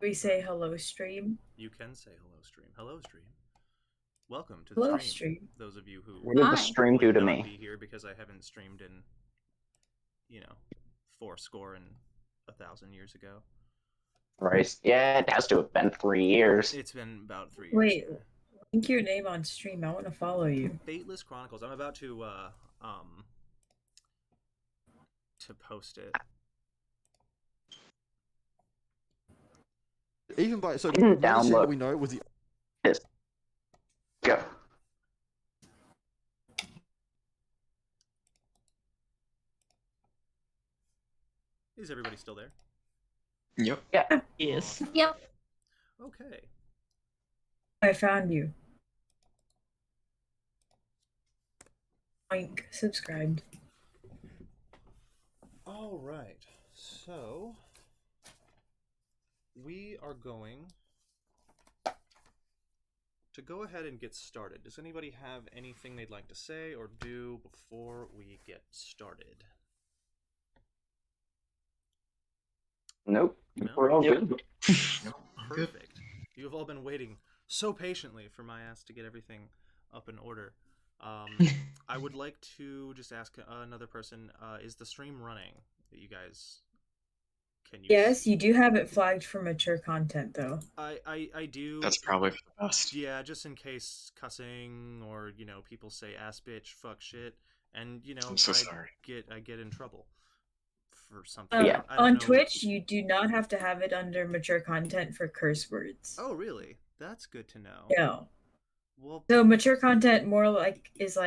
We say hello, stream. You can say hello, stream. Hello, stream. Welcome to the Hello, stream. stream. Those of you who What did the Hi. stream do would to not me? be here because I haven't streamed in, fourscore and 1,000 years ago. Right. Yeah, it has to have been 3 years. It's been about 3 years. Wait, Yeah. link your name on stream. I want to follow you. Fateless Chronicles. I'm about to post it. Even by so Didn't the only scene that download we know was the this. Go. Is everybody still there? Yep. Yeah. Yes. Yep. Okay. I found you. Link subscribed. All right. So we are going to go ahead and get started. Does anybody have anything they'd like to say or do before we get started? Nope. No? We're all Yep. good. Perfect. You have all been waiting so patiently for my ass to get everything up in order. I would like to just ask another person, is the stream running? That you guys can use? Yes, you do have it flagged for mature content, though. I do. That's probably for the best. Yeah, just in case cussing or, people say ass bitch, fuck shit, and, I'm so sorry. I get in trouble for something. Yeah. I don't On know. Twitch, you do not have to have it under mature content for curse words. Oh, really? That's good to know. No. Well, So mature content more is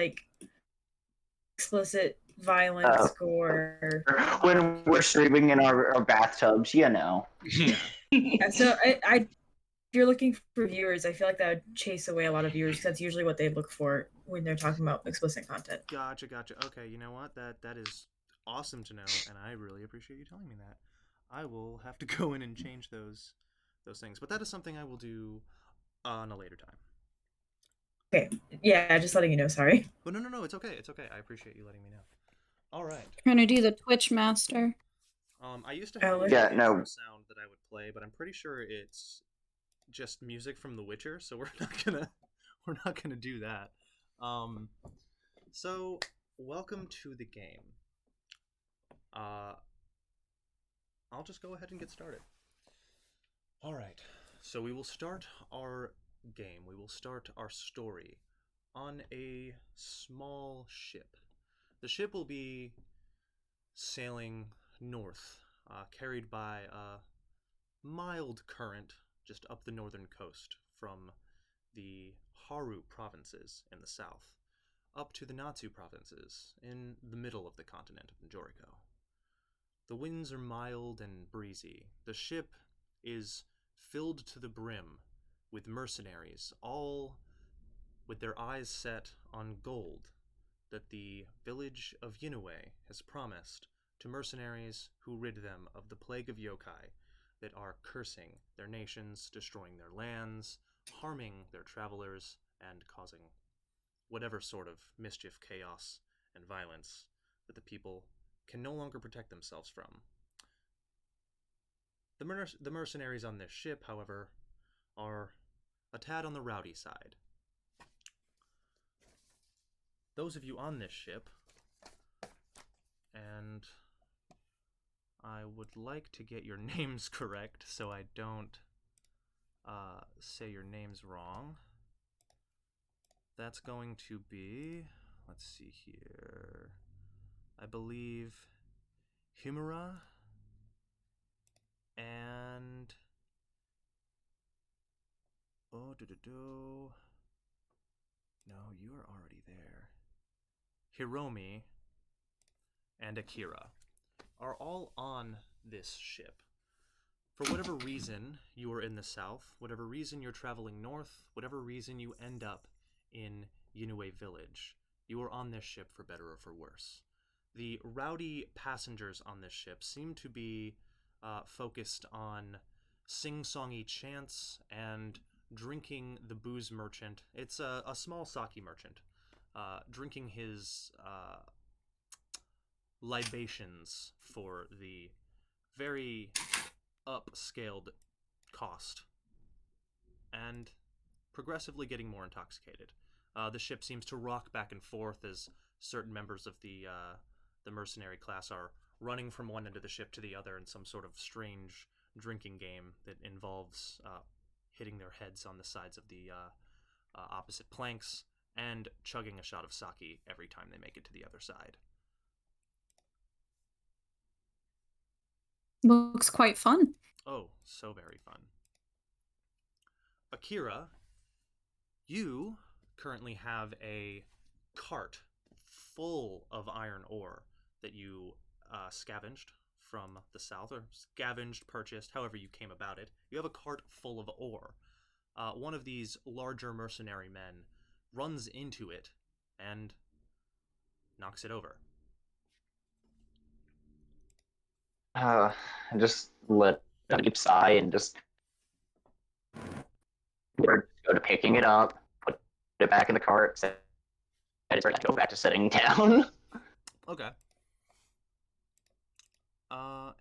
explicit violence, gore. When we're streaming in our bathtubs, you know. Yeah, so if you're looking for viewers, I feel like that would chase away a lot of viewers. That's usually what they look for when they're talking about explicit content. Gotcha. Okay, you know what? That is awesome to know, and I really appreciate you telling me that. I will have to go in and change those things, but that is something I will do on a later time. Okay. Yeah, just letting you know. Sorry. But no, it's okay. It's okay. I appreciate you letting me know. All right. Trying to do the Twitch master. I used to have Alex? a Yeah, intro no. sound that I would play, but I'm pretty sure it's just music from The Witcher, so we're not gonna do that. So welcome to the game. I'll just go ahead and get started. All right. So we will start our game. We will start our story on a small ship. The ship will be sailing north, carried by a mild current just up the northern coast from the Haru provinces in the south up to the Natsu provinces in the middle of the continent of Nijoriko. The winds are mild and breezy. The ship is filled to the brim with mercenaries, all with their eyes set on gold that the village of Yinue has promised to mercenaries who rid them of the plague of yokai that are cursing their nations, destroying their lands, harming their travelers, and causing whatever sort of mischief, chaos, and violence that the people can no longer protect themselves from. The mercenaries on this ship, however, are a tad on the rowdy side. Those of you on this ship, and I would like to get your names correct so I don't say your names wrong. That's going to be, let's see here, I believe Himura and no, you are already there. Hiromi and Akira are all on this ship. For whatever reason you are in the south, whatever reason you're traveling north, whatever reason you end up in Yinue Village, you are on this ship for better or for worse. The rowdy passengers on this ship seem to be focused on sing-songy chants and drinking the booze merchant. It's a small sake merchant, drinking his libations for the very upscaled cost, and progressively getting more intoxicated. The ship seems to rock back and forth as certain members of the mercenary class are running from one end of the ship to the other in some sort of strange drinking game that involves hitting their heads on the sides of the opposite planks and chugging a shot of sake every time they make it to the other side. Looks quite fun. Oh, so very fun. Akira, you currently have a cart full of iron ore that you scavenged from the south, or scavenged, purchased, however you came about it. You have a cart full of ore. One of these larger mercenary men runs into it and knocks it over. I just let a deep sigh and just go to picking it up, put it back in the cart, set it right, go back to sitting down. Okay.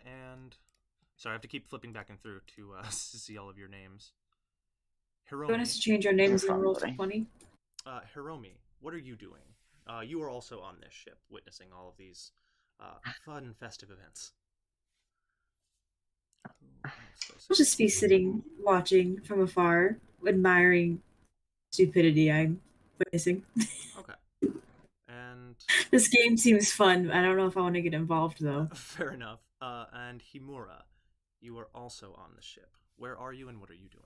And sorry, I have to keep flipping back and through to see all of your names. You want us Hiromi. to change our names in Fun Roll living. 20? Hiromi, what are you doing? You are also on this ship, witnessing all of these fun, festive events. I'll just be sitting, watching from afar, admiring stupidity I'm witnessing. Okay. And This game seems fun. I don't know if I want to get involved, though. fair enough. And Himura, you are also on the ship. Where are you and what are you doing?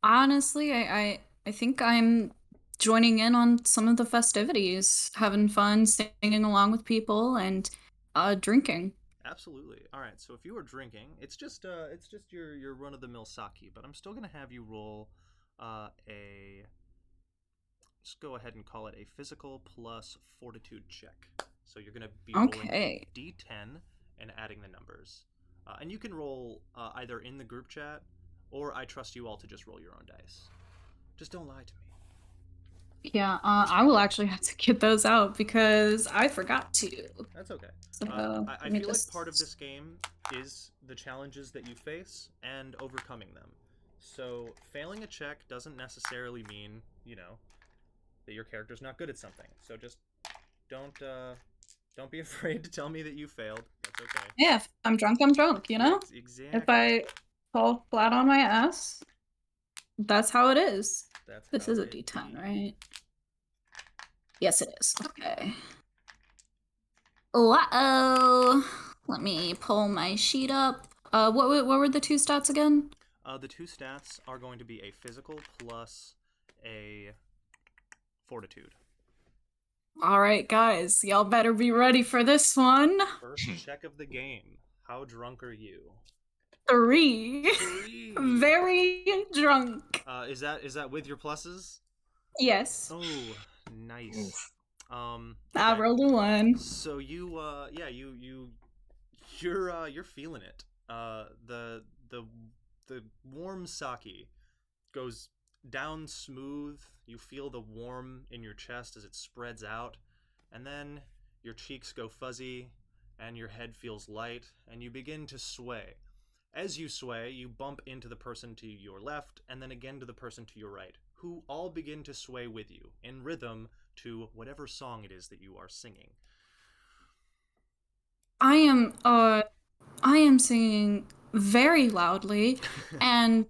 Honestly, I think I'm joining in on some of the festivities, having fun, singing along with people, and drinking. Absolutely. All right. So if you are drinking, it's just your run of the mill sake, but I'm still gonna have you roll a. Just go ahead and call it a physical plus fortitude check. So you're gonna be rolling a Okay. d10 and adding the numbers, and you can roll either in the group chat, or I trust you all to just roll your own dice. Just don't lie to me. Yeah, I will actually have to get those out because I forgot to. That's okay. So I let me feel like just... part of this game is the challenges that you face and overcoming them. So failing a check doesn't necessarily mean, that your character's not good at something. So just don't be afraid to tell me that you failed. That's okay. Yeah, if I'm drunk, I'm drunk, you know? Exactly. If I fall flat on my ass, that's how it is. That's This how is a it D10, be. right? Yes, it is. Okay. Uh-oh. Let me pull my sheet up. What were the two stats again? The two stats are going to be a physical plus a fortitude. All right, guys, y'all better be ready for this one. First check of the game. How drunk are you? 3. 3. Very drunk. Is that with your pluses? Yes. Oh, nice. I Okay. rolled a 1. So you're feeling it. The warm sake goes down smooth. You feel the warm in your chest as it spreads out, and then your cheeks go fuzzy, and your head feels light, and you begin to sway. As you sway, you bump into the person to your left, and then again to the person to your right, who all begin to sway with you in rhythm to whatever song it is that you are singing. I am singing very loudly, and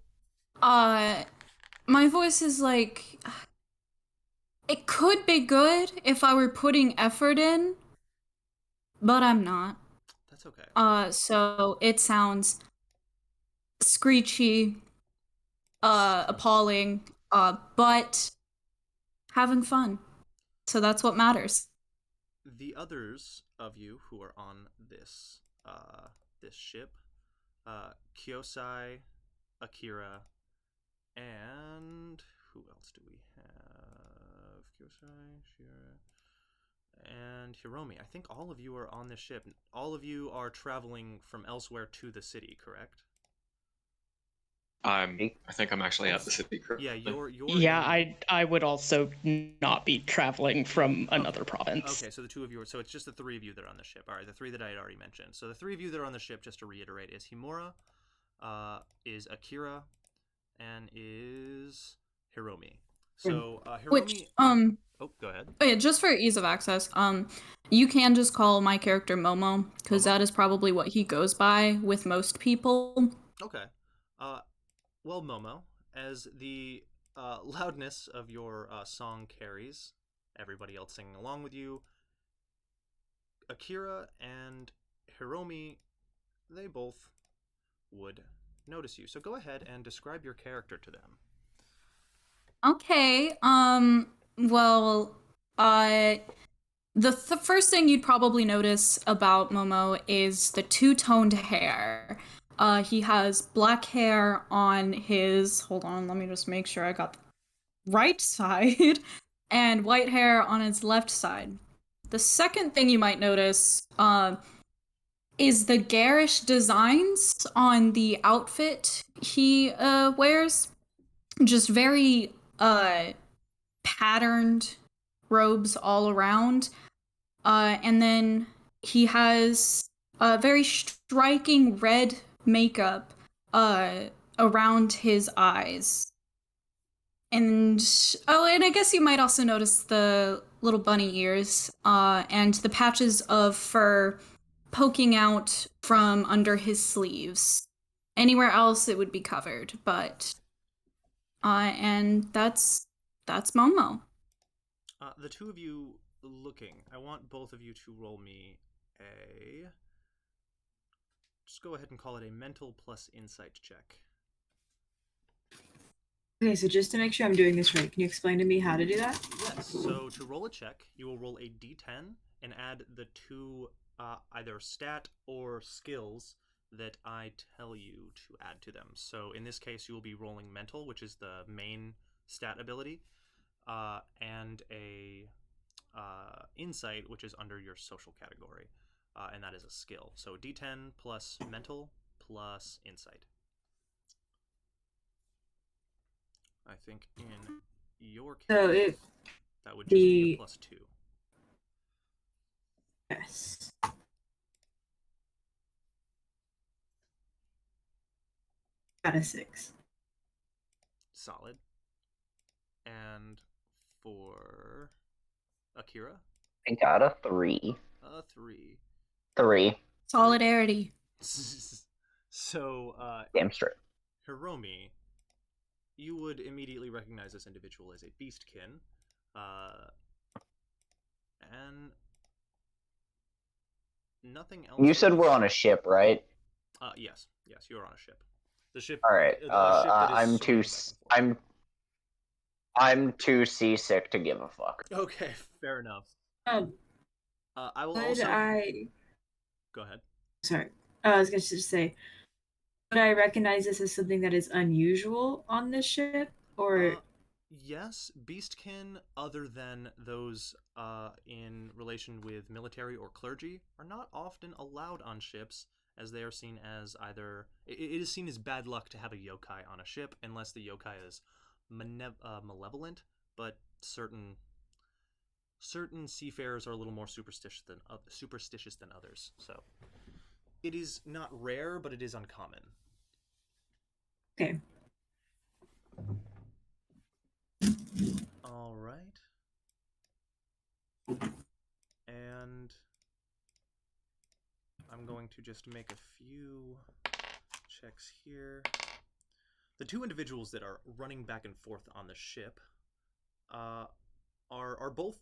my voice is like, it could be good if I were putting effort in, but I'm not. That's okay. So it sounds screechy, appalling, but having fun. So that's what matters. The others of you who are on this ship, Kyosai, Akira, and who else do we have? Kyosai, Shira, and Hiromi. I think all of you are on this ship. All of you are traveling from elsewhere to the city, correct? I think I'm actually at the city currently. Yeah, you're Yeah, in... I would also not be traveling from another province. Okay, so the two of you are... So it's just the three of you that are on the ship. All right, the three that I had already mentioned. So the three of you that are on the ship, just to reiterate, is Himura, is Akira, and is Hiromi. So Hiromi... Which, Oh, go ahead. oh yeah, just for ease of access, you can just call my character Momo, because Momo? that is probably what he goes by with most people. Okay. Well, Momo, as the loudness of your song carries, everybody else singing along with you, Akira and Hiromi, they both would notice you. So go ahead and describe your character to them. Okay, well, the first thing you'd probably notice about Momo is the two-toned hair. He has black hair on his, hold on, let me just make sure I got the right side, and white hair on his left side. The second thing you might notice, is the garish designs on the outfit he wears. Just very patterned robes all around. And then he has a very striking red makeup around his eyes. And and I guess you might also notice the little bunny ears and the patches of fur poking out from under his sleeves. Anywhere else it would be covered, but and that's Momo. The two of you looking, I want both of you to roll me a... Just go ahead and call it a mental plus insight check. Okay, so just to make sure I'm doing this right, can you explain to me how to do that? Yes, so to roll a check, you will roll a d10 and add the two either stat or skills that I tell you to add to them. So in this case, you will be rolling mental, which is the main stat ability, and a insight, which is under your social category, and that is a skill. So d10 plus mental plus insight. I think in your case, So if that would just be a plus 2. Yes. Got a 6. Solid. And for Akira? I got a 3. A 3. 3. Solidarity. So, Damn straight. Hiromi, you would immediately recognize this individual as a beastkin. And nothing else. You said we're on a ship, right? Yes, you're on a ship. The ship. All right. The ship I'm too seasick to give a fuck. Okay, fair enough. I will Would also. I... Go ahead. Sorry. I was going to just say, would I recognize this as something that is unusual on this ship? Or... Yes, beastkin, other than those in relation with military or clergy, are not often allowed on ships, as they are seen as either... It is seen as bad luck to have a yokai on a ship, unless the yokai is malevolent, but certain seafarers are a little more superstitious than others. So it is not rare, but it is uncommon. Okay. All right. And I'm going to just make a few checks here. The two individuals that are running back and forth on the ship are both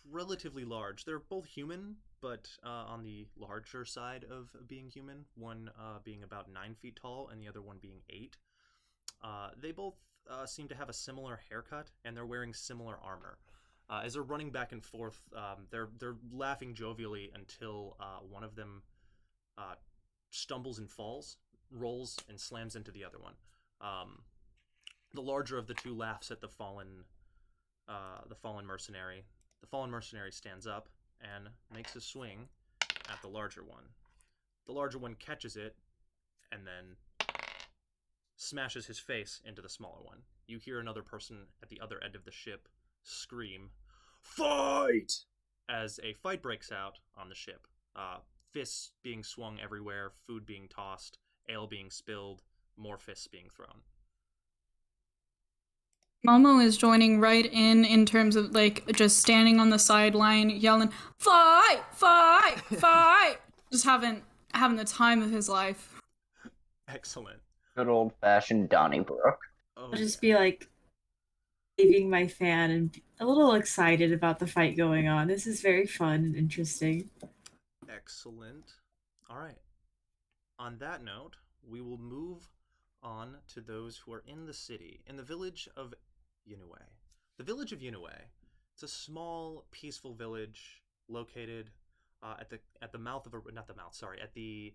relatively large. They're both human, but on the larger side of being human. One being about 9 feet tall, and the other one being 8. They both seem to have a similar haircut, and they're wearing similar armor. As they're running back and forth, they're laughing jovially until one of them stumbles and falls, rolls, and slams into the other one. The larger of the two laughs at the fallen mercenary. The fallen mercenary stands up and makes a swing at the larger one. The larger one catches it, and then smashes his face into the smaller one. You hear another person at the other end of the ship scream, "Fight!" as a fight breaks out on the ship. Fists being swung everywhere, food being tossed, ale being spilled, more fists being thrown. Momo is joining right in terms of like just standing on the sideline yelling, "Fight! Fight! Fight!" Just having the time of his life. Excellent. Good old-fashioned Donnybrook. Oh, I'll just be like waving my fan and a little excited about the fight going on. This is very fun and interesting. excellent. All right. On that note, we will move on to those who are in the city, in the village of Yunue. The village of Yunue. It's a small, peaceful village located at the mouth of a not the mouth, sorry, at the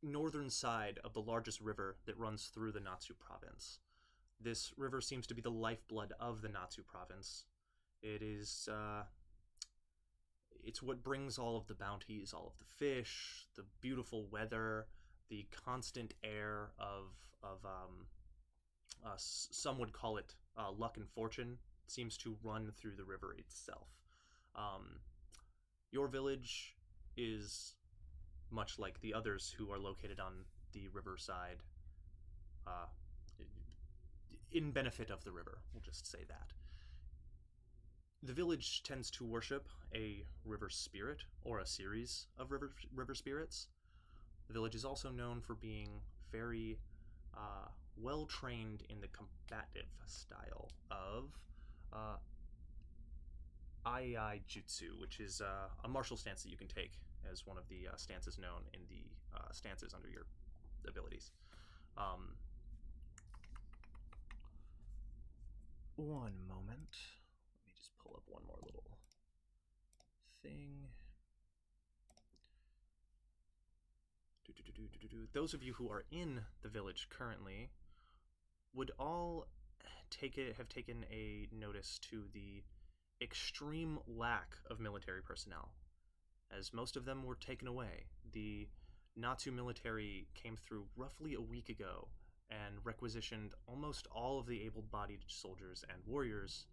northern side of the largest river that runs through the Natsu province. This river seems to be the lifeblood of the Natsu province. It is it's what brings all of the bounties, all of the fish, the beautiful weather, the constant air of some would call it luck and fortune, seems to run through the river itself. Your village is much like the others who are located on the riverside, in benefit of the river, we'll just say that. The village tends to worship a river spirit, or a series of river spirits. The village is also known for being very well trained in the combative style of Ai Jutsu, which is a martial stance that you can take as one of the stances known in the stances under your abilities. One moment. Let me just pull up one more little thing. Those of you who are in the village currently would all have taken a notice to the extreme lack of military personnel, as most of them were taken away. The Natsu military came through roughly a week ago and requisitioned almost all of the able-bodied soldiers and warriors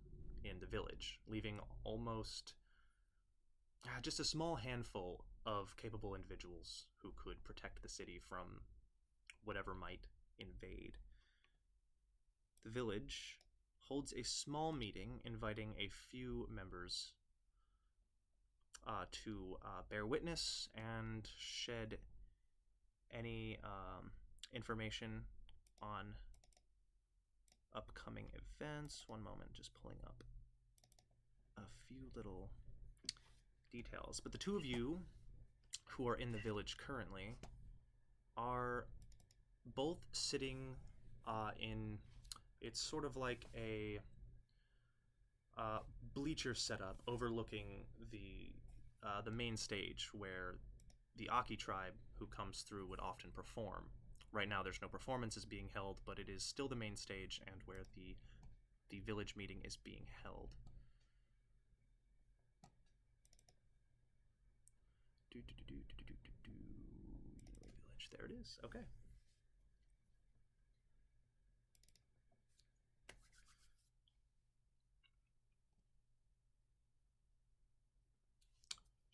in the village, leaving almost just a small handful of capable individuals who could protect the city from whatever might invade. The village holds a small meeting inviting a few members to bear witness and shed any information on upcoming events. One moment, just pulling up a few little details. But the two of you who are in the village currently are both sitting in, it's sort of like a bleacher setup overlooking the main stage where the Aki tribe who comes through would often perform. Right now there's no performances being held, but it is still the main stage and where the village meeting is being held. Village, there it is. Okay.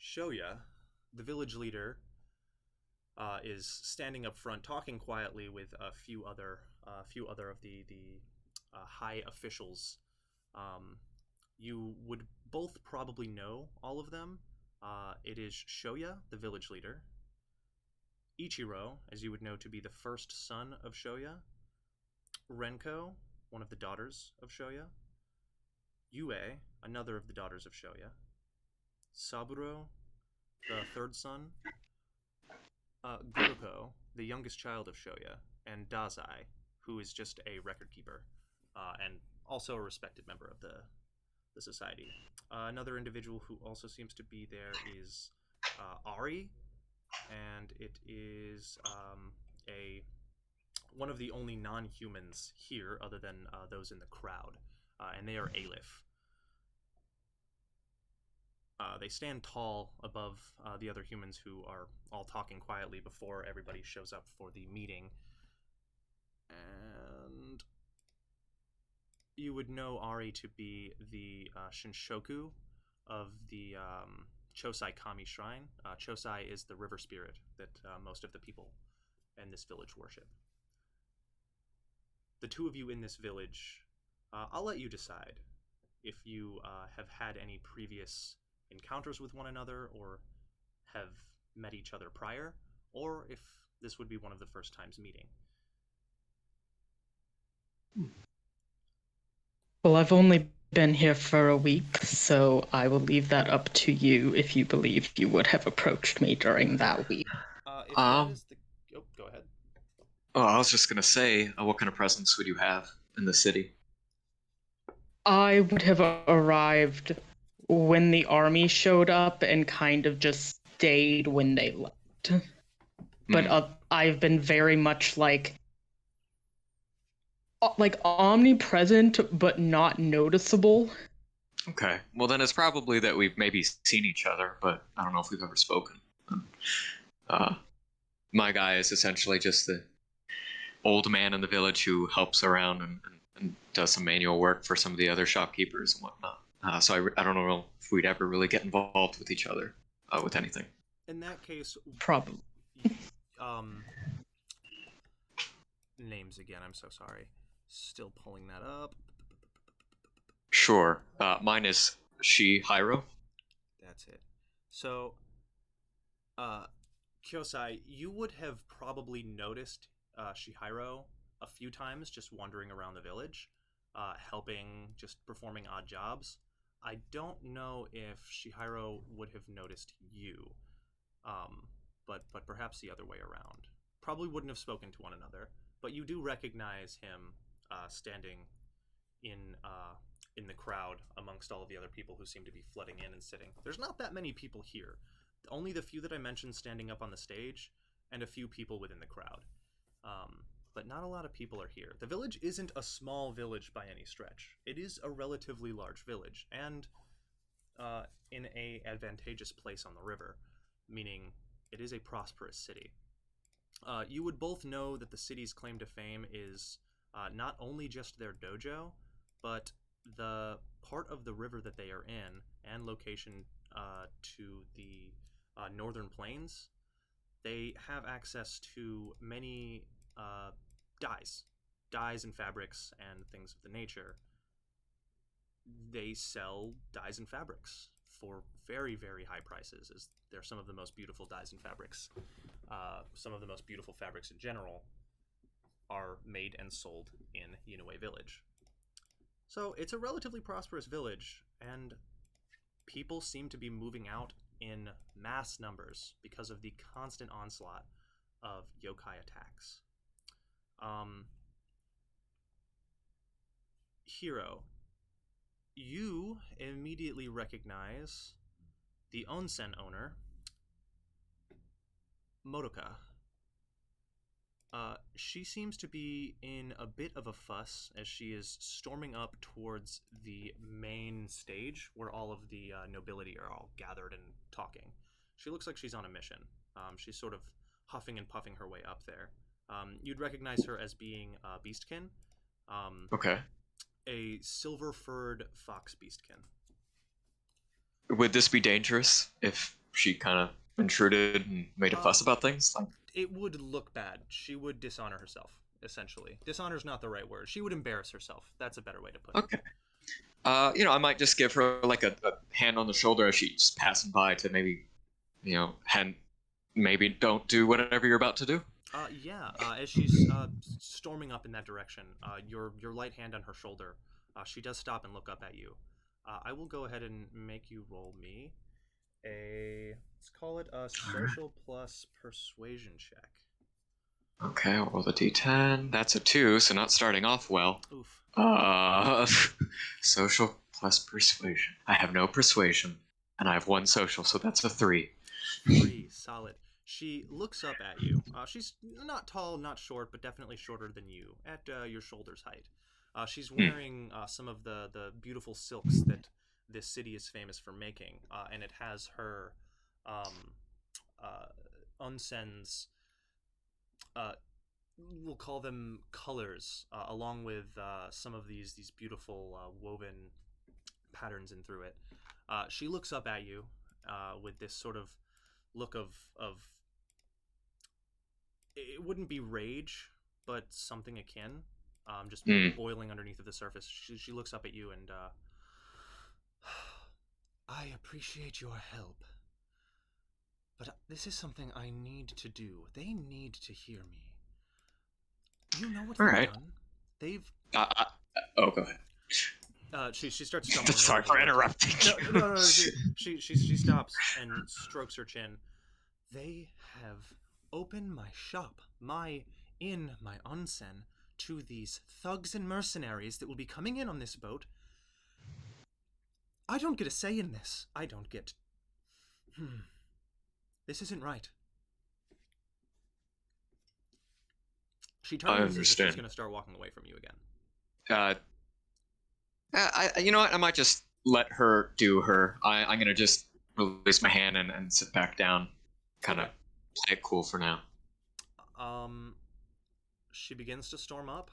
Shoya, the village leader, is standing up front, talking quietly with a few other of the high officials. You would both probably know all of them. It is Shoya, the village leader. Ichiro, as you would know to be the first son of Shoya. Renko, one of the daughters of Shoya. Yue, another of the daughters of Shoya. Saburo, the third son. Guruko, the youngest child of Shoya. And Dazai, who is just a record keeper, and also a respected member of the society. Another individual who also seems to be there is Ari, and it is one of the only non-humans here, other than those in the crowd, and they are Aleph. They stand tall above the other humans who are all talking quietly before everybody shows up for the meeting. And you would know Ari to be the Shinshoku of the Chosai Kami Shrine. Chosai is the river spirit that most of the people in this village worship. The two of you in this village, I'll let you decide if you have had any previous encounters with one another or have met each other prior, or if this would be one of the first times meeting. Well, I've only been here for a week, so I will leave that up to you if you believe you would have approached me during that week. If that is the... Oh, go ahead. Oh, I was just gonna say, what kind of presence would you have in the city? I would have arrived when the army showed up and kind of just stayed when they left. But I've been very much like omnipresent but not noticeable. Okay, well then it's probably that we've maybe seen each other, but I don't know if we've ever spoken. My guy is essentially just the old man in the village who helps around and does some manual work for some of the other shopkeepers and whatnot. So I don't know if we'd ever really get involved with each other with anything. In that case, probably. Names again. I'm so sorry. Still pulling that up. Sure. Mine is Shihiro. That's it. So, Kyosai, you would have probably noticed Shihiro a few times just wandering around the village, helping, just performing odd jobs. I don't know if Shihiro would have noticed you, but perhaps the other way around. Probably wouldn't have spoken to one another, but you do recognize him standing in the crowd amongst all of the other people who seem to be flooding in and sitting. There's not that many people here. Only the few that I mentioned standing up on the stage, and a few people within the crowd. But not a lot of people are here. The village isn't a small village by any stretch. It is a relatively large village, and in a advantageous place on the river, meaning it is a prosperous city. You would both know that the city's claim to fame is not only just their dojo, but the part of the river that they are in and location to the northern plains. They have access to many dyes and fabrics and things of the nature. They sell dyes and fabrics for very, very high prices, as they're some of the most beautiful dyes and fabrics. Some of the most beautiful fabrics in general are made and sold in Inoue Village. So it's a relatively prosperous village, and people seem to be moving out in mass numbers because of the constant onslaught of yokai attacks. Hiro, you immediately recognize the onsen owner, Modoka. She seems to be in a bit of a fuss as she is storming up towards the main stage where all of the nobility are all gathered and talking. She looks like she's on a mission. She's sort of huffing and puffing her way up there. You'd recognize her as being Beastkin. Okay. A silver-furred fox Beastkin. Would this be dangerous if she kind of intruded and made a fuss about things? It would look bad. She would dishonor herself, essentially. Dishonor's not the right word. She would embarrass herself. That's a better way to put it. Okay. I might just give her like a hand on the shoulder as she's passing by to maybe, maybe don't do whatever you're about to do. As she's storming up in that direction, your light hand on her shoulder, she does stop and look up at you. I will go ahead and make you roll me let's call it a social plus persuasion check. Okay, I'll roll the d10. That's a 2, so not starting off well. Oof. Social plus persuasion. I have no persuasion, and I have 1 social, so that's a 3. 3, solid. She looks up at you. She's not tall, not short, but definitely shorter than you, at your shoulder's height. She's wearing some of the beautiful silks that this city is famous for making, and it has her onsen's, we'll call them colors, along with some of these beautiful woven patterns in through it. She looks up at you with this sort of look of it wouldn't be rage, but something akin, just boiling underneath of the surface. She looks up at you and I appreciate your help, but this is something I need to do. They need to hear me. You know what they've done? They've oh, go ahead. She starts stumbling. Sorry for interrupting. No. She stops and strokes her chin. They have opened my shop, my onsen, to these thugs and mercenaries that will be coming in on this boat. I don't get a say in this. I don't get. This isn't right. She turns as if she's going to start walking away from you again. You know what? I might just let her do her. I'm going to just release my hand and sit back down. Kind of play it cool for now. She begins to storm up.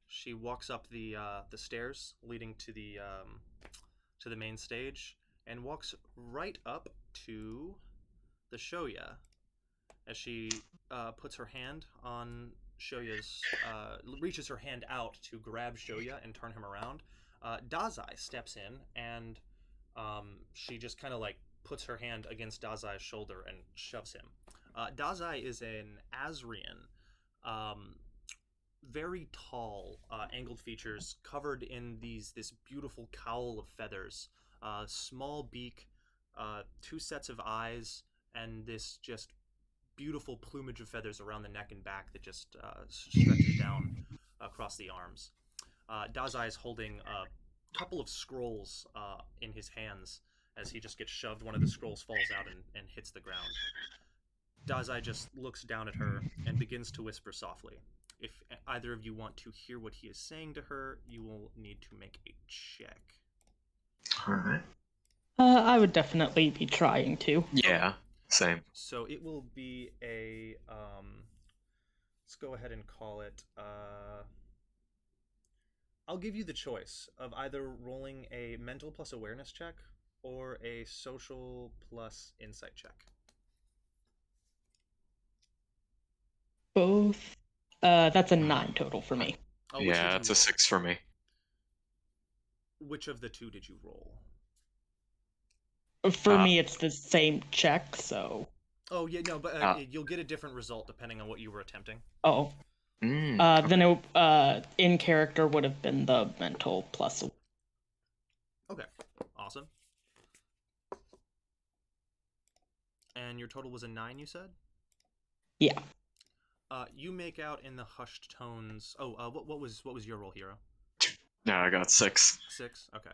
She walks up the stairs leading to the main stage and walks right up to the Shoya. As she puts her hand on Shoya's, reaches her hand out to grab Shoya and turn him around, Dazai steps in and she just kind of like puts her hand against Dazai's shoulder and shoves him. Dazai is an Asrian, very tall, angled features, covered in this beautiful cowl of feathers, small beak, 2 sets of eyes, and this just beautiful plumage of feathers around the neck and back that just stretches down across the arms. Dazai is holding a couple of scrolls in his hands. As he just gets shoved, one of the scrolls falls out and hits the ground. Dazai just looks down at her and begins to whisper softly. If either of you want to hear what he is saying to her, you will need to make a check. Alright. I would definitely be trying to. Yeah, same. So it will be a, let's go ahead and call it, I'll give you the choice of either rolling a mental plus awareness check or a social plus insight check. Both. That's a 9 total for me. Yeah, it's a 6 for me. Which of the two did you roll? For me, it's the same check, so... Oh, yeah, no, but you'll get a different result depending on what you were attempting. Oh. Okay. Then it, in character would have been the mental plus... Okay, awesome. And your total was a 9, you said? Yeah. You make out in the hushed tones... Oh, what was your roll, Hero? Yeah, I got 6. 6? Okay.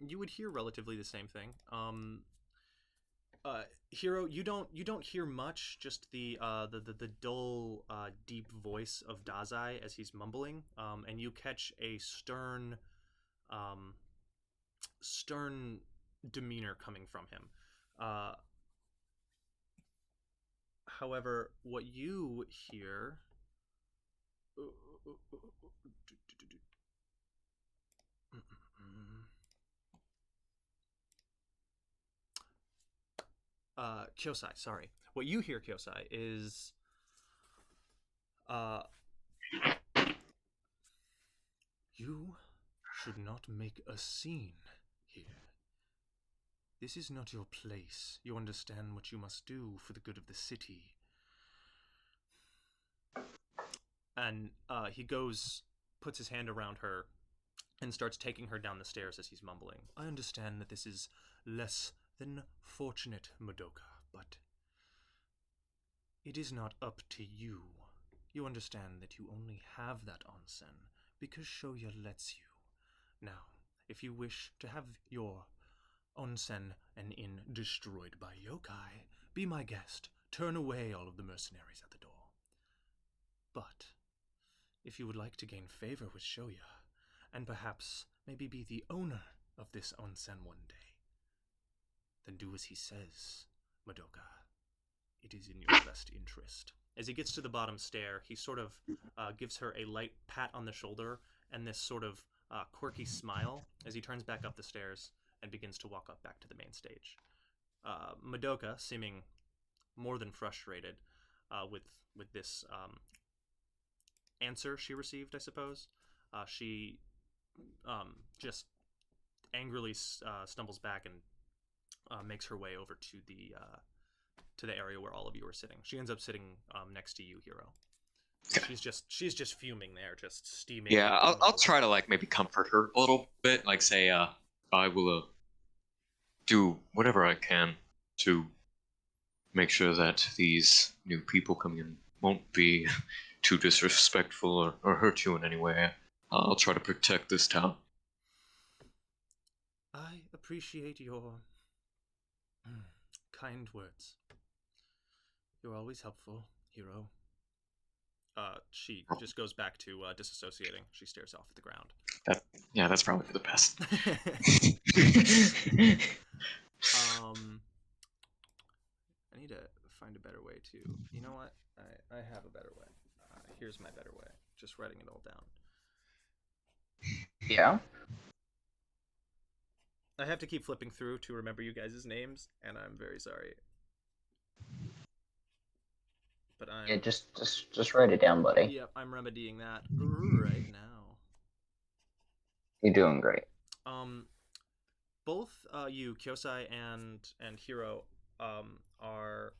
You would hear relatively the same thing. Hero, you don't hear much, just the dull, deep voice of Dazai as he's mumbling, and you catch a stern demeanor coming from him. However, what you hear... Kyosai, sorry. What you hear, Kyosai, is... You should not make a scene here. This is not your place. You understand what you must do for the good of the city. And he goes, puts his hand around her, and starts taking her down the stairs as he's mumbling. I understand that this is less than fortunate, Madoka, but it is not up to you. You understand that you only have that onsen because Shoya lets you. Now, if you wish to have your onsen and inn destroyed by yokai, be my guest. Turn away all of the mercenaries at the door. But if you would like to gain favor with Shoya, and perhaps maybe be the owner of this onsen one day, then do as he says, Madoka. It is in your best interest. As he gets to the bottom stair, he sort of gives her a light pat on the shoulder and this sort of quirky smile as he turns back up the stairs and begins to walk up back to the main stage. Madoka, seeming more than frustrated with this answer she received, I suppose, she just angrily stumbles back and makes her way over to the area where all of you are sitting. She ends up sitting next to you, Hero. Okay. She's just fuming there, just steaming. Yeah, I'll try to like maybe comfort her a little bit, like say, I will do whatever I can to make sure that these new people coming in won't be too disrespectful or hurt you in any way. I'll try to protect this town. I appreciate your kind words. You're always helpful, Hero. She just goes back to disassociating. She stares off at the ground. That's probably for the best. I need to find a better way to... You know what? I have a better way. Here's my better way. Just writing it all down. Yeah. I have to keep flipping through to remember you guys' names, and I'm very sorry. But Yeah, just write it down, buddy. Yep, I'm remedying that right now. You're doing great. Both you, Kyosai and Hiro, are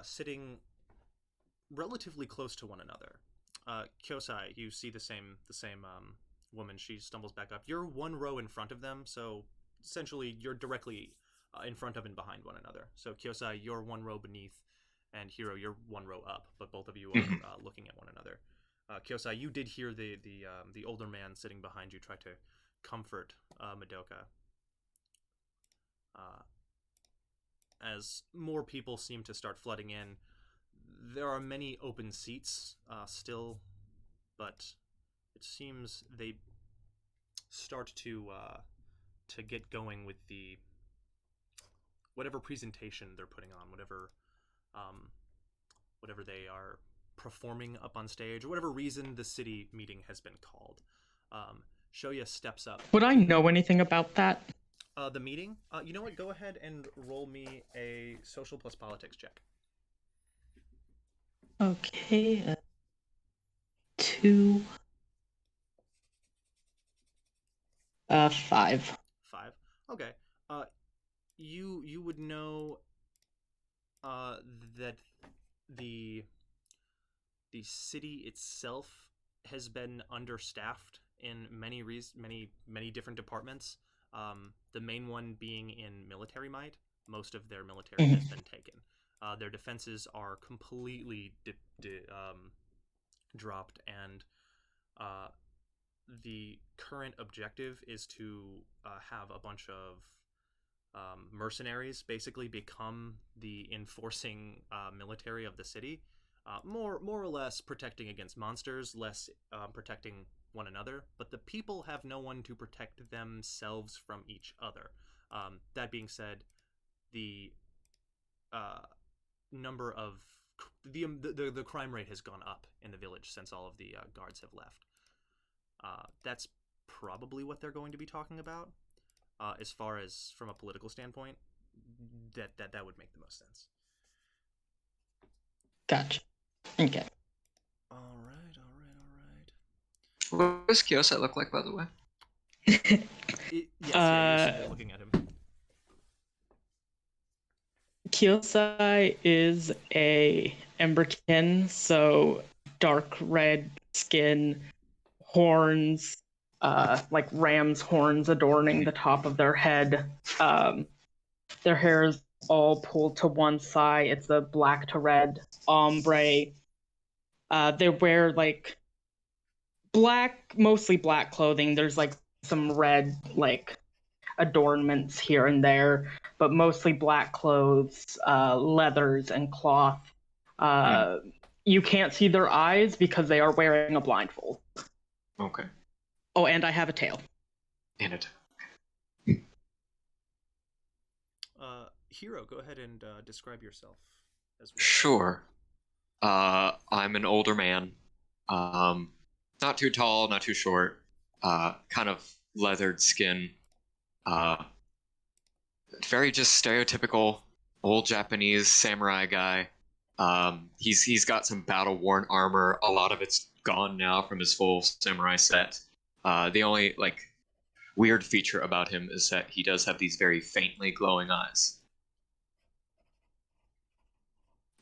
sitting relatively close to one another. Kyosai, you see the same woman. She stumbles back up. You're one row in front of them, so essentially you're directly in front of and behind one another. So Kyosai, you're one row beneath, and Hiro, you're one row up, but both of you are looking at one another. Kyosai, you did hear the older man sitting behind you try to comfort Madoka. As more people seem to start flooding in, there are many open seats still, but it seems they start to get going with the whatever presentation they're putting on, whatever they are performing up on stage, or whatever reason the city meeting has been called. Shoya steps up. Would I know anything about that? The meeting? You know what? Go ahead and roll me a social plus politics check. Okay. 2. 5. 5. Okay. You would know that the city itself has been understaffed in many different departments. The main one being in military might. Most of their military has been taken. Their defenses are completely dropped, and the current objective is to have a bunch of mercenaries basically become the enforcing military of the city, more or less protecting against monsters, less protecting one another, but the people have no one to protect themselves from each other. That being said, the number of the crime rate has gone up in the village since all of the guards have left. That's probably what they're going to be talking about. As far as from a political standpoint, that would make the most sense. Gotcha. Okay. All right. What does Kyosa look like, by the way? Yes, you're looking at him. Kyosai is a emberkin, so dark red skin, horns, like ram's horns adorning the top of their head. Their hair is all pulled to one side. It's a black to red ombre. They wear like mostly black clothing. There's like some red like adornments here and there, but mostly black clothes, leathers and cloth. You can't see their eyes because they are wearing a blindfold. Okay. Oh, and I have a tail. in it. Hero, go ahead and describe yourself as well. Sure. I'm an older man. Not too tall, not too short. Kind of leathered skin. Very just stereotypical old Japanese samurai guy. He's got some battle worn armor. A lot of it's gone now from his full samurai set. The only like weird feature about him is that he does have these very faintly glowing eyes.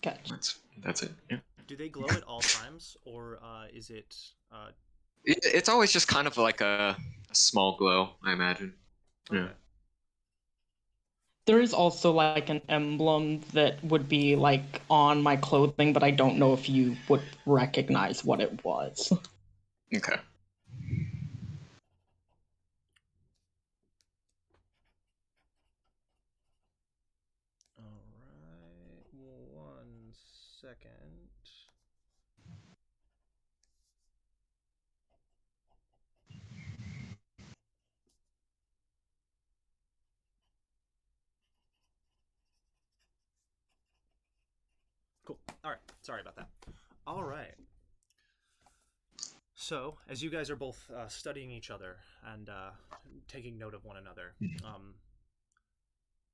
Gotcha. That's it. Yeah. Do they glow at all times, or is it? It's always just kind of like a small glow, I imagine. Okay. Yeah. There is also like an emblem that would be like on my clothing, but I don't know if you would recognize what it was. Okay. All right. 1 second. Cool. All right. Sorry about that. All right. So, as you guys are both studying each other and taking note of one another,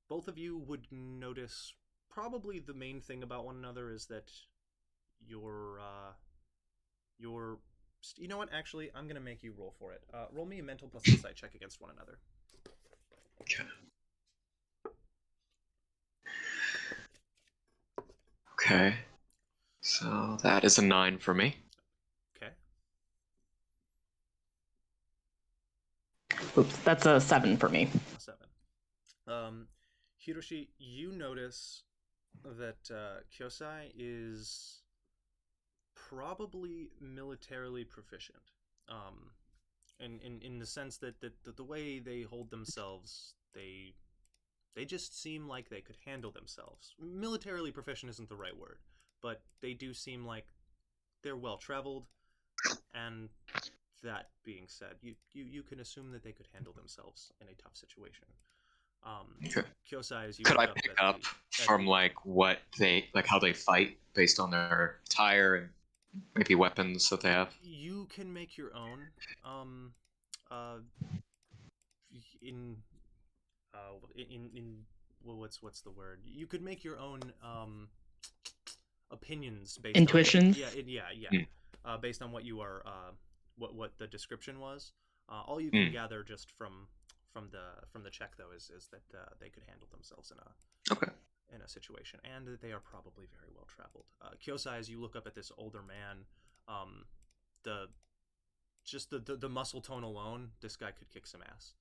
both of you would notice probably the main thing about one another is that your you know what? Actually, I'm gonna make you roll for it. Roll me a mental plus insight check against one another. Okay. Okay. So that is a 9 for me. Okay. Oops, that's a 7 for me. A 7. Hiroshi, you notice that Kyosai is probably militarily proficient. In the sense that the way they hold themselves, they just seem like they could handle themselves. Militarily proficient isn't the right word, but they do seem like they're well traveled. And that being said, you can assume that they could handle themselves in a tough situation. Okay. Kyosai, as you Could I look pick at up from like what they like how they fight based on their attire and maybe weapons that they have? You can make your own. In well, what's the word? You could make your own opinions based Intuitions? on yeah. Based on what you are what the description was. All you can gather just from the check though is that they could handle themselves in a situation, and that they are probably very well traveled. Kyosai, as you look up at this older man, the muscle tone alone, this guy could kick some ass.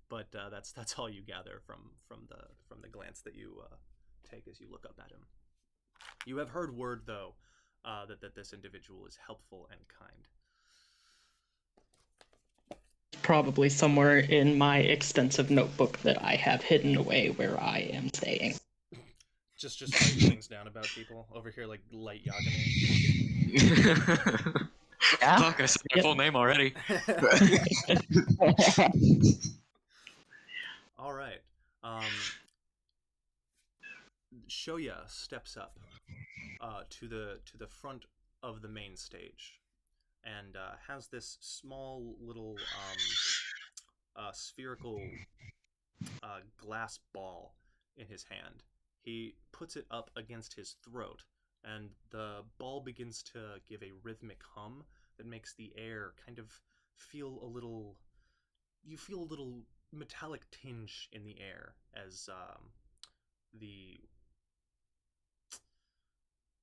But that's all you gather from the glance that you take as you look up at him. You have heard word though that this individual is helpful and kind. Probably somewhere in my extensive notebook that I have hidden away where I am staying. Just write things down about people over here, like light Yagami. Yeah. Fuck, I said my full name already. All right. Shoya steps up to the front of the main stage and has this small little spherical glass ball in his hand. He puts it up against his throat, and the ball begins to give a rhythmic hum that makes the air kind of feel a little... You feel a little metallic tinge in the air as the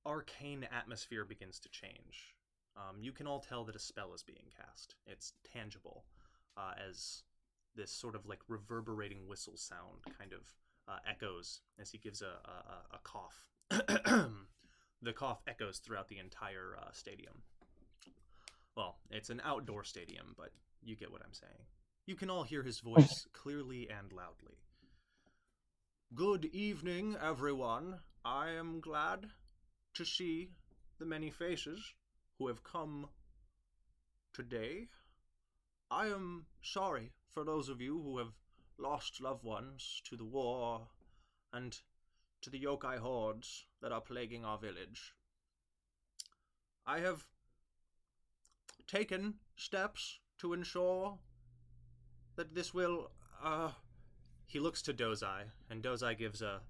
arcane atmosphere begins to change. You can all tell that a spell is being cast. It's tangible, as this sort of like reverberating whistle sound kind of echoes as he gives a cough. The cough echoes throughout the entire stadium. Well, it's an outdoor stadium, but you get what I'm saying. You can all hear his voice clearly and loudly. Good evening, everyone. I am glad to see the many faces who have come today. I am sorry for those of you who have lost loved ones to the war and to the yokai hordes that are plaguing our village. I have taken steps to ensure that this will, He looks to Dozai, and Dozai gives a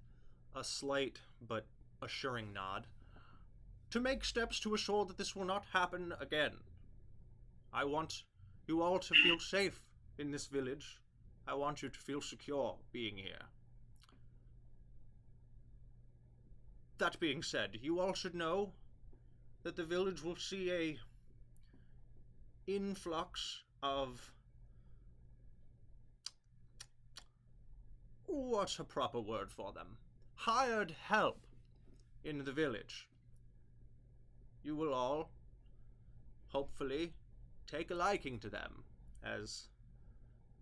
slight but assuring nod. To make steps to assure that this will not happen again. I want you all to feel safe in this village. I want you to feel secure being here. That being said, you all should know that the village will see a influx of... what's a proper word for them? Hired help in the village. You will all, hopefully, take a liking to them, as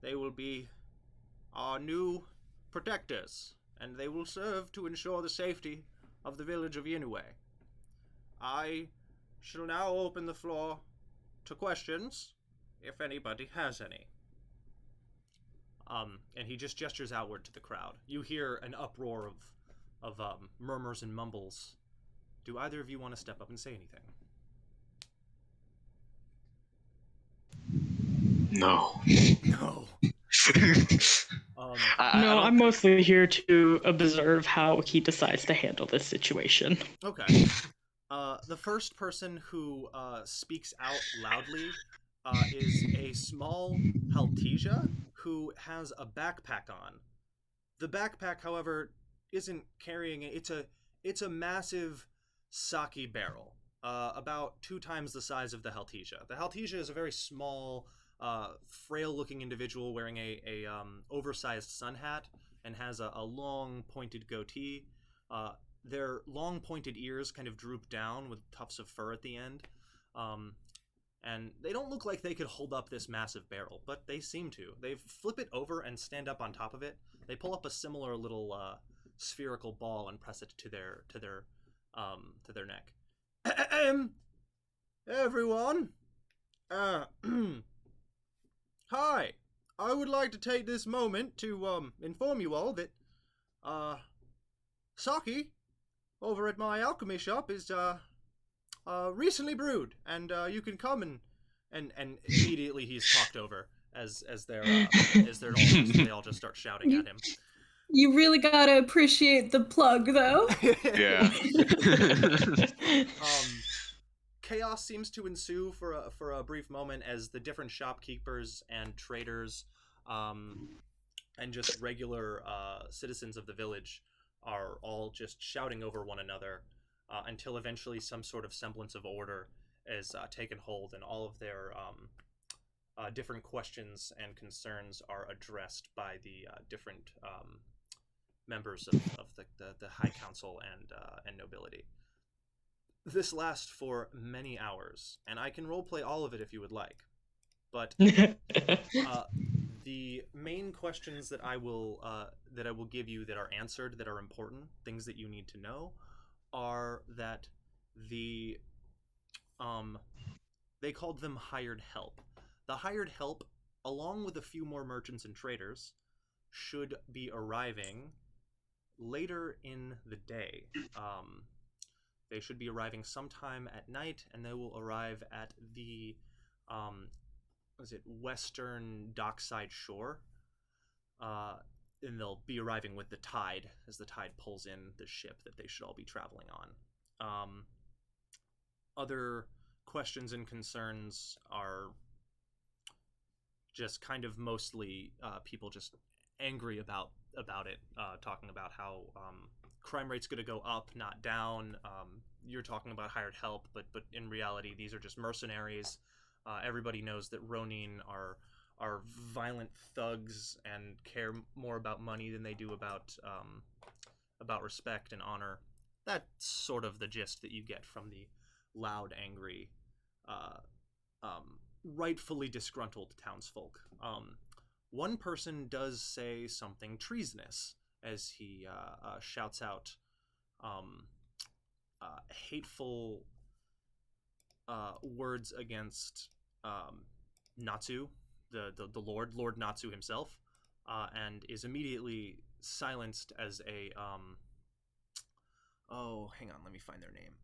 they will be our new protectors, and they will serve to ensure the safety of the village of Inoue. I shall now open the floor to questions, if anybody has any. And he just gestures outward to the crowd. You hear an uproar of murmurs and mumbles. Do either of you want to step up and say anything? No. No. I'm mostly here to observe how he decides to handle this situation. Okay. The first person who speaks out loudly is a small Haltesia who has a backpack on. The backpack, however, isn't carrying it. It's a massive sake barrel, about 2 times the size of the Haltesia. The Haltesia is a very small, frail-looking individual wearing a oversized sun hat and has a long, pointed goatee. Their long, pointed ears kind of droop down with tufts of fur at the end. And they don't look like they could hold up this massive barrel, but they seem to. They flip it over and stand up on top of it. They pull up a similar little spherical ball and press it to their neck. Everyone, hi. I would like to take this moment to inform you all that sake over at my alchemy shop is recently brewed, and you can come and immediately he's talked over as they all just start shouting at him. You really gotta appreciate the plug, though. Yeah. Chaos seems to ensue for a brief moment as the different shopkeepers and traders, and just regular citizens of the village are all just shouting over one another. Until eventually some sort of semblance of order is taken hold, and all of their different questions and concerns are addressed by the different members of the High Council and nobility. This lasts for many hours, and I can roleplay all of it if you would like. But the main questions that I will give you that are answered, that are important, things that you need to know, are that they called them hired help. The hired help, along with a few more merchants and traders, should be arriving later in the day. They should be arriving sometime at night, and they will arrive at the western dockside shore. And they'll be arriving with the tide as the tide pulls in the ship that they should all be traveling on. Other questions and concerns are just kind of mostly people just angry about it, talking about how crime rate's going to go up, not down. You're talking about hired help, but in reality, these are just mercenaries. Everybody knows that ronin are violent thugs and care more about money than they do about respect and honor. That's sort of the gist that you get from the loud, angry, rightfully disgruntled townsfolk. One person does say something treasonous as he shouts out hateful words against Natsu, the Lord Natsu himself, and is immediately silenced as a oh, hang on, let me find their name.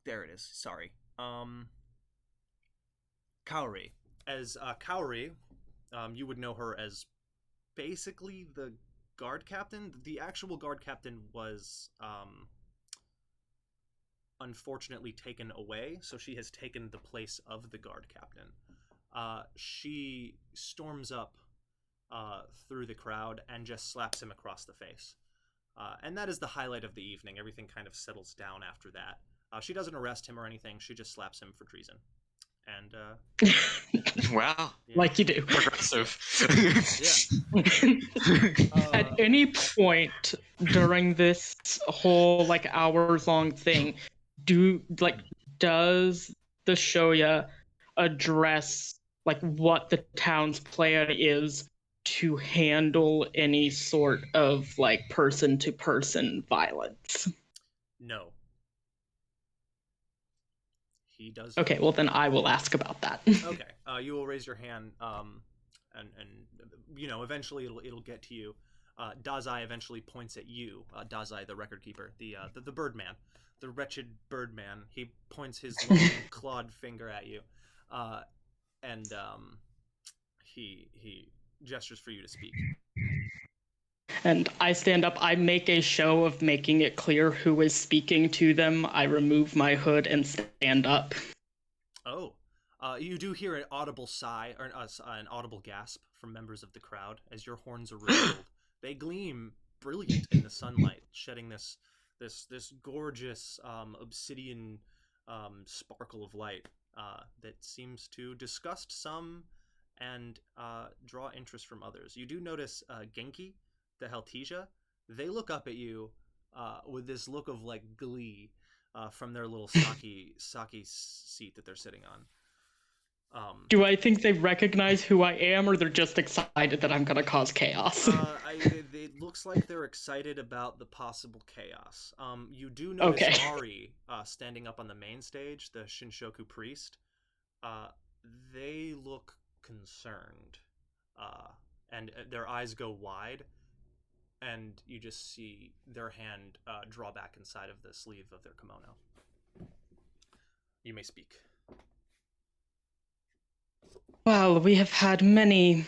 There it is. Sorry. Kaori. As Kaori, you would know her as basically the guard captain. The actual guard captain was unfortunately taken away, so she has taken the place of the guard captain. She storms up through the crowd and just slaps him across the face. And that is the highlight of the evening. Everything kind of settles down after that. She doesn't arrest him or anything. She just slaps him for treason. And wow, yeah. Like you do. Progressive. At any point during this whole like hours long thing, does the Shoya address like what the town's plan is to handle any sort of like person to person violence? No. He does. Okay, well then I will ask about that. Okay, you will raise your hand, and you know, eventually it'll get to you. Dazai eventually points at you, Dazai, the record keeper, the Birdman, the wretched Birdman. He points his long clawed finger at you, and he gestures for you to speak. And I stand up. I make a show of making it clear who is speaking to them. I remove my hood and stand up. Oh, you do hear an audible sigh or an audible gasp from members of the crowd as your horns are revealed. They gleam brilliant in the sunlight, shedding this gorgeous obsidian sparkle of light that seems to disgust some and draw interest from others. You do notice Genki, the Heltesia. They look up at you with this look of like glee from their little sake seat that they're sitting on. Do I think they recognize who I am, or they're just excited that I'm gonna cause chaos? It looks like they're excited about the possible chaos. You do notice Ari standing up on the main stage, the Shinshoku priest. They look concerned, and their eyes go wide, and you just see their hand draw back inside of the sleeve of their kimono. You may speak. Well, we have had many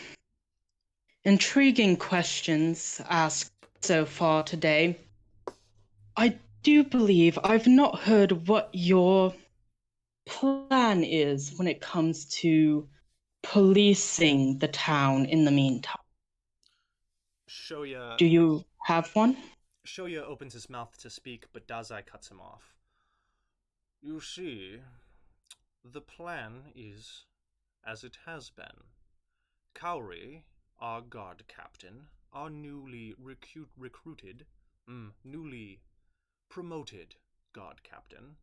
intriguing questions asked so far today. I do believe I've not heard what your plan is when it comes to policing the town in the meantime. Shoya. Do you have one? Shoya opens his mouth to speak, but Dazai cuts him off. You see, the plan is as it has been. Kaori, our guard captain, our newly newly promoted guard captain,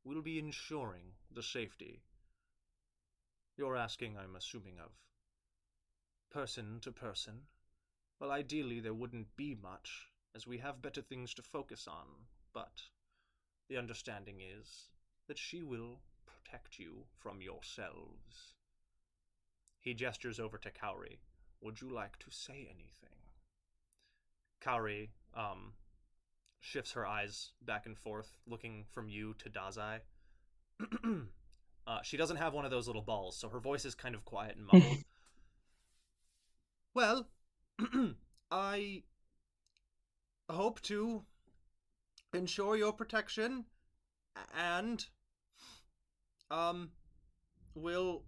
will be ensuring the safety. You're asking, I'm assuming, of person to person. Well, ideally there wouldn't be much, as we have better things to focus on, but the understanding is that she will protect you from yourselves. He gestures over to Kaori. Would you like to say anything? Kaori shifts her eyes back and forth, looking from you to Dazai. She doesn't have one of those little balls, so her voice is kind of quiet and muffled. Well, I hope to ensure your protection and will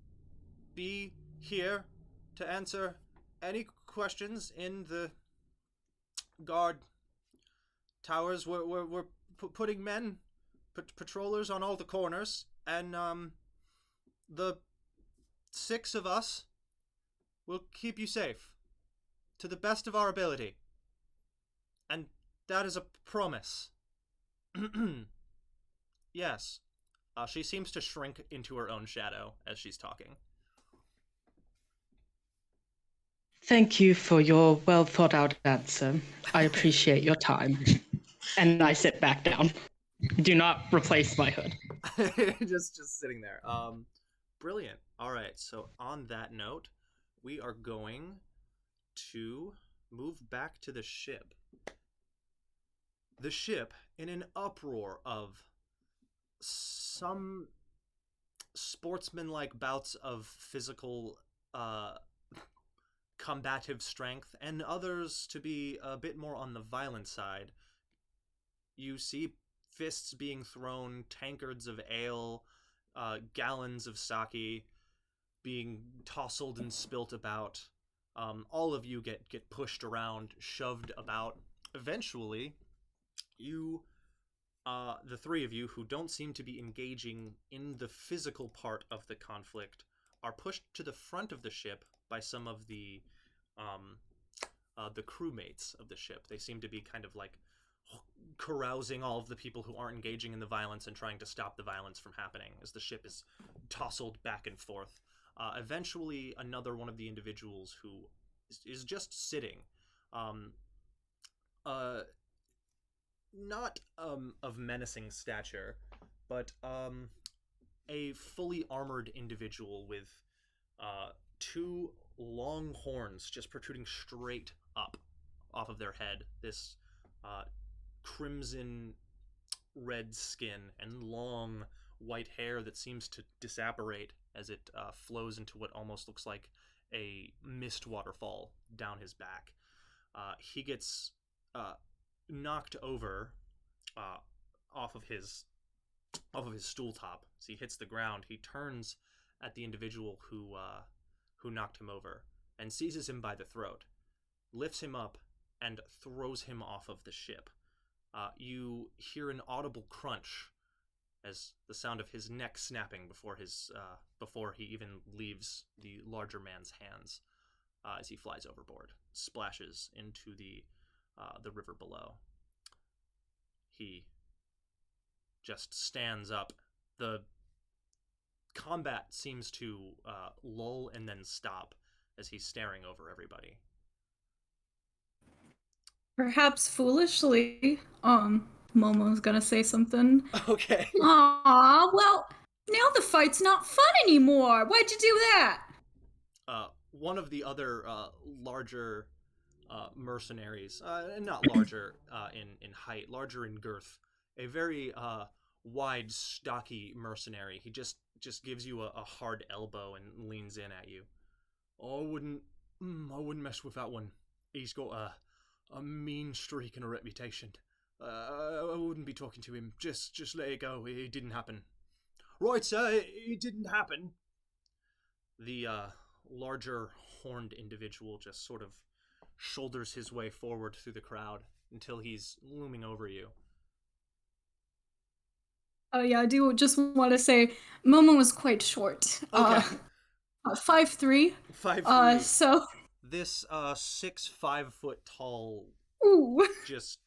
be here to answer any questions in the guard towers. We're putting men, patrollers on all the corners, and the 6 of us will keep you safe to the best of our ability. And that is a promise. Yes. She seems to shrink into her own shadow as she's talking. Thank you for your well thought out answer. I appreciate your time. And I sit back down. Do not replace my hood. just sitting there. Brilliant. All right. So on that note, we are going to move back to the ship. The ship, in an uproar of some sportsman-like bouts of physical combative strength, and others to be a bit more on the violent side, you see fists being thrown, tankards of ale, gallons of sake being tousled and spilt about. All of you get pushed around, shoved about. Eventually, you, the three of you who don't seem to be engaging in the physical part of the conflict, are pushed to the front of the ship by some of the crewmates of the ship. They seem to be kind of like carousing all of the people who aren't engaging in the violence and trying to stop the violence from happening as the ship is tousled back and forth. Eventually, another one of the individuals who is just sitting, not of menacing stature, but a fully armored individual with two long horns just protruding straight up off of their head. This crimson red skin and long white hair that seems to disapparate as it flows into what almost looks like a mist waterfall down his back. He gets knocked over off of his stool top. As he hits the ground, he turns at the individual who knocked him over and seizes him by the throat, lifts him up, and throws him off of the ship. You hear an audible crunch as the sound of his neck snapping before he even leaves the larger man's hands, as he flies overboard, splashes into the river below. He just stands up. The combat seems to lull and then stop as he's staring over everybody. Perhaps foolishly, Momo's gonna say something. Okay. Aw, well, now the fight's not fun anymore. Why'd you do that? One of the other larger mercenaries, not larger in height, larger in girth, a very wide, stocky mercenary. He just gives you a hard elbow and leans in at you. I wouldn't mess with that one. He's got a mean streak and a reputation. I wouldn't be talking to him. Just let it go. It didn't happen. Right, sir. It didn't happen. The larger horned individual just sort of shoulders his way forward through the crowd until he's looming over you. Oh yeah, I do just want to say Momo was quite short. Okay. 5'3". 5'3". So This 6'5" tall, ooh. just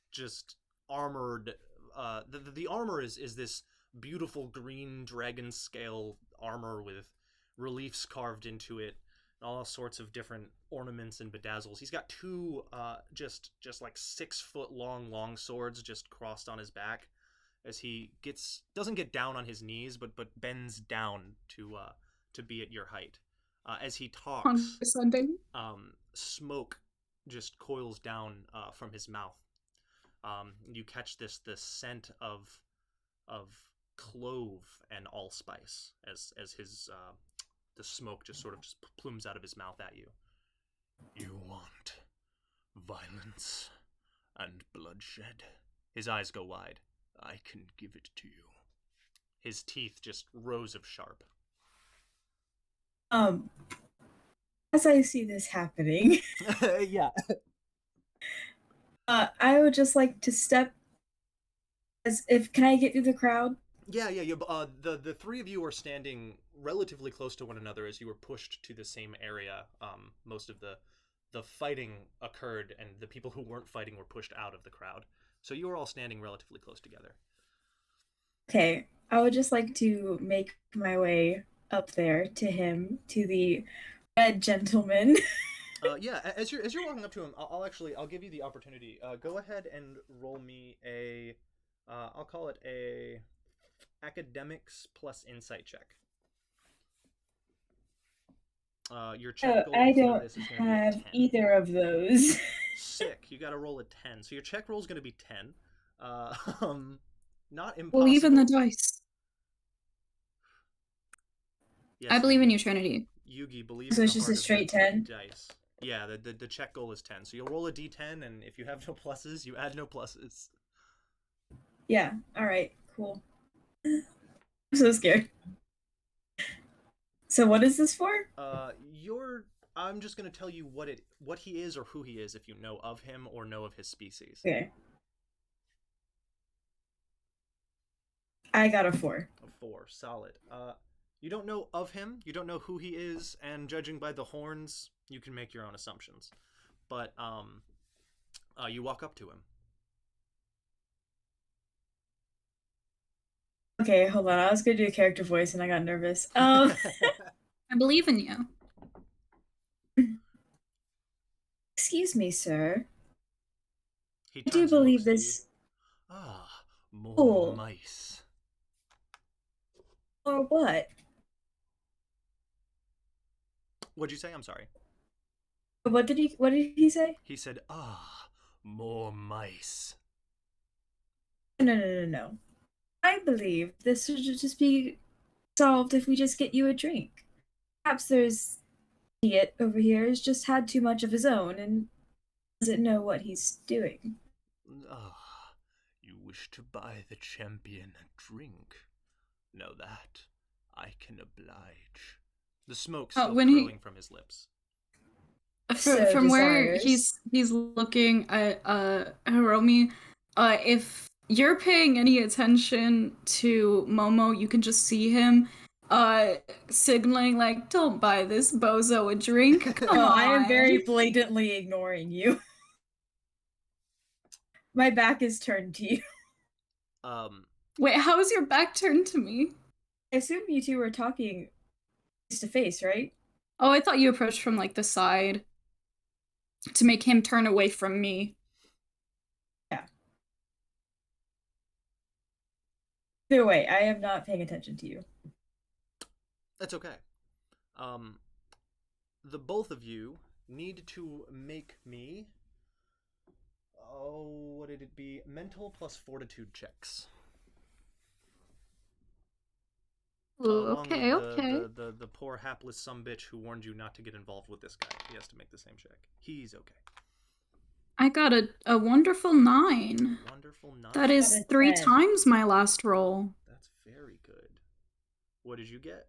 armored. The armor is this beautiful green dragon scale armor with reliefs carved into it, all sorts of different ornaments and bedazzles. He's got two just like 6 foot long swords just crossed on his back, as he doesn't get down on his knees, but bends down to be at your height. As he talks, Condescending. smoke just coils down from his mouth. You catch the scent of clove and allspice as his the smoke just sort of just plumes out of his mouth at you. You want violence and bloodshed? His eyes go wide. I can give it to you. His teeth just rows of sharp. As I see this happening, Yeah. I would just like to step can I get through the crowd? Yeah. The three of you are standing relatively close to one another as you were pushed to the same area. Most of the fighting occurred, and the people who weren't fighting were pushed out of the crowd. So you are all standing relatively close together. Okay, I would just like to make my way up there to him, to the red gentleman. Yeah, as you're walking up to him, I'll give you the opportunity. Go ahead and roll me a, I'll call it a academics plus insight check. Your check goal I for don't this is going to be a have 10. either of those. Sick. You got to roll a 10. So your check roll is going to be 10. Not impossible. Believe in the dice. Yes, I believe in you, Trinity. Yugi believes So in it's the just heart a of straight the 10? dice. Yeah, the check goal is 10. So you'll roll a d10, and if you have no pluses, you add no pluses. Yeah. All right. Cool. I'm so scared. So what is this for? I'm just gonna tell you what he is or who he is if you know of him or know of his species. Okay. I got a 4. A 4, solid. You don't know of him, you don't know who he is, and judging by the horns, you can make your own assumptions. But you walk up to him. Okay, hold on. I was gonna do a character voice and I got nervous. I believe in you. Excuse me, sir. He I do turns and believe looks at you. this, More Oh. mice. or what? What'd you say? I'm sorry. What did he say? He said, more mice. No. I believe this should just be solved if we just get you a drink. Perhaps there's idiot over here has just had too much of his own and doesn't know what he's doing. You wish to buy the champion a drink? Know that I can oblige. The smoke still curling from his lips. From where he's looking at Hiromi, if you're paying any attention to Momo, you can just see him signaling like, "Don't buy this bozo a drink." Come on. I am very blatantly ignoring you. My back is turned to you. Wait, how is your back turned to me? I assume you two were talking face to face, right? Oh, I thought you approached from like the side to make him turn away from me. Yeah. Either way, I am not paying attention to you. That's okay. The both of you need to make me, what did it be? Mental plus fortitude checks. Okay. The poor hapless sumbitch who warned you not to get involved with this guy. He has to make the same check. He's okay. I got a wonderful 9. Wonderful 9. That is 3 times my last roll. That's very good. What did you get?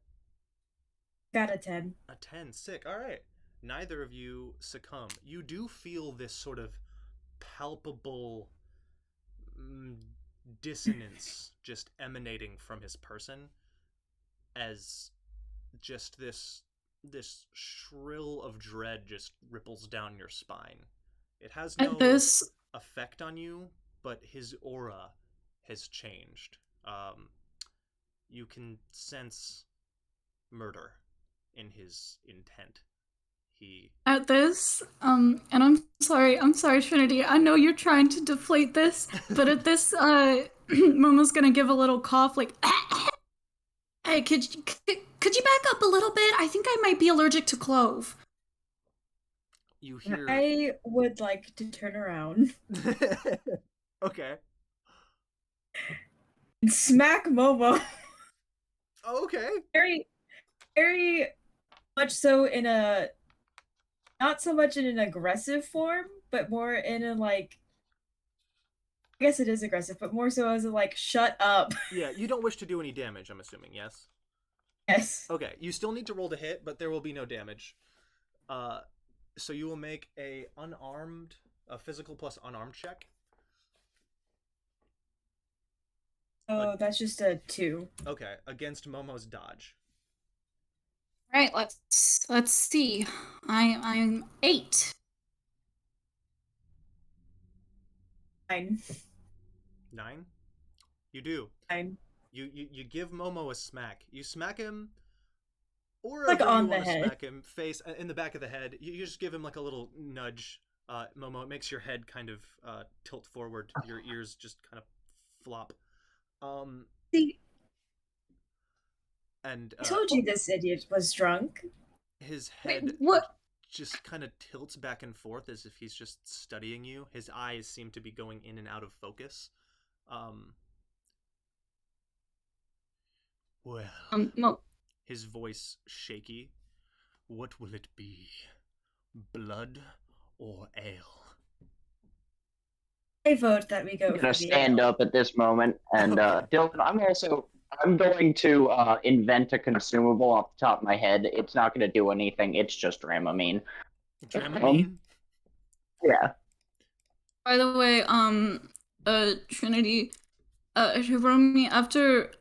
Got a 10. A 10. Sick. All right. Neither of you succumb. You do feel this sort of palpable dissonance just emanating from his person, as just this shrill of dread just ripples down your spine. It has no effect on you, but his aura has changed. You can sense murder in his intent. At this, and I'm sorry, Trinity. I know you're trying to deflate this, but at this, Momo's gonna give a little cough, like, hey, could you back up a little bit? I think I might be allergic to clove. You hear? I would like to turn around. Okay. And smack Momo. Oh, okay. Very, very much so in a, not so much in an aggressive form, but more in a like, I guess it is aggressive, but more so as a like, shut up. Yeah, you don't wish to do any damage, I'm assuming, yes? Yes. Okay, you still need to roll to hit, but there will be no damage. So you will make a physical plus unarmed check. Oh, that's just a 2. Okay, against Momo's dodge. Right, let's see. I'm 8. 9. 9? You do. 9. You give Momo a smack. You smack him or Like wherever on you the want to head. smack him, face in the back of the head. You just give him like a little nudge, Momo. It makes your head kind of tilt forward. Your ears just kind of flop. See, And I told you this idiot was drunk. his Wait, head what? just kind of tilts back and forth as if he's just studying you. His eyes seem to be going in and out of focus. Well, Mo- his voice shaky. What will it be? Blood or ale? I vote that we go I'm for gonna the stand ale. up at this moment, and Okay. Dylan, I'm going to invent a consumable off the top of my head. It's not gonna do anything. It's just Dramamine. Dramamine? Yeah. By the way, Trinity, Hiromi, after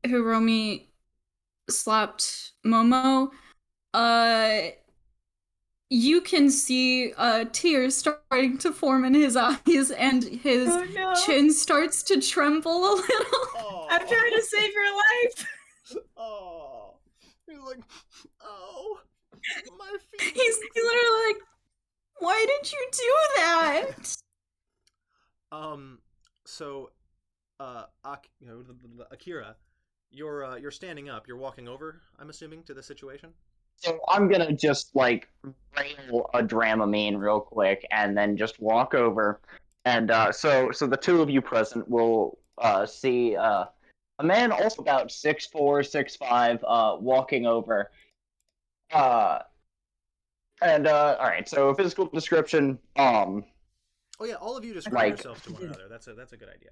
Hiromi slapped Momo, you can see tears starting to form in his eyes, and his Oh no! chin starts to tremble a little. Oh. I'm trying to save your life. Oh. He's like, oh, my feet. He's literally like, "Why did you do that?" So, Akira, you're standing up. You're walking over. I'm assuming to the situation. So I'm gonna just like rail a Dramamine real quick, and then just walk over, and so the two of you present will see a man also about 6'4", 6'5", walking over. And all right, so physical description. Oh yeah, all of you describe Like- yourself to one another. That's a good idea.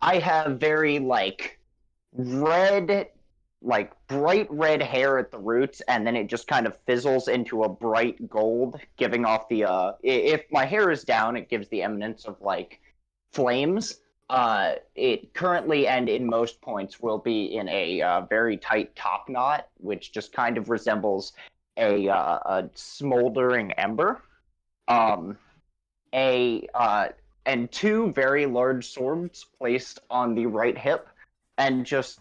I have very red, bright red hair at the roots, and then it just kind of fizzles into a bright gold, giving off the if my hair is down, it gives the eminence of flames. It currently and in most points will be in a very tight top knot, which just kind of resembles a smoldering ember. And two very large swords placed on the right hip, and just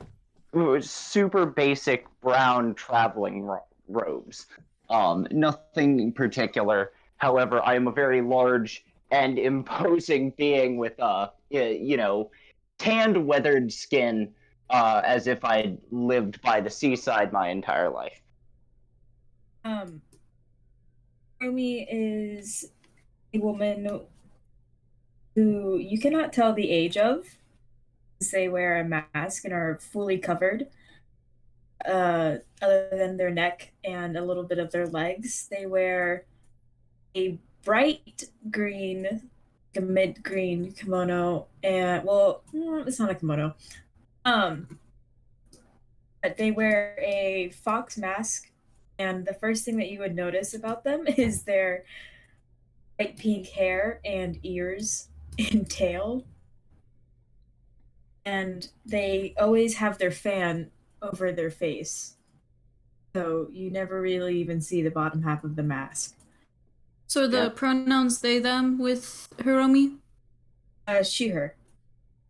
super basic brown traveling robes. Nothing in particular. However, I am a very large and imposing being with tanned, weathered skin, as if I'd lived by the seaside my entire life. Romy is a woman who you cannot tell the age of. They wear a mask and are fully covered. Other than their neck and a little bit of their legs, they wear a bright green, a mid green kimono, and it's not a kimono. But they wear a fox mask, and the first thing that you would notice about them is their light pink hair and ears and tail. And they always have their fan over their face. So you never really even see the bottom half of the mask. So the Yeah. pronouns they them with Hiromi? She, her.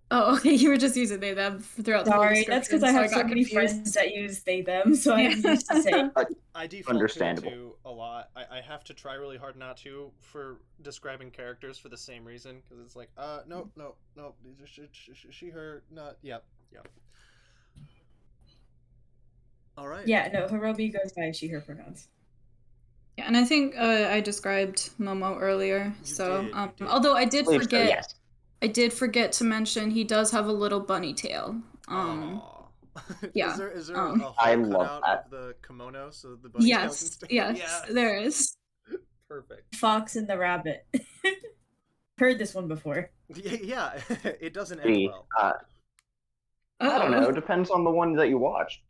Oh, okay. You were just using they them throughout the whole Sorry, description. that's because I so have so got many confused. friends that use they, them, so I'm used to saying. I default Understandable. to it too a lot. I have to try really hard not to for describing characters for the same reason, because it's like, no, she, her, not, yep. All right. Yeah, no, Hiromi goes by she, her pronouns. Yeah, and I think I described Momo earlier. You So, did, you did. although I did Believe so, forget, yes. I did forget to mention he does have a little bunny tail. Aw. yeah, Is there um, a hole I cut love out that. of the kimono so the bunny tail can yes, stick? yes, there is. Perfect. Fox and the rabbit. Heard this one before. Yeah, it doesn't end well. I don't know. Depends on the one that you watched.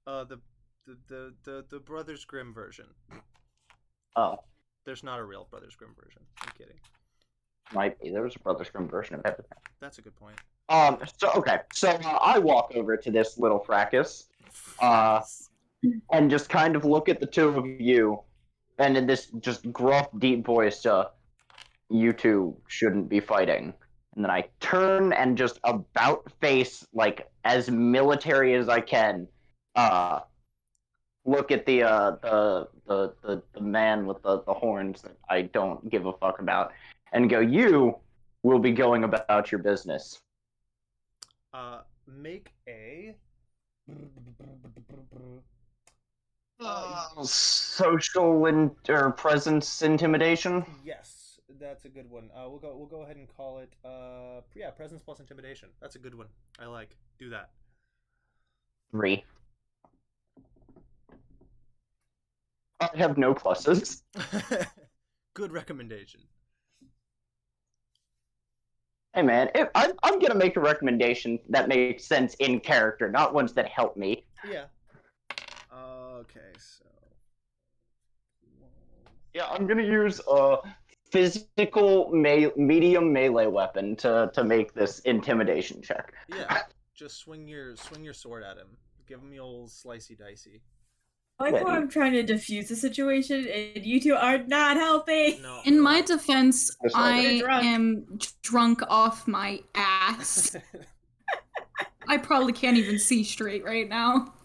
The Brothers Grimm version. Oh, There's not a real Brothers Grimm version. I'm kidding. might be. There was a Brothers Grimm version of everything. That's a good point. So I walk over to this little fracas, and just kind of look at the two of you, and in this just gruff, deep voice, you two shouldn't be fighting. And then I turn and just about face, like, as military as I can, look at the man with the horns that I don't give a fuck about, and go, "You will be going about your business." Make a. Social or presence intimidation. Yes, that's a good one. We'll go ahead and call it yeah, presence plus intimidation. That's a good one. I like. Do that. 3. I have no pluses. Good recommendation. Hey man, I'm gonna make a recommendation that makes sense in character, not ones that help me. Yeah. Okay, so. Yeah, I'm gonna use a physical medium melee weapon to make this intimidation check. Yeah, just swing your sword at him. Give him the old slicey dicey. I like how I'm trying to defuse the situation, and you two are not helping. No. In no. my defense, That's right. I Drunk. am drunk off my ass. I probably can't even see straight right now.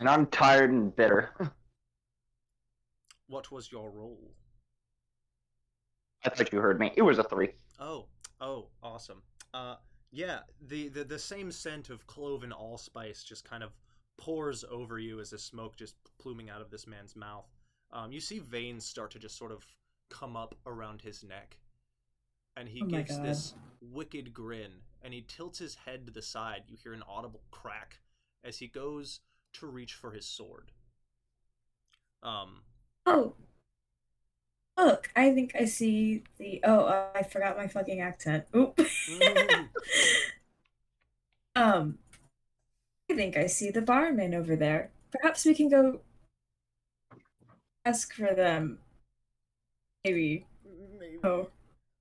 And I'm tired and bitter. What was your roll? I thought you heard me. It was a 3. Oh, awesome. Yeah, the same scent of clove and allspice just kind of pours over you as the smoke just pluming out of this man's mouth. You see veins start to just sort of come up around his neck, and he gives this wicked grin, and he tilts his head to the side. You hear an audible crack as he goes to reach for his sword. Oh. Look, I think I see the. Oh, I forgot my fucking accent. Oop. I think I see the barman over there. Perhaps we can go ask for them. Maybe. Maybe. Oh.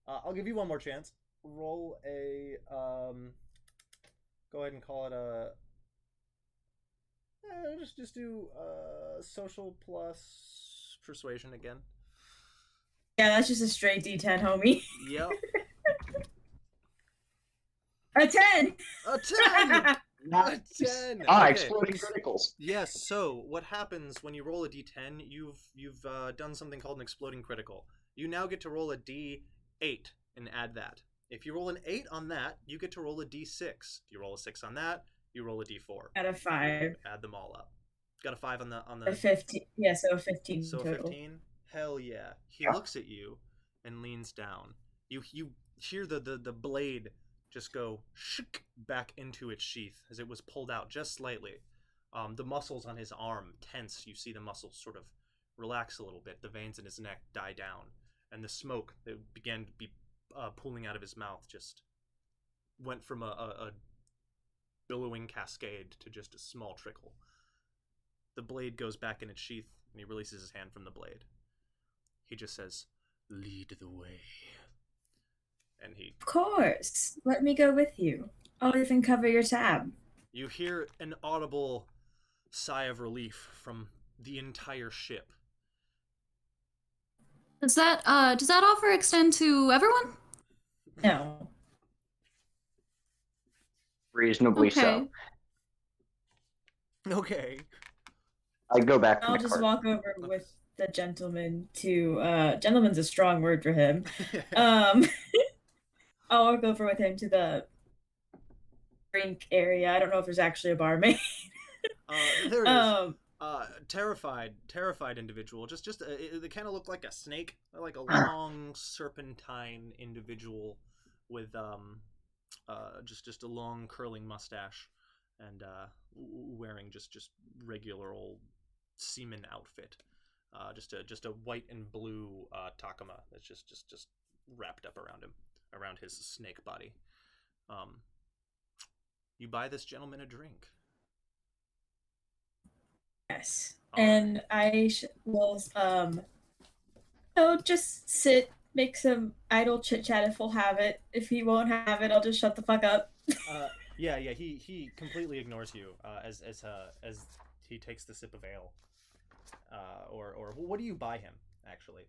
I'll give you one more chance. Roll a go ahead and call it a just do social plus persuasion again. Yeah, that's just a straight D10, homie. Yep. A 10! A 10! A 10! Okay. Exploding criticals. Yes, so what happens when you roll a d10, you've done something called an exploding critical. You now get to roll a d8 and add that. If you roll an 8 on that, you get to roll a d6. If you roll a 6 on that, you roll a d4. Out of 5. Add them all up. Got a 5 on the A 15. Yeah, so a 15 So total. 15? Hell yeah. He looks at you and leans down. You hear the blade just go shik back into its sheath as it was pulled out just slightly. The muscles on his arm tense. You see the muscles sort of relax a little bit. The veins in his neck die down. And the smoke that began to be pooling out of his mouth just went from a billowing cascade to just a small trickle. The blade goes back in its sheath, and he releases his hand from the blade. He just says, "Lead the way." And he... Of course. Let me go with you. I'll even cover your tab. You hear an audible sigh of relief from the entire ship. Does that offer extend to everyone? No. Reasonably so. Okay. I go back to I'll my just cart. walk over with the gentleman to gentleman's a strong word for him. I'll walk over with him to the drink area. I don't know if there's actually a barmaid. There it is. Terrified individual. They kind of look like a snake, like a long serpentine individual with just a long curling mustache and wearing just regular old seaman outfit. Just a white and blue takama that's just wrapped up around him, around his snake body. You buy this gentleman a drink. Yes. All And I will just sit, make some idle chit chat if we'll have it. If he won't have it, I'll just shut the fuck up. Yeah. He completely ignores you as he takes the sip of ale. Or what do you buy him actually?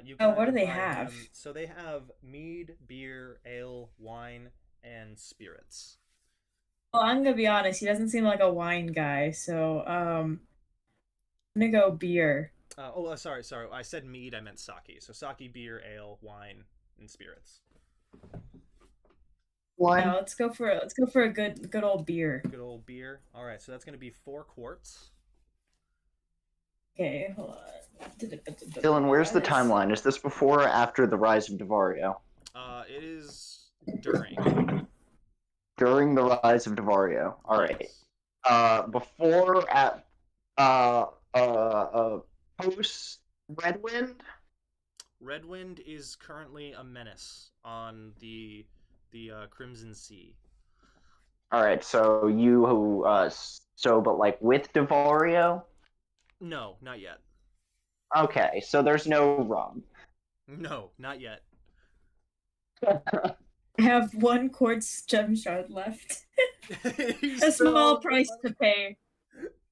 You Oh, can what do either they buy have? them- So they have mead, beer, ale, wine, and spirits. Well, I'm gonna be honest. He doesn't seem like a wine guy, so I'm gonna go beer. Sorry. I said mead. I meant sake. So sake, beer, ale, wine, and spirits. One. Yeah, let's go for a good old beer. Good old beer. All right, so that's going to be 4 quarts. Okay, hold on. Dylan, where's the That is- timeline? Is this before or after the rise of Devario? It is during. During the rise of Devario. All right. Yes. Before at post Redwind. Redwind is currently a menace on the Crimson Sea. All right. So but like with Devario. No, not yet. Okay, so there's no rum. No, not yet. I have 1 quartz gem shard left. He's A small so price funny. to pay.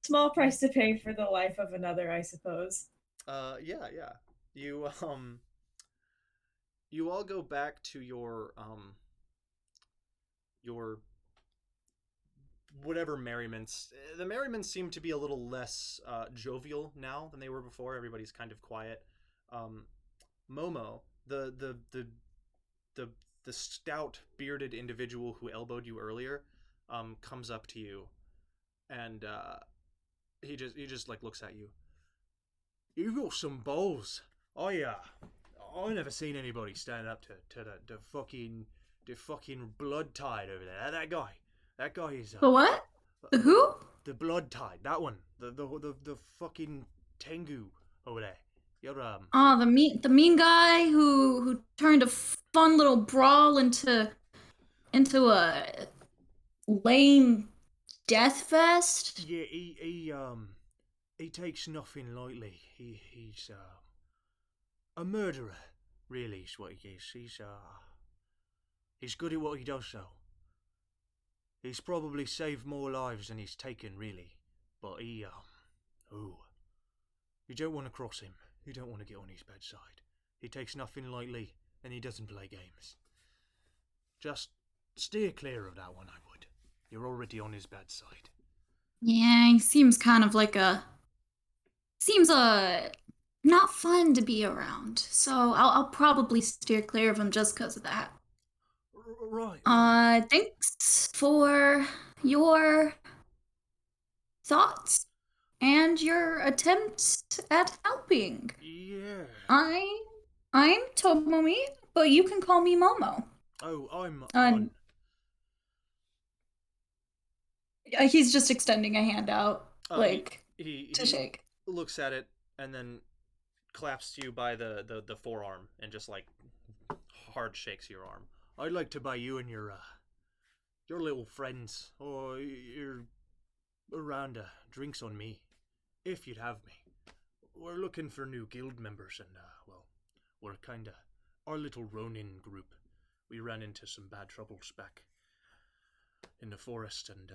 Small price to pay for the life of another, I suppose. Yeah. You all go back to your whatever merriments. The merriments seem to be a little less jovial now than they were before. Everybody's kind of quiet. Momo, the stout bearded individual who elbowed you earlier, comes up to you, and he just like looks at you. You got some balls. I never seen anybody stand up to the fucking blood tide over there. That guy is The what? The who? The blood tide. That one. The fucking Tengu over there. You're Oh, the mean guy who turned a fun little brawl into a lame death fest. Yeah, he takes nothing lightly. He's a murderer, really, is what he is. He's good at what he does, though. He's probably saved more lives than he's taken, really. But you don't want to cross him. You don't want to get on his bad side. He takes nothing lightly, and he doesn't play games. Just steer clear of that one, I would. You're already on his bad side. Yeah, he seems kind of like seems not fun to be around. So I'll probably steer clear of him just because of that. Right. Thanks for your thoughts and your attempt at helping. Yeah. I'm Tomomi, but you can call me Momo. Oh, I'm on. He's just extending a hand out, he to shake. Looks at it and then claps you by the forearm and just like hard shakes your arm. I'd like to buy you and your little friends or your Aranda drinks on me, if you'd have me. We're looking for new guild members and we're kinda our little ronin group. We ran into some bad troubles back in the forest and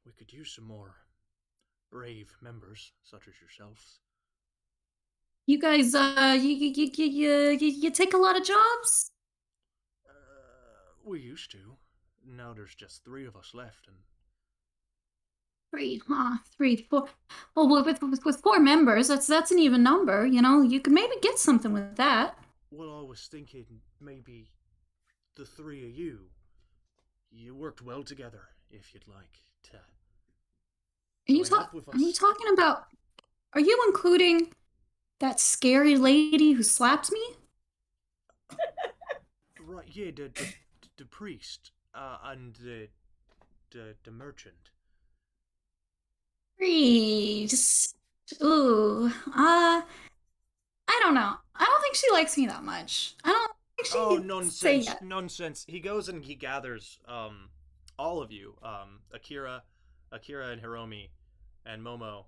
we could use some more brave members such as yourselves. You guys, you take a lot of jobs? We used to. Now there's just 3 of us left, and 3, 3, 4. Well, with 4 members, that's an even number. You know, you could maybe get something with that. well, I was thinking maybe the 3 of you worked well together. If you'd like to. Are you talking about? Are you including that scary lady who slapped me? Right, yeah, the priest and the merchant. Priest. Ooh. I don't know. I don't think she likes me that much. I don't think she Oh, can say that. nonsense. He goes and he gathers all of you, Akira and Hiromi and Momo.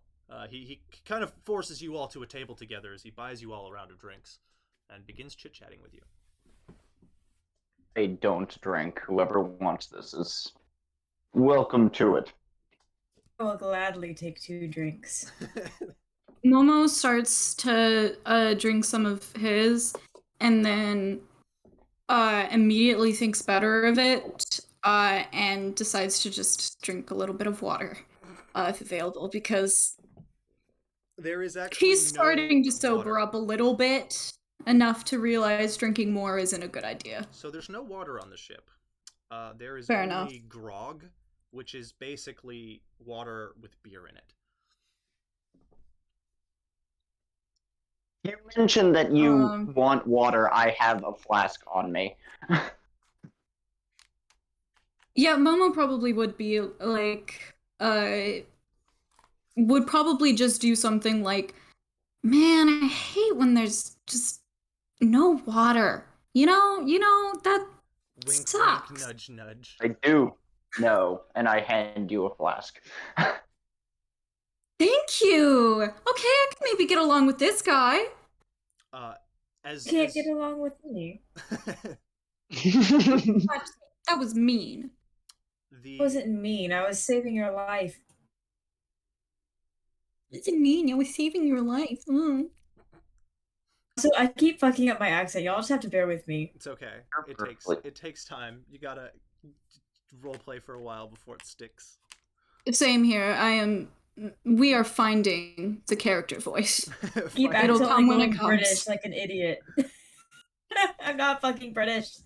He kind of forces you all to a table together as he buys you all a round of drinks and begins chit-chatting with you. I don't drink. Whoever wants this is welcome to it. I will gladly take 2 drinks. Momo starts to drink some of his, and then immediately thinks better of it, and decides to just drink a little bit of water, if available, because There is actually he's starting to no sober water. up a little bit, enough to realize drinking more isn't a good idea. So there's no water on the ship. There is Fair only enough. grog, which is basically water with beer in it. You mentioned that you Um, want water. I have a flask on me. Yeah, Momo probably would be like, would probably just do something like, man, I hate when there's just no water. You know that Wink, sucks. wink, nudge, nudge. I do know, and I hand you a flask. Thank you. Okay, I can maybe get along with this guy. As Can't get along with me. That was mean. the It wasn't mean. I was saving your life. It wasn't mean. I was saving your life. So I keep fucking up my accent. Y'all just have to bear with me. It's okay. Perfectly. It takes time. You gotta roleplay for a while before it sticks. Same here. We are finding the character voice. Keep Fine. It'll accidentally come when it going comes. British like an idiot. I'm not fucking British.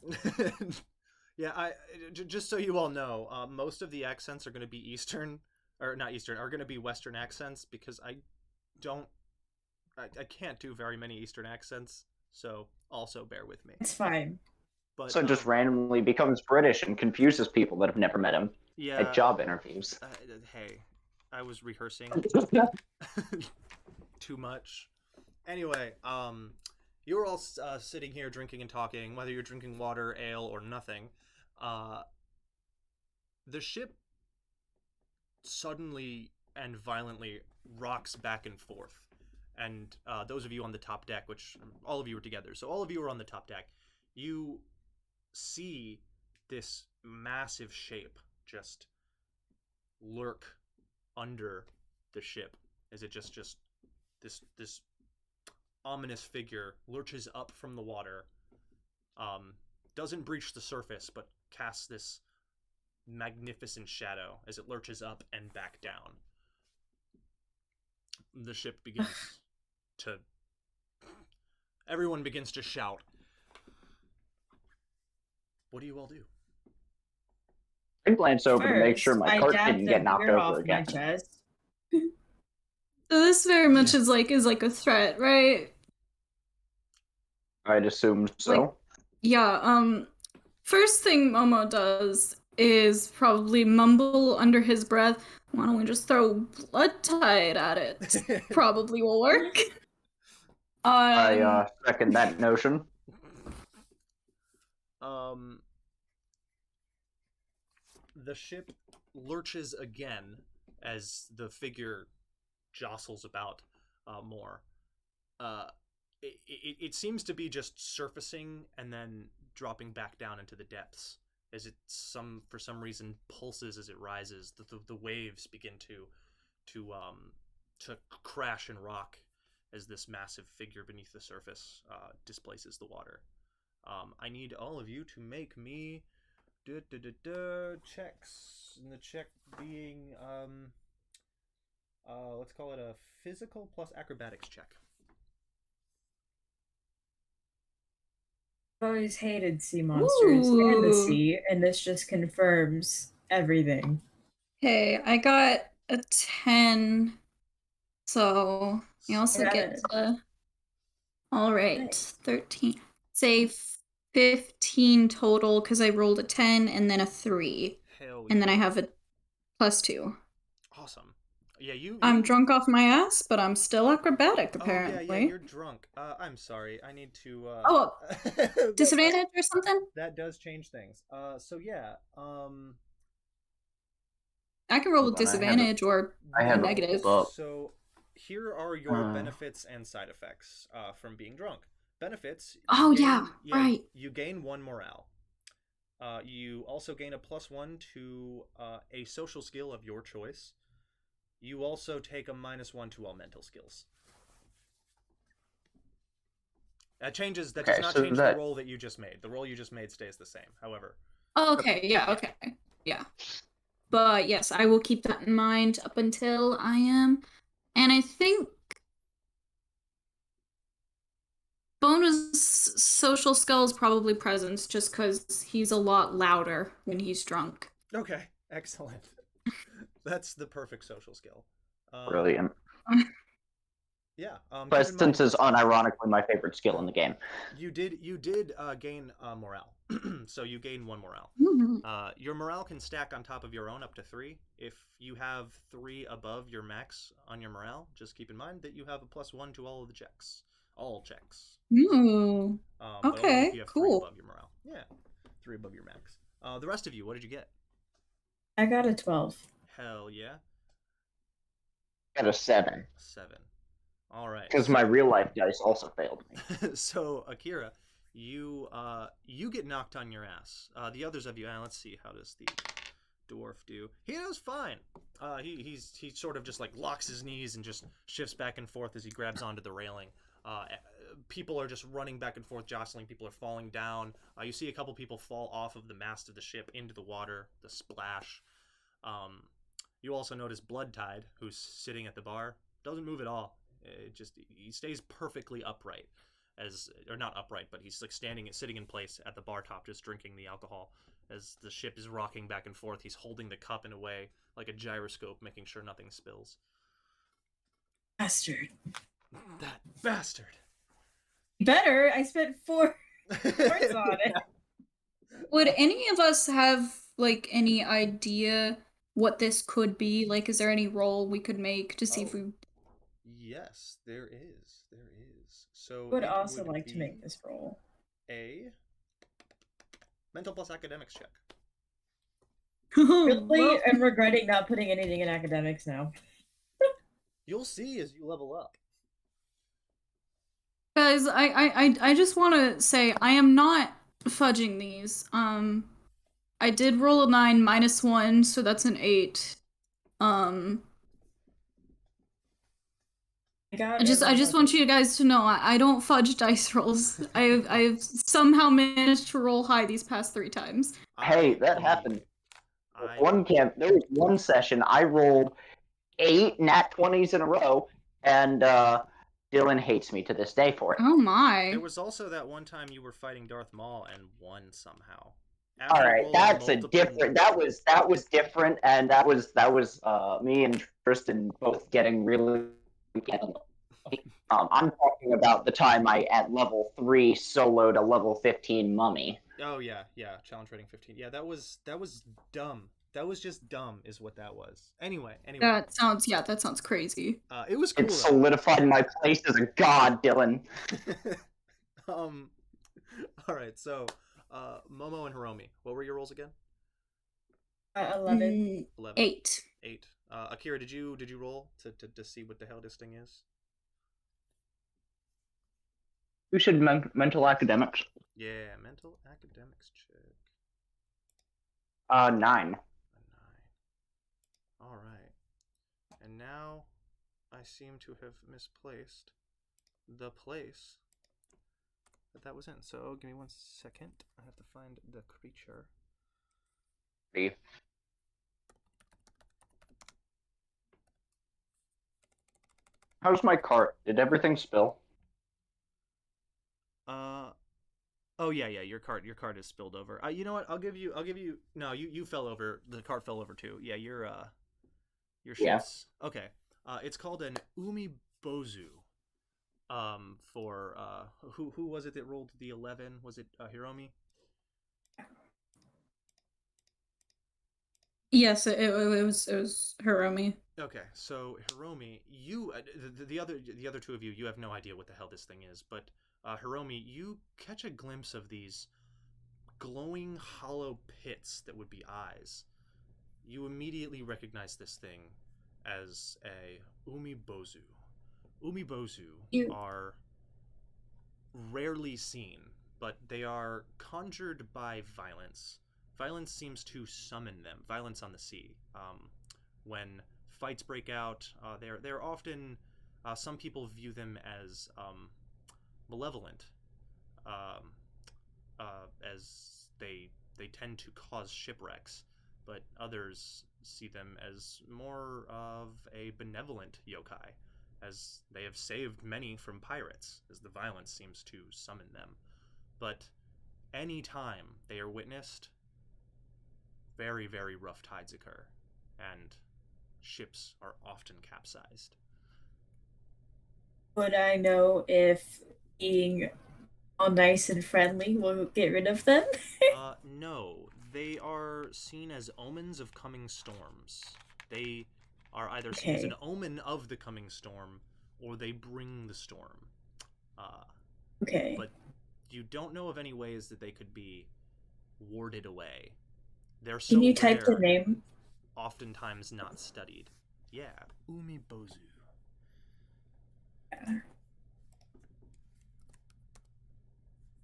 Yeah, just so you all know, most of the accents are going to be Eastern, or not Eastern, are going to be Western accents because I can't do very many Eastern accents, so also bear with me. It's fine. But So just randomly becomes British and confuses people that have never met him yeah, at job interviews. Hey, I was rehearsing too much. Anyway, you're all sitting here drinking and talking, whether you're drinking water, ale, or nothing. The ship suddenly and violently rocks back and forth. And those of you on the top deck, which all of you are together, so all of you are on the top deck, you see this massive shape just lurk under the ship as it just this ominous figure lurches up from the water, doesn't breach the surface, but casts this magnificent shadow as it lurches up and back down. The ship begins to... Everyone begins to shout. What do you all do? I glance over to make sure First, my I cart dabbed didn't the get knocked beer over off my again. chest. So this very much is like a threat, right? I'd assume so. Like, yeah, first thing Momo does is probably mumble under his breath, why don't we just throw blood tide at it? Probably will work. I second that notion. The ship lurches again as the figure jostles about more. It seems to be just surfacing and then dropping back down into the depths as it for some reason pulses as it rises. The waves begin to crash and rock as this massive figure beneath the surface displaces the water. I need all of you to make me checks, and the check being let's call it a physical plus acrobatics check. I've always hated sea monsters and the Ooh. sea, and this just confirms everything. Okay, I got a 10, so you also get all right, Nice. 13. Say 15 total because I rolled a 10 and then a 3. Hell And then I yeah. have a +2. Awesome. Yeah, you. I'm drunk off my ass, but I'm still acrobatic, Oh apparently. yeah, you're drunk. I'm sorry. I need to. Oh, disadvantage or something? That does change things. So yeah. I can roll Hold with on, I have disadvantage or I have a it negative. pulled up. So here are your benefits and side effects from being drunk. Benefits. Oh, yeah, right. You gain 1 morale. You also gain a +1 to a social skill of your choice. You also take a -1 to all mental skills. That changes. That Okay, does not so change that- the roll that you just made. The roll you just made stays the same. However. Oh, okay, yeah, okay. Yeah. But yes, I will keep that in mind up until I am. And I think bonus social skill is probably presence, just because he's a lot louder when he's drunk. Okay, excellent. That's the perfect social skill. Brilliant. Yeah. Keep in mind, Presence is unironically my favorite skill in the game. you did gain morale, so you gain 1 morale. Your morale can stack on top of your own up to 3. If you have 3 above your max on your morale, just keep in mind that you have a +1 to all of the checks. All checks. Ooh. But only if Okay, you have 3 cool. above your morale. Yeah, 3 above your max. The rest of you, what did you get? I got a 12. Hell yeah. Got a 7. 7. All right. Because my real life dice also failed me. So Akira, you get knocked on your ass. The others of you, let's see, how does the dwarf do? He does fine. He sort of just like locks his knees and just shifts back and forth as he grabs onto the railing. People are just running back and forth, jostling. People are falling down. You see a couple people fall off of the mast of the ship into the water. The splash. You also notice Bloodtide, who's sitting at the bar, doesn't move at all. He stays perfectly upright, or not upright, but he's like sitting in place at the bar top, just drinking the alcohol as the ship is rocking back and forth. He's holding the cup in a way like a gyroscope, making sure nothing spills. Bastard. That bastard. Better. I spent 4 points on it. Would any of us have like any idea what this could be? Like, is there any roll we could make to see if we? Yes, there is. There is. So I would it also would like to be make this roll. a mental plus academics check. Really, Well, I'm regretting not putting anything in academics now. You'll see as you level up. guys, I just want to say I am not fudging these. I did roll a 9 -1, so that's an 8. I just want you guys to know I don't fudge dice rolls. I've somehow managed to roll high these past 3 times. Hey, that happened. There was one session I rolled 8 nat 20s in a row, and Dylan hates me to this day for it. Oh my. There was also that one time you were fighting Darth Maul and won somehow. All right, that's a different. That was different, and that was me and Tristan both getting really. I'm talking about the time I at level 3 soloed a level 15 mummy. Oh yeah, challenge rating 15. Yeah, that was dumb. That was just dumb, is what that was. Anyway. That sounds crazy. It was cool. It solidified my place as a god, Dylan. All right, so Momo and Hiromi, what were your rolls again? 11. 8. 8. Akira, did you roll to see what the hell this thing is? Who should mental academics? Yeah, mental academics check. 9. A 9. All right. And now I seem to have misplaced the place that was in. So give me 1 second. I have to find the creature. How's my cart? Did everything spill? Oh yeah. Your cart is spilled over. You know what? I'll give you. No, you fell over. The cart fell over too. Yeah, your shit's okay. It's called an umibozu. For who was it that rolled the 11? Was it Hiromi? Yes, it was Hiromi. Okay, so Hiromi, you the other two of you have no idea what the hell this thing is, but Hiromi, you catch a glimpse of these glowing hollow pits that would be eyes. You immediately recognize this thing as a umibozu. Umibozu are rarely seen, but they are conjured by violence. Violence seems to summon them. Violence on the sea. When fights break out, they're often. Some people view them as malevolent, as they tend to cause shipwrecks, but others see them as more of a benevolent yokai, as they have saved many from pirates, as the violence seems to summon them. But any time they are witnessed, very, very rough tides occur, and ships are often capsized. Would I know if being all nice and friendly will get rid of them? No. They are seen as omens of coming storms. They are either seen as an omen of the coming storm, or they bring the storm. Okay. But you don't know of any ways that they could be warded away. They're so Can you type the rare, name? oftentimes not studied. Yeah, Umibozu. Yeah.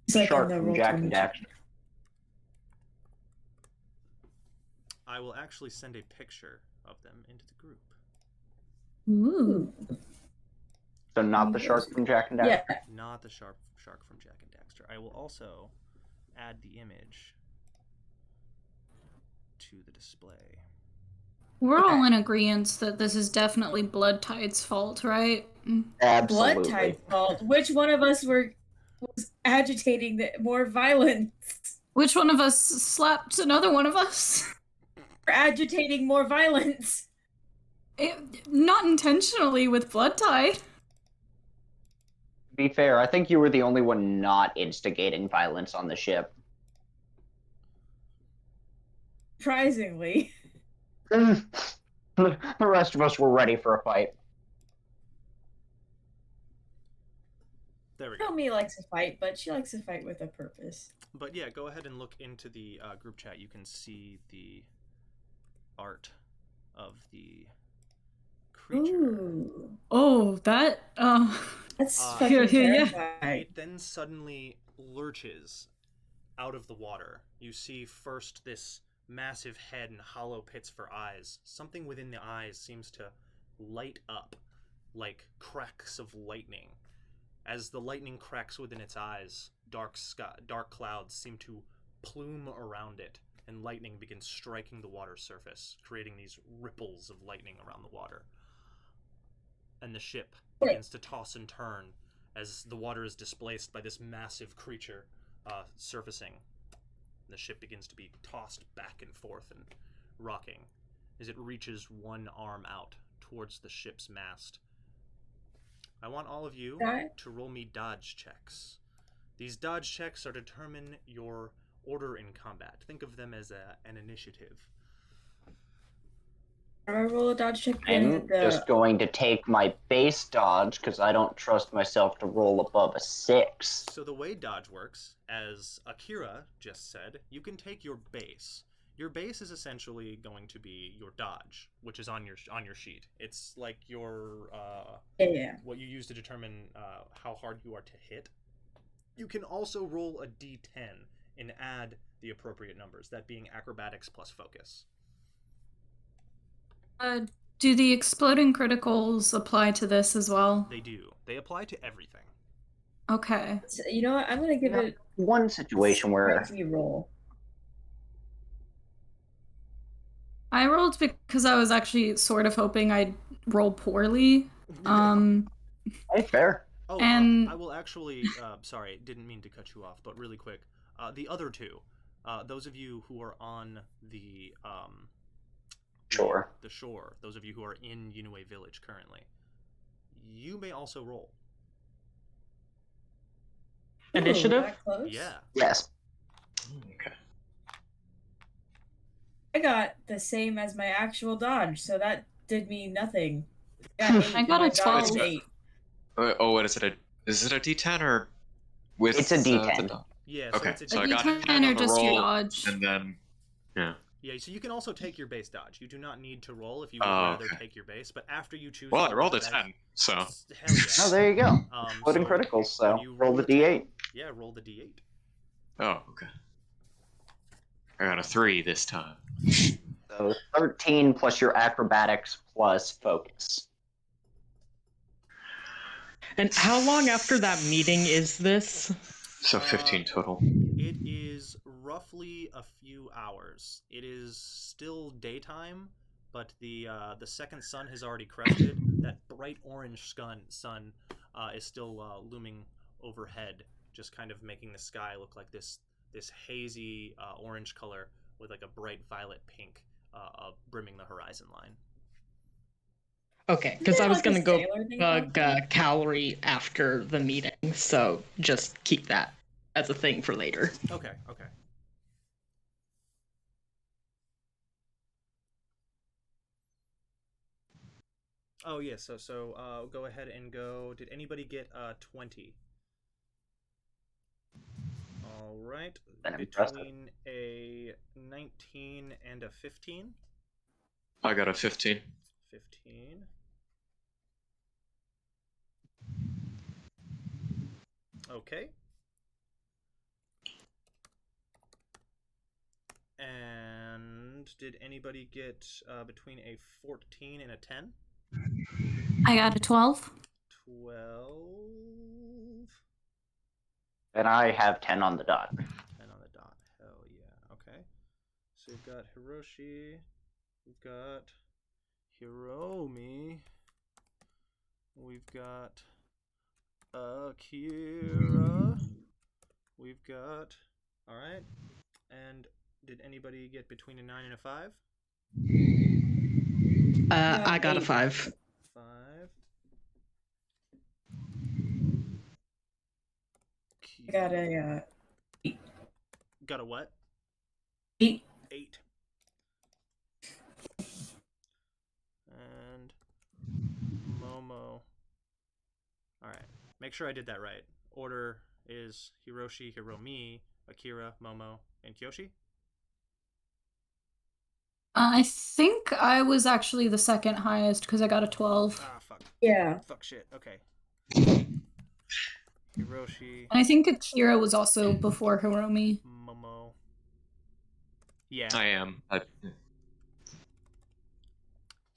It's like Shark on the from roll Jack and 20. Daxter. I will actually send a picture of them into the group. Ooh. So not the shark from Jack and Daxter. Yeah. Not the shark from Jack and Daxter. I will also add the image to the display. We're all in agreement that this is definitely Blood Tide's fault, right? Absolutely. Blood Tide's fault. Which one of us was agitating more violence? Which one of us slapped another one of us? For agitating more violence. Not intentionally with Blood Tide. To be fair, I think you were the only one not instigating violence on the ship. Surprisingly. The rest of us were ready for a fight. There we go. Naomi likes to fight, but she likes to fight with a purpose. But yeah, go ahead and look into the group chat. You can see the art of the creature. Ooh. Oh, that. That's Uh, fucking yeah. terrifying. It then suddenly lurches out of the water. You see first this massive head and hollow pits for eyes. Something within the eyes seems to light up like cracks of lightning. As the lightning cracks within its eyes, dark clouds seem to plume around it, and lightning begins striking the water surface, creating these ripples of lightning around the water. And the ship begins to toss and turn as the water is displaced by this massive creature surfacing. The ship begins to be tossed back and forth and rocking as it reaches one arm out towards the ship's mast. I want all of you to roll me dodge checks. These dodge checks are to determine your order in combat. Think of them as an initiative. I roll a dodge check. I'm just going to take my base dodge because I don't trust myself to roll above a 6. So the way dodge works, as Akira just said, you can take your base. Your base is essentially going to be your dodge, which is on your sheet. It's like your what you use to determine how hard you are to hit. You can also roll a d10 and add the appropriate numbers, that being acrobatics plus focus. Do the exploding criticals apply to this as well? They do. They apply to everything. Okay. So, you know what? I'm gonna give it one situation where we roll. I rolled because I was actually sort of hoping I'd roll poorly. Hey, fair. Oh, and I will actually. Sorry, didn't mean to cut you off, but really quick. The other two, those of you who are on the shore. The shore. Those of you who are in Yunue Village currently, you may also roll. Initiative? That close? Yeah. Yes. Okay. I got the same as my actual dodge, so that did me nothing. I got a 12. 8. Oh, what is it? Is it a D10 or with? It's a D10. The dodge? Yeah. So Okay. it's So I got D10 10 or on the just your roll, dodge? and then yeah. Yeah. So you can also take your base dodge. You do not need to roll if you would rather take your base. But after you choose. Well, I to rolled a dice, 10, so. Hell yeah. Oh, there you go. Floating So criticals. So when you roll the a 10, D8. Yeah, roll the D8. Oh, okay. I got a 3 this time. So 13 plus your acrobatics plus focus. And how long after that meeting is this? So 15 total. It is roughly a few hours. It is still daytime, but the second sun has already crested. That bright orange sun is still looming overhead, just kind of making the sky look like this hazy orange color with like a bright violet pink brimming the horizon line. Okay, because I was like gonna a go sailor thing bug about Calorie after the meeting, so just keep that as a thing for later. Okay. Oh yeah, so go ahead and go. Did anybody get 20? All right, Been impressive. between a 19 and a 15. I got a 15. 15. Okay. And did anybody get between a 14 and a 10? I got a 12. 12. And I have 10 on the dot. 10 on the dot. Hell yeah. Okay. So we've got Hiroshi. We've got Hiromi. We've got Akira. We've got. Alright. And did anybody get between a 9 and a 5? I got a 8. 5. 5. I got a 8. Got a what? 8. 8. And Momo. Alright. Make sure I did that right. Order is Hiroshi, Hiromi, Akira, Momo, and Kyoshi? I think I was actually the second highest because I got a 12. Ah, fuck. Yeah. Fuck shit. Okay. Hiroshi, And I think Akira was also before Hiromi. Momo. Yeah. I am.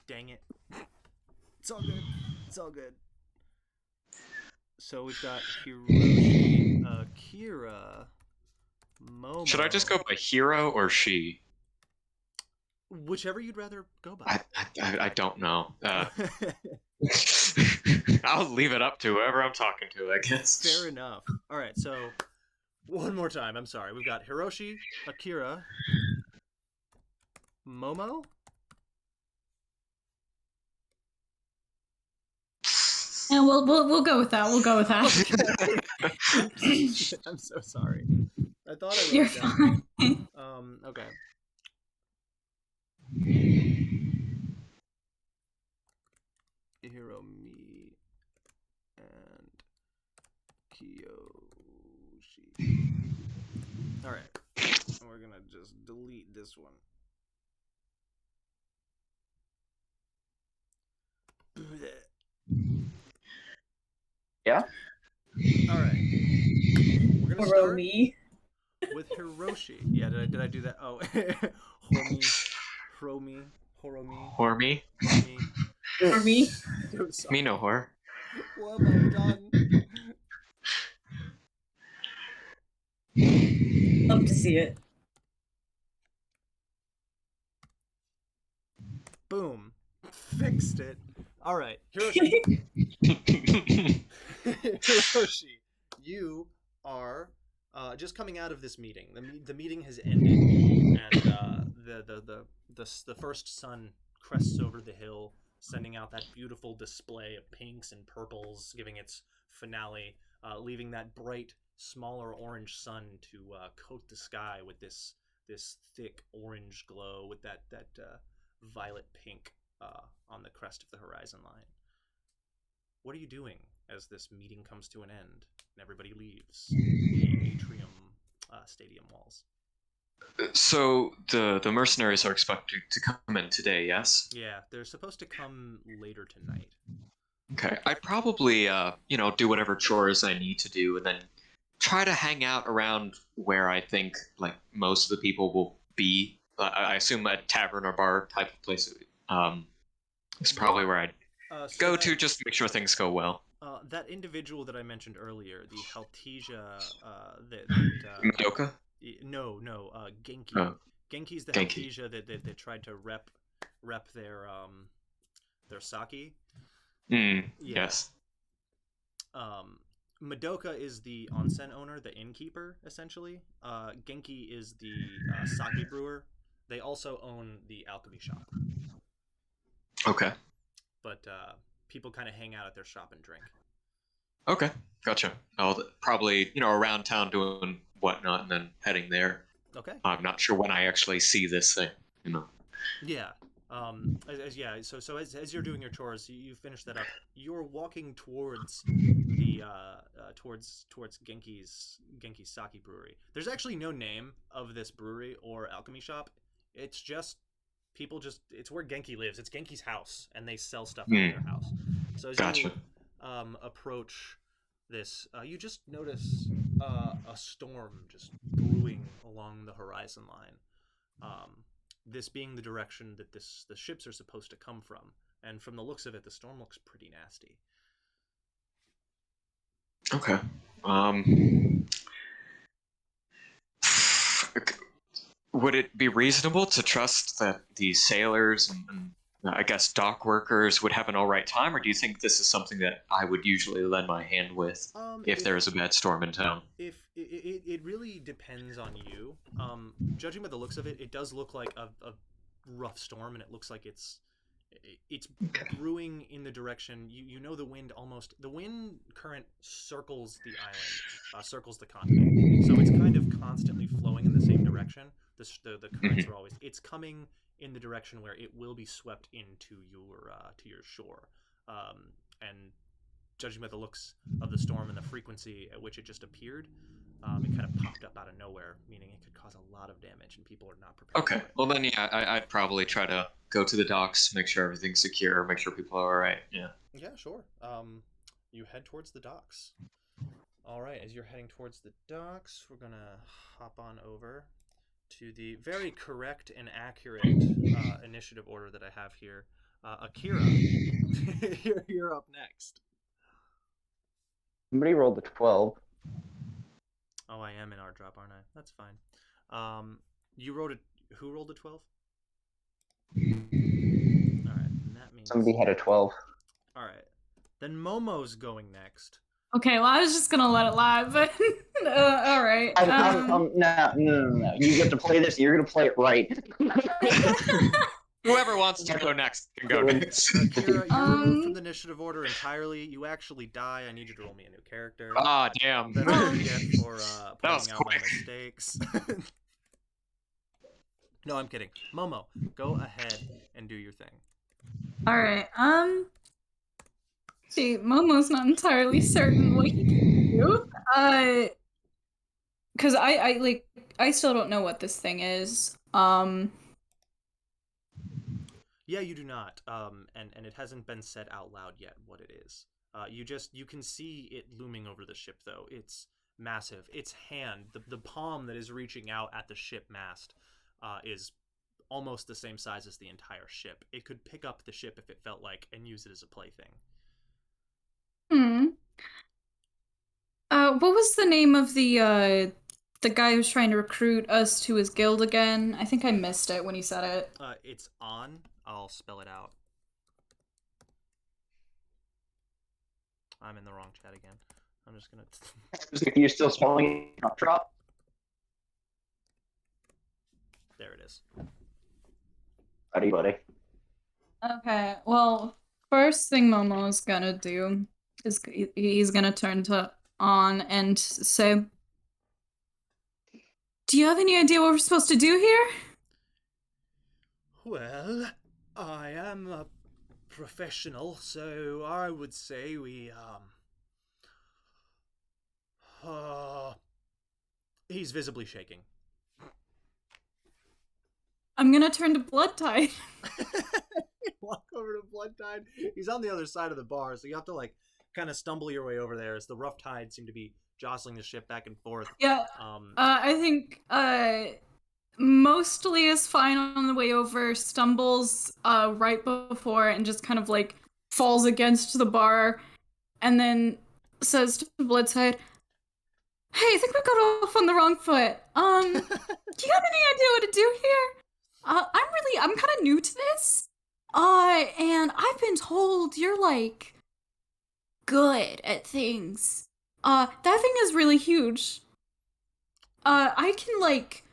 Dang it. It's all good. It's all good. So we've got Hiroshi, Akira, Momo. Should I just go by hero or she? Whichever you'd rather go by. I don't know. I'll leave it up to whoever I'm talking to, I guess. Fair enough. All right, so one more time. I'm sorry. We've got Hiroshi, Akira, Momo. And we'll go with that. We'll go with that. I'm so sorry. I thought I wrote You're it down. fine. Okay. Hiromi and Kyoshi. Alright. We're gonna just delete this one. Yeah? Alright. We're gonna start Hiromi. with Hiroshi. Yeah, did I do that? Oh, Horomi. Hormy? Hiromi. I'm sorry. Me no whore. What have I done? Love to see it. Boom. Fixed it. Alright, Hiroshi. Hiroshi, you are just coming out of this meeting. The meeting has ended, and the first sun crests over the hill, sending out that beautiful display of pinks and purples, giving its finale, leaving that bright, smaller orange sun to coat the sky with this thick orange glow with that violet pink on the crest of the horizon line. What are you doing as this meeting comes to an end and everybody leaves the atrium stadium walls? So the mercenaries are expected to come in today, yes? Yeah, they're supposed to come later tonight. Okay. I probably do whatever chores I need to do and then try to hang out around where I think like most of the people will be. I assume a tavern or bar type of place is probably where I'd go to just to make sure things go well. That individual that I mentioned earlier, the Haltesia, Madoka? no, Genki. Oh, Genki's the Genki. Haltesia that tried to rep their sake. Yeah. Yes. Madoka is the onsen owner, the innkeeper, essentially. Genki is the sake brewer. They also own the alchemy shop. Okay. But people kind of hang out at their shop and drink. Okay. Gotcha. I'll probably, around town doing whatnot and then heading there. Okay. I'm not sure when I actually see this thing, Yeah. As you're doing your chores, you finish that up. You're walking towards the towards Genki's sake brewery. There's actually no name of this brewery or alchemy shop. It's just it's where Genki lives. It's Genki's house, and they sell stuff out of their house. So as Gotcha. you approach this, you just notice a storm just brewing along the horizon line. This being the direction that the ships are supposed to come from, and from the looks of it, the storm looks pretty nasty. Okay. Would it be reasonable to trust that the sailors and I guess dock workers would have an all right time, or do you think this is something that I would usually lend my hand with if there is a bad storm in town? If it really depends on you. Judging by the looks of it, it does look like a rough storm, and it looks like it's brewing in the direction the wind current circles the island, circles the continent, so it's kind of constantly flowing in the same direction. The currents are always, it's coming in the direction where it will be swept into your shore, and judging by the looks of the storm and the frequency at which it just appeared, it kind of popped up out of nowhere, meaning it could cause a lot of damage, and people are not prepared for it. Well then, yeah, I'd probably try to go to the docks, make sure everything's secure, make sure people are all right. Yeah, sure. You head towards the docks. All right, as you're heading towards the docks, we're gonna hop on over to the very correct and accurate initiative order that I have here. Akira, you're up next. Somebody rolled a 12. Oh, I am in art drop, aren't I? That's fine. Who rolled a 12? All right, and that means Somebody had a 12. All right, then Momo's going next. Okay, well, I was just gonna let it lie, but all right. No. You get to play this. You're gonna play it right. Whoever wants to go next can go next. Akira, you're removed from the initiative order entirely. You actually die. I need you to roll me a new character. Ah, damn. That's what I get for pointing out my quick. mistakes. No, I'm kidding. Momo, go ahead and do your thing. All right. See, Momo's not entirely certain what he can do. Because I still don't know what this thing is. Yeah, you do not. And it hasn't been said out loud yet what it is. You can see it looming over the ship, though. It's massive. Its hand, the palm that is reaching out at the ship mast, is almost the same size as the entire ship. It could pick up the ship if it felt like and use it as a plaything. What was the name of the guy who's trying to recruit us to his guild again? I think I missed it when he said it. It's on. I'll spell it out. I'm in the wrong chat again. I'm just gonna. You're still spelling up drop. There it is. Howdy, buddy. Okay, well, first thing Momo's gonna do is he's gonna turn to On and say, "Do you have any idea what we're supposed to do here?" Well, I am a professional, so I would say he's visibly shaking. I'm gonna turn to Blood Tide. Walk over to Blood Tide. He's on the other side of the bar, so you have to kind of stumble your way over there as the rough tide seem to be jostling the ship back and forth. Yeah. I think mostly is fine on the way over, stumbles right before and just kind of falls against the bar and then says to Bloodside, "Hey, I think we got off on the wrong foot. Do you have any idea what to do here? I'm kind of new to this. And I've been told you're like good at things. That thing is really huge. I can like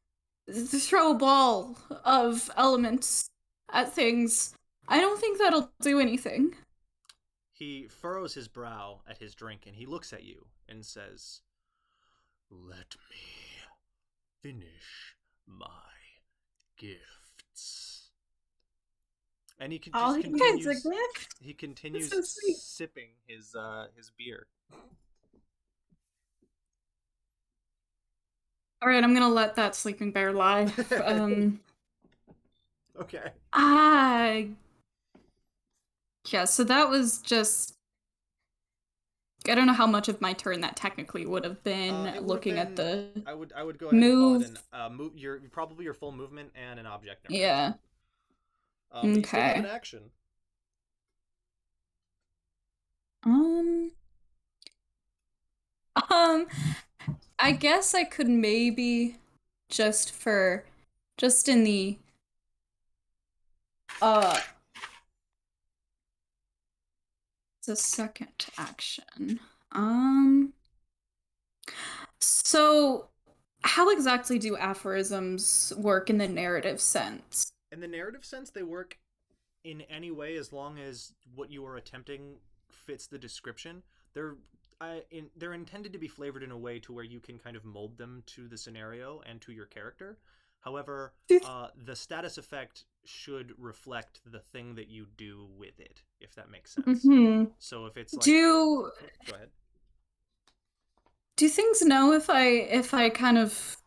throw a ball of elements at things. I don't think that'll do anything." He furrows his brow at his drink and he looks at you and says, "Let me finish my gifts." And he just continues. It's a gift. He continues That's so sweet. sipping his beer. All right, I'm gonna let that sleeping bear lie. Okay. Yeah, so that was just. I don't know how much of my turn that technically would have been It would've looking been- at the. I would go ahead and call Move. it an move. Probably your full movement and an object. Yeah. But you still have Okay. an action. I guess I could maybe just in the it's a second action. So how exactly do aphorisms work in the narrative sense? In the narrative sense, they work in any way as long as what you are attempting fits the description. They're intended to be flavored in a way to where you can kind of mold them to the scenario and to your character. However, the status effect should reflect the thing that you do with it, if that makes sense. Mm-hmm. So if it's like, go ahead. Do things know if I kind of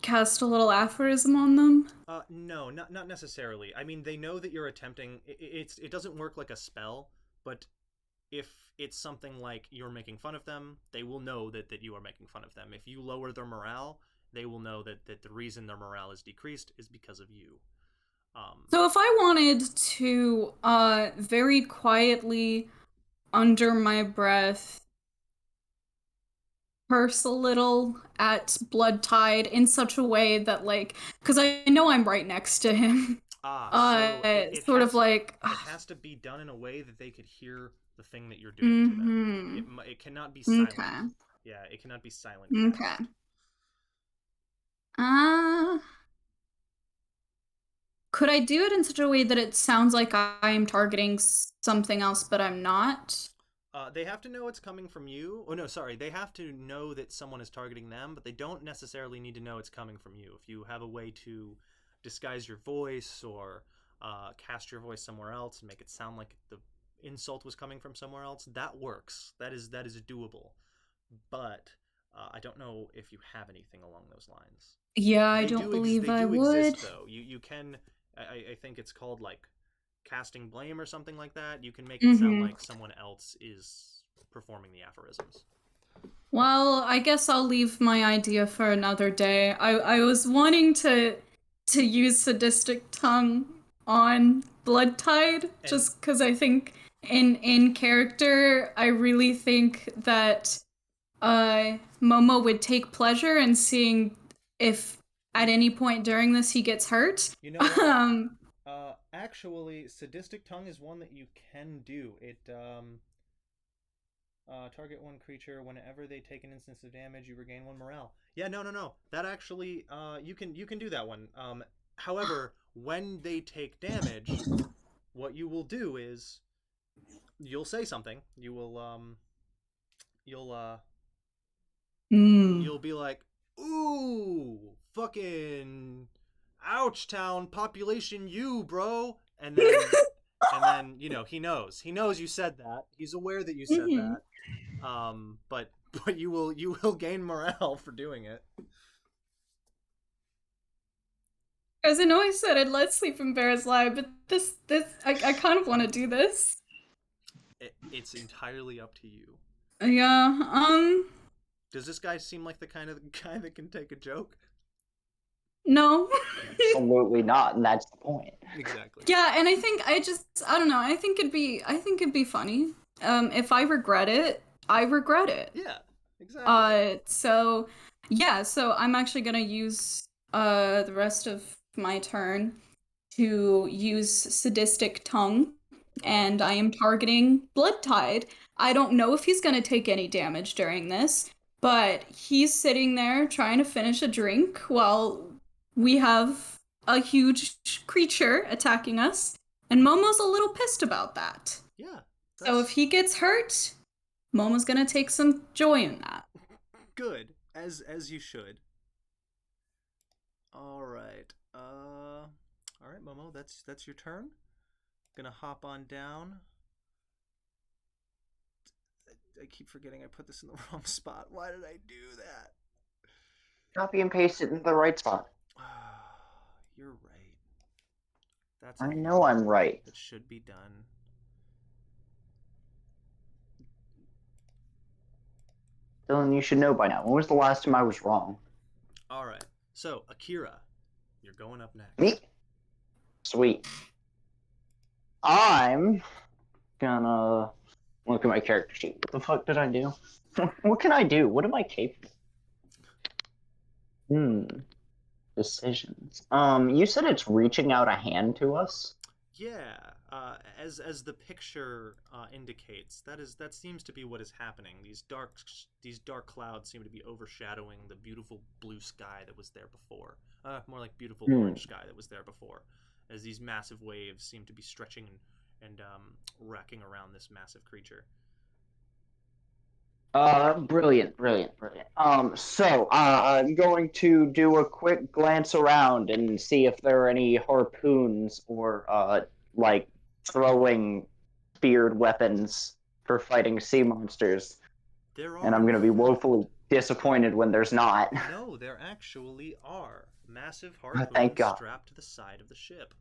cast a little aphorism on them? No, not necessarily. I mean, they know that you're attempting. It doesn't work like a spell, but if it's something like you're making fun of them, they will know that you are making fun of them. If you lower their morale, they will know that the reason their morale is decreased is because of you. So if I wanted to very quietly, under my breath, curse a little at Bloodtide in such a way that, like, because I know I'm right next to him. So it sort has, of like it has to be done in a way that they could hear the thing that you're doing to them. It cannot be silent. Okay. Yeah, it cannot be silent. Okay. Could I do it in such a way that it sounds like I am targeting something else, but I'm not? They have to know it's coming from you. Oh, no, sorry. They have to know that someone is targeting them, but they don't necessarily need to know it's coming from you. If you have a way to disguise your voice or cast your voice somewhere else and make it sound like the insult was coming from somewhere else, that works. That is doable. But I don't know if you have anything along those lines. Yeah, I don't believe I would. Exist, though. You can. I think it's called like casting blame or something like that. You can make it sound like someone else is performing the aphorisms. Well, I guess I'll leave my idea for another day. I was wanting to use sadistic tongue on Bloodtide, just because I think in character, I really think that Momo would take pleasure in seeing if at any point during this he gets hurt. You know what? Actually, sadistic tongue is one that you can do. It target one creature whenever they take an instance of damage, you regain one morale. Yeah, no. That actually, you can do that one. However, when they take damage, what you will do is you'll say something. You'll be like, "Ooh, fucking ouch town population you, bro." And then he knows you said that. He's aware that you said that. But you will gain morale for doing it. As I know I said I'd let Sleeping Bears lie, but this I kind of want to do this. It's entirely up to you. Yeah, Does this guy seem like the kind of guy that can take a joke? No. Absolutely not, and that's the point. Exactly. Yeah, and I think I don't know. I think it'd be funny. if I regret it, I regret it. Yeah, exactly. So yeah, so I'm actually gonna use the rest of my turn to use sadistic tongue, and I am targeting Blood Tide. I don't know if he's gonna take any damage during this, but he's sitting there trying to finish a drink while we have a huge creature attacking us, and Momo's a little pissed about that. Yeah. So if he gets hurt, Momo's gonna take some joy in that. Good, as you should. All right. All right, Momo. That's your turn. Gonna hop on down. I keep forgetting I put this in the wrong spot. Why did I do that? Copy and paste it in the right spot. You're right. That's I know I'm right. That should be done. Dylan, you should know by now. When was the last time I was wrong? All right. So, Akira, you're going up next. Me? Sweet. I'm gonna look at my character sheet. What the fuck did I do? What can I do? What am I capable? Decisions. You said it's reaching out a hand to us? Yeah, as the picture indicates, that seems to be what is happening. These dark clouds seem to be overshadowing the beautiful blue sky that was there before. More like beautiful orange sky that was there before, as these massive waves seem to be stretching and wracking around this massive creature. Brilliant. So, I'm going to do a quick glance around and see if there are any harpoons or, like, throwing speared weapons for fighting sea monsters. There are. And I'm gonna be woefully disappointed when there's not. No, there actually are. Massive Thank harpoons God. strapped to the side of the ship.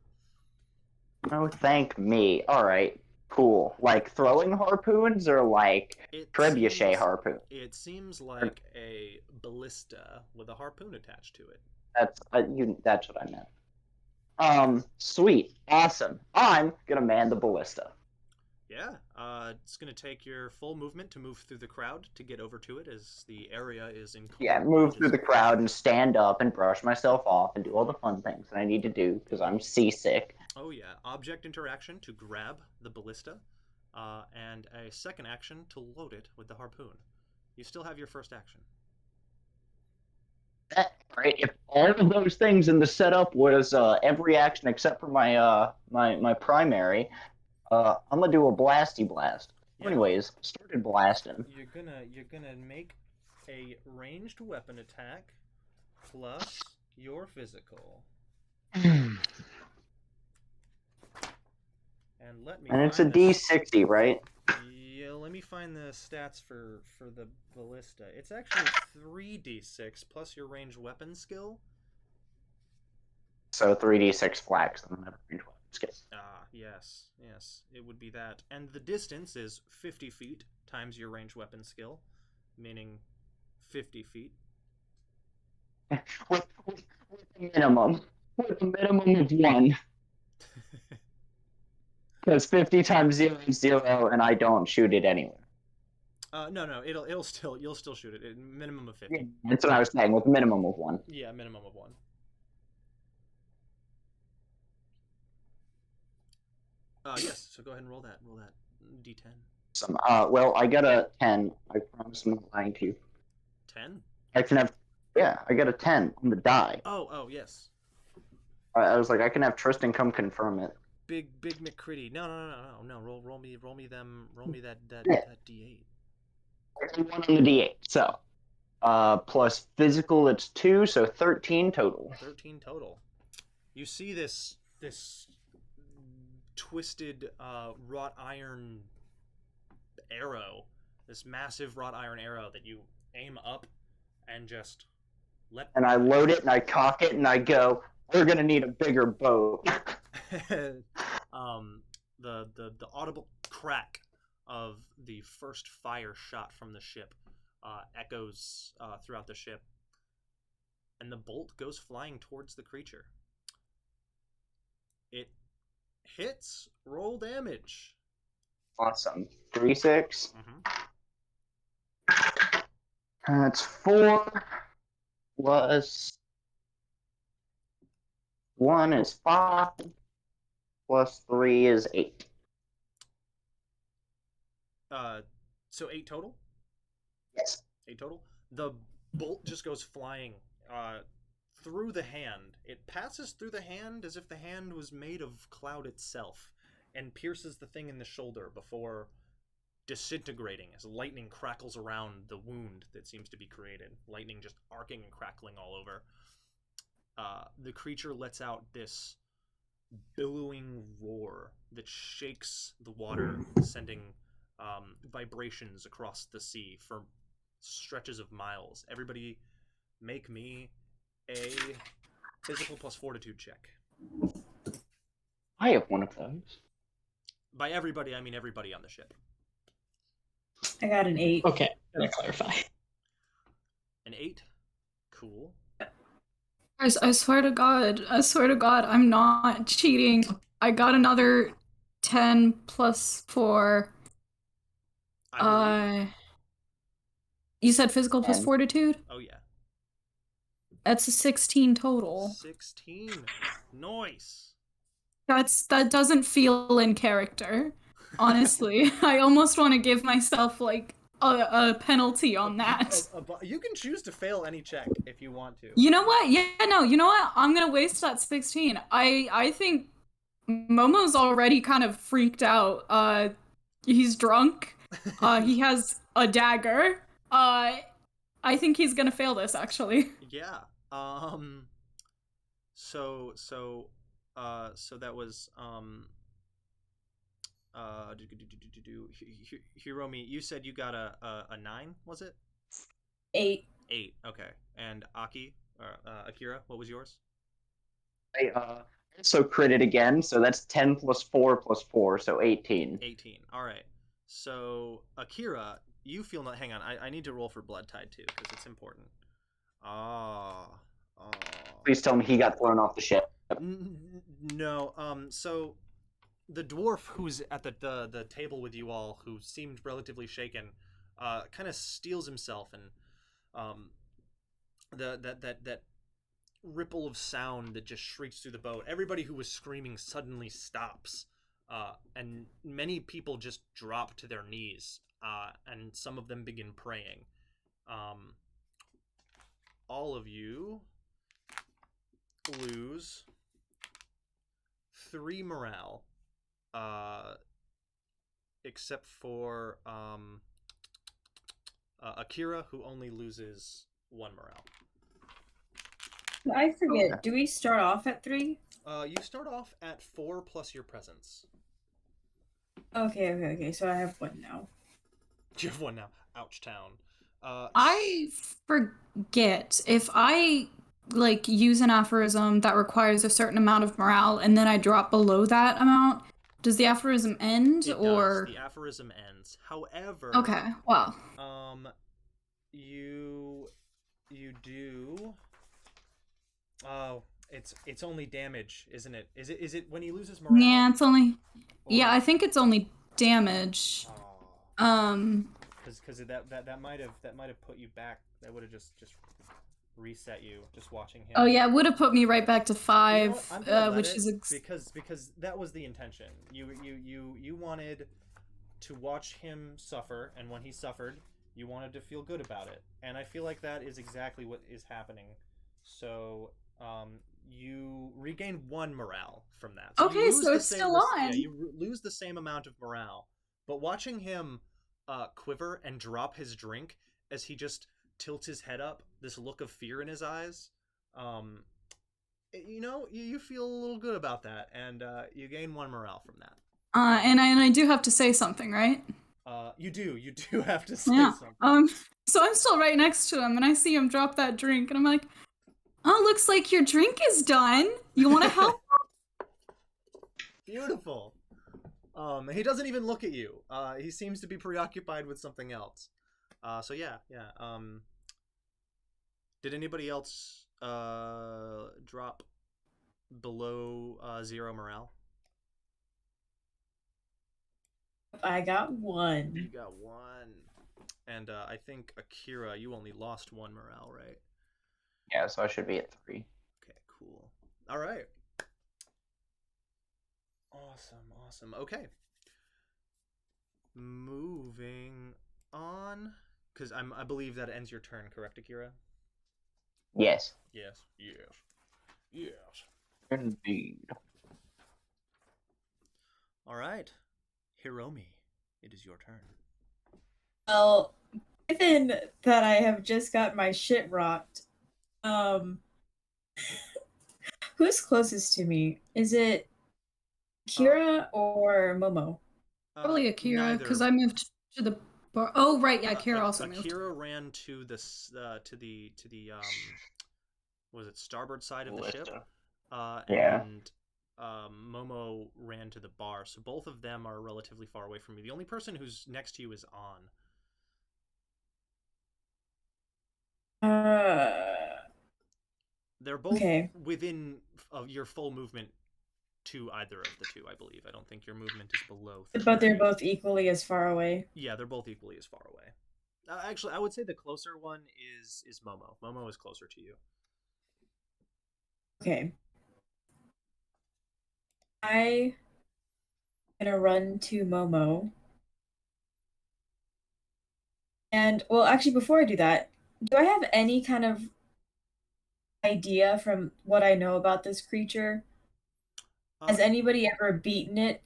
Oh, thank me. Alright, cool. Like, throwing harpoons or, like, trebuchet harpoon? It seems like a ballista with a harpoon attached to it. That's what I meant. Sweet. Awesome. I'm gonna man the ballista. Yeah, it's going to take your full movement to move through the crowd to get over to it, as the area is in. Yeah, move through the crowd and stand up and brush myself off and do all the fun things that I need to do because I'm seasick. Oh yeah, object interaction to grab the ballista, and a second action to load it with the harpoon. You still have your first action. Right, if all of those things in the setup was every action except for my primary, I'm gonna do a blasty blast. Yeah. Anyways, started blasting. You're gonna make a ranged weapon attack plus your physical. And let me. And it's a D60, right? Yeah, let me find the stats for the ballista. It's actually 3d6 plus your ranged weapon skill. So 3d6 flags. I don't have a ranged weapon skill. Yes, it would be that. And the distance is 50 feet times your ranged weapon skill, meaning 50 feet. with a minimum. With a minimum of 1. Because 50 times 0 is 0, and I don't shoot it anywhere. No, you'll still shoot it. Minimum of 50. Yeah, that's what I was saying, with a minimum of 1. Yeah, minimum of 1. Yes, so go ahead and roll that. Roll that d10. Some, well, I got a 10. I promise I'm not lying to you. 10? I can have, yeah, I got a 10 on the die. Oh, yes. I was like, I can have Tristan come confirm it. Big McCritty. No. Roll me that D8. I got 1 on the D8. So, plus physical, it's 2, so 13 total. 13 total. You see this twisted wrought iron arrow, this massive wrought iron arrow that you aim up and just let. And I load it and I cock it and I go, we're gonna need a bigger boat. The audible crack of the first fire shot from the ship echoes throughout the ship, and the bolt goes flying towards the creature. It hits. Roll damage. Awesome. 3-6. Mm-hmm. That's 4 plus 1 is 5 plus 3 is 8. So 8 total? Yes. 8 total? The bolt just goes flying through the hand. It passes through the hand as if the hand was made of cloud itself and pierces the thing in the shoulder before disintegrating as lightning crackles around the wound that seems to be created. Lightning just arcing and crackling all over. The creature lets out this billowing roar that shakes the water, sending vibrations across the sea for stretches of miles. Everybody make me a physical plus fortitude check. I have one of those. By everybody, I mean everybody on the ship. I got an 8. Okay, gonna clarify. An 8? Cool. Guys, I swear to God, I'm not cheating. I got another 10 plus 4. You said physical plus 10. fortitude? Oh, yeah. That's a 16 total. 16. Nice. That doesn't feel in character. Honestly, I almost want to give myself like a penalty on that. You can choose to fail any check if you want to. You know what? Yeah, no, you know what? I'm gonna waste that 16. I think Momo's already kind of freaked out. He's drunk. He has a dagger. I think he's gonna fail this actually. Yeah. So that was Hiromi, you said you got a 9, was it? 8. 8. Okay. And Akira, what was yours? I also critted again, so that's 10 plus 4 plus 4, so 18. 18. All right. So Akira, you feel not. Hang on, I need to roll for blood tide too because it's important. Please tell me he got thrown off the ship. No. So the dwarf who's at the table with you all, who seemed relatively shaken, kind of steels himself, and that ripple of sound that just shrieks through the boat. Everybody who was screaming suddenly stops, and many people just drop to their knees, and some of them begin praying. All of you lose 3 morale, except for Akira, who only loses 1 morale. I forget. Okay. Do we start off at 3? You start off at 4 plus your presence. Okay. So I have 1 now. You have 1 now. Ouch town. I forget if I like use an aphorism that requires a certain amount of morale and then I drop below that amount, does the aphorism end It or does. The aphorism ends. However, okay, well, you do. Oh, it's only damage, isn't it? Is it when he loses morale? yeah, it's only Or- yeah, I think it's only damage. Because that might have put you back. That would have just reset you just watching him. Oh yeah, it would have put me right back to 5, You know what? I'm gonna let which it, is because that was the intention. You wanted to watch him suffer, and when he suffered, you wanted to feel good about it. And I feel like that is exactly what is happening. So you regain 1 morale from that. So okay, so it's still on. Yeah, you lose the same amount of morale, but watching him quiver and drop his drink as he just tilts his head up, this look of fear in his eyes, you feel a little good about that, and you gain 1 morale from that. And I do have to say something, right? You do have to say Yeah. something. So I'm still right next to him, and I see him drop that drink, and I'm like, "Oh, looks like your drink is done. You want to help?" Beautiful. He doesn't even look at you. He seems to be preoccupied with something else. So yeah. Did anybody else drop below 0 morale? I got one. You got one. And I think Akira, you only lost one morale, right? Yeah, so I should be at 3. Okay, cool. All right. Awesome. Okay. Moving on, because I believe that ends your turn, correct, Akira? Yes. Yes. Indeed. All right, Hiromi, it is your turn. Well, given that I have just got my shit rocked, who's closest to me? Is it Kira or Momo? Probably Akira, Neither. because I moved to the bar. Oh, right, yeah, Akira also moved. Akira ran to the was it starboard side of the ship? Yeah. And Momo ran to the bar. So both of them are relatively far away from you. The only person who's next to you is On. They're both within your full movement to either of the two, I believe. I don't think your movement is below 3. But they're both equally as far away. Yeah, they're both equally as far away. Actually, I would say the closer one is Momo. Momo is closer to you. Okay. I'm gonna run to Momo. And, well, actually, before I do that, do I have any kind of idea from what I know about this creature? Has anybody ever beaten it?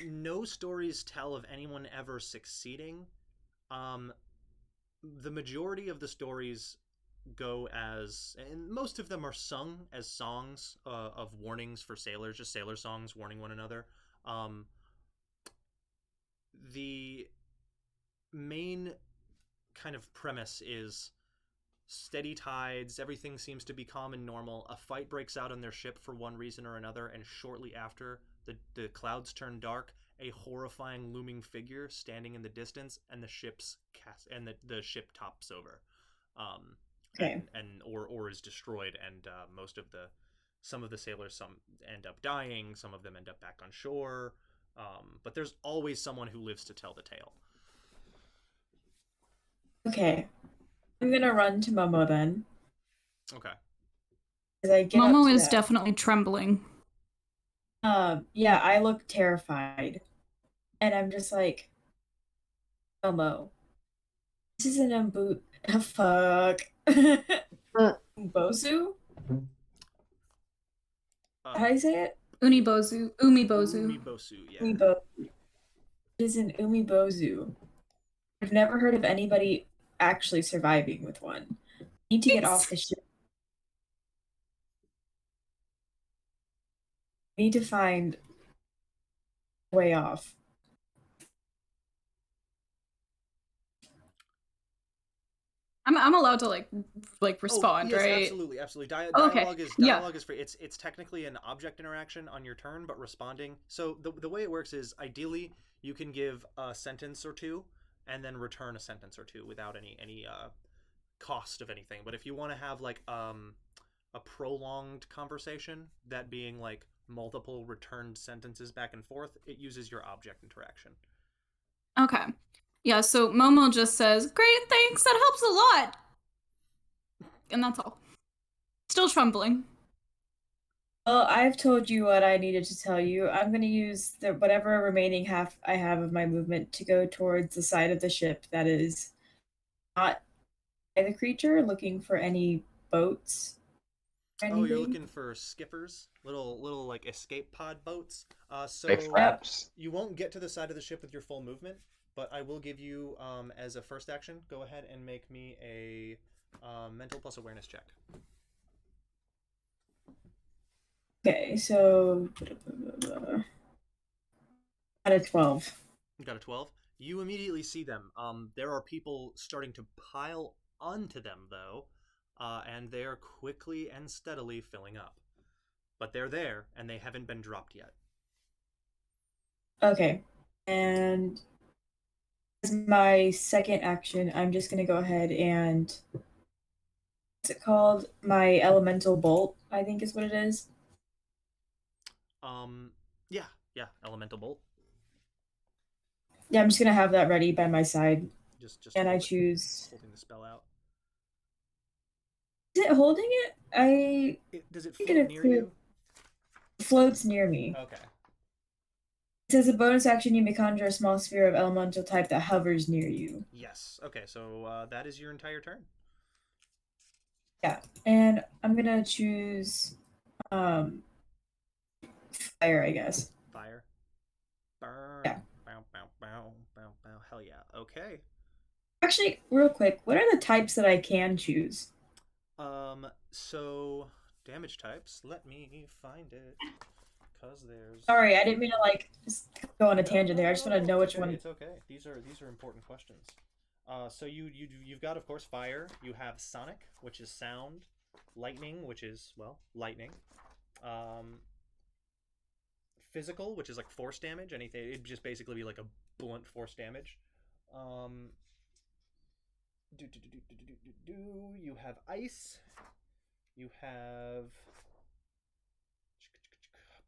No stories tell of anyone ever succeeding. The majority of the stories go as, and most of them are sung as songs of warnings for sailors, just sailor songs warning one another. The main kind of premise is steady tides, everything seems to be calm and normal. A fight breaks out on their ship for one reason or another, and shortly after, the clouds turn dark, a horrifying looming figure standing in the distance, and the ship tops over. Or is destroyed, and some of the sailors end up dying, some of them end up back on shore, but there's always someone who lives to tell the tale. Okay. I'm gonna run to Momo then. Okay. Momo is definitely trembling. Yeah, I look terrified. And I'm just like, Momo, this is an fuck. Bozu? How do you say it? Umibozu, yeah. Umibozu. It is an umibozu. I've never heard of anybody actually surviving with one. I need to get off the ship. I need to find a way off. I'm allowed to like respond, yes, right? Absolutely. Dialogue is free. It's technically an object interaction on your turn, but responding. So the way it works is ideally you can give a sentence or two and then return a sentence or two without any cost of anything. But if you want to have like a prolonged conversation, that being like multiple returned sentences back and forth, it uses your object interaction. Okay. Yeah, so Momo just says, "Great, thanks, that helps a lot." And that's all. Still trembling. Well, I've told you what I needed to tell you. I'm going to use whatever remaining half I have of my movement to go towards the side of the ship that is not by the creature, looking for any boats. Oh, you're looking for skippers, little like escape pod boats. So you won't get to the side of the ship with your full movement, but I will give you as a first action. Go ahead and make me a mental plus awareness check. Okay, so got a 12. You got a 12. You immediately see them. There are people starting to pile onto them though, and they are quickly and steadily filling up. But they're there, and they haven't been dropped yet. Okay, and as my second action, I'm just gonna go ahead and what's it called? My elemental bolt, I think is what it is. Yeah, elemental bolt. Yeah, I'm just gonna have that ready by my side. Just And I hold it, choose. holding the spell out. Is it holding it? I Does it think float it near you? floats near me. Okay. It says a bonus action you may conjure a small sphere of elemental type that hovers near you. Yes. Okay, so that is your entire turn. Yeah, and I'm gonna choose um fire, I guess. Fire. Burn. Yeah. Bow, bow, bow, bow, bow. Hell yeah. Okay. Actually, real quick, what are the types that I can choose? So damage types. Let me find it. Cause there's Sorry, I didn't mean to like just go on a tangent there. I just want to know which it's okay, one. It's okay. These are important questions. So you've got, of course, fire. You have sonic, which is sound. Lightning, which is, well, lightning. Um, Physical, which is like force damage. Anything, it'd just basically be like a blunt force damage. Um, You have ice. You have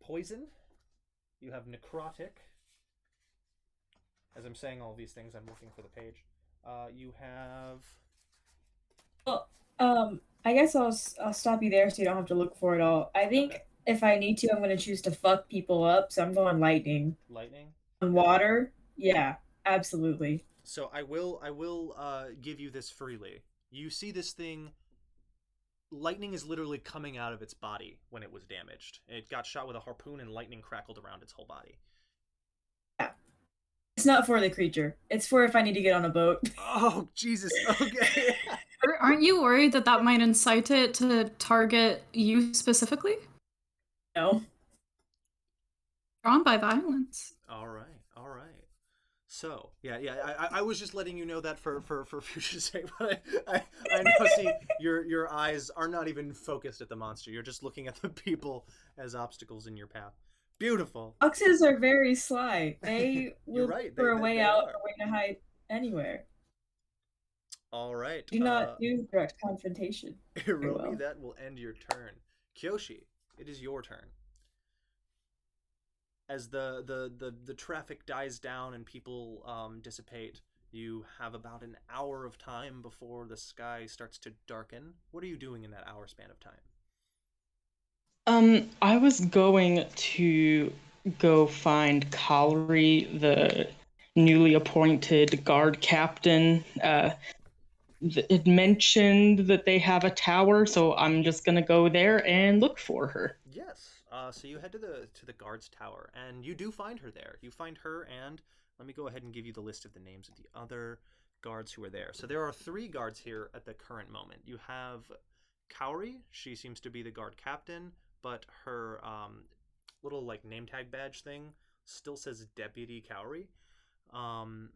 poison. You have necrotic. As I'm saying all these things, I'm looking for the page. You have. Well, I guess I'll stop you there so you don't have to look for it all. I think Okay. if I need to, I'm gonna choose to fuck people up, so I'm going lightning. Lightning. On water, yeah, absolutely. So I will give you this freely. You see this thing. Lightning is literally coming out of its body when it was damaged. It got shot with a harpoon and lightning crackled around its whole body. Yeah. It's not for the creature. It's for if I need to get on a boat. Oh, Jesus. Okay. Aren't you worried that that might incite it to target you specifically? No. Drawn by violence. All right. All right. So, yeah. I was just letting you know that for future sake, but I know, see, your eyes are not even focused at the monster. You're just looking at the people as obstacles in your path. Beautiful. Foxes are very sly. They You're will right. look for a way They out, are. a way to hide anywhere. All right. Do not do direct confrontation. Roll me well. that will end your turn. Kyoshi, it is your turn. As the traffic dies down and people dissipate, you have about an hour of time before the sky starts to darken. What are you doing in that hour span of time? I was going to go find Calry, the newly appointed guard captain. It mentioned that they have a tower, so I'm just gonna go there and look for her. Yes. So you head to the guard's tower, and you do find her there. You find her, and let me go ahead and give you the list of the names of the other guards who are there. So there are 3 guards here at the current moment. You have Kaori. She seems to be the guard captain, but her little like name tag badge thing still says Deputy Kaori. Um,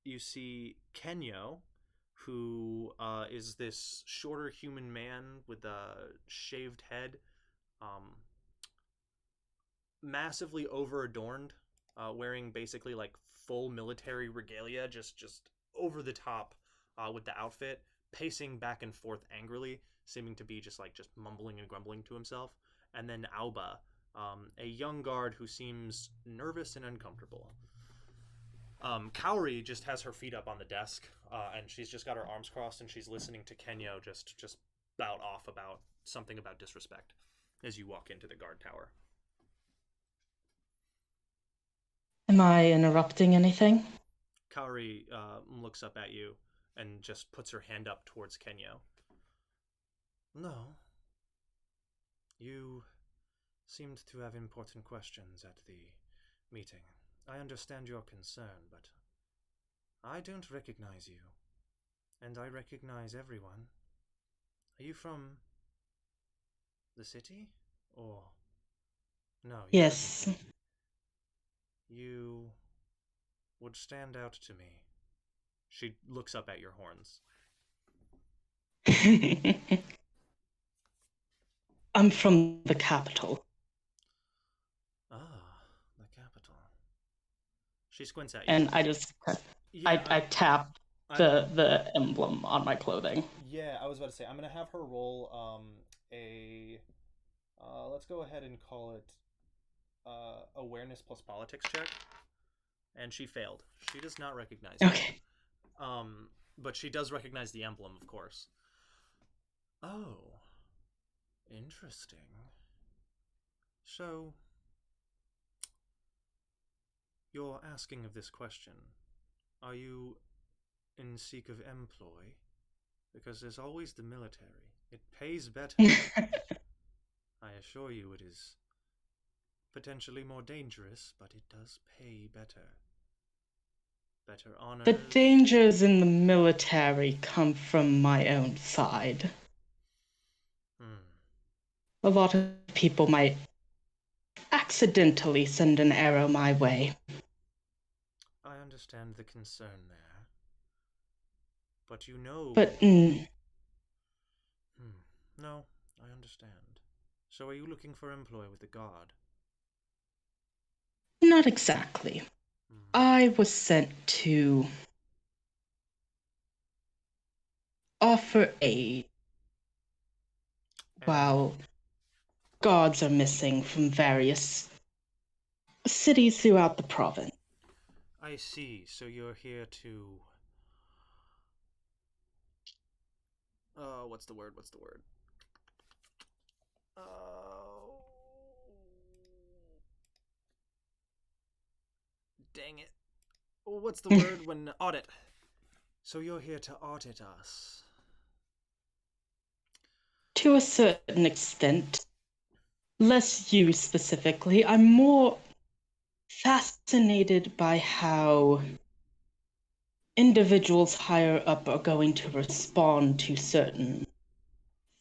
you see Kenyo, who is this shorter human man with a shaved head, um, massively over adorned, wearing basically like full military regalia, just over the top with the outfit, pacing back and forth angrily, seeming to be just mumbling and grumbling to himself. And then Alba, a young guard who seems nervous and uncomfortable. Kaori just has her feet up on the desk, and she's just got her arms crossed, and she's listening to Kenyo just bout off about something about disrespect as you walk into the guard tower. Am I interrupting anything? Kaori looks up at you and just puts her hand up towards Kenyo. No. You seemed to have important questions at the meeting. I understand your concern, but I don't recognize you. And I recognize everyone. Are you from the city? Or... No, you Yes. wouldn't be. You would stand out to me. She looks up at your horns. I'm from the capital. Ah, the capital. She squints at you. And I just I tap the emblem on my clothing. Yeah, I was about to say I'm gonna have her roll let's go ahead and call it awareness plus politics check. And she failed. She does not recognize you. Okay. But she does recognize the emblem, of course. Oh. Interesting. So, you're asking of this question. Are you in seek of employ? Because there's always the military. It pays better. I assure you it is potentially more dangerous, but it does pay better. Better honors. The dangers in the military come from my own side. A lot of people might accidentally send an arrow my way. I understand the concern there. But you know... But, No, I understand. So are you looking for employ with the guard? not exactly. I was sent to offer aid while guards are missing from various cities throughout the province. I see. So you're here to... what's the word? Dang it. What's the word when... Audit. So you're here to audit us. To a certain extent. Less you specifically. I'm more fascinated by how individuals higher up are going to respond to certain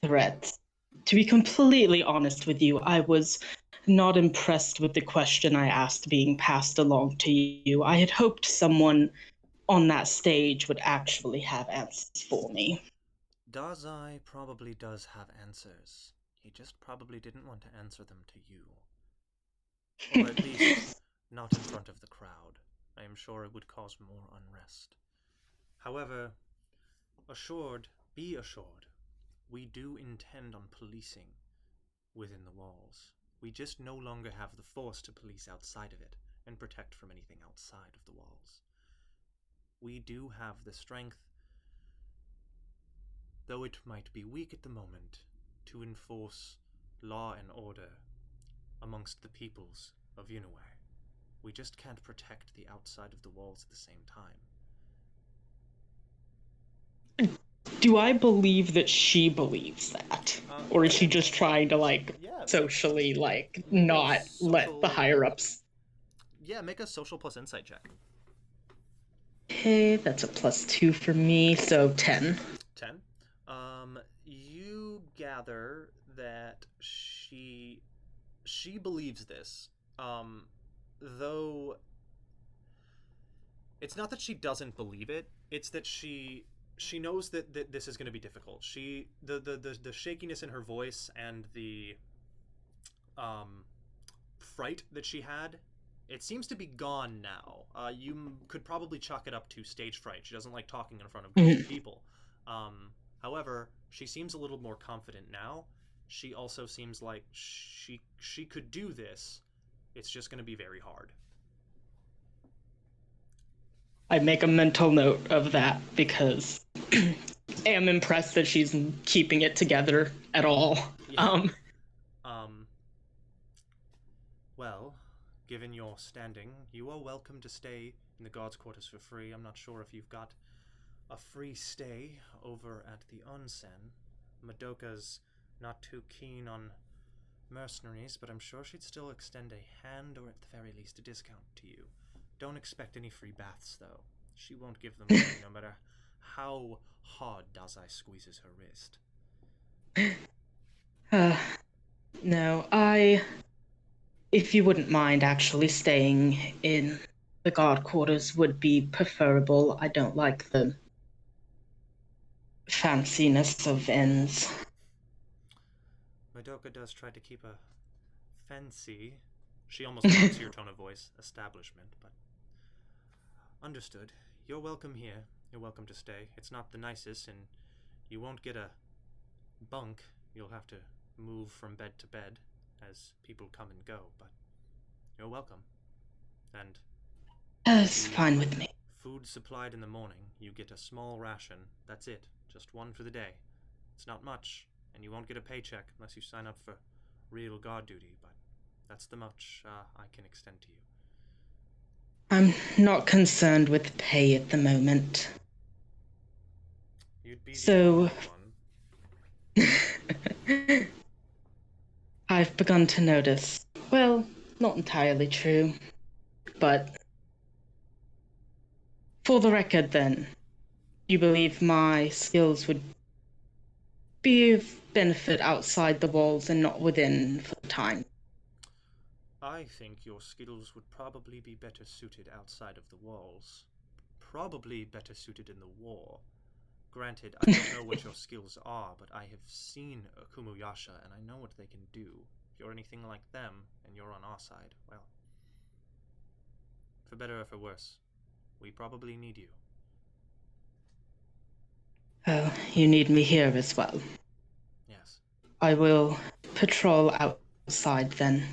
threats. To be completely honest with you, I was not impressed with the question I asked being passed along to you. I had hoped someone on that stage would actually have answers for me. Dazai probably does have answers. He just probably didn't want to answer them to you. Or at least not in front of the crowd. I am sure it would cause more unrest. However, be assured, we do intend on policing within the walls. We just no longer have the force to police outside of it and protect from anything outside of the walls. We do have the strength, though it might be weak at the moment, to enforce law and order amongst the peoples of Unaway. We just can't protect the outside of the walls at the same time. Do I believe that she believes that? Or is she just trying to, socially, not let the higher-ups... Yeah, make a social plus insight check. Okay, that's a +2 for me, so 10. 10. You gather that she believes this, though it's not that she doesn't believe it, it's that she knows that this is going to be difficult. The shakiness in her voice and the fright that she had, it seems to be gone now. You could probably chalk it up to stage fright. She doesn't like talking in front of groups of people. However, she seems a little more confident now. She also seems like she could do this. It's just going to be very hard. I make a mental note of that because I am impressed that she's keeping it together at all. Yeah. Well, given your standing, you are welcome to stay in the guards' quarters for free. I'm not sure if you've got a free stay over at the onsen. Madoka's not too keen on mercenaries, but I'm sure she'd still extend a hand, or at the very least a discount to you. Don't expect any free baths, though. She won't give them away, no matter how hard Dazai squeezes her wrist. No, if you wouldn't mind actually staying in the guard quarters would be preferable. I don't like the fanciness of inns. Madoka does try to keep a fancy, she almost mocks your tone of voice, establishment, but understood. You're welcome here. You're welcome to stay. It's not the nicest, and you won't get a bunk. You'll have to move from bed to bed as people come and go, but you're welcome. And It's fine with me. Food supplied in the morning. You get a small ration. That's it. Just one for the day. It's not much, and you won't get a paycheck unless you sign up for real guard duty, but that's the much I can extend to you. I'm not concerned with pay at the moment. You'd be the So, only one. I've begun to notice. Well, not entirely true, but for the record then, you believe my skills would be of benefit outside the walls and not within for the time? I think your skills would probably be better suited outside of the walls. Probably better suited in the war. Granted, I don't know what your skills are, but I have seen akumuyasha, and I know what they can do. If you're anything like them, and you're on our side, well, for better or for worse, we probably need you. Oh, you need me here as well. Yes. I will patrol outside then.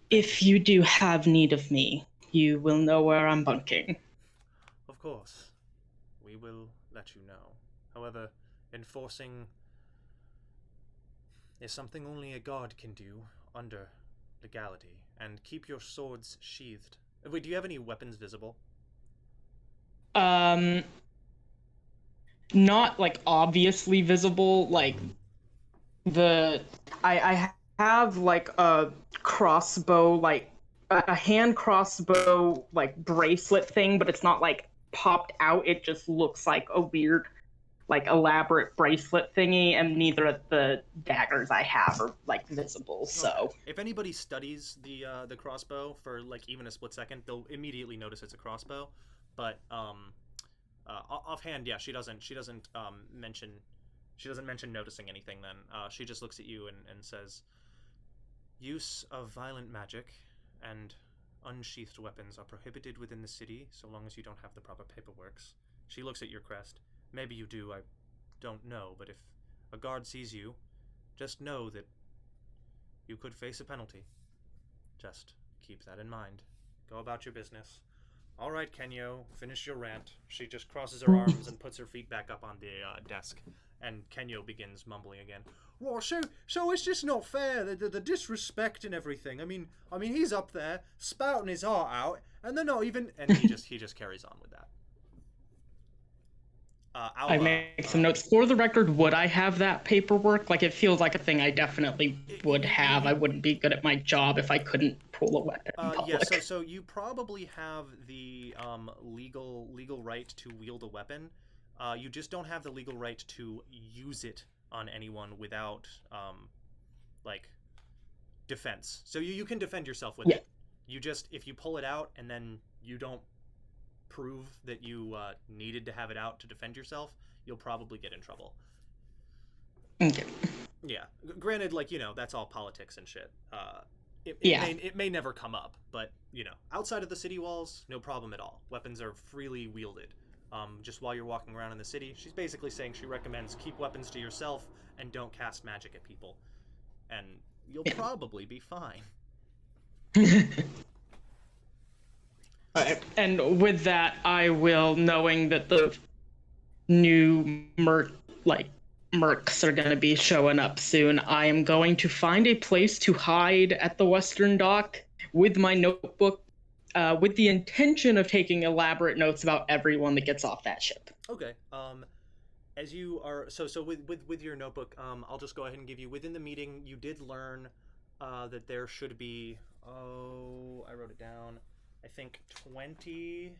If you do have need of me, you will know where I'm bunking. Of course. We will let you know. However, enforcing is something only a god can do under legality. And keep your swords sheathed. Wait, do you have any weapons visible? Not like obviously visible, like I have like a crossbow, like a hand crossbow like bracelet thing, but it's not like popped out. It just looks like a weird like elaborate bracelet thingy, and neither of the daggers I have are like visible. So okay. If anybody studies the crossbow for like even a split second, they'll immediately notice it's a crossbow. But offhand, yeah, she doesn't mention noticing anything. Then she just looks at you and says, "Use of violent magic and unsheathed weapons are prohibited within the city so long as you don't have the proper paperworks." She looks at your crest. Maybe you do, I don't know, but if a guard sees you, just know that you could face a penalty. Just keep that in mind. Go about your business. All right, Kenyo, finish your rant. She just crosses her arms and puts her feet back up on the desk, and Kenyo begins mumbling again. Well, so it's just not fair, the disrespect and everything. I mean, he's up there spouting his heart out, and they're not even. And he just carries on with that. I make some notes. For the record, would I have that paperwork? Like, it feels like a thing I definitely would have. I wouldn't be good at my job if I couldn't pull a weapon in public. Yeah, so you probably have the legal right to wield a weapon. You just don't have the legal right to use it on anyone without, like, defense. So you can defend yourself with it. You just, if you pull it out and then you don't prove that you needed to have it out to defend yourself, you'll probably get in trouble. Okay. Yeah. Granted, like, that's all politics and shit. It may never come up, but, outside of the city walls, no problem at all. Weapons are freely wielded. Just while you're walking around in the city, she's basically saying she recommends keep weapons to yourself and don't cast magic at people. And you'll probably be fine. And with that, I will, knowing that the new mercs are going to be showing up soon, I am going to find a place to hide at the Western Dock with my notebook, with the intention of taking elaborate notes about everyone that gets off that ship. Okay. As you are so with your notebook, I'll just go ahead and give you, within the meeting, you did learn that there should be, I wrote it down, I think 20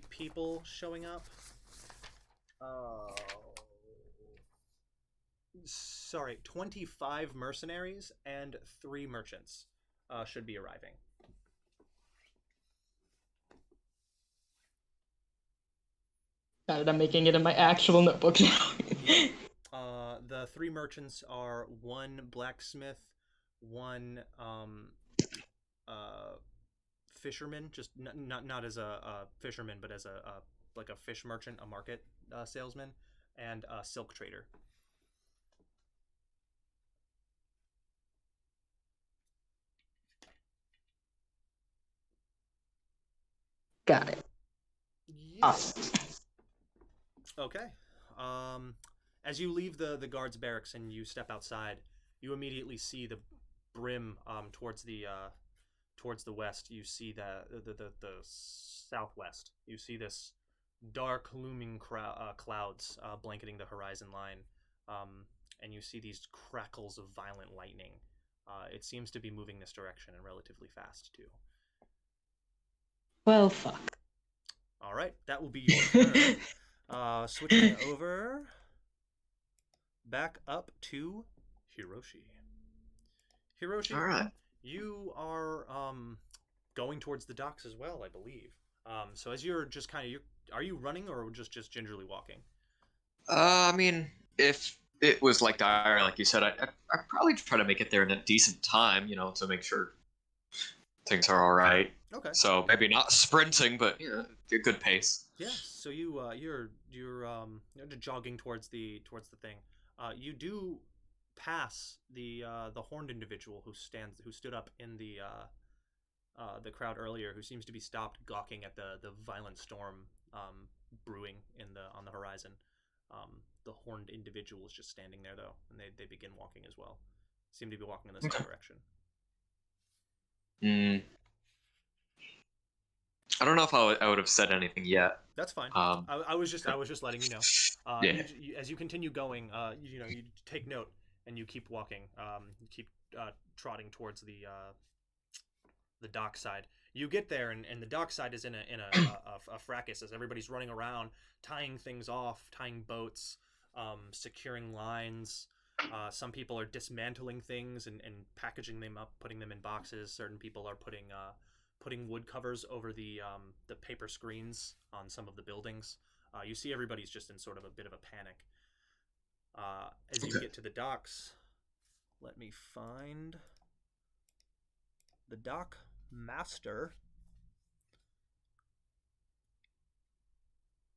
people showing up. Sorry, 25 mercenaries and 3 merchants should be arriving. I'm making it in my actual notebook now. The 3 merchants are 1 blacksmith, 1 fisherman, just not as a fisherman, but as a like a fish merchant, a market salesman, and a silk trader. Got it. Yeah. Okay. As you leave the guards' barracks and you step outside, you immediately see the brim towards the west. You see the southwest. You see this dark looming clouds blanketing the horizon line, and you see these crackles of violent lightning. It seems to be moving this direction and relatively fast too. Well, fuck. All right, that will be your turn. Switching over back up to Hiroshi. Hiroshi, All right. you are going towards the docks as well, I believe. So as you're just kind of, are you running or just gingerly walking? I mean, if it was like dire, like you said, I'd probably try to make it there in a decent time, to make sure things are all right. Okay. So maybe not sprinting, but a good pace. Yeah. So you're jogging towards the thing. You do pass the horned individual who stood up in the crowd earlier, who seems to be stopped gawking at the violent storm brewing on the horizon. The horned individual is just standing there though, and they begin walking as well. Seem to be walking in the same direction. I don't know if I would have said anything yet. That's fine. I was just letting you know. Yeah. As you continue going, you take note and you keep walking. You keep trotting towards the dock side. You get there, and the dock side is in a fracas as everybody's running around, tying things off, tying boats, securing lines. Some people are dismantling things and packaging them up, putting them in boxes. Certain people are putting wood covers over the paper screens on some of the buildings. You see everybody's just in sort of a bit of a panic. As you get to the docks, let me find the dock master.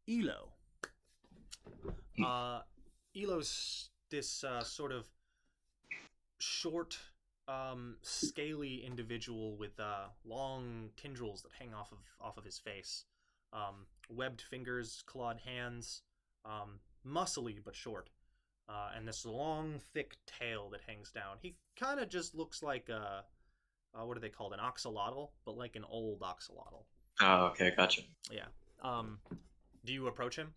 Elo. Elo's this sort of short, scaly individual with long tendrils that hang off of his face, webbed fingers, clawed hands, muscly but short, and this long, thick tail that hangs down. He kind of just looks like what are they called? An axolotl, but like an old axolotl. Oh, okay, gotcha. Yeah. Do you approach him?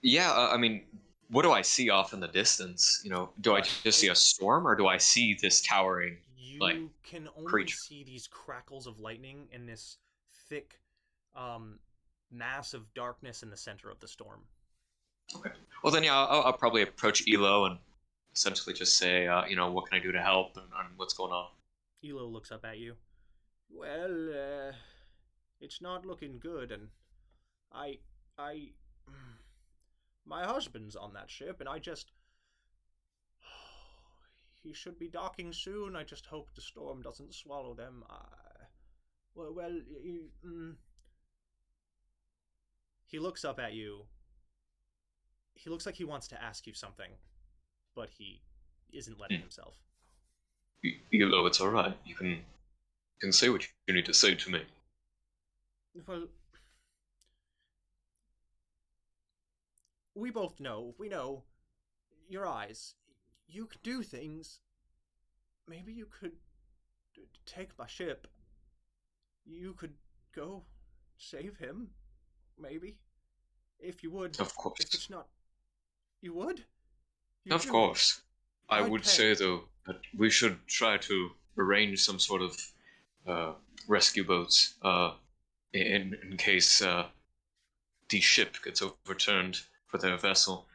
Yeah, I mean, what do I see off in the distance? Do I just see a storm, or do I see this towering, You can only creature? see these crackles of lightning and this thick mass of darkness in the center of the storm. Okay. Well, then, yeah, I'll probably approach Elo and essentially just say, what can I do to help, and what's going on? Elo looks up at you. Well, it's not looking good, and my husband's on that ship, and he should be docking soon. I just hope the storm doesn't swallow them. He looks up at you. He looks like he wants to ask you something, but he isn't letting himself. Elo, it's all right. You can say what you need to say to me. Well, we both know. We know your eyes. You can do things. Maybe you could take my ship. You could go save him. Maybe. If you would. Of course. If it's not... You would? Of course. I would say, though, that we should try to arrange some sort of rescue boats in case the ship gets overturned for their vessel.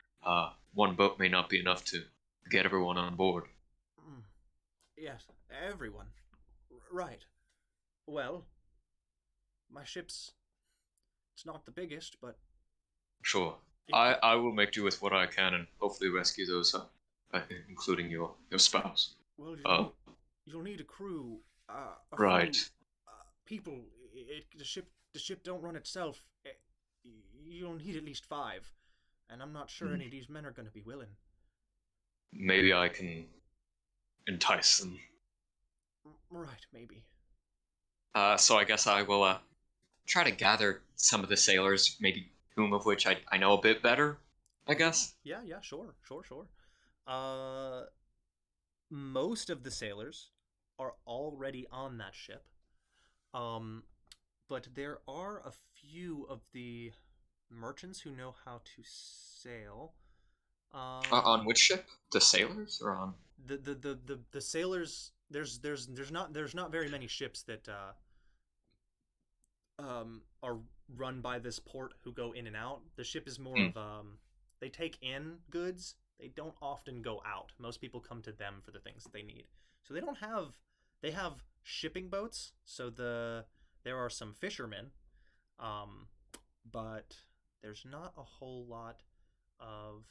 One boat may not be enough to get everyone on board. Yes, everyone. Right. Well, my ship's... It's not the biggest, but... Sure. I will make do with what I can and hopefully rescue those, including your spouse. Well, you'll need a crew. Right. People. The ship don't run itself. You'll need at least 5. And I'm not sure any of these men are going to be willing. Maybe I can entice them. Right, maybe. So I guess I will try to gather some of the sailors, maybe whom of which I know a bit better, I guess. Yeah, sure. Most of the sailors are already on that ship. Um, but there are a few of the merchants who know how to sail. On which ship? The sailors, or on? The sailors. There's not very many ships that are run by this port who go in and out. The ship is more of they take in goods. They don't often go out. Most people come to them for the things that they need. So they have shipping boats. So there are some fishermen, but there's not a whole lot of.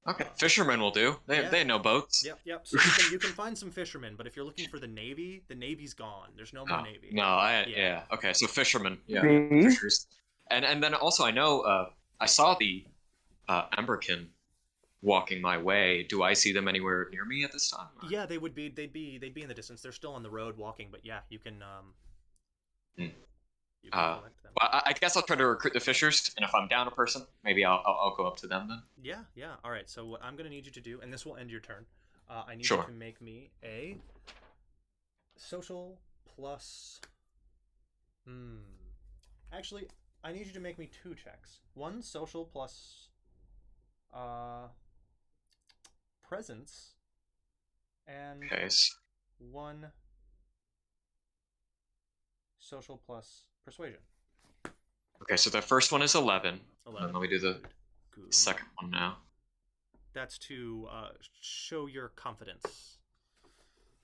Okay, fishermen will do. They know boats. Yep. So you can find some fishermen, but if you're looking for the navy's gone. There's no more navy. No, yeah. Okay, so fishermen, yeah, Me? fishers, and then also I know I saw the Emberkin walking my way. Do I see them anywhere near me at this time? Or? Yeah, they'd be in the distance. They're still on the road walking, but yeah, you can collect them. Well, I guess I'll try to recruit the fishers, and if I'm down a person, maybe I'll go up to them then. Yeah. All right. So what I'm gonna need you to do, and this will end your turn. I need Sure. you to make me a social plus. Actually, I need you to make me 2 checks. One social plus presence, and Okay. one social plus persuasion. Okay, so the first one is 11. 11. And let me do the Good. second one now. That's to show your confidence.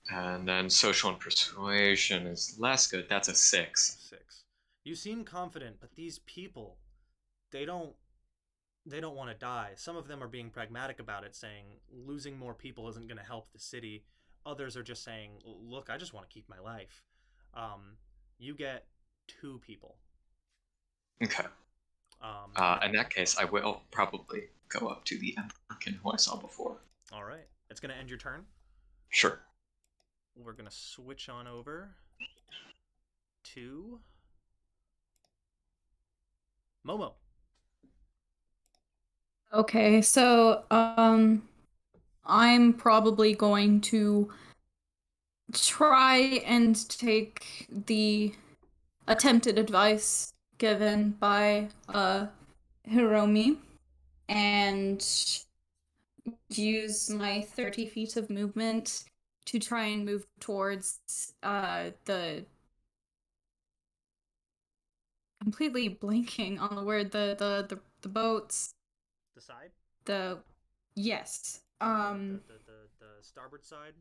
And then social and persuasion is less good. That's a 6. 6. You seem confident, but these people, they don't want to die. Some of them are being pragmatic about it, saying losing more people isn't going to help the city. Others are just saying, look, I just want to keep my life. You get 2 people. Okay. In that case, I will probably go up to the Emberkin who I saw before. All right. It's going to end your turn. Sure. We're going to switch on over to Momo. Okay, so I'm probably going to try and take the attempted advice given by Hiromi and use my 30 feet of movement to try and move towards the completely blanking on the word the boats. The side? Yes. The starboard side?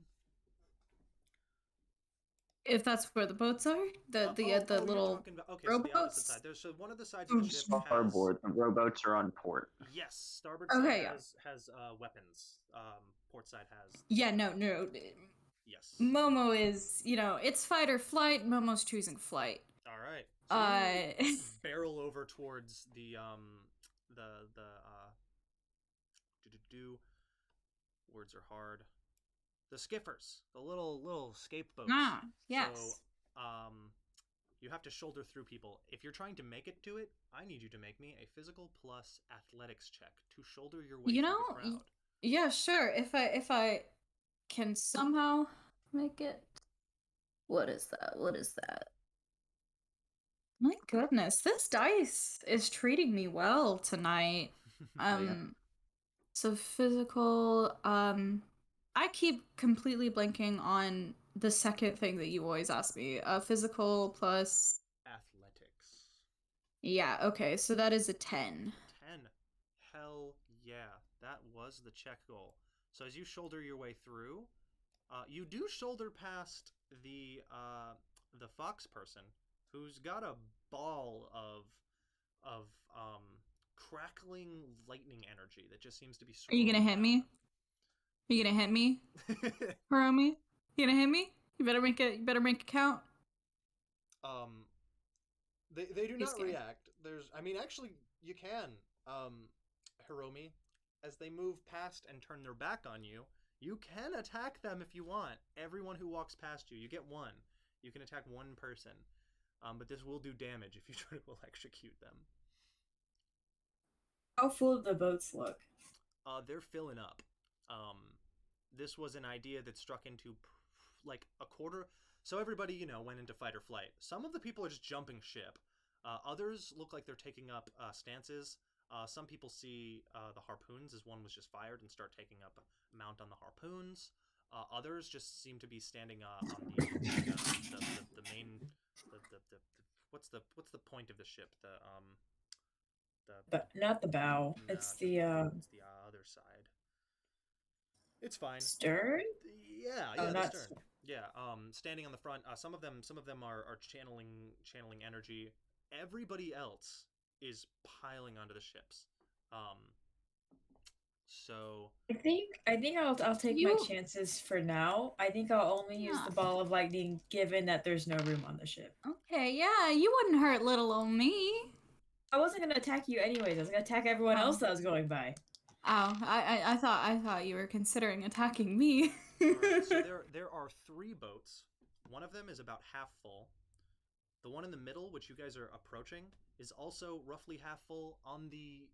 If that's where the boats are, the little okay, so the opposite rowboats? side. There's one of the sides of the ship has Starboard. The rowboats are on port. yes, starboard Okay, side yeah. has weapons. Port side has Yeah, no. yes. Momo is, it's fight or flight. Momo's choosing flight. All right. So you barrel over towards the words are hard. The skiffers, the little escape boats. Yes. So you have to shoulder through people. If you're trying to make it to it, I need you to make me a physical plus athletics check to shoulder your way through the crowd. Yeah, sure. If I can somehow make it. What is that? My goodness, this dice is treating me well tonight. So physical, I keep completely blanking on the second thing that you always ask me. Physical plus athletics. Yeah, okay, so that is a 10. 10. Hell yeah. That was the check goal. So as you shoulder your way through, you do shoulder past the fox person who's got a ball of crackling lightning energy that just seems to be Are you gonna hit around. me? Are you gonna hit me? Hiromi? You gonna hit me? You better make a count. They do not react. Actually you can. Hiromi, as they move past and turn their back on you, you can attack them if you want. Everyone who walks past you, you get 1. You can attack 1 person. but this will do damage if you try to electrocute them. How full do the boats look? They're filling up. This was an idea that struck into like a quarter. So everybody, went into fight or flight. Some of the people are just jumping ship. Others look like they're taking up stances. Some people see the harpoons as one was just fired and start taking up mount on the harpoons. Others just seem to be standing on the main what's the point of the ship? Not the bow. No, It's it's the it's the other side. It's fine. stern. Yeah, Oh, the not stern. Yeah, standing on the front. Some of them are channeling energy. Everybody else is piling onto the ships. So I think I'll take my chances for now. I think I'll only use Yeah. the ball of lightning given that there's no room on the ship. Okay, yeah, you wouldn't hurt little old me. I wasn't gonna attack you anyways. I was gonna attack everyone else that was going by. Oh, I thought you were considering attacking me. Alright, so there are 3 boats. One of them is about half full. The one in the middle, which you guys are approaching, is also roughly half full on the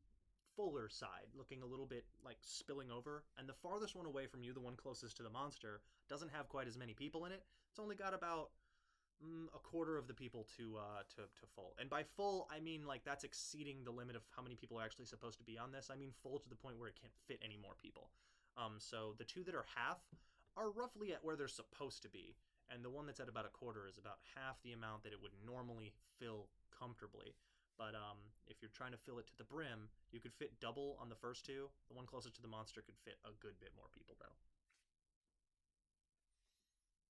fuller side, looking a little bit like spilling over. And the farthest one away from you, the one closest to the monster, doesn't have quite as many people in it. It's only got about a quarter of the people to full. And by full, I mean like that's exceeding the limit of how many people are actually supposed to be on this. I mean full to the point where it can't fit any more people. So the 2 that are half are roughly at where they're supposed to be. And the one that's at about a quarter is about half the amount that it would normally fill comfortably. But if you're trying to fill it to the brim, you could fit double on the first 2. The one closest to the monster could fit a good bit more people, though.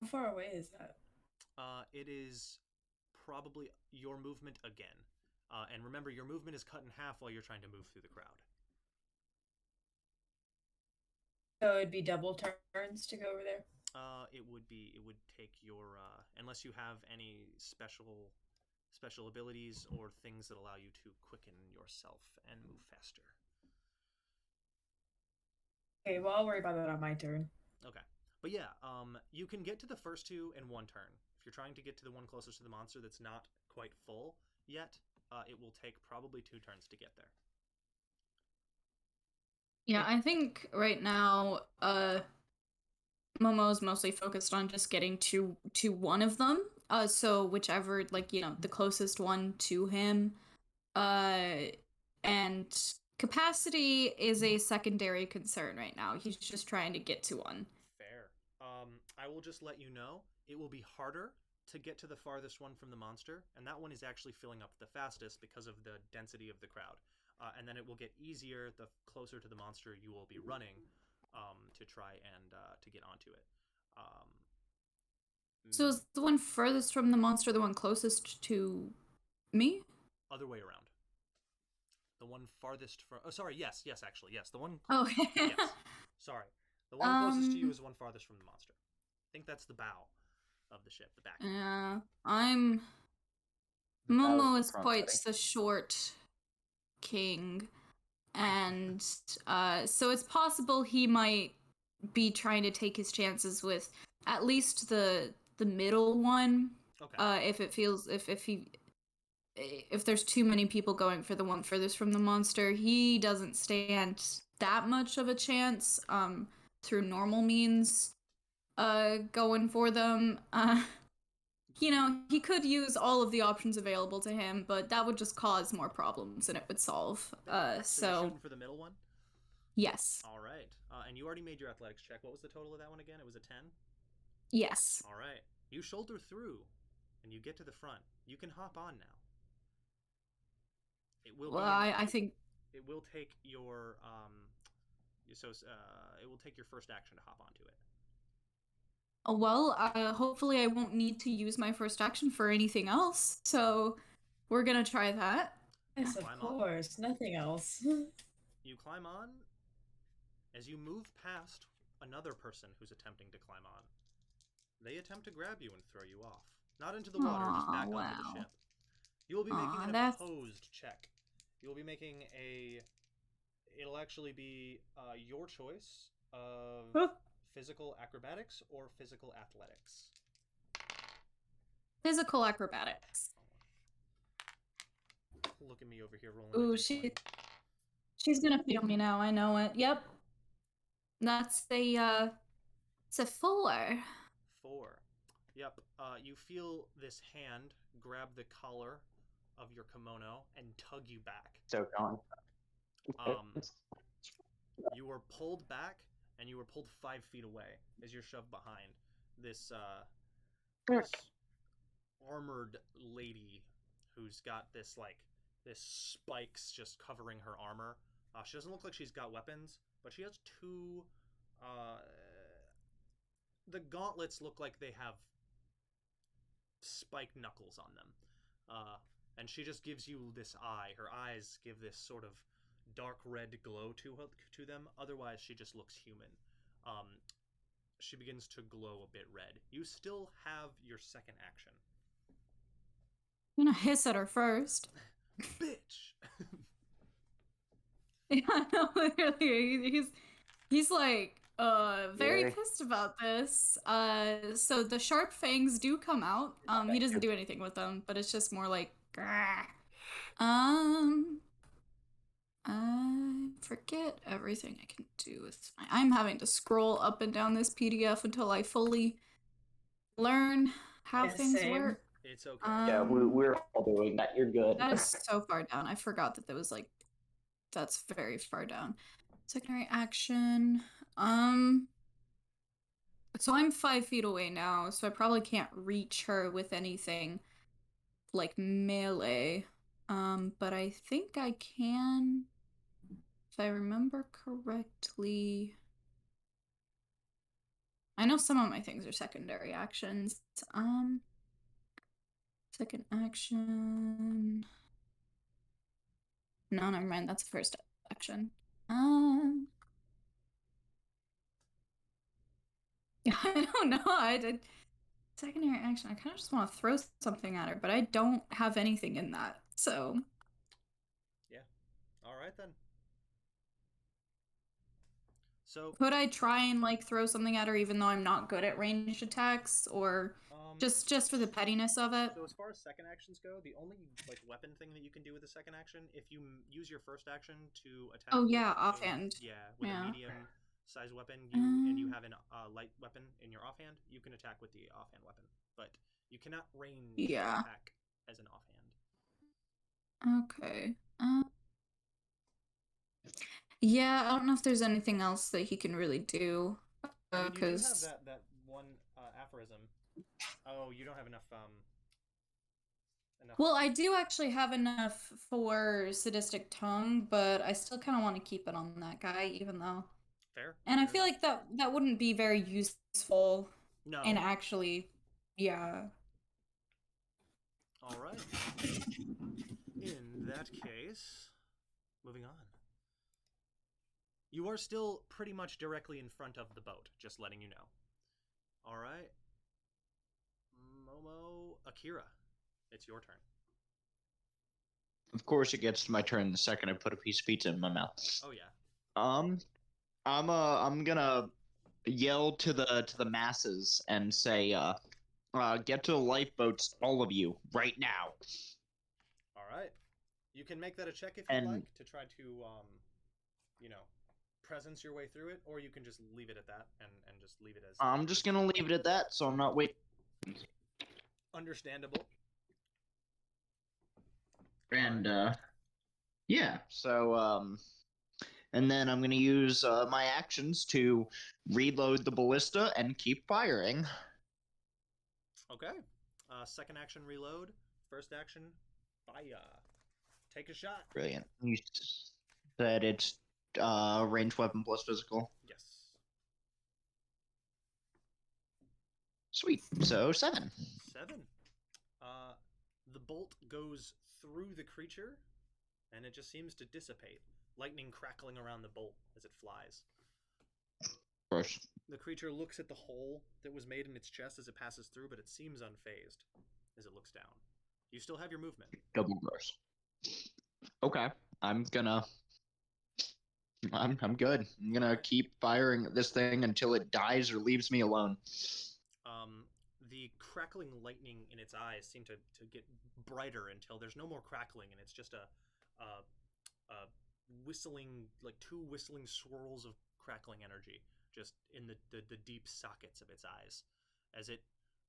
How far away is that? It is probably your movement again. And remember, your movement is cut in half while you're trying to move through the crowd. So it'd be double turns to go over there? It would take your unless you have any special abilities or things that allow you to quicken yourself and move faster. Okay, well I'll worry about that on my turn. Okay. But yeah, you can get to the first 2 in 1 turn. If you're trying to get to the one closest to the monster that's not quite full yet, it will take probably 2 turns to get there. Yeah, I think right now, Momo's mostly focused on just getting to one of them. So whichever, the closest one to him. And capacity is a secondary concern right now. He's just trying to get to one. Fair. I will just let you know, it will be harder to get to the farthest one from the monster, and that one is actually filling up the fastest because of the density of the crowd. And then it will get easier the closer to the monster you will be running to try and to get onto it. So is the one furthest from the monster the one closest to me? Other way around. The one farthest from... Oh, sorry, yes, actually, yes. The one... Oh, yes. Sorry. The one closest to you is the one farthest from the monster. I think that's the bow of the ship, the back. Yeah, I'm... The bow Momo is is the front, quite buddy. the short king, and so it's possible he might be trying to take his chances with at least the middle one. Okay. If there's too many people going for the one furthest from the monster, he doesn't stand that much of a chance through normal means going for them. He could use all of the options available to him, but that would just cause more problems than it would solve. So you're So shooting for the middle one? yes. All right. And you already made your athletics check. What was the total of that one again? It was a 10? Yes. All right. You shoulder through, and you get to the front. You can hop on now. It will. Well, I think. It will take your it will take your first action to hop onto it. Well, hopefully I won't need to use my first action for anything else. So we're gonna try that. Yes, of Climb on. course. Nothing else. You climb on. As you move past another person who's attempting to climb on, they attempt to grab you and throw you off. Not into the water, just back onto the ship. You will be making an opposed check. You will be making a... It'll actually be your choice of physical acrobatics or physical athletics. Physical acrobatics. Look at me over here rolling. Ooh, a D20. she's gonna feel me now. I know it. Yep. That's it's a 4. 4. Yep. You feel this hand grab the collar of your kimono and tug you back. So gone. You were pulled back, and you were pulled 5 feet away as you're shoved behind this armored lady who's got this spikes just covering her armor. She doesn't look like she's got weapons, but she has 2. The gauntlets look like they have spiked knuckles on them. And she just gives you this eye. Her eyes give this sort of dark red glow to them. Otherwise, she just looks human. She begins to glow a bit red. You still have your second action. I'm gonna hiss at her first. Bitch! Yeah, no, literally. He's like very Yeah. pissed about this. So the sharp fangs do come out. He doesn't do anything with them, but it's just more like grah. I forget everything I can do with I'm having to scroll up and down this PDF until I fully learn how Yeah, things same. work. It's okay. Yeah, we're all doing that. You're good. That is so far down. I forgot that there was like that's very far down. Secondary action. So I'm 5 feet away now, so I probably can't reach her with anything like melee. But I think I can, if I remember correctly. I know some of my things are secondary actions. Second action. No, never mind. That's the first action. Yeah, I don't know. I did secondary action. I kind of just want to throw something at her, but I don't have anything in that. So. Yeah. All right then. So could I try and like throw something at her even though I'm not good at ranged attacks, or just for the pettiness of it? So as far as second actions go, the only weapon thing that you can do with a second action, if you use your first action to attack. Oh yeah, offhand. With a medium size weapon, and you have a light weapon in your offhand, you can attack with the offhand weapon, but you cannot range attack as an offhand. Okay. Yeah, I don't know if there's anything else that he can really do. You do have that one aphorism. Oh, you don't have enough. Well, I do actually have enough for sadistic tongue, but I still kind of want to keep it on that guy, even though. Fair. And I feel like that wouldn't be very useful. No. And actually, yeah. All right. In that case, moving on. You are still pretty much directly in front of the boat, just letting you know. All right. Momo, Akira, it's your turn. Of course, it gets to my turn the second I put a piece of pizza in my mouth. Oh yeah. I'm gonna yell to the masses and say, get to the lifeboats, all of you, right now. All right. You can make that a check if you like to try to, presence your way through it, or you can just leave it at that and just leave it as. I'm just gonna leave it at that, so I'm not waiting. Understandable. And yeah, so and then I'm gonna use my actions to reload the ballista and keep firing. Okay. Second action, reload. First action, fire. Take a shot. Brilliant. You said it's ranged weapon plus physical. Yes. Sweet. So 7. 7. The bolt goes through the creature, and it just seems to dissipate. Lightning crackling around the bolt as it flies. Gross. The creature looks at the hole that was made in its chest as it passes through, but it seems unfazed as it looks down. You still have your movement. Double gross. Okay. I'm good. I'm gonna keep firing at this thing until it dies or leaves me alone. the crackling lightning in its eyes seem to get brighter until there's no more crackling, and it's just a whistling, like two whistling swirls of crackling energy just in the deep sockets of its eyes as it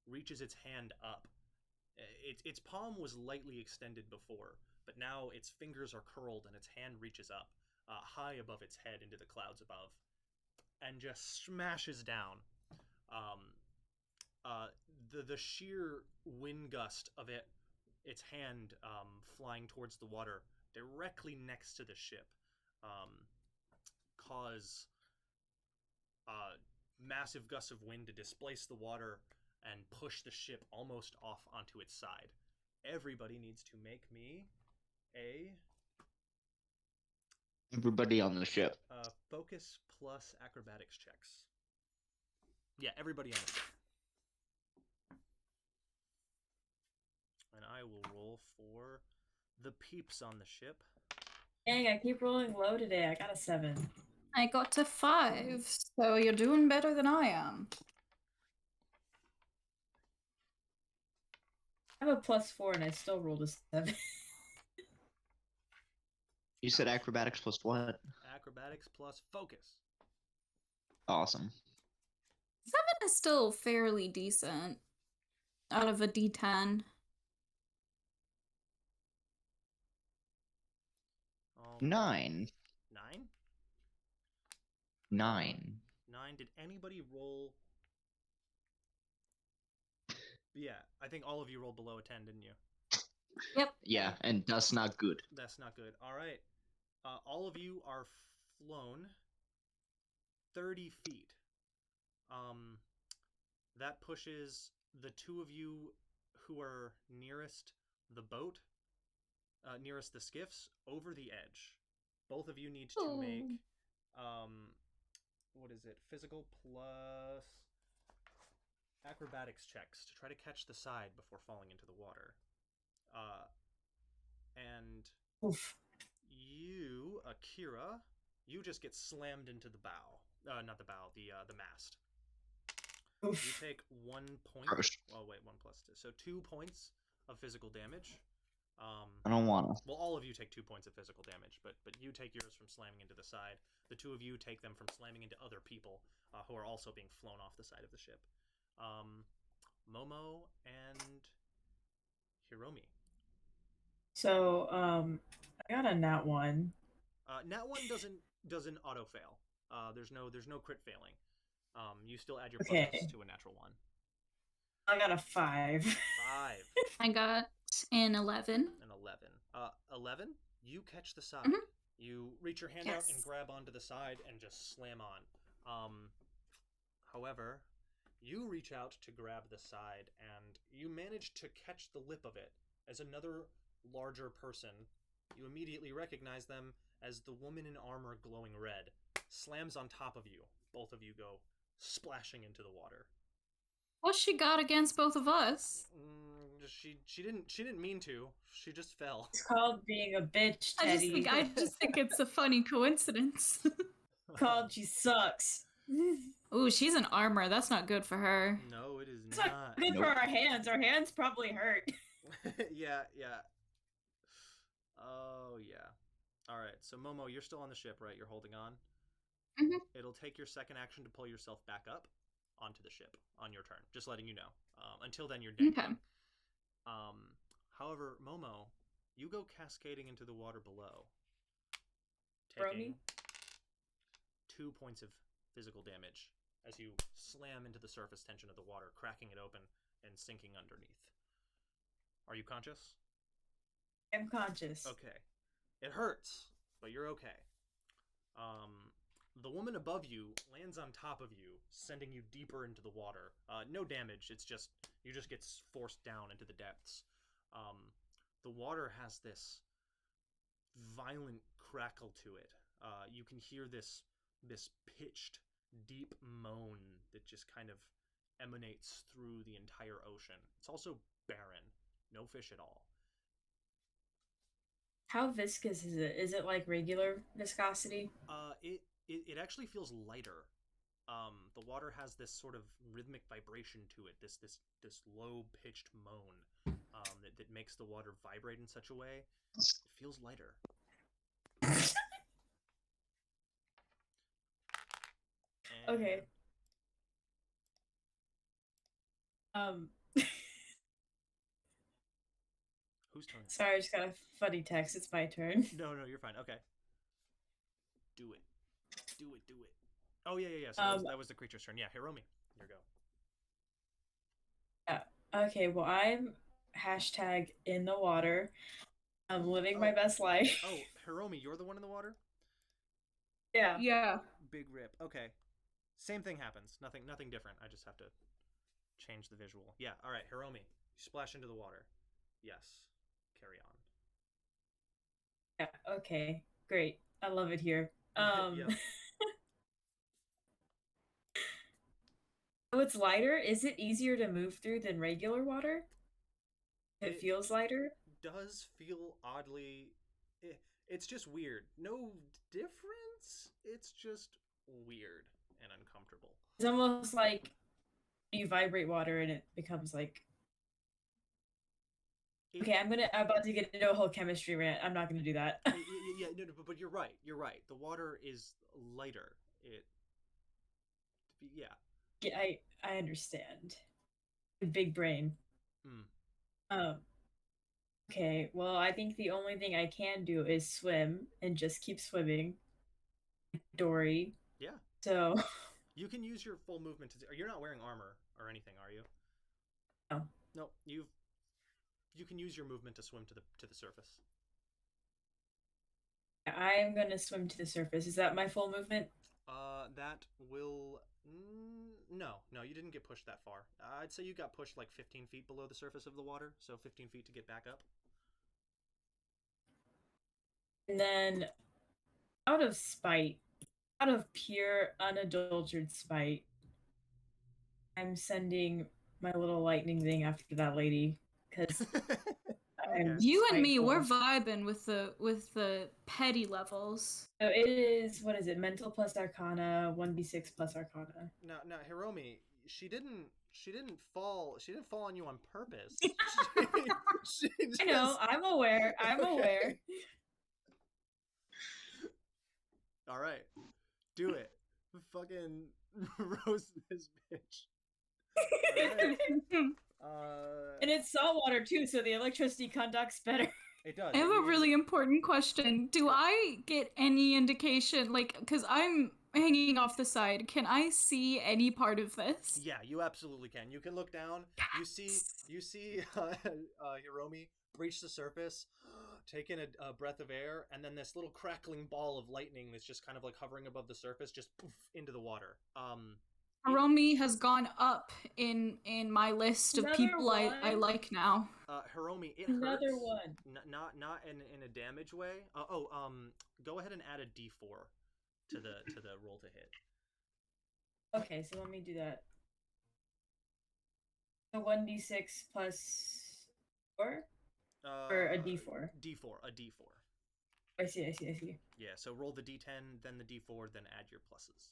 reaches its hand up. Its palm was lightly extended before, but now its fingers are curled and its hand reaches up high above its head into the clouds above and just smashes down. The sheer wind gust of its hand flying towards the water directly next to the ship cause massive gusts of wind to displace the water and push the ship almost off onto its side. Everybody needs to make me a Everybody on the ship. Focus plus acrobatics checks. Yeah, everybody on the ship. And I will roll for the peeps on the ship. Dang, I keep rolling low today. I got a 7. I got to 5, so you're doing better than I am. I have a +4 and I still rolled a 7. You said acrobatics plus what? Acrobatics plus focus. Awesome. 7 is still fairly decent out of a D10. Nine. 9? 9. 9. Did anybody roll? Yeah, I think all of you rolled below a 10, didn't you? Yep. Yeah, and that's not good. That's not good. All right. All of you are flown 30 feet. That pushes the two of you who are nearest the boat, nearest the skiffs, over the edge. Both of you need to make, what is it? Physical plus acrobatics checks to try to catch the side before falling into the water. And Oof. you, Akira, you just get slammed into the bow. Not the bow, the mast. Oof. You take 1 point. Gross. Oh wait, 1 plus 2. So 2 points of physical damage. I don't wanna. Well, all of you take 2 points of physical damage, but you take yours from slamming into the side. The two of you take them from slamming into other people who are also being flown off the side of the ship. Momo and Hiromi. So, I got a nat 1. Nat 1 doesn't auto fail. There's no crit failing. You still add your pluses to a natural 1. I got a 5. 5. I got an 11. An 11. 11, you catch the side. Mhm. You reach your hand out and Yes. grab onto the side and just slam on. However, you reach out to grab the side and you manage to catch the lip of it as another larger person. You immediately recognize them as the woman in armor glowing red slams on top of you. Both of you go splashing into the water. What's she got against both of us? She didn't mean to. She just fell. It's called being a bitch, I Teddy. just think it's a funny coincidence. Called she sucks. Ooh, she's in armor. That's not good for her. No, it is It's not. not good for our hands. Our hands probably hurt. Yeah. Oh, yeah. All right, so Momo, you're still on the ship, right? You're holding on? Mhm. It'll take your second action to pull yourself back up onto the ship on your turn. Just letting you know. Until then, you're dangling. Okay. However, Momo, you go cascading into the water below, Throw taking me? 2 points of physical damage as you slam into the surface tension of the water, cracking it open and sinking underneath. Are you conscious? I'm conscious. Okay. It hurts, but you're okay. The woman above you lands on top of you, sending you deeper into the water. No damage, it's just, you just get forced down into the depths. The water has this violent crackle to it. You can hear this pitched, deep moan that just kind of emanates through the entire ocean. It's also barren. No fish at all. How viscous is it? Is it like regular viscosity? It actually feels lighter. The water has this sort of rhythmic vibration to it, this low pitched moan that makes the water vibrate in such a way it feels lighter. And Okay. Whose turn? Sorry, I just got a funny text. It's my turn. No, you're fine. Okay. Do it. Oh yeah. So that was the creature's turn. Yeah, Hiromi, your go. Okay, well, I'm hashtag in the water. I'm living my best life. Oh, Hiromi, you're the one in the water? Yeah. Yeah. Big rip. Okay. Same thing happens. Nothing different. I just have to change the visual. Yeah, all right, Hiromi, you splash into the water. Yes. Carry on. Yeah, okay. Great. I love it here. Yep. So it's lighter. Is it easier to move through than regular water? It feels lighter? Does feel oddly... It's just weird. No difference. It's just weird and uncomfortable. It's almost like you vibrate water and it becomes like... Okay, I'm about to get into a whole chemistry rant. I'm not gonna do that. Yeah, no, but you're right. The water is lighter. Yeah. Yeah, I understand. Big brain. Okay, well, I think the only thing I can do is swim and just keep swimming. Dory. Yeah. So you can use your full movement to... You're not wearing armor or anything, are you? No. No, you can use your movement to swim to the surface. I'm gonna swim to the surface. Is that my full movement? That will... No, you didn't get pushed that far. I'd say you got pushed like 15 feet below the surface of the water, so 15 feet to get back up. And then, out of pure, unadulterated spite, I'm sending my little lightning thing after that lady, because You and me, we're vibing with the petty levels. So it is, what is it? Mental plus Arcana, 1d6 plus Arcana. Now, Hiromi, she didn't fall on you on purpose. I know, I'm aware. All right, do it. Fucking roast this bitch. And it's saltwater too, so the electricity conducts better. It does. I have a really important question. Do I get any indication, like, because I'm hanging off the side, can I see any part of this? Yeah, you absolutely can. You can look down. Yes. You see Hiromi reach the surface, take in a breath of air, and then this little crackling ball of lightning that's just kind of like hovering above the surface just poof into the water. Hiromi has gone up in my list of people I like now. Hiromi, it Another hurts. one. Not in a damage way. Go ahead and add a D4 to the roll to hit. Okay, so let me do that. So 1d6 plus 4? Or a d4? A D4. I see. Yeah, so roll the D10, then the D4, then add your pluses.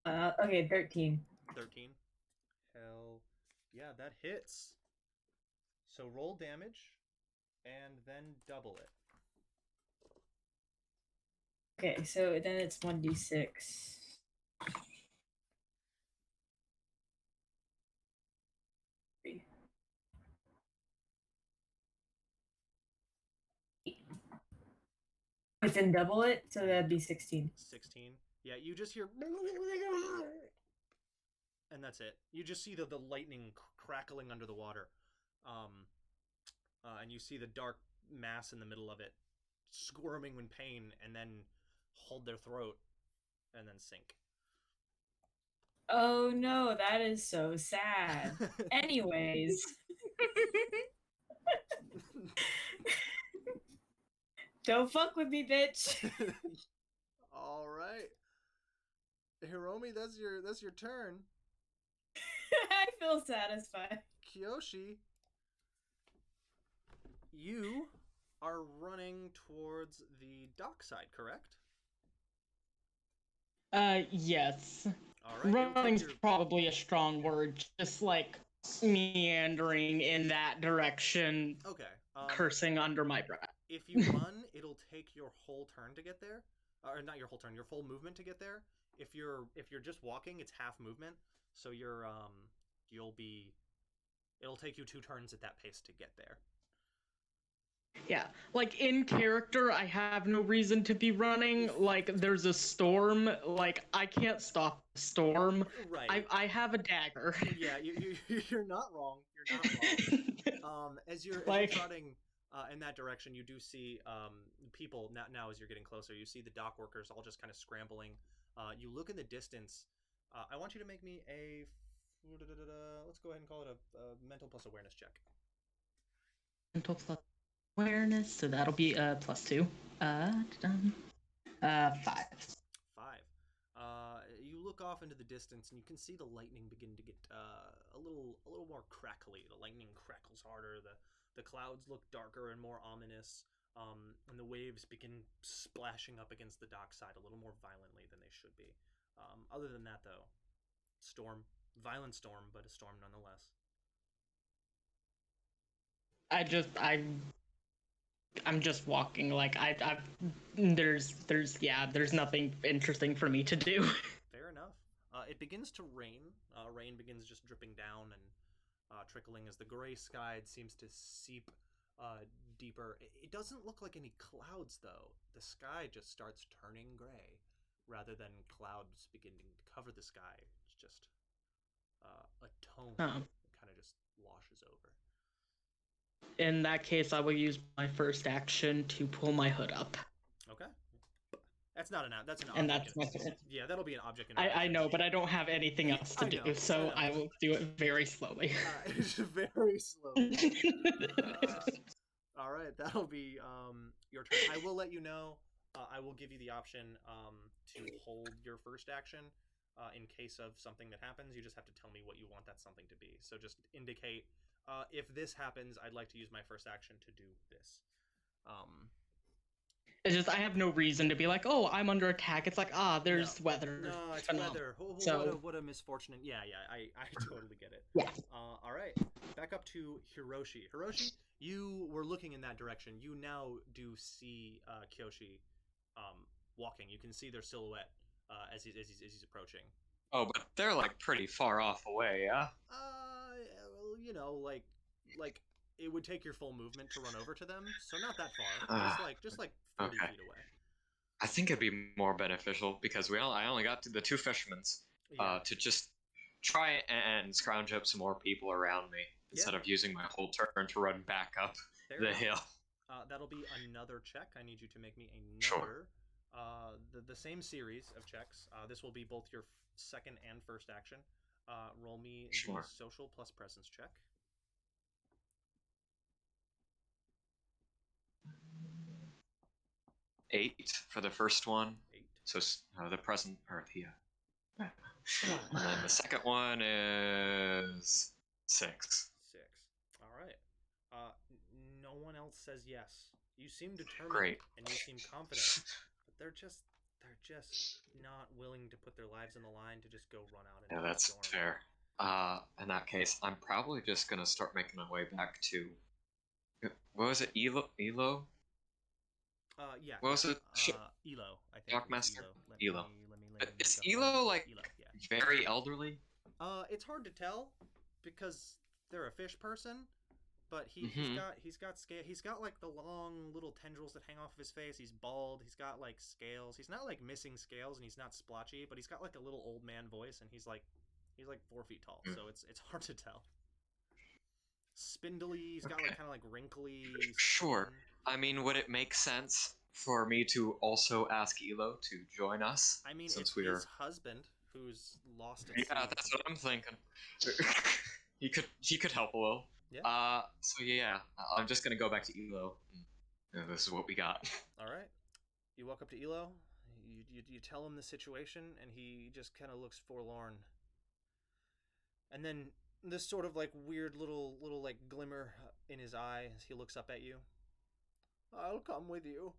Hello. Okay, 13. 13. Hell yeah, that hits. So roll damage, and then double it. Okay, so then it's 1d6. Within double it, so that'd be 16. 16. Yeah, you just hear... And that's it. You just see the lightning crackling under the water. And you see the dark mass in the middle of it squirming in pain and then hold their throat and then sink. Oh no, that is so sad. Anyways. Don't fuck with me, bitch. All right. Hiromi, that's your turn. I feel satisfied. Kiyoshi, you are running towards the dockside, correct? Yes. All right. it'll take Running's your- probably a strong word. Just like meandering in that direction, Okay. cursing under my breath. If you run, it'll take your whole turn to get there, or not your whole turn, your full movement to get there. If you're just walking, it's half movement, so it'll take you 2 turns at that pace to get there. Yeah, like in character, I have no reason to be running. Like there's a storm, like I can't stop the storm. Right. I have a dagger. Yeah, you're not wrong. You're not wrong. As you're trotting in that direction, you do see people now as you're getting closer. You see the dock workers all just kind of scrambling. You look in the distance. I want you to make me a let's go ahead and call it a mental plus awareness check. Mental plus awareness, so that'll be +2. 5. 5. You look off into the distance and you can see the lightning begin to get a little more crackly. The lightning crackles harder. The clouds look darker and more ominous. And the waves begin splashing up against the dockside a little more violently than they should be. Other than that, though, violent storm, but a storm nonetheless. I'm just walking. Like there's nothing interesting for me to do. Fair enough. It begins to rain. Rain begins just dripping down and trickling as the gray sky seems to seep deeper. It doesn't look like any clouds, though. The sky just starts turning gray rather than clouds beginning to cover the sky. It's just a tone that kind of just washes over. In that case, I will use my first action to pull my hood up. Okay. That's not that's an object. And that's my third. Yeah, that'll be an object. I know, but I don't have anything else to do, so I will do it very slowly. Very slowly. All right, that'll be your turn. I will let you know. I will give you the option to hold your first action in case of something that happens. You just have to tell me what you want that something to be. So just indicate if this happens, I'd like to use my first action to do this. It's just I have no reason to be like, oh, I'm under attack. It's like, there's weather. No, it's weather. What a misfortunate. Yeah, I totally get it. Yeah. All right, back up to Hiroshi. Hiroshi, you were looking in that direction. You now do see Kiyoshi walking. You can see their silhouette as he's approaching. Oh, but they're like pretty far off away, yeah? Well, you know, like it would take your full movement to run over to them, so not that far. Just like 30 feet away. I think it'd be more beneficial because I only got to the 2 fishermen's to just try and scrounge up some more people around me instead of using my whole turn to run back up the hill. That'll be another check. I need you to make me another. Sure. The same series of checks. This will be both your second and first action. Roll me the social plus presence check. 8 for the first one. 8. So the present or the and then the second one is 6. 6. All right. No one else says yes. You seem determined. Great. And you seem confident, but they're just not willing to put their lives on the line to just go run out. Yeah, that's storm. fair. In that case, I'm probably just gonna start making my way back to. What was it? Elo? Yeah. What was it? Elo, I think. Dockmaster? Elo. Is Elo like Elo, yeah. very elderly? It's hard to tell because they're a fish person, but he's got like the long little tendrils that hang off of his face. He's bald. He's got like scales. He's not like missing scales, and he's not splotchy, but he's got like a little old man voice, and he's like 4 feet tall, so it's hard to tell. Spindly. He's got like kind of like wrinkly. Sure. skin. I mean, would it make sense for me to also ask Elo to join us? I mean, since it's we are his husband who's lost at Yeah, sea. that's what I'm thinking. he could help a little. Yeah. So yeah, I'm just gonna go back to Elo. And this is what we got. All right. You walk up to Elo. you tell him the situation, and he just kind of looks forlorn. And then this sort of like weird little like glimmer in his eye as he looks up at you. I'll come with you.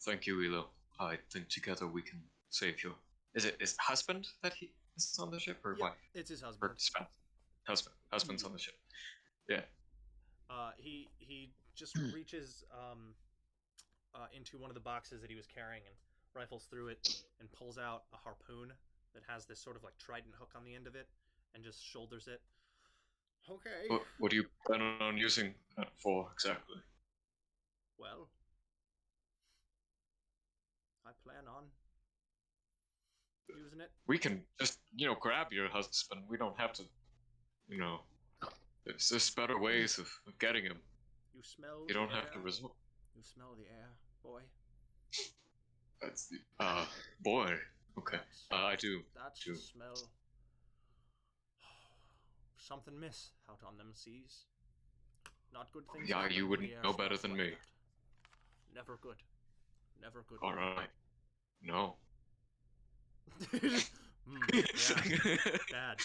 Thank you, Elo. I think together we can save your. Is it husband that he is on the ship, or wife? It's his Or husband. spouse. Husband's on the ship. Yeah. He just reaches into one of the boxes that he was carrying and rifles through it and pulls out a harpoon that has this sort of like trident hook on the end of it and just shoulders it. Okay. What do you plan on using that for exactly? Well, I plan on using it. We can just, grab your husband. We don't have to, there's just better ways of getting him. You smell. You don't have to resort. You smell the air, boy. That's the boy. Okay. I do. That's too. the smell. Something miss out on them seas. Not good things. Yeah, happen you when wouldn't the air know better smells than like me. that. Never good. Never good. All right. No. Yeah. Bad.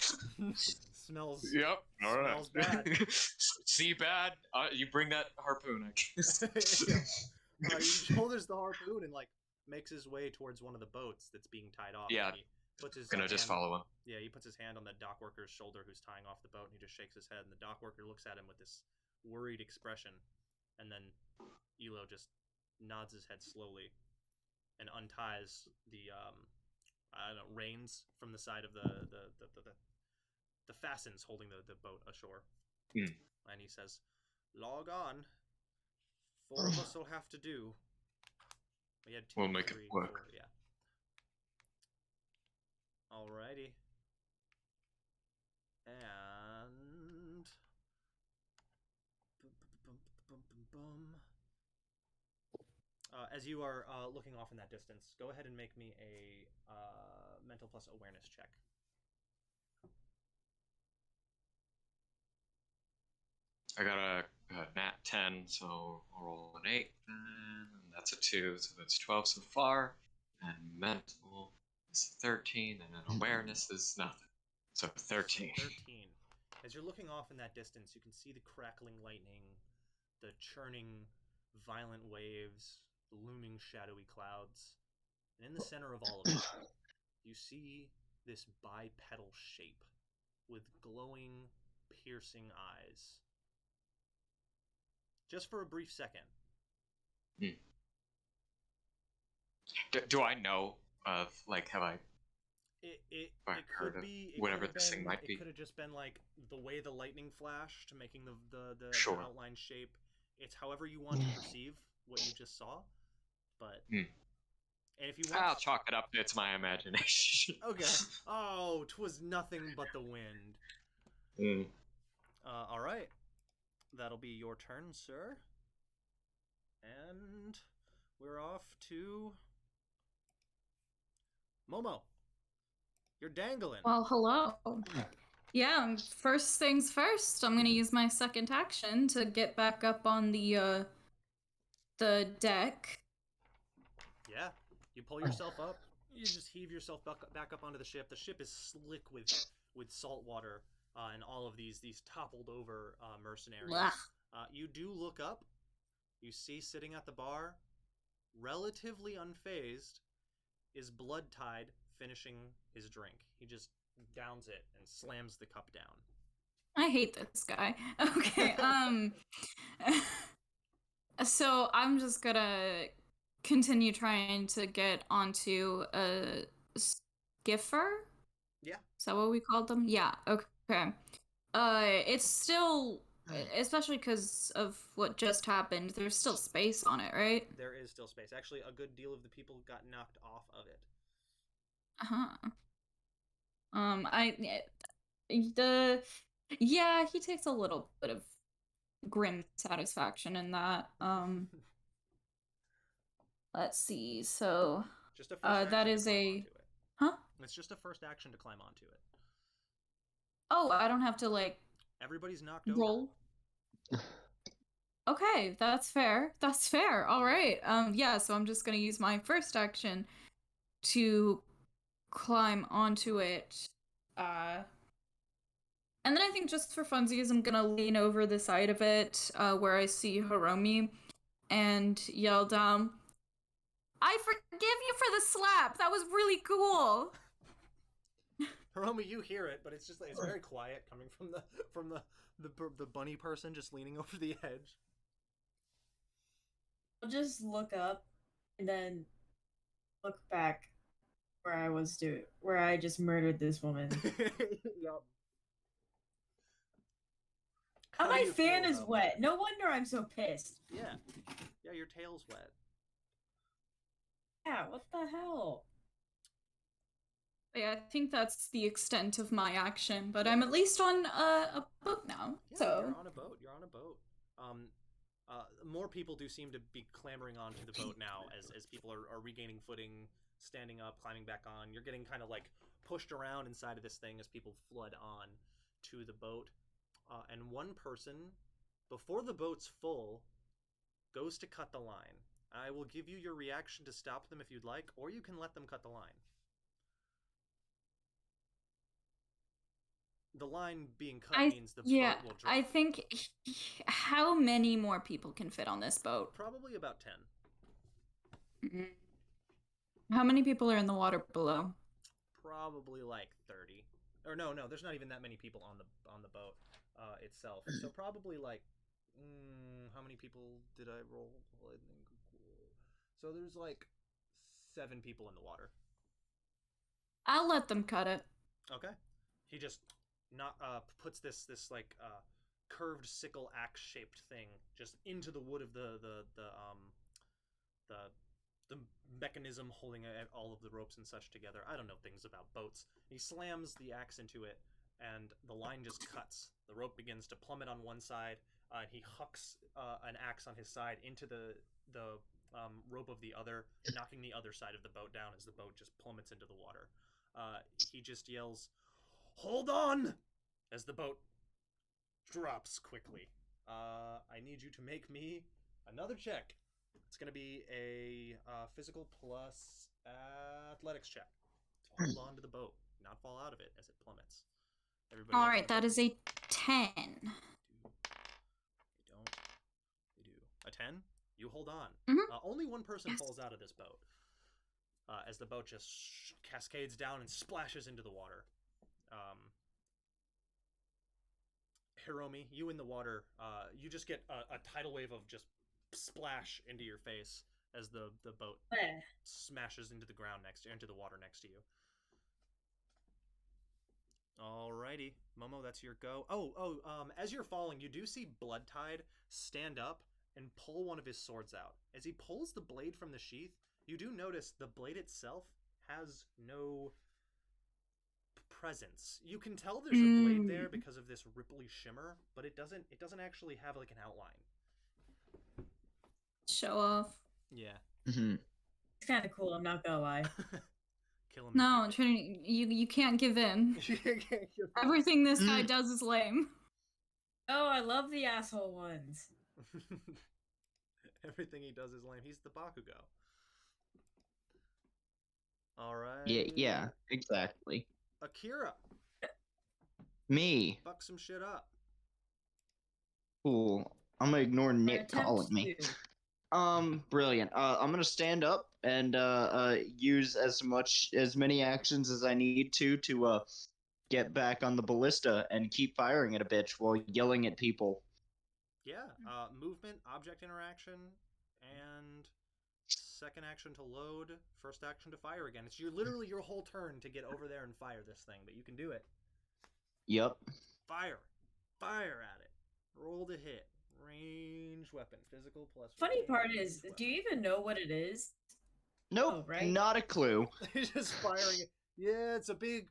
Smells. Yep. All right. Smells bad. See bad. You bring that harpoon, I guess. Yeah. He shoulders the harpoon and like makes his way towards one of the boats that's being tied off. Yeah. He puts his Gonna just follow him. Yeah, he puts his hand on the dock worker's shoulder who's tying off the boat, and he just shakes his head, and the dock worker looks at him with this worried expression, and then Elo just nods his head slowly and unties the reins from the side of the fastens holding the boat ashore. And he says, "Log on. 4 of us will have to do." We had 2, We'll make 3, it work. 4, yeah. Alrighty. And as you are looking off in that distance, go ahead and make me a mental plus awareness check. I got a nat 10, so I'll roll an 8, and that's a 2, so that's 12 so far. And mental is 13, and then awareness is nothing. So 13. 13. As you're looking off in that distance, you can see the crackling lightning, the churning, violent waves, the looming shadowy clouds. And in the center of all of it, you see this bipedal shape with glowing, piercing eyes. Just for a brief second. Do I know of, like, have I It heard could of be whatever this thing might be? It could have just been like the way the lightning flashed, making the Sure. outline shape. It's however you want to perceive what you just saw. But and if you want, I'll chalk it up. It's my imagination. Okay. Oh, 'twas nothing but the wind. All right. That'll be your turn, sir. And we're off to Momo. You're dangling. Well, hello. Yeah, first things first, I'm gonna use my second action to get back up on the deck. Yeah. You pull yourself up. You just heave yourself back up onto the ship. The ship is slick with salt water and all of these toppled over mercenaries. You do look up. You see sitting at the bar, relatively unfazed, is Blood-Tide finishing his drink. He just downs it and slams the cup down. I hate this guy. Okay, so I'm just gonna continue trying to get onto a skiffer? Yeah. Is that what we called them? Yeah, okay. It's still, especially because of what just happened, there's still space on it, right? There is still space. Actually, a good deal of the people got knocked off of it. Yeah, he takes a little bit of grim satisfaction in that. Let's see, so Just a first action that to is climb a, onto it. huh? It's just a first action to climb onto it. Oh, I don't have to like Everybody's knocked over. roll. Okay, that's fair. That's fair. All right. Yeah, so I'm just gonna use my first action to climb onto it. And then I think just for funsies, I'm gonna lean over the side of it, where I see Hiromi, and yell down, "I forgive you for the slap! That was really cool!" Hiromi, you hear it, but it's just it's very quiet coming from the bunny person just leaning over the edge. I'll just look up and then look back where I just murdered this woman. Yup. Now How do my you fan feel is about wet. that? No wonder I'm so pissed. Yeah. Yeah, your tail's wet. Yeah, what the hell? Yeah, I think that's the extent of my action, but I'm at least on a boat now. Yeah, So you're on a boat. You're on a boat. More people do seem to be clambering onto the boat now as people are regaining footing, standing up, climbing back on. You're getting kind of like pushed around inside of this thing as people flood on to the boat. And one person, before the boat's full, goes to cut the line. I will give you your reaction to stop them if you'd like, or you can let them cut the line. The line being cut means the boat will drop. I think how many more people can fit on this boat? Probably about 10. Mm. How many people are in the water below? Probably like 30. Or no, there's not even that many people on the boat itself. So probably like how many people did I roll? So there's like 7 people in the water. I'll let them cut it. Okay. He just puts this like curved sickle axe shaped thing just into the wood of the mechanism holding all of the ropes and such together. I don't know things about boats. He slams the axe into it, and the line just cuts. The rope begins to plummet on one side, and he hucks an axe on his side into the rope of the other, knocking the other side of the boat down as the boat just plummets into the water. He just yells, "Hold on!" as the boat drops quickly. I need you to make me another check. It's going to be a physical plus athletics check. To hold on to the boat, not fall out of it as it plummets. Everybody All else right, that is a 10. They don't. They do. A 10? You hold on. Mm-hmm. Only one person Yes. falls out of this boat as the boat just cascades down and splashes into the water. Hiromi, you in the water, you just get a tidal wave of just splash into your face as the boat smashes into the ground into the water next to you. Alrighty, Momo, that's your go. As you're falling, you do see Bloodtide stand up and pull one of his swords out. As he pulls the blade from the sheath, you do notice the blade itself has no presence. You can tell there's a blade there because of this ripply shimmer, but it doesn't actually have like an outline. Show off. Yeah. Mm-hmm. It's kind of cool, I'm not gonna lie. Kill him. No, Trinity, you can't give in. Everything this guy does is lame. Oh, I love the asshole ones. Everything he does is lame. He's the Bakugo. Alright. Yeah, exactly. Akira. Me. Fuck some shit up. Cool. I'm gonna ignore Nick Attempt calling me. to. Brilliant. I'm gonna stand up and use as many actions as I need to get back on the ballista and keep firing at a bitch while yelling at people. Yeah. Movement, object interaction, and second action to load, first action to fire again. It's literally your whole turn to get over there and fire this thing, but you can do it. Yep. Fire at it. Roll to hit. Range weapon. Physical plus. Funny part is, do you even know what it is? Nope. Oh, right? Not a clue. He's just firing it. Yeah, it's a big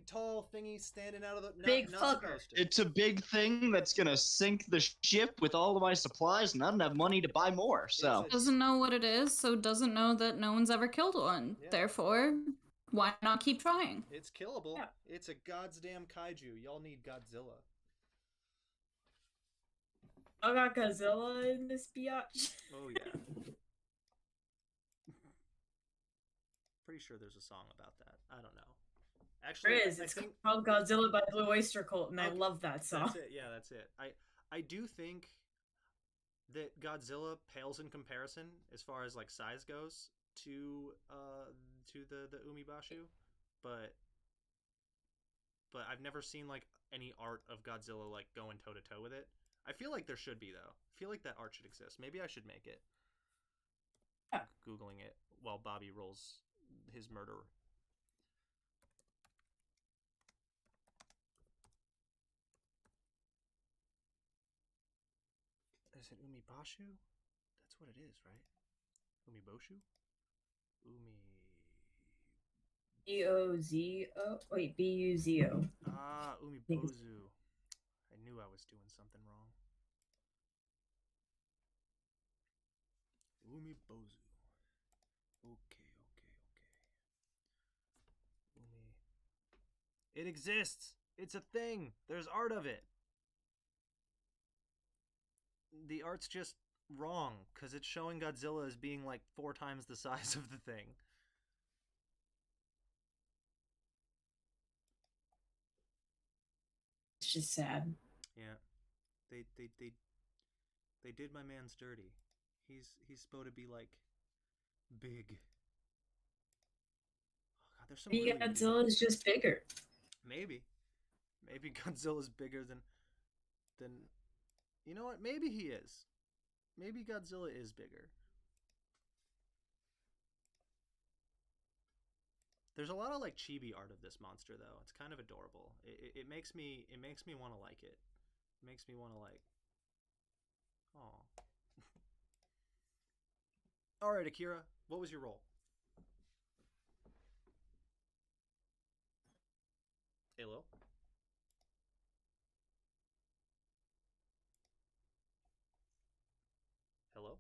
tall thingy standing out of the Big not fucker. supposed to. It's a big thing that's gonna sink the ship with all of my supplies, and I don't have money to buy more. So It's Doesn't know what it is, so doesn't know that no one's ever killed one. Yeah. Therefore, why not keep trying? It's killable. Yeah. It's a goddamn kaiju. Y'all need Godzilla. I got Godzilla in this biatch. Oh yeah. Pretty sure there's a song about that. I don't know. There Actually, is. I It's think called Godzilla by Blue Oyster Cult, and I okay, love that song. that's it. Yeah, that's it. I do think that Godzilla pales in comparison as far as like size goes to the Umibashu, but I've never seen like any art of Godzilla like going toe to toe with it. I feel like there should be though. I feel like that art should exist. Maybe I should make it. Yeah. Googling it while Bobby rolls his murder. Is it Umibashu? That's what it is, right? Umiboshu? B-O-Z-O? Wait, B-U-Z-O. Ah, Umibozu. I knew I was doing something wrong. Umibozu. Okay. It exists! It's a thing! There's art of it! The art's just wrong, because it's showing Godzilla as being like 4 times the size of the thing. It's just sad. Yeah. They did my man's dirty. He's supposed to be like big. Oh god, there's some Maybe really Godzilla weird... is just bigger. Maybe Godzilla's bigger than you know what? Maybe he is. Maybe Godzilla is bigger. There's a lot of like chibi art of this monster though. It's kind of adorable. It makes me want to like it. It makes me want to like. Oh. All right, Akira. What was your roll? Hello. Hello.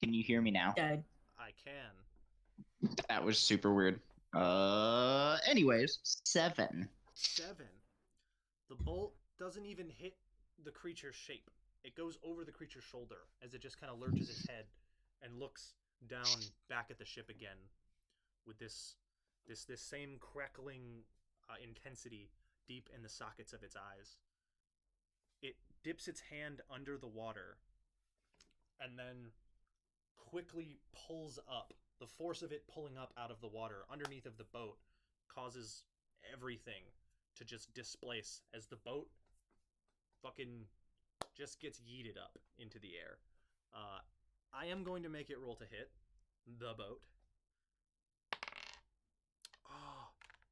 Can you hear me now? Dead. I can. That was super weird. Anyways, 7. 7. The bolt doesn't even hit the creature's shape. It goes over the creature's shoulder as it just kind of lurches its head and looks down back at the ship again with this same crackling intensity deep in the sockets of its eyes. It dips its hand under the water and then quickly pulls up. The force of it pulling up out of the water underneath of the boat causes everything to just displace as the boat fucking just gets yeeted up into the air. I am going to make it roll to hit the boat. Oh,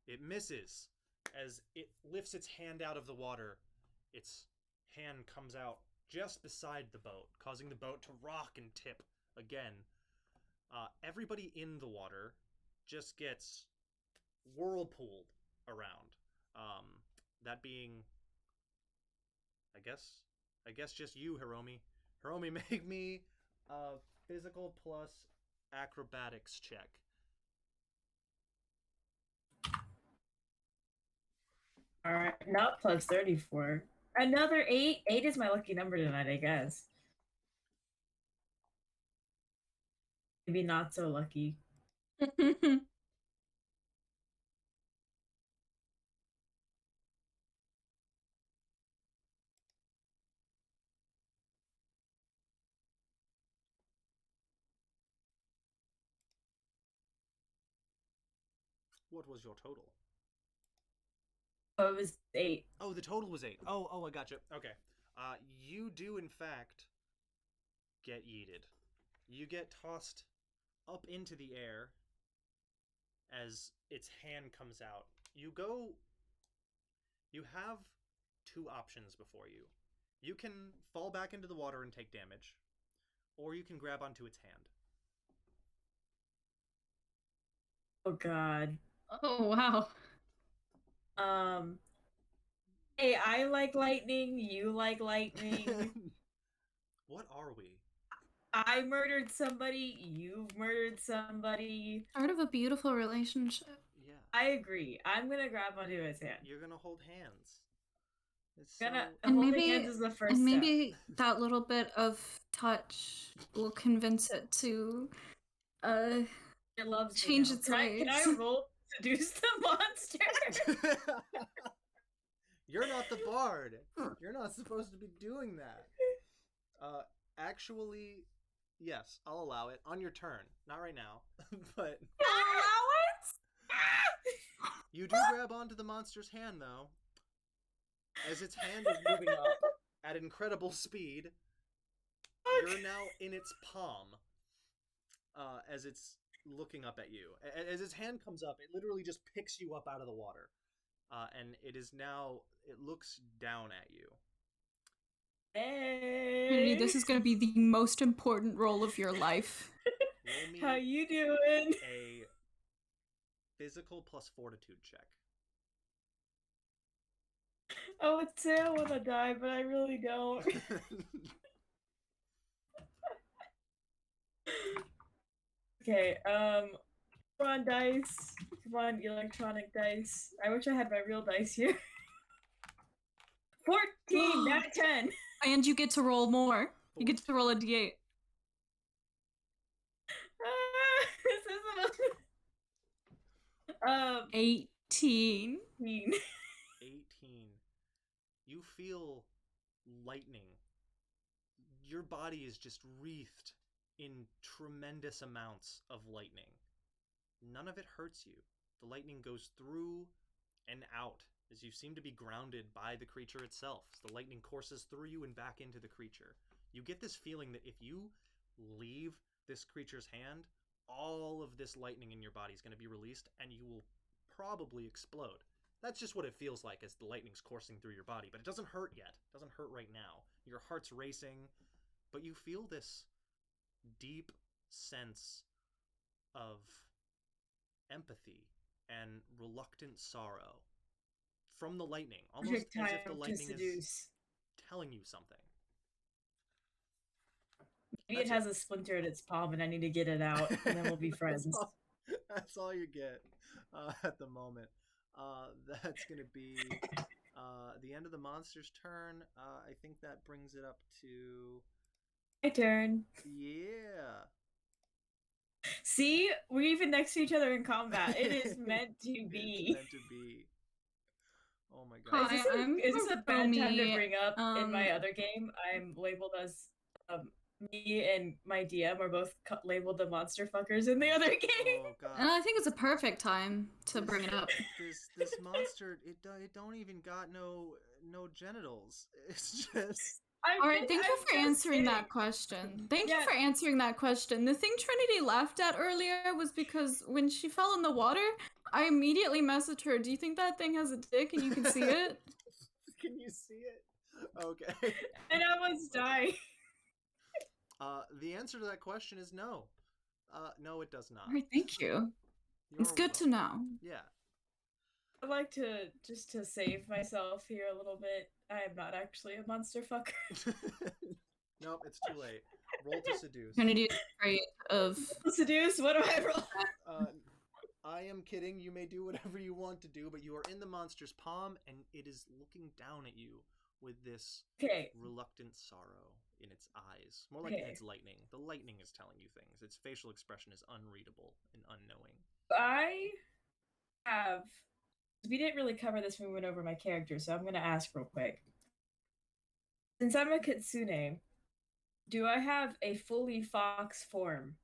it misses as it lifts its hand out of the water. Its hand comes out just beside the boat, causing the boat to rock and tip again. Everybody in the water just gets whirlpooled around. That being, I guess just you, Hiromi. Hiromi, make me a physical plus acrobatics check. Alright, not plus 34. Another 8. 8 is my lucky number tonight, I guess. Maybe not so lucky. What was your total? Oh, it was 8. Oh, the total was 8. Oh, I gotcha. Okay. You do in fact get yeeted. You get tossed up into the air as its hand comes out. You have 2 options before you. You can fall back into the water and take damage, or you can grab onto its hand. Oh god. Oh, wow. Hey, I like lightning, you like lightning. What are we? I murdered somebody, you've murdered somebody. Part of a beautiful relationship. Yeah. I agree. I'm gonna grab onto his hand. You're gonna hold hands. It's Gonna so... And holding maybe hands is the first and step. maybe that little bit of touch will convince it to It loves me change now. its Can I ways. roll seduce the monster? You're not the bard. You're not supposed to be doing that. Actually, yes, I'll allow it on your turn. Not right now, but you do grab onto the monster's hand, though. As its hand is moving up at incredible speed, you're now in its palm. As it's looking up at you. As its hand comes up, it literally just picks you up out of the water. And it is now, it looks down at you. Trinity, this is going to be the most important role of your life. Roll me How you doing? a physical plus fortitude check. I would say I want to die, but I really don't. Okay, come on, dice. Come on, electronic dice. I wish I had my real dice here. 14, not 10. And you get to roll more. You get to roll a d8. This isn't 18. 18. 18. You feel lightning. Your body is just wreathed in tremendous amounts of lightning. None of it hurts you. The lightning goes through and out as you seem to be grounded by the creature itself. As the lightning courses through you and back into the creature. You get this feeling that if you leave this creature's hand, all of this lightning in your body is going to be released and you will probably explode. That's just what it feels like as the lightning's coursing through your body, but it doesn't hurt yet. It doesn't hurt right now. Your heart's racing, but you feel this deep sense of empathy and reluctant sorrow from the lightning, almost as if the lightning is telling you something. Maybe it has a splinter in its palm and I need to get it out, and then we'll be friends. That's all you get at the moment. That's going to be the end of the monster's turn. I think that brings it up to... My turn. Yeah. See? We're even next to each other in combat. It is meant to be. It's meant to be. Oh my god. Is this a bad time to bring up in my other game? I'm labeled as me and my DM are both labeled the monster fuckers in the other game. Oh god. And I think it's a perfect time to bring it up. This monster, it don't even got no genitals. It's just... Alright, thank you for answering that question. Thank you for answering that question. The thing Trinity laughed at earlier was because when she fell in the water, I immediately messaged her, do you think that thing has a dick and you can see it? Can you see it? Okay. And I was dying. The answer to that question is no. No, it does not. Alright, thank you. It's good to know. Yeah. I'd like to, just to save myself here a little bit, I am not actually a monster fucker. Nope, it's too late. Roll to seduce. Trinity is afraid of... Seduce? What do I roll? I am kidding. You may do whatever you want to do, but you are in the monster's palm, and it is looking down at you with this reluctant sorrow in its eyes. More like in its lightning. The lightning is telling you things. Its facial expression is unreadable and unknowing. I have... We didn't really cover this when we went over my character, so I'm going to ask real quick. Since I'm a kitsune, do I have a fully fox form?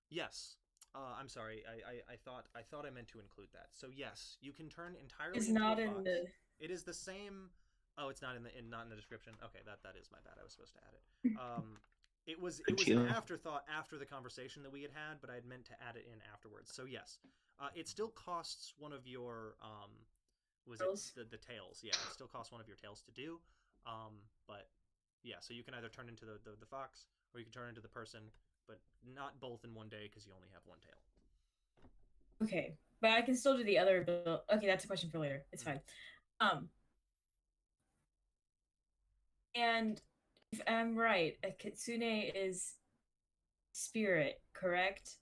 Yes. I'm sorry. I thought I meant to include that. So yes, you can turn entirely it's into not a fox. In the... It is the same... Oh, it's not in the description. Okay, that is my bad. I was supposed to add it. It was an afterthought after the conversation that we had, but I had meant to add it in afterwards. So yes, it still costs one of your tails? The tails? Yeah, it still costs one of your tails to do. But yeah, so you can either turn into the fox or you can turn into the person, but not both in one day because you only have one tail. Okay, but I can still do the other build. Okay, that's a question for later. It's fine. And if I'm right, a kitsune is spirit, correct?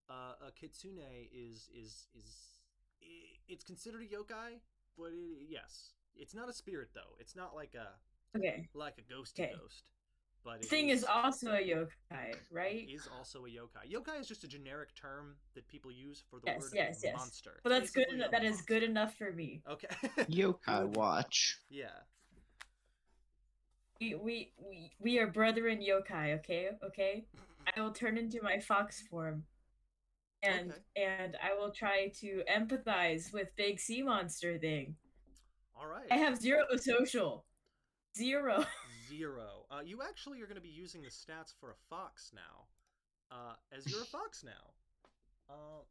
A kitsune is it's considered a yokai, but yes, it's not a spirit though. It's not like a Okay. ghosty Okay. ghost. But Thing is also a yokai, right? It is also a yokai. Yokai is just a generic term that people use for the Yes, word yes, yes. monster. But that's good. Basically a That is good monster. enough for me. Okay. Yokai Good. watch. Yeah. We are brethren yokai. Okay, okay. I will turn into my fox form, and Okay. and I will try to empathize with big sea monster thing. All right. I have 0 social. 0. 0. You actually are going to be using the stats for a fox now. As you're a fox now.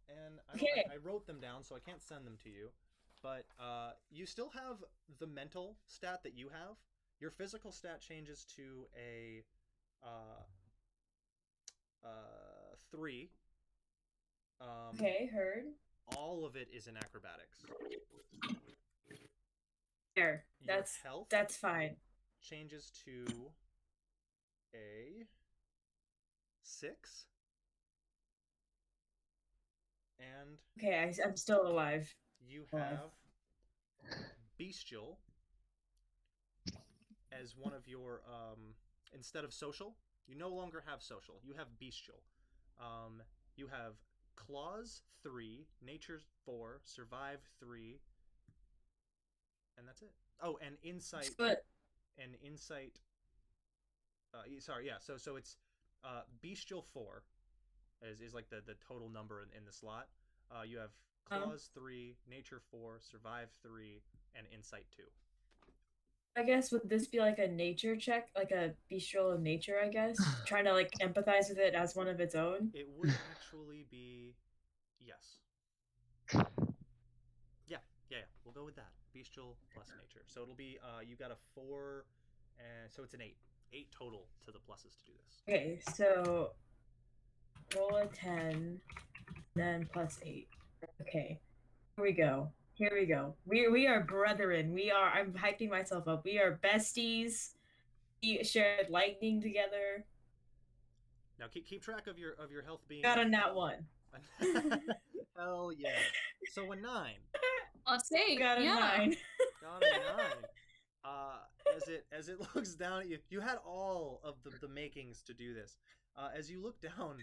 And I wrote them down, so I can't send them to you. But you still have the mental stat that you have. Your physical stat changes to a 3. Okay, heard. All of it is in acrobatics. There. Your health That's fine. changes to a 6. And okay, I'm still alive. You have bestial as one of your instead of social. You no longer have social. You have bestial. You have claws 3, nature 4, survive 3, and that's it. Oh, and insight. But and insight. Sorry, yeah. So it's bestial 4 is like the total number in the slot. You have claws 3, nature 4, survive 3, and insight 2. I guess would this be like a nature check, like a bestial of nature? I guess trying to like empathize with it as one of its own. It would actually be yes. Yeah. We'll go with that. Bestial plus nature. So it'll be you got a 4, and so it's an 8. 8 total to the pluses to do this. Okay, so roll a 10, then plus 8. Okay, here we go. Here we go. We are brethren. We are. I'm hyping myself up. We are besties. We shared lightning together. Now keep track of your health being. Got a nat 1. Hell yeah! So a 9. Plus 8. Got a 9. Got a 9. As it looks down at you, you had all of the makings to do this. As you look down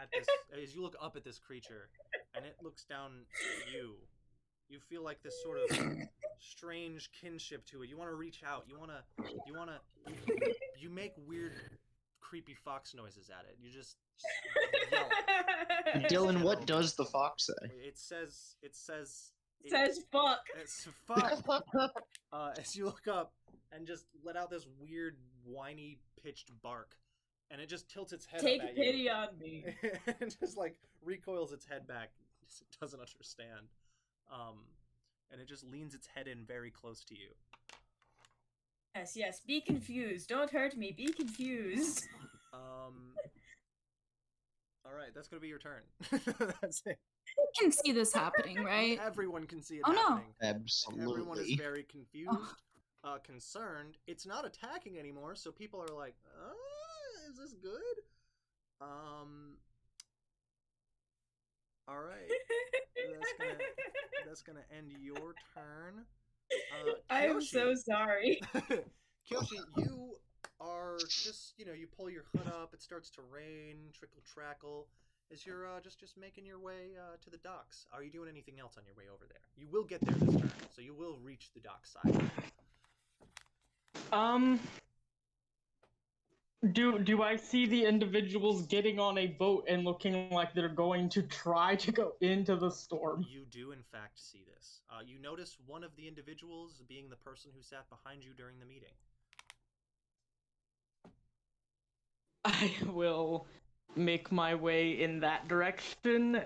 at this, as you look up at this creature, and it looks down at you, you feel like this sort of strange kinship to it. You want to reach out. You make weird, creepy fox noises at it. You just yell. Dylan, what does the fox say? It says fuck. It's fuck. As you look up and just let out this weird, whiny, pitched bark, and it just tilts its head Take up at pity you. on me. And just like recoils its head back. It doesn't understand. And it just leans its head in very close to you. Yes. Be confused. Don't hurt me. Be confused. All right, that's gonna be your turn. That's it. You can see this happening, right? Everyone can see it Oh, no. happening. Absolutely. Everyone is very confused, concerned. It's not attacking anymore, so people are like, is this good? All right. That's gonna end your turn. I'm so sorry. Kyoshi, you are just, you pull your hood up, it starts to rain, trickle trackle, as you're just making your way to the docks. Are you doing anything else on your way over there? You will get there this turn, so you will reach the dock side. Do I see the individuals getting on a boat and looking like they're going to try to go into the storm? You do, in fact, see this. You notice one of the individuals being the person who sat behind you during the meeting. I will make my way in that direction,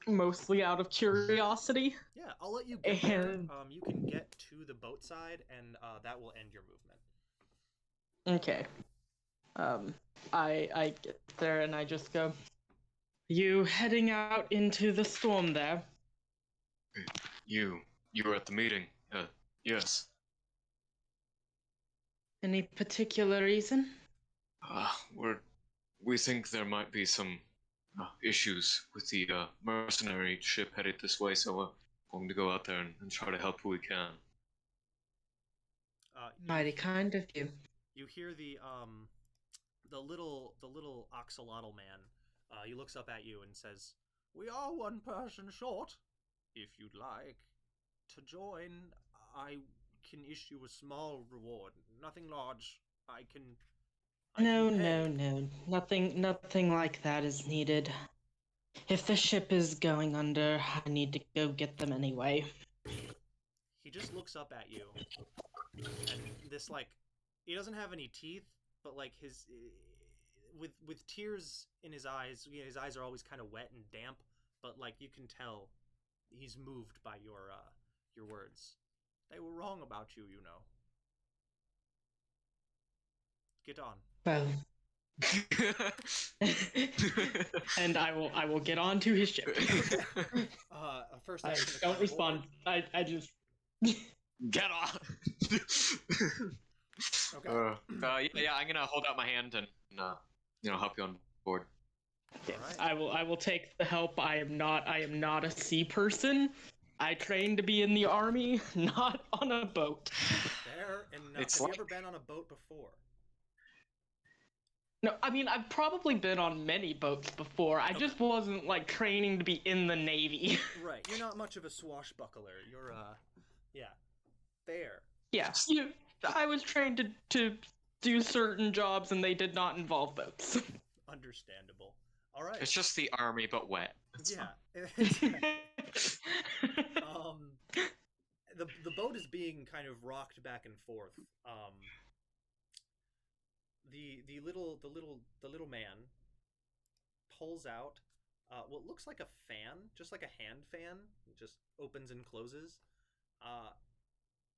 mostly out of curiosity. Yeah, I'll let you get there. You can get to the boat side, and that will end your movement. Okay. I get there and I just go, you heading out into the storm there? You were at the meeting. Yes. Any particular reason? We think there might be some issues with the mercenary ship headed this way, so we're going to go out there and try to help who we can. Mighty kind of you. You hear the little axolotl man. He looks up at you and says, "We are one person short. If you'd like to join, I can issue a small reward. Nothing large. I can No, pay." nothing like that is needed. If the ship is going under, I need to go get them anyway. He just looks up at you, and this he doesn't have any teeth, but his with tears in his eyes. His eyes are always kind of wet and damp, but you can tell he's moved by your words. They were wrong about you, you know. Get on. Well, and I will get on to his ship. First I action. don't respond. I just Get on. Okay. Yeah. I'm gonna hold out my hand and help you on board. All right. I will take the help. I am not a sea person. I trained to be in the army, not on a boat. Fair enough. It's Have you ever been on a boat before? No, I mean, I've probably been on many boats before. I just wasn't training to be in the Navy. Right. You're not much of a swashbuckler. You're yeah. Fair. Yeah, I was trained to do certain jobs, and they did not involve boats. Understandable. All right. It's just the army, but wet. It's yeah. The boat is being kind of rocked back and forth. The little man pulls out what looks like a fan, just like a hand fan. It just opens and closes,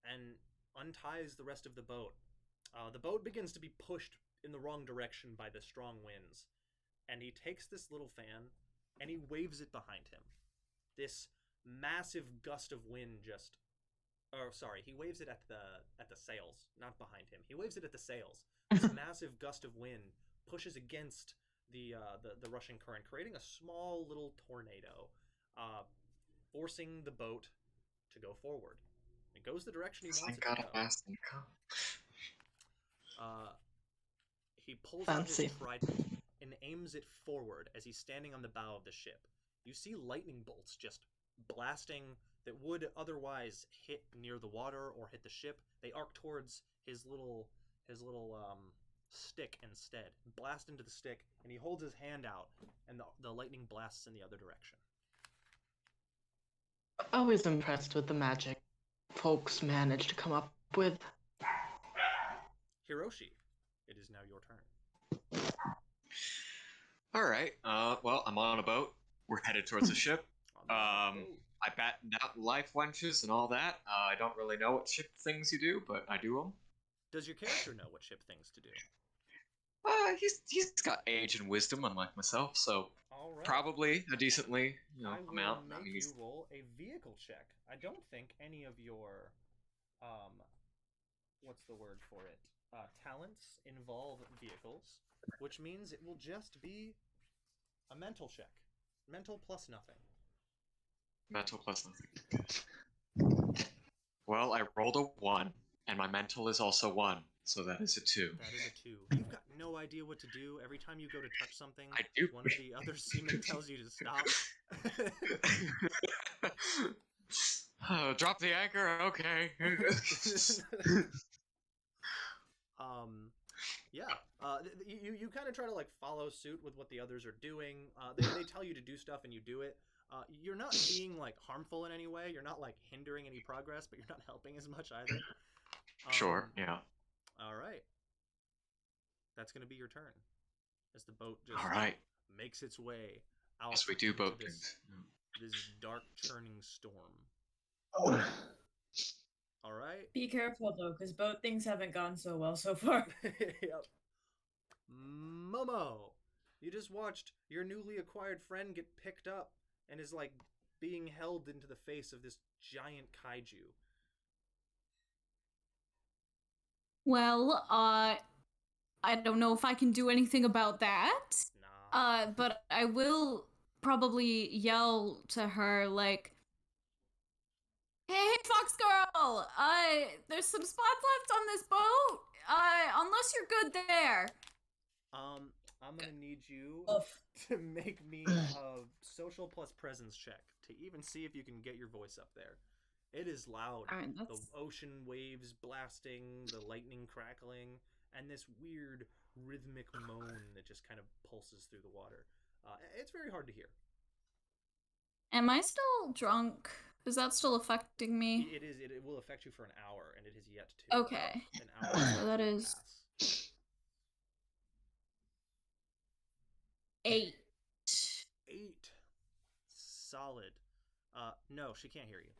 and unties the rest of the boat. The boat begins to be pushed in the wrong direction by the strong winds, and he takes this little fan and he waves it behind him. This massive gust of wind he waves it at the sails, not behind him. He waves it at the sails. This massive gust of wind pushes against the rushing current, creating a small little tornado, forcing the boat to go forward. It goes the direction he wants it to go. He pulls out his trident and aims it forward as he's standing on the bow of the ship. You see lightning bolts just blasting that would otherwise hit near the water or hit the ship. They arc towards his little stick instead. Blast into the stick, and he holds his hand out, and the lightning blasts in the other direction. Always impressed with the magic folks manage to come up with. Hiroshi, it is now your turn. All right. Well, I'm on a boat. We're headed towards the ship. I battened out life wenches and all that. I don't really know what ship things you do, but I do them. Does your character know what ship things to do? He's got age and wisdom, unlike myself, so probably a decently amount. I will make you roll a vehicle check. I don't think any of your what's the word for it? Talents involve vehicles, which means it will just be a mental check. Mental plus nothing. Mental plus nothing. Well, I rolled a 1, and my mental is also 1, so that is a 2. That is a 2. You've got no idea what to do. Every time you go to touch something, I do. One of the other seamen tells you to stop. Drop the anchor, okay. You kind of try to follow suit with what the others are doing. They tell you to do stuff and you do it. You're not being harmful in any way. You're not hindering any progress, but you're not helping as much either. Sure, yeah. All right. That's going to be your turn. As the boat just makes its way out. Yes, we do boat things. This dark churning storm. All right. Be careful though, because boat things haven't gone so well so far. Yep. Momo, you just watched your newly acquired friend get picked up and is being held into the face of this giant kaiju. Well, I don't know if I can do anything about that. But I will probably yell to her like, "Hey, Fox Girl! There's some spots left on this boat. Unless you're good there." I'm gonna need you Oof. to make me a social plus presence check to even see if you can get your voice up there. It is loud. All right, The that's ocean waves blasting, the lightning crackling, and this weird rhythmic moan that just kind of pulses through the water. It's very hard to hear. Am I still drunk? Is that still affecting me? It is. It will affect you for an hour, and it has yet to. Okay. An hour. So that is pass. 8. 8. Solid. No, she can't hear you.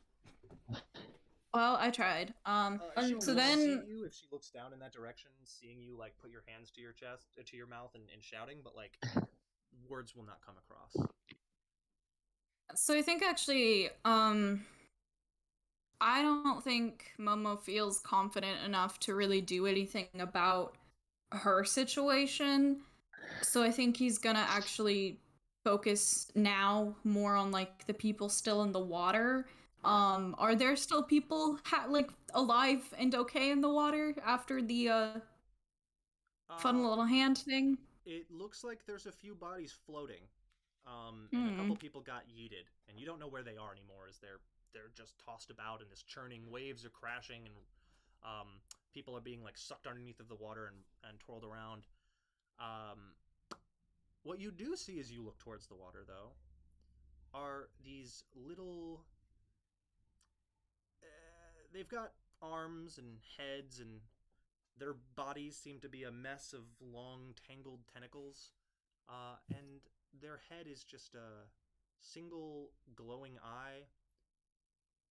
Well, I tried. She So will then see you if she looks down in that direction, seeing you like put your hands to your chest, to your mouth, and shouting, but like words will not come across. So I think actually, I don't think Momo feels confident enough to really do anything about her situation. So I think he's gonna actually focus now more on like the people still in the water. Are there still people like alive and okay in the water after the fun little hand thing? It looks like there's a few bodies floating, and a couple people got yeeted, and you don't know where they are anymore, as they're just tossed about in this churning. Waves are crashing, and people are being like sucked underneath of the water and twirled around. What you do see as you look towards the water, though, are these little. They've got arms and heads, and their bodies seem to be a mess of long, tangled tentacles. And their head is just a single glowing eye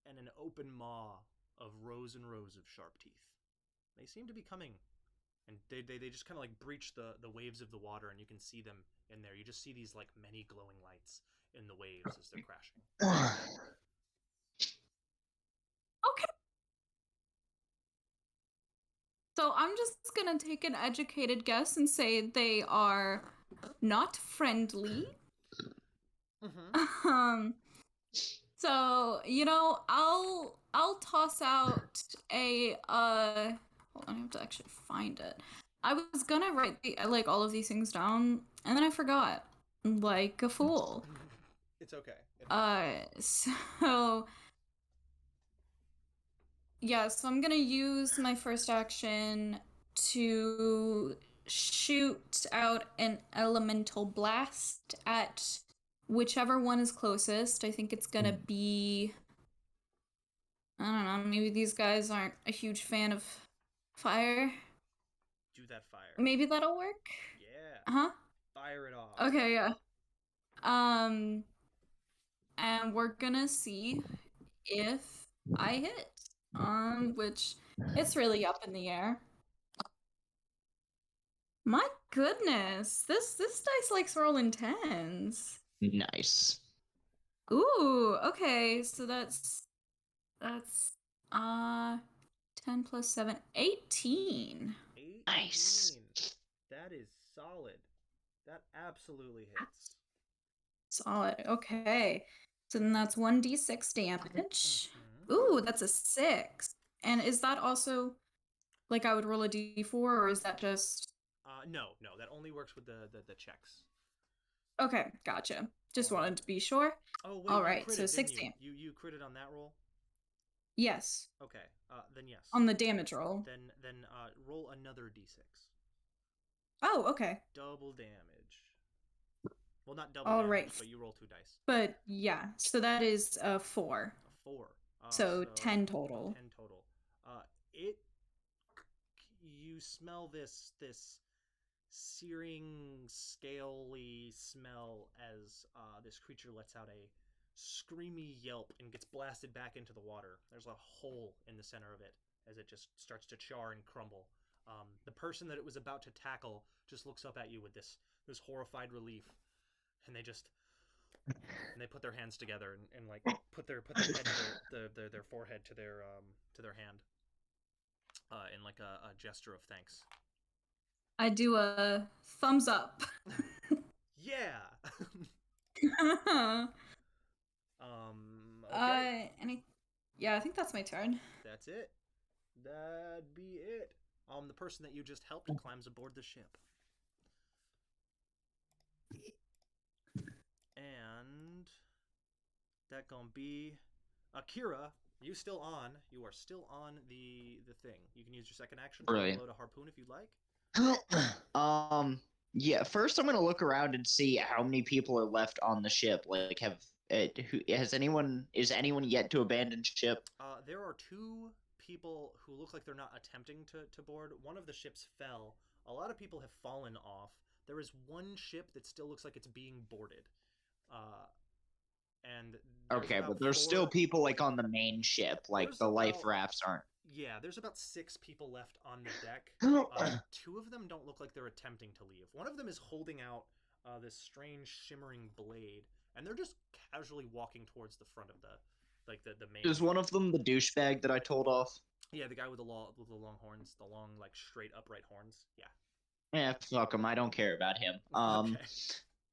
and an open maw of rows and rows of sharp teeth. They seem to be coming, and they just kind of like breach the waves of the water, and you can see them in there. You just see these like many glowing lights in the waves as they're crashing. Okay. So I'm just gonna take an educated guess and say they are not friendly. Mm-hmm. So, I'll toss out a hold on, I have to actually find it. I was gonna write like all of these things down and then I forgot. Like a fool. It's okay. So yeah, so I'm gonna use my first action to shoot out an elemental blast at whichever one is closest. I think it's gonna be, I don't know, maybe these guys aren't a huge fan of fire. Do that fire. Maybe that'll work? Yeah. Uh-huh. Fire it off. Okay, yeah. And we're gonna see if I hit. Which it's really up in the air. My goodness, this dice likes rolling 10s. Nice. Ooh, okay, so that's 10 plus 7, 18. 18. Nice. That is solid. That absolutely hits. Solid. Okay. So then that's 1d6 damage. Mhm. Ooh, that's a 6. And is that also like I would roll a d4 or is that just No, that only works with the checks. Okay, gotcha. Just wanted to be sure. Oh wait, All you right, critted, so 16. didn't you? You critted on that roll? Yes. Okay. Then yes. On the damage roll. Then roll another d6. Oh, okay. Double damage. Well, not double All damage, right. but you roll 2 dice. But yeah, so that is 4. A 4. So 10 total. 10 total. You smell this searing, scaly smell as this creature lets out a screamy yelp and gets blasted back into the water. There's a hole in the center of it as it just starts to char and crumble. The person that it was about to tackle just looks up at you with this horrified relief, and they put their hands together and like put their head to their forehead to their hand in like a gesture of thanks. I do a thumbs up. Yeah. Okay. Yeah, I think that's my turn. That's it. That'd be it. The person that you just helped climbs aboard the ship. And that gonna be Akira. You still on? You are still on the thing. You can use your second action to Brilliant. load a harpoon if you'd like. Yeah. First, I'm gonna look around and see how many people are left on the ship. Like, is anyone yet to abandon ship? There are two people who look like they're not attempting to board. One of the ships fell. A lot of people have fallen off. There is one ship that still looks like it's being boarded. And Okay, but there's still people like on the main ship. Like the life rafts aren't. Yeah, there's about 6 people left on the deck. 2 of them don't look like they're attempting to leave. One of them is holding out this strange shimmering blade, and they're just casually walking towards the front of the main. Is one of them the douchebag that I told off? Yeah, the guy with the long horns, the long like straight upright horns. Yeah. Yeah, fuck him. I don't care about him. Okay.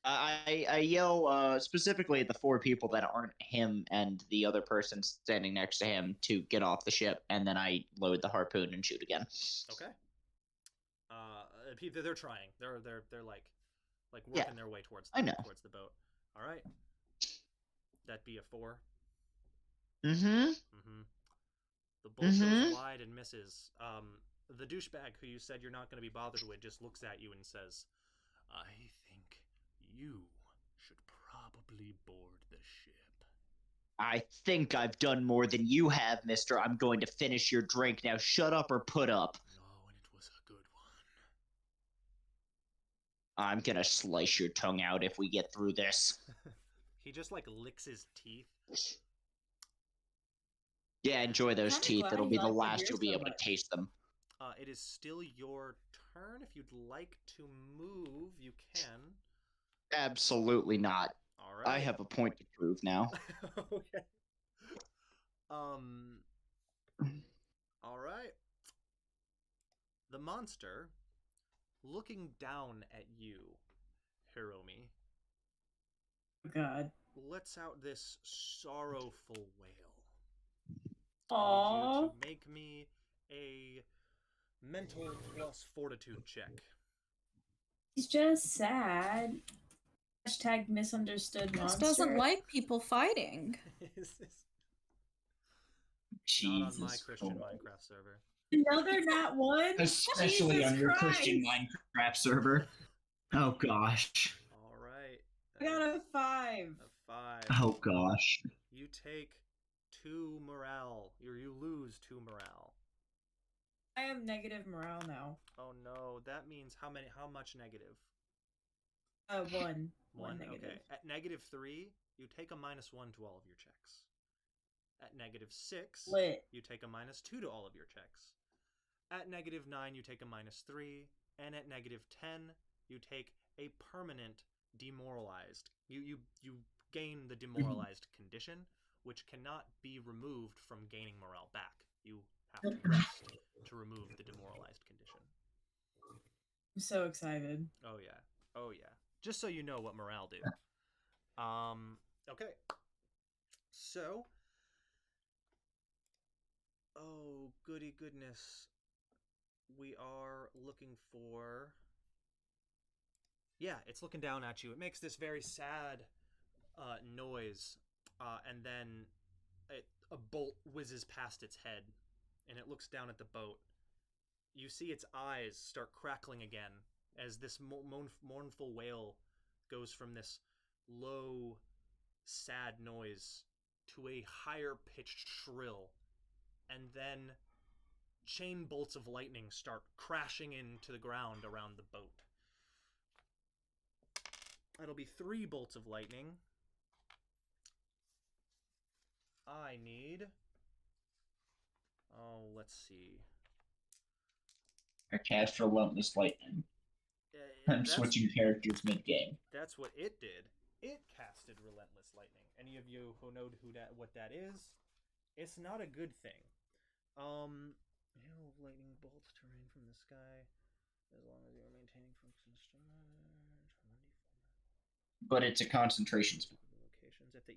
I yell specifically at the 4 people that aren't him and the other person standing next to him to get off the ship, and then I load the harpoon and shoot again. Okay. They're trying. They're like working their way towards the boat. All right. That'd be a 4. Mm-hmm. The bolt goes wide and misses. The douchebag who you said you're not going to be bothered with just looks at you and says, "I think you should probably board the ship." I think I've done more than you have, mister. I'm going to finish your drink. Now shut up or put up. Oh, and it was a good one. I'm gonna slice your tongue out if we get through this. He just like licks his teeth. Yeah, enjoy those teeth. It'll be the last you'll be able to taste them. It is still your turn. If you'd like to move, you can. Absolutely not. All right. I have a point to prove now. Okay. All right. The monster, looking down at you, Hiromi, God. lets out this sorrowful wail. Aww. I need you to make me a mental plus fortitude check. He's just sad. Hashtag misunderstood Just monster. doesn't like people fighting. Is this Jesus. not on my Christian Minecraft server? No, they're not one. Especially Jesus on your Christ. Christian Minecraft server. Oh gosh. All right. I got a 5. A 5. Oh gosh. You take 2 morale. You lose 2 morale. I have negative morale now. Oh no, that means how much negative? 1. 1 negative. Okay. At -3, you take a -1 to all of your checks. At -6, Lit. you take a -2 to all of your checks. At -9, you take a -3, and at -10, you take a permanent demoralized. You gain the demoralized condition, which cannot be removed from gaining morale back. You have to rest to remove the demoralized condition. I'm so excited. Oh yeah. Oh yeah. Just so you know what morale do. Okay. So, oh goody goodness. We are looking for... Yeah, it's looking down at you. It makes this very sad noise, and then a bolt whizzes past its head, and it looks down at the boat. You see its eyes start crackling again as this mournful wail goes from this low, sad noise to a higher-pitched shrill, and then chain bolts of lightning start crashing into the ground around the boat. That'll be 3 bolts of lightning. I need... Oh, let's see. I cast Relentless Lightning. I'm switching characters mid-game. That's what it did. It casted Relentless Lightning. Any of you who know what that is, it's not a good thing. Hail of lightning bolts to rain from the sky, as long as you are maintaining focus and But it's a concentration spell. Locations. If the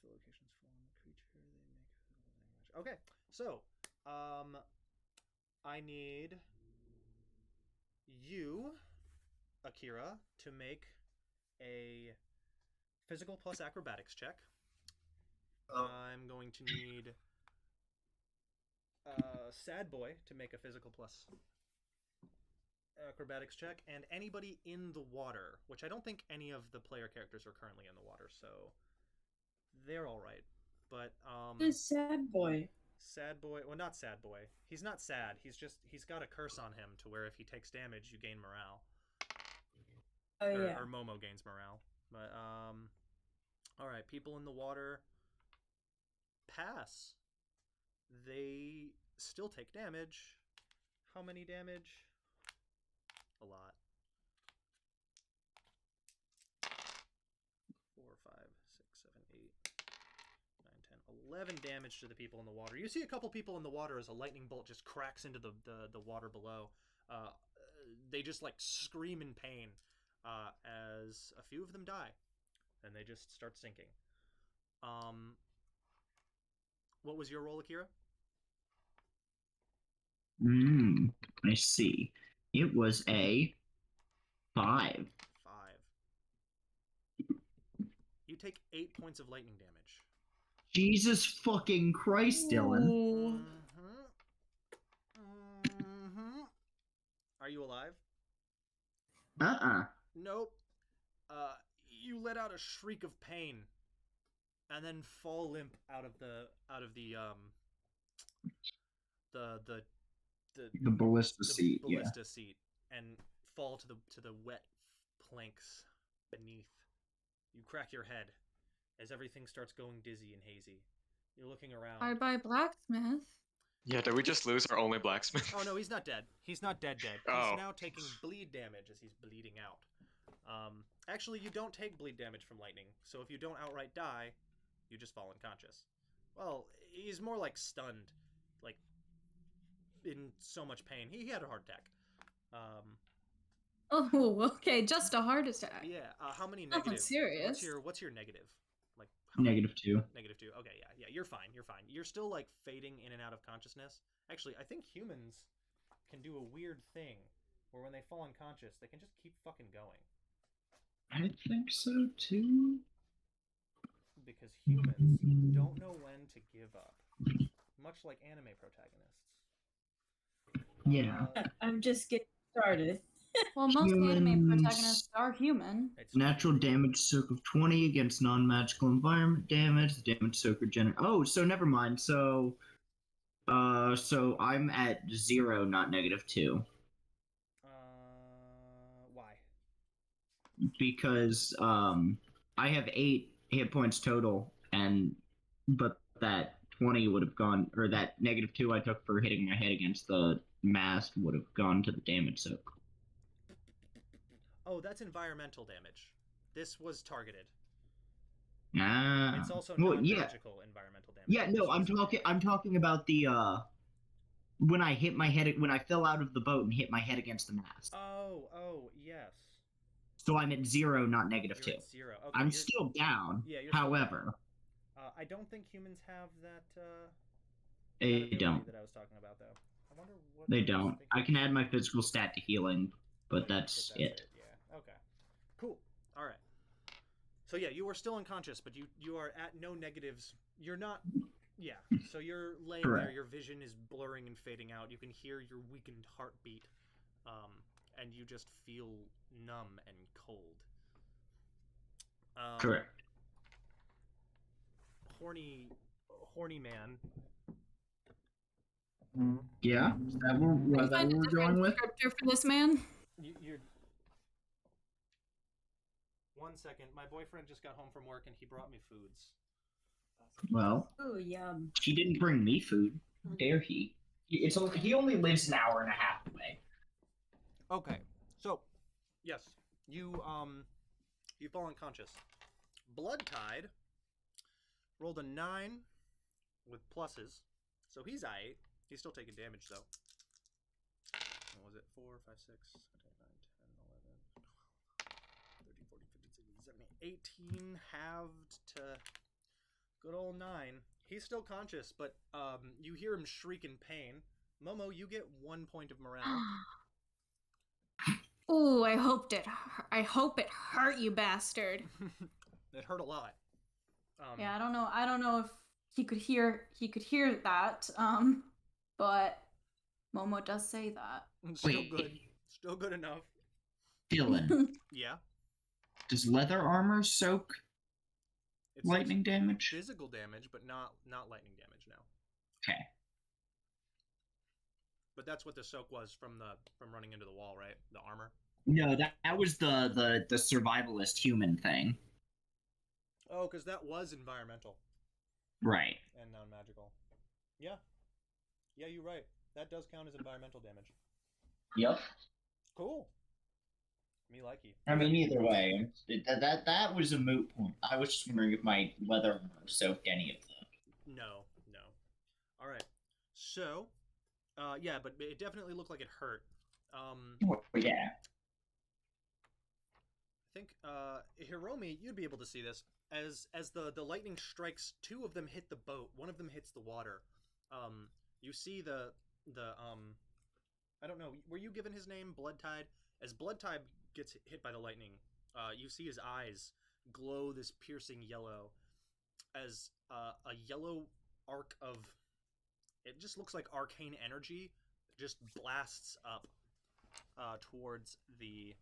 locations fall on the creature, they make. Okay, so I need you, Akira, to make a physical plus acrobatics check. I'm going to need Sad Boy to make a physical plus acrobatics check, and anybody in the water, which I don't think any of the player characters are currently in the water, so they're all right. But This sad boy. Sad Boy, well, not Sad Boy. He's not sad. He's got a curse on him to where if he takes damage, you gain morale. Oh yeah. Or Momo gains morale. But all right, people in the water pass. They still take damage. How many damage? A lot. 4, 5, 6, 7, 8, 9, 10, 11 damage to the people in the water. You see a couple people in the water as a lightning bolt just cracks into the water below. They just like scream in pain as a few of them die, and they just start sinking. What was your roll, Akira? I see. It was a 5. 5. You take 8 points of lightning damage. Jesus fucking Christ, Dylan. Are you alive? Nope. You let out a shriek of pain, and then fall limp out of the ballista seat. ballista seat, and fall to the wet planks beneath. You crack your head as everything starts going dizzy and hazy. You're looking around. Bye-bye, blacksmith. Yeah, did we just lose our only blacksmith? Oh no, he's not dead. He's not dead. Oh. He's now taking bleed damage as he's bleeding out. Actually, you don't take bleed damage from lightning, so if you don't outright die, you just fall unconscious. Well, he's more like stunned, like in so much pain. He had a heart attack. Oh, okay, just a heart attack. Yeah. How many Nothing negative? serious. What's your negative? Like -2. -2. Okay, yeah. You're fine. You're still like fading in and out of consciousness. Actually, I think humans can do a weird thing where when they fall unconscious, they can just keep fucking going. I think so too. Because humans don't know when to give up, much like anime protagonists. Yeah. I'm just getting started. Well, most anime Humans. protagonists are human. Natural damage soak of 20 against non-magical environment damage. The damage soak regenerate. Oh, so never mind. So I'm at 0, not -2. Why? Because I have 8 hit points total, but that 20 would have gone, or that -2 I took for hitting my head against the mast would have gone to the damage soak. Oh, that's environmental damage. This was targeted. Ah. It's also well, non-magical environmental damage. Yeah, no, I'm talking about the when I fell out of the boat and hit my head against the mast. Oh, yes. So I'm at 0, not -2. You're at 0. Okay, I'm still down. Yeah, you're however, still down. I don't think humans have that. they ability don't. That I was talking about, though. I wonder what. They don't. I can add my physical stat to healing, but that's it. Yeah. Okay. Cool. All right. So yeah, you are still unconscious, but you are at no negatives. You're not. Yeah. So you're laying there. Correct. Your vision is blurring and fading out. You can hear your weakened heartbeat, and you just feel numb and cold. Correct. Horny man. Yeah, is that what we're going with? Descriptor for this man. You're. 1 second. My boyfriend just got home from work and he brought me foods. Well, Oh, yum. he didn't bring me food. How dare he? He only lives an hour and a half away. Okay, so yes, you fall unconscious. Blood Tide rolled a 9 with pluses, so he's aight. He's still taking damage though. What was it? 4, 5, 6, 7, 8, 9, 10, 11, 12, 13, 40, 50, 60, 70, 18 halved to good old 9. He's still conscious, but you hear him shriek in pain. Momo, you get 1 point of morale. Ooh, I hope it hurt, you bastard. It hurt a lot. Yeah, I don't know if he could hear that. But Momo does say that. Still Wait. good. Still good enough. Dylan, Yeah. does leather armor soak It's lightning damage? physical damage, but not lightning damage now. Okay. But that's what the soak was from running into the wall, right? The armor. No, that was the survivalist human thing. Oh, because that was environmental Right. and non-magical. Yeah. Yeah, you're right. That does count as environmental damage. Yep. Cool. Me likey. I mean, either way, that was a moot point. I was just wondering if my leather armor soaked any of them. No. All right. So, yeah, but it definitely looked like it hurt. Yeah. I think Hiromi, you'd be able to see this as the lightning strikes. 2 of them hit the boat. 1 of them hits the water. You see the I don't know. Were you given his name, Bloodtide? As Bloodtide gets hit by the lightning, you see his eyes glow this piercing yellow, as a yellow arc of, it just looks like arcane energy, just blasts up towards the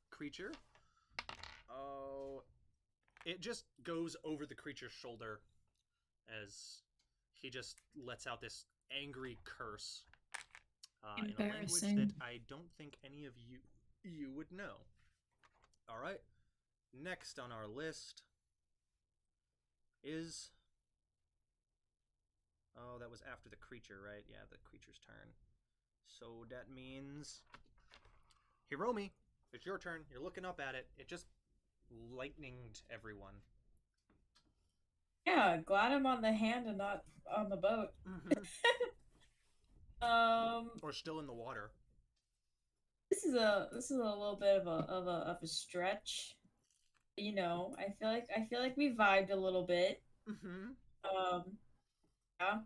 creature. Oh, it just goes over the creature's shoulder as he just lets out this angry curse in a language that I don't think any of you would know. All right. Next on our list is... Oh, that was after the creature, right? Yeah, the creature's turn. So that means... Hiromi, it's your turn. You're looking up at it. It just lightninged everyone. Yeah, glad I'm on the hand and not on the boat. Mm-hmm. Or still in the water. This is a little bit of a stretch. You know, I feel like we vibed a little bit. Mm-hmm. Yeah.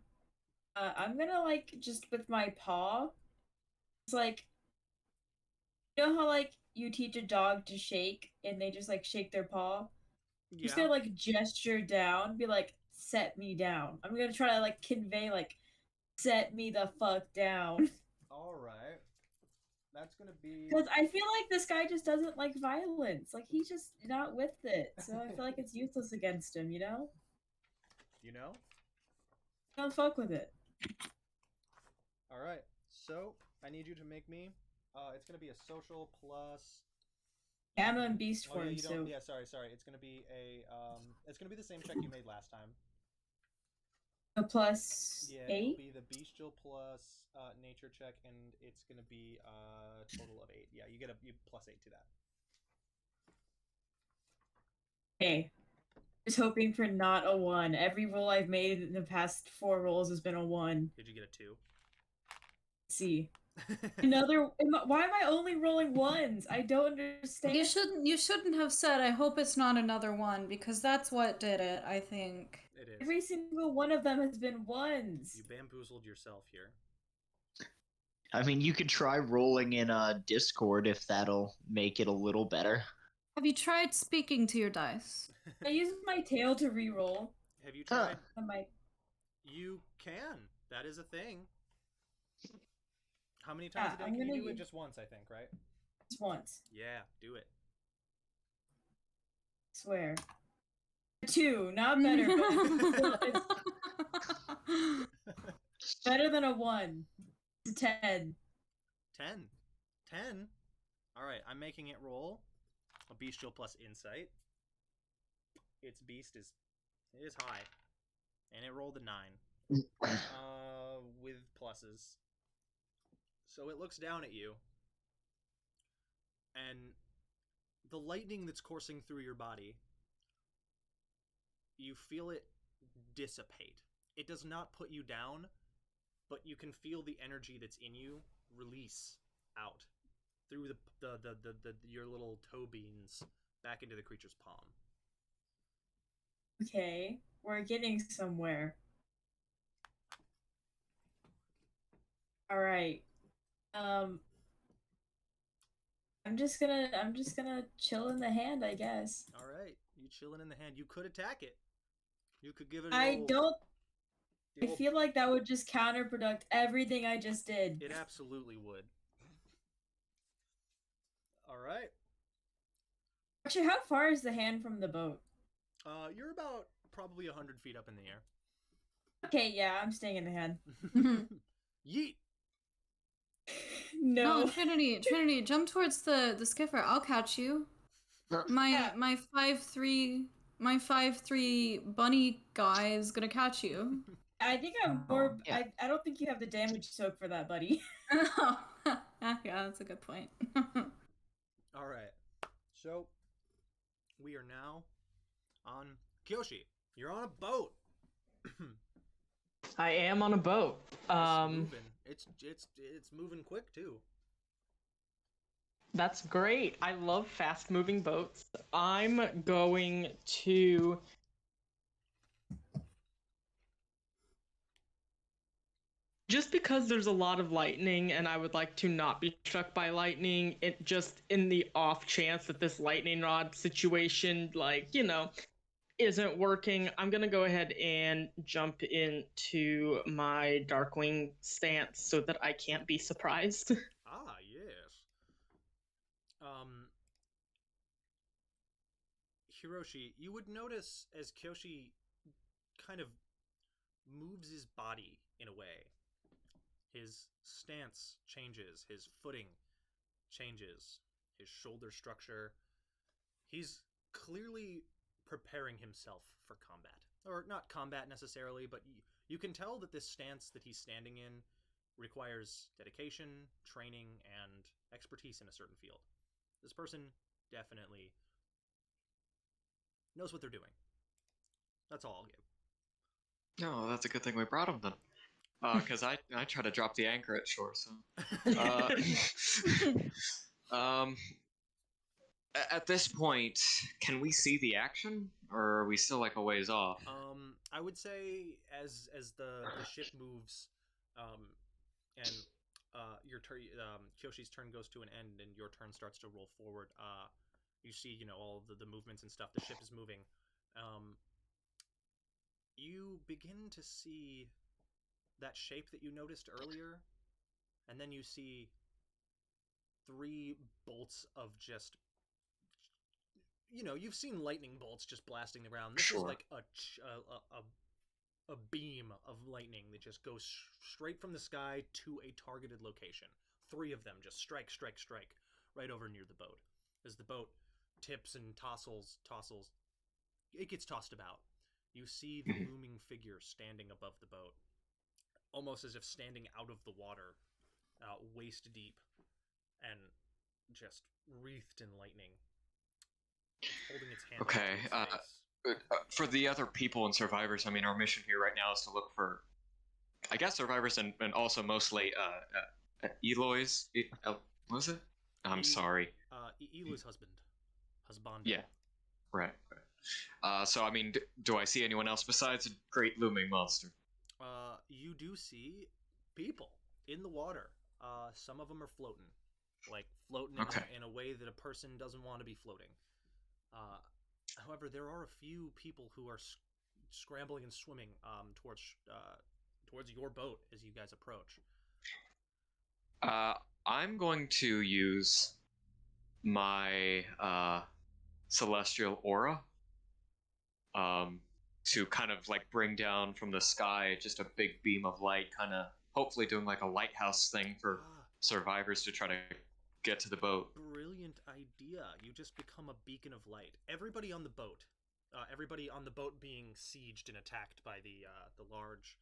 I'm gonna like just with my paw. It's like, you know how like you teach a dog to shake and they just like shake their paw? Yeah. Just gonna like gesture down, be like, set me down. I'm gonna try to like convey like, set me the fuck down. All right. That's gonna be... Because I feel like this guy just doesn't like violence. Like he's just not with it. So I feel like it's useless against him, you know? You know? Don't fuck with it. All right. So I need you to make me... it's gonna be a social plus... Yeah, I'm in beast Oh, form, yeah, you so... don't... Yeah, sorry. It's gonna be a... It's gonna be the same check you made last time. A plus Yeah, 8? it'll be the bestial plus nature check, and it's gonna be a total of 8. Yeah, you get you plus 8 to that. Hey. Just hoping for not a 1. Every roll I've made in the past 4 rolls has been a 1. Did you get a 2? See. Another... Why am I only rolling 1s? I don't understand. You shouldn't have said, I hope it's not another one, because that's what did it, I think. It is. Every single one of them has been 1s. You bamboozled yourself here. I mean, you could try rolling in Discord if that'll make it a little better. Have you tried speaking to your dice? I use my tail to reroll. Have you tried? My... You can. That is a thing. How many times a day I'm can you gonna do it? use- Just once, I think, right? Just once. Yeah, do it. Swear. 2, not better, but it's better than a 1. It's a 10. 10. 10? Alright, I'm making it roll. A bestial plus insight. Its beast is high. And it rolled a 9. With pluses. So it looks down at you. And the lightning that's coursing through your body, you feel it dissipate. It does not put you down, but you can feel the energy that's in you release out through your little toe beans back into the creature's palm. Okay, we're getting somewhere. All right. I'm just gonna chill in the hand, I guess. All right, you chilling in the hand. You could attack it. You could give it. I feel like that would just counterproduct everything I just did. It absolutely would. All right. Actually, how far is the hand from the boat? You're about probably 100 feet up in the air. Okay, yeah, I'm staying in the hand. Yeet. No. Trinity, jump towards the skipper. I'll catch you. My 5'3" bunny guy is gonna catch you. I think I'm more. Yeah. I don't think you have the damage soak for that, buddy. Yeah, that's a good point. All right. So we are now on Kyoshi. You're on a boat. I am on a boat. It's moving quick too. That's great. I love fast-moving boats. I'm going to... Just because there's a lot of lightning and I would like to not be struck by lightning, it just in the off chance that this lightning rod situation, like, you know, isn't working, I'm going to go ahead and jump into my Darkwing stance so that I can't be surprised. Ah, yes. Hiroshi, you would notice as Kyoshi kind of moves his body in a way, his stance changes, his footing changes, his shoulder structure. He's clearly preparing himself for combat. Or not combat necessarily, but you can tell that this stance that he's standing in requires dedication, training, and expertise in a certain field. This person definitely knows what they're doing. That's all I'll give. No, that's a good thing we brought him then. Because I try to drop the anchor at shore, so... At this point, can we see the action? Or are we still like a ways off? I would say as the ship moves, and Kyoshi's turn goes to an end and your turn starts to roll forward, you see, you know, all the movements and stuff. The ship is moving. You begin to see that shape that you noticed earlier, and then you see 3 bolts of just, you know, you've seen lightning bolts just blasting around. This is like a beam of lightning that just goes straight from the sky to a targeted location. 3 of them just strike right over near the boat. As the boat tips and tossles, it gets tossed about. You see the looming figure standing above the boat, almost as if standing out of the water, waist deep, and just wreathed in lightning. It's holding its hand. Okay. For the other people and survivors, I mean, our mission here right now is to look for, I guess, survivors and also mostly Eloy's. What was it? I'm sorry. Eloy's husband. Yeah. Right. So, I mean, do I see anyone else besides a great looming monster? You do see people in the water. Some of them are floating. Like, floating in a way that a person doesn't want to be floating. However, there are a few people who are scrambling and swimming towards your boat as you guys approach. I'm going to use my celestial aura to kind of like bring down from the sky just a big beam of light, kind of hopefully doing like a lighthouse thing for survivors to try to get to the boat. Brilliant idea. You just become a beacon of light. Everybody on the boat being sieged and attacked by the large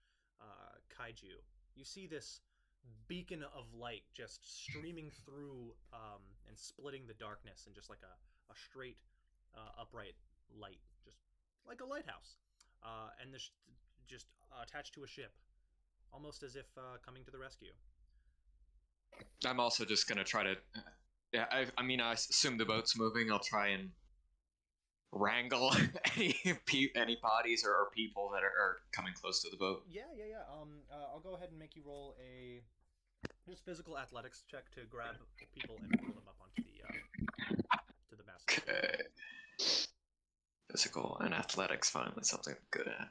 kaiju. You see this beacon of light just streaming through and splitting the darkness in just like a straight upright light, just like a lighthouse, and this just attached to a ship, almost as if coming to the rescue. I'm also just gonna try to, I mean, I assume the boat's moving. I'll try and wrangle any bodies or people that are coming close to the boat? Yeah. I'll go ahead and make you roll a just physical athletics check to grab people and pull them up onto the mast. Okay. Physical and athletics, finally something I'm good at.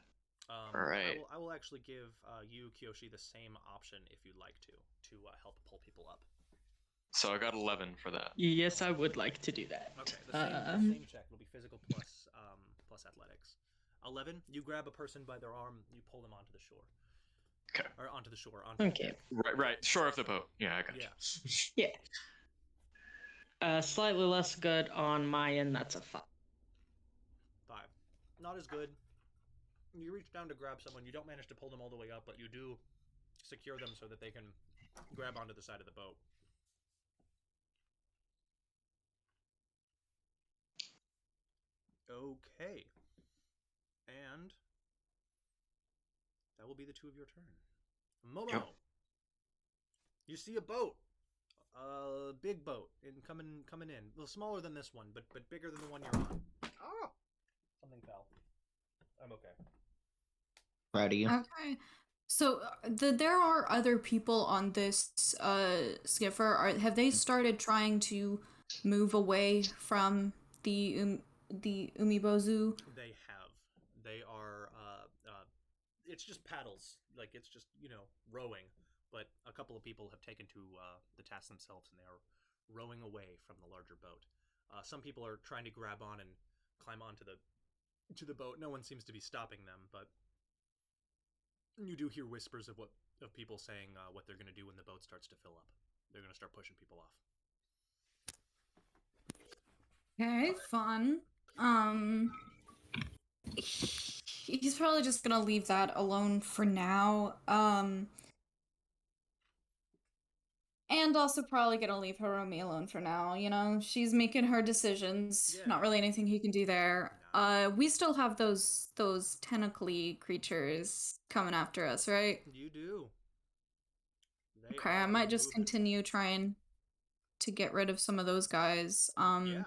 All right. I will actually give you, Kiyoshi, the same option if you'd like to help pull people up. So I got 11 for that. Yes, I would like to do that. Okay, the same check will be physical plus athletics. 11, you grab a person by their arm, you pull them onto the shore. Okay. Or onto the shore. Onto Okay. Right. Shore of the boat. Yeah, I got you. Yeah. Slightly less good on my end. That's a 5. 5. Not as good. You reach down to grab someone. You don't manage to pull them all the way up, but you do secure them so that they can grab onto the side of the boat. Okay. And that will be the 2 of your turn. Momo, Yep. You see a boat. A big boat coming in. A little smaller than this one, but bigger than the one you're on. Ah! Something fell. I'm okay. Proud of you. Okay. So there are other people on this skiffer. Have they started trying to move away from the umibozu? They have. They are. It's just paddles. Like it's just rowing. But a couple of people have taken to the task themselves, and they are rowing away from the larger boat. Some people are trying to grab on and climb onto the boat. No one seems to be stopping them, but you do hear whispers of people saying what they're going to do when the boat starts to fill up. They're going to start pushing people off. Okay, fun. He's probably just gonna leave that alone for now. And also probably gonna leave Hiromi alone for now, she's making her decisions. Yeah. Not really anything he can do there. We still have those tentacly creatures coming after us, right? You do. They Okay, I are might just moving. continue trying to get rid of some of those guys. Yeah.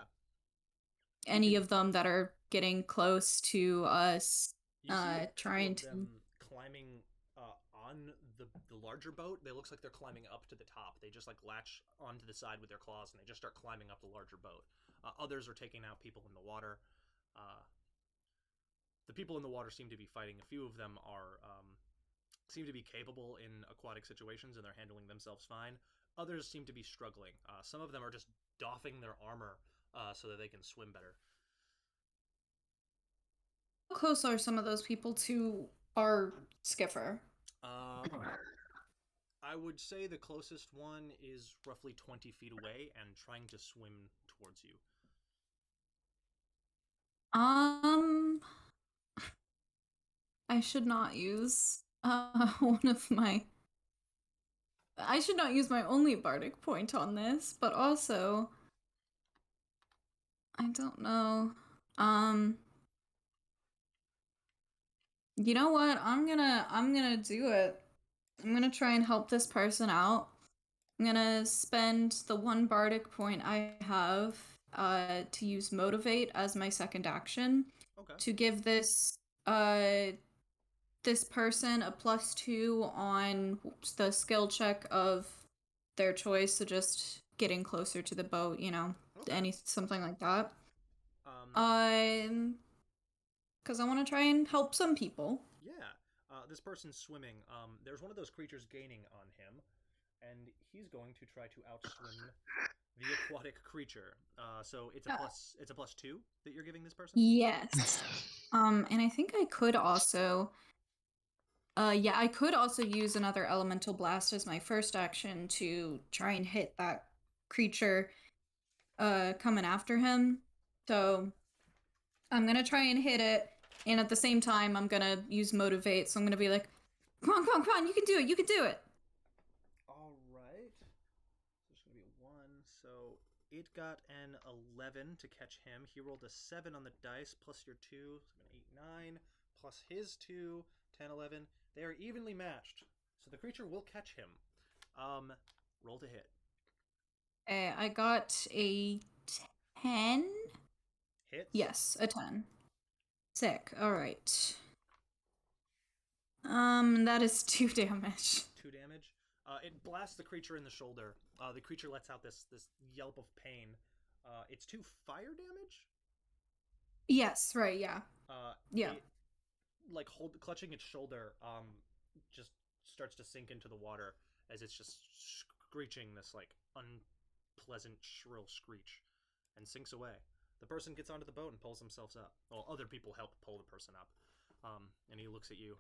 Any of them that are getting close to us, You see a couple trying of to. them climbing on the larger boat. They looks like they're climbing up to the top. They just latch onto the side with their claws, and they just start climbing up the larger boat. Others are taking out people in the water. The people in the water seem to be fighting. A few of them seem to be capable in aquatic situations, and they're handling themselves fine. Others seem to be struggling. Some of them are just doffing their armor so that they can swim better. How close are some of those people to our skiffer? I would say the closest one is roughly 20 feet away and trying to swim towards you. I should not use one of my. I should not use my only bardic point on this, but also I don't know. You know what? I'm gonna do it. I'm gonna try and help this person out. I'm gonna spend the 1 bardic point I have to use motivate as my second action. Okay. To give this person a +2 on the skill check of their choice, so just getting closer to the boat, Okay. something like that. Um, Because I want to try and help some people. Yeah. This person's swimming. There's one of those creatures gaining on him, and he's going to try to outswim the aquatic creature. So it's a +2 that you're giving this person? Yes. And I think I could also. I could also use another elemental blast as my first action to try and hit that creature coming after him. So I'm gonna try and hit it, and at the same time I'm gonna use motivate, so I'm gonna be like, come on, you can do it. Alright. So it's going to be a 1. So it got an 11 to catch him. He rolled a 7 on the dice, plus your 2, so 8, 9, plus his 2, 10, 11. They are evenly matched. So the creature will catch him. Roll to hit. I got a 10. Hits. Yes, a 10. Sick. All right. That is 2 damage. 2 damage. It blasts the creature in the shoulder. The creature lets out this yelp of pain. It's 2 fire damage. Yes, right, yeah. Yeah. It, like clutching its shoulder, just starts to sink into the water as it's just screeching this like unpleasant shrill screech, and sinks away. The person gets onto the boat and pulls themselves up. Well, other people help pull the person up, and he looks at you.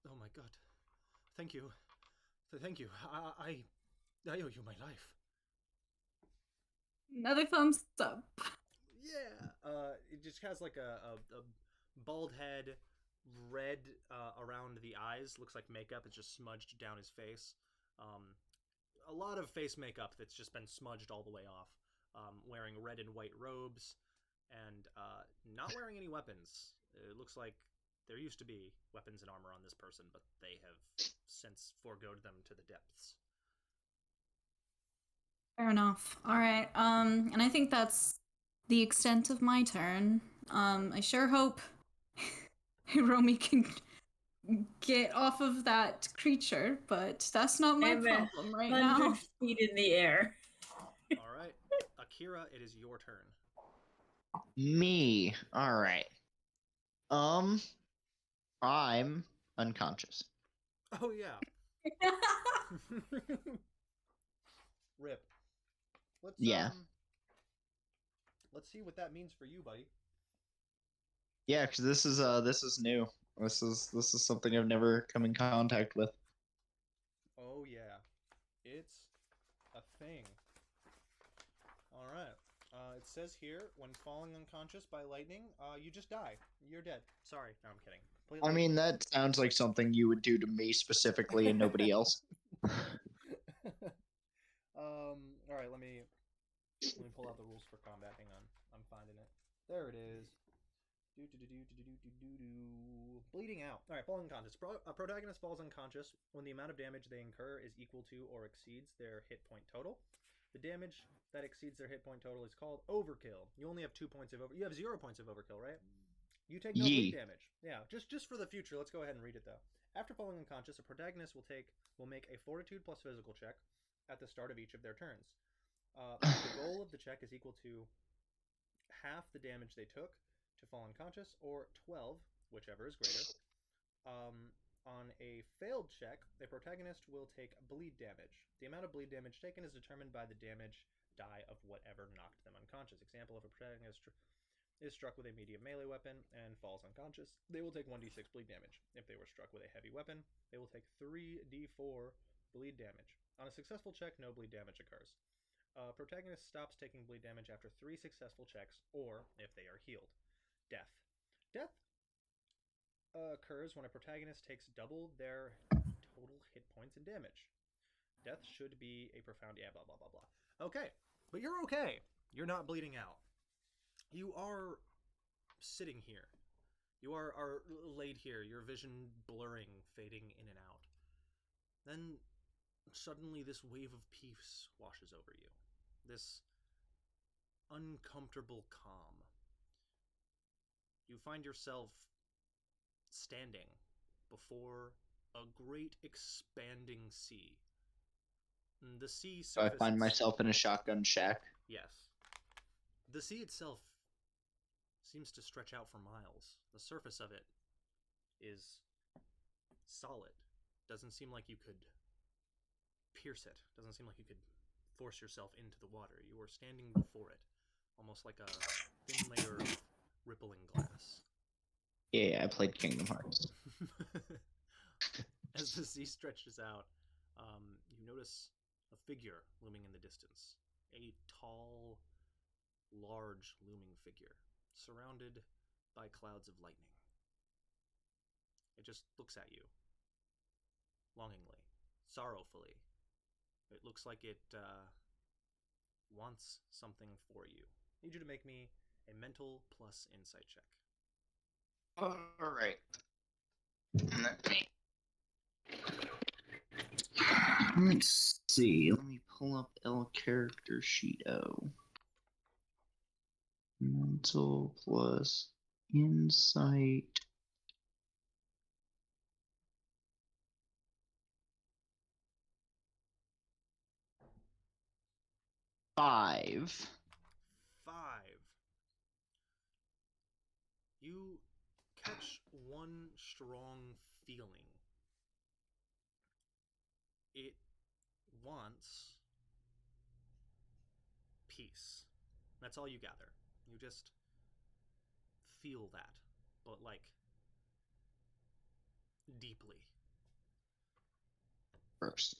Oh my god, thank you, thank you. I owe you my life. Another thumbs up. Yeah. It just has like a bald head, red around the eyes. Looks like makeup. It's just smudged down his face. A lot of face makeup that's just been smudged all the way off. Wearing red and white robes, and not wearing any weapons. It looks like there used to be weapons and armor on this person, but they have since foregoed them to the depths. Fair enough. All right. And I think that's the extent of my turn. I sure hope Hiromi can get off of that creature, but that's not my I'm problem right 100 now. feet in the air. All right, Akira, it is your turn. Me. All right. I'm unconscious. Oh yeah. Rip. Let's Yeah. Let's see what that means for you, buddy. Yeah, because this is new. This is something I've never come in contact with. Oh yeah, it's a thing. All right. It says here, when falling unconscious by lightning, you just die. You're dead. Sorry. No, I'm kidding. I mean, that sounds like something you would do to me specifically and nobody else. All right. Let me pull out the rules for combat. Hang on. I'm finding it. There it is. Bleeding out. All right, falling unconscious. A protagonist falls unconscious when the amount of damage they incur is equal to or exceeds their hit point total. The damage that exceeds their hit point total is called overkill. You only have 2 points of You have 0 points of overkill, right? You take no bleed damage. Yeah, just for the future. Let's go ahead and read it though. After falling unconscious, a protagonist will make a fortitude plus physical check at the start of each of their turns. The goal of the check is equal to half the damage they took to fall unconscious, or 12, whichever is greater. On a failed check, the protagonist will take bleed damage. The amount of bleed damage taken is determined by the damage die of whatever knocked them unconscious. Example, if a protagonist is struck with a medium melee weapon and falls unconscious, they will take 1d6 bleed damage. If they were struck with a heavy weapon, they will take 3d4 bleed damage. On a successful check, no bleed damage occurs. Protagonist stops taking bleed damage after 3 successful checks, or if they are healed. Death. Death occurs when a protagonist takes double their total hit points and damage. Death should be a profound... Yeah, blah, blah, blah, blah. Okay, but you're okay. You're not bleeding out. You are sitting here. You are laid here, your vision blurring, fading in and out. Then, suddenly this wave of peace washes over you. This uncomfortable calm. You find yourself standing before a great expanding sea. The sea surface... So I find myself in a shotgun shack. Yes. The sea itself seems to stretch out for miles. The surface of it is solid. Doesn't seem like you could pierce it. Doesn't seem like you could force yourself into the water. You are standing before it, almost like a thin layer of rippling glass. Yeah, I played Kingdom Hearts. As the sea stretches out, you notice a figure looming in the distance. A tall, large looming figure, surrounded by clouds of lightning. It just looks at you, longingly, sorrowfully. It looks like it wants something for you. I need you to make me a mental plus insight check. Alright. Let's see. Let me pull up El Character Sheet O. Mental plus insight. Five. 5. You catch one strong feeling. It wants peace. That's all you gather. You just feel that, but like deeply. First.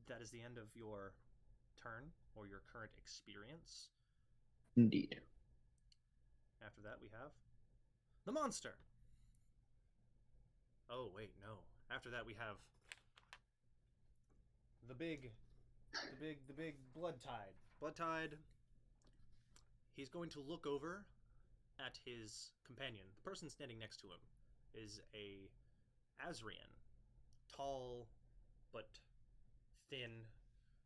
That is the end of your turn or your current experience. Indeed. After that, we have the monster. Oh, wait, no. After that, we have the big blood tide. Blood tide. He's going to look over at his companion. The person standing next to him is a Azrian, tall but thin,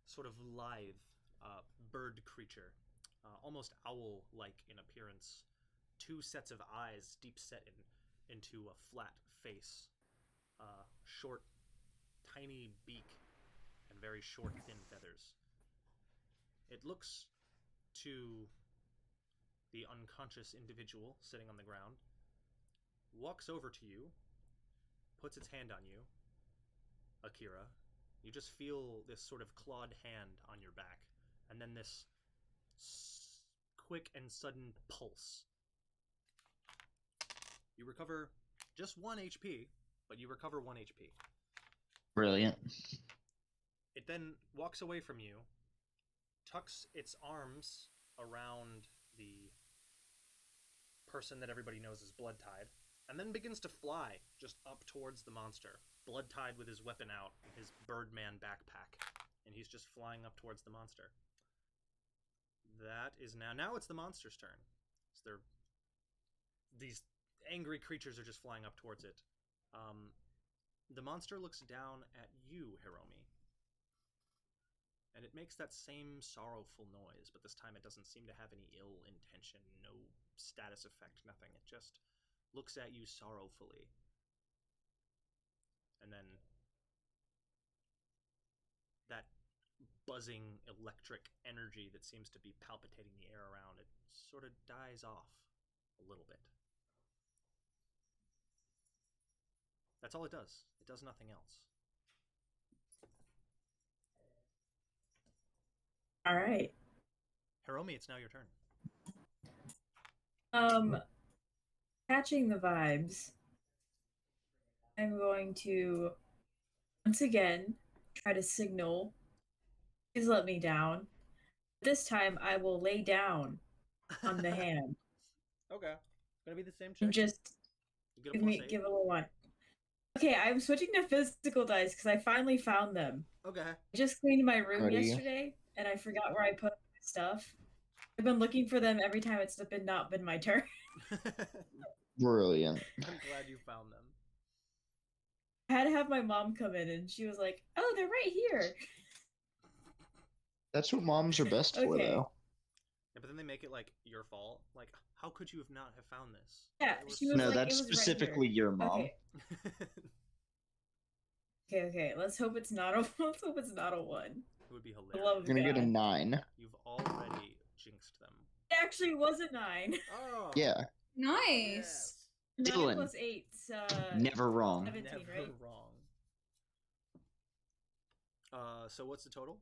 sort of lithe bird creature, almost owl-like in appearance. 2 sets of eyes, deep set into a flat face, short, tiny beak, and very short, thin feathers. It looks to the unconscious individual sitting on the ground, walks over to you, puts its hand on you, Akira. You just feel this sort of clawed hand on your back, and then this quick and sudden pulse. You recover just 1 HP, but you recover 1 HP. Brilliant. It then walks away from you, tucks its arms around the person that everybody knows as Blood Tide, and then begins to fly just up towards the monster. Blood Tide with his weapon out, his Birdman backpack, and he's just flying up towards the monster. That is now it's the monster's turn. So these angry creatures are just flying up towards it. The monster looks down at you, Hiromi, and it makes that same sorrowful noise, but this time it doesn't seem to have any ill intention, no status effect, nothing. It just looks at you sorrowfully. And then that buzzing electric energy that seems to be palpitating the air around it sort of dies off a little bit. That's all it does. It does nothing else. All right. Hiromi, it's now your turn. Catching the vibes, I'm going to once again try to signal, please let me down. This time I will lay down on the hand. Okay. Gonna be the same check. And just You get a +8. give a little one. Okay, I'm switching to physical dice because I finally found them. Okay. I just cleaned my room Ready? yesterday and I forgot where I put my stuff. I've been looking for them every time it's not been my turn. Brilliant. I'm glad you found them. I had to have my mom come in and she was like, "Oh, they're right here." That's what moms are best for, Okay. though. Yeah, but then they make it like your fault. Like, how could you have not have found this? Yeah, It was she was No, like, that's it was right specifically here. your mom. Okay. Okay. Let's hope it's not a 1. It would be The hilarious. love of You're gonna get a God. 9. You've already jinxed them. It actually was a 9. Oh. Yeah. Nice. 9 Dylan. plus 8. Never wrong. 17, Never right? wrong. So what's the total?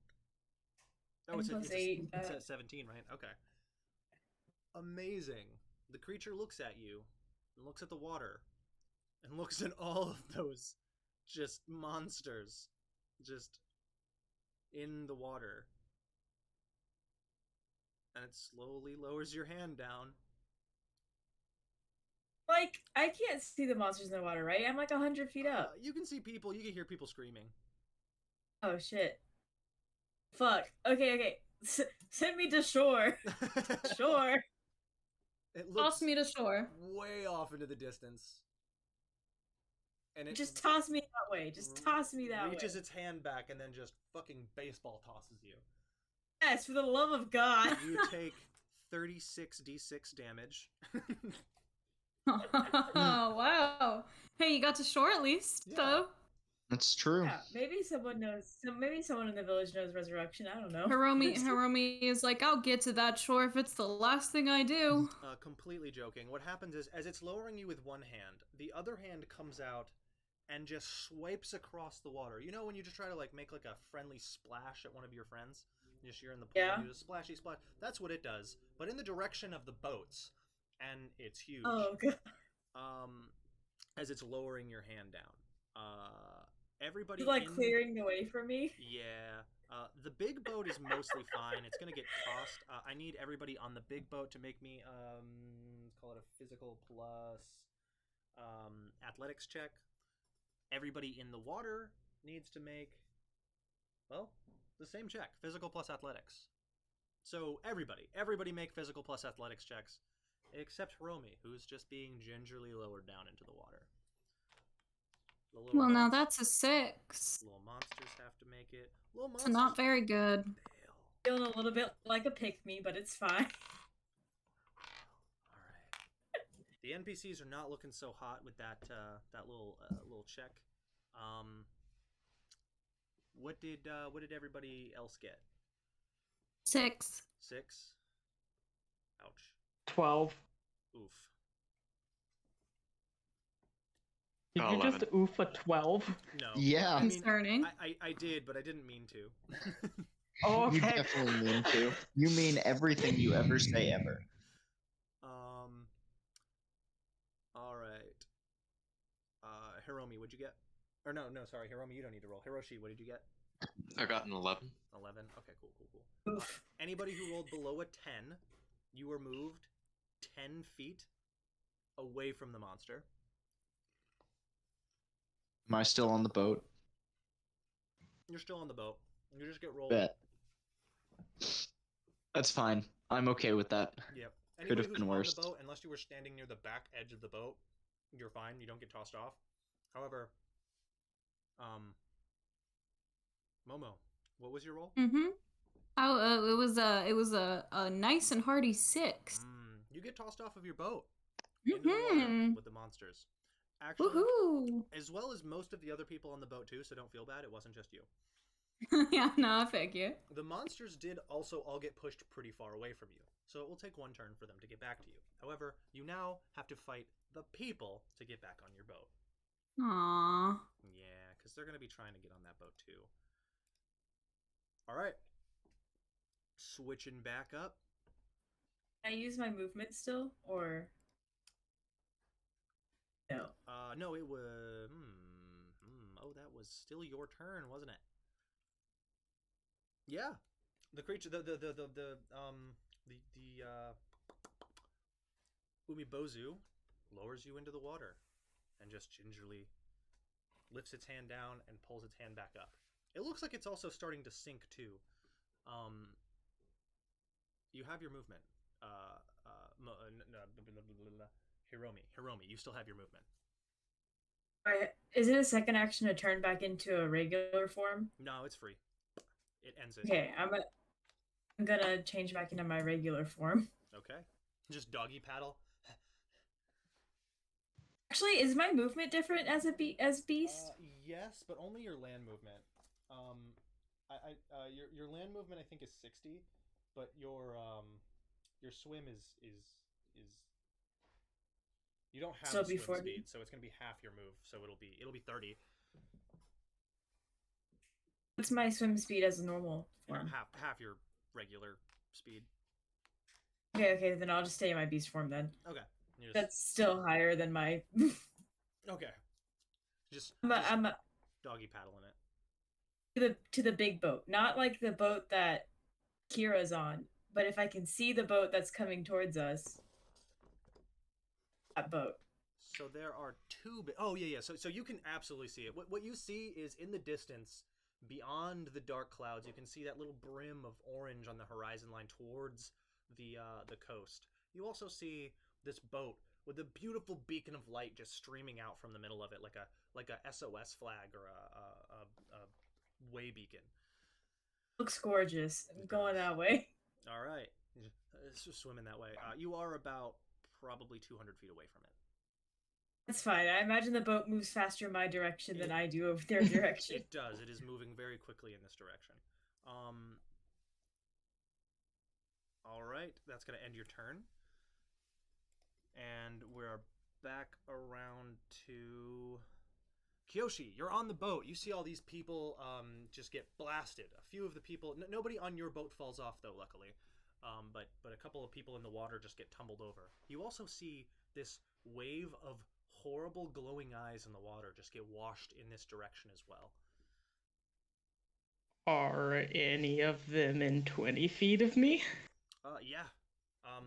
Oh, it's, 10 plus it's, 8. it's at 17, right? Okay. Amazing. The creature looks at you, and looks at the water, and looks at all of those just monsters just in the water. And it slowly lowers your hand down. Like, I can't see the monsters in the water, right? I'm like 100 feet up. You can see people, you can hear people screaming. Oh, shit. Fuck. Okay. Send me to shore. Sure. It Toss looks me to shore. way off into the distance. And it Just toss me that way. Just toss me that way. reaches its hand back and then just fucking baseball tosses you. Yes, for the love of God. You take 36d6 damage. Oh wow! Hey, you got to shore at least, Yeah. though. That's true. Yeah, maybe someone knows. Maybe someone in the village knows resurrection. I don't know. Hiromi is like, I'll get to that shore if it's the last thing I do. Completely joking. What happens is, as it's lowering you with one hand, the other hand comes out and just swipes across the water. You know when you just try to like make like a friendly splash at one of your friends? You're in the pool and you just splashy splash. That's what it does, but in the direction of the boats, and it's huge. Oh god. As it's lowering your hand down. Everybody It's like clearing the way for me. Yeah. The big boat is mostly fine. It's gonna get tossed. I need everybody on the big boat to make me let's call it a physical plus athletics check. Everybody in the water needs to make, well, the same check, physical plus athletics. So everybody make physical plus athletics checks, except Hiromi, who's just being gingerly lowered down into the water. Well, now that's a 6. Little monsters have to make it. Little It's monsters not very good. fail. Feeling a little bit like a pick-me, but it's fine. All right. The NPCs are not looking so hot with that little check. What did everybody else get? 6. 6. Ouch. 12. Oof. Did you 11. just oof a 12? No. Yeah. I mean, Concerning. I did, but I didn't mean to. Oh, You okay. definitely mean to. You mean everything you ever say ever. All right. Hiromi, what'd you get? Or no, sorry, Hiromi, you don't need to roll. Hiroshi, what did you get? I got an 11. 11. Okay, cool. Oof. Anybody who rolled below a 10, you were moved 10 feet away from the monster. Am I still on the boat? You're still on the boat. You just get rolled. Bet. That's fine. I'm okay with that. Yep. Could Anybody have who's been on worse. the boat, unless you were standing near the back edge of the boat, you're fine. You don't get tossed off. However, Momo, what was your roll? Mm-hmm. Oh, it was a nice and hearty 6. You get tossed off of your boat into the water with the monsters. Actually, Woohoo! as well as most of the other people on the boat too, so don't feel bad. It wasn't just you. Yeah, no, thank you. The monsters did also all get pushed pretty far away from you, so it will take one turn for them to get back to you. However, you now have to fight the people to get back on your boat. Aww. Yeah, because they're going to be trying to get on that boat too. All right. Switching back up. Can I use my movement still, or no? No, it was. Oh, that was still your turn, wasn't it? Yeah, the creature, the Umibozu lowers you into the water, and just gingerly lifts its hand down and pulls its hand back up. It looks like it's also starting to sink too. You have your movement. Hiromi, you still have your movement. Alright, is it a second action to turn back into a regular form? No, it's free. It ends it. Okay, I'm gonna change back into my regular form. Okay. Just doggy paddle. Actually, is my movement different as beast? Yes, but only your land movement. Your land movement I think is 60, but your swim is you don't have So a swim 40? speed, so it's gonna be half your move, so it'll be 30. What's my swim speed as a normal You know, form? half your regular speed. Okay, then I'll just stay in my beast form then. Okay. You just, That's still higher than my. okay. Just I'm doggy paddling it. to the big boat, not like the boat that Kira's on, but if I can see the boat that's coming towards us, that boat. So there are two. Oh yeah. So you can absolutely see it. What you see is in the distance, beyond the dark clouds, you can see that little brim of orange on the horizon line towards the coast. You also see this boat with a beautiful beacon of light just streaming out from the middle of it, like a SOS flag or a way beacon. Looks gorgeous. I'm going that way. All right. swimming that way. You are about probably 200 feet away from it. That's fine. I imagine the boat moves faster in my direction than I do over their direction. It does. It is moving very quickly in this direction. All right, that's going to end your turn. And we're back around to Kyoshi. You're on the boat. You see all these people just get blasted. A few of the people, nobody on your boat falls off though, luckily. But a couple of people in the water just get tumbled over. You also see this wave of horrible glowing eyes in the water just get washed in this direction as well. Are any of them in 20 feet of me? Yeah.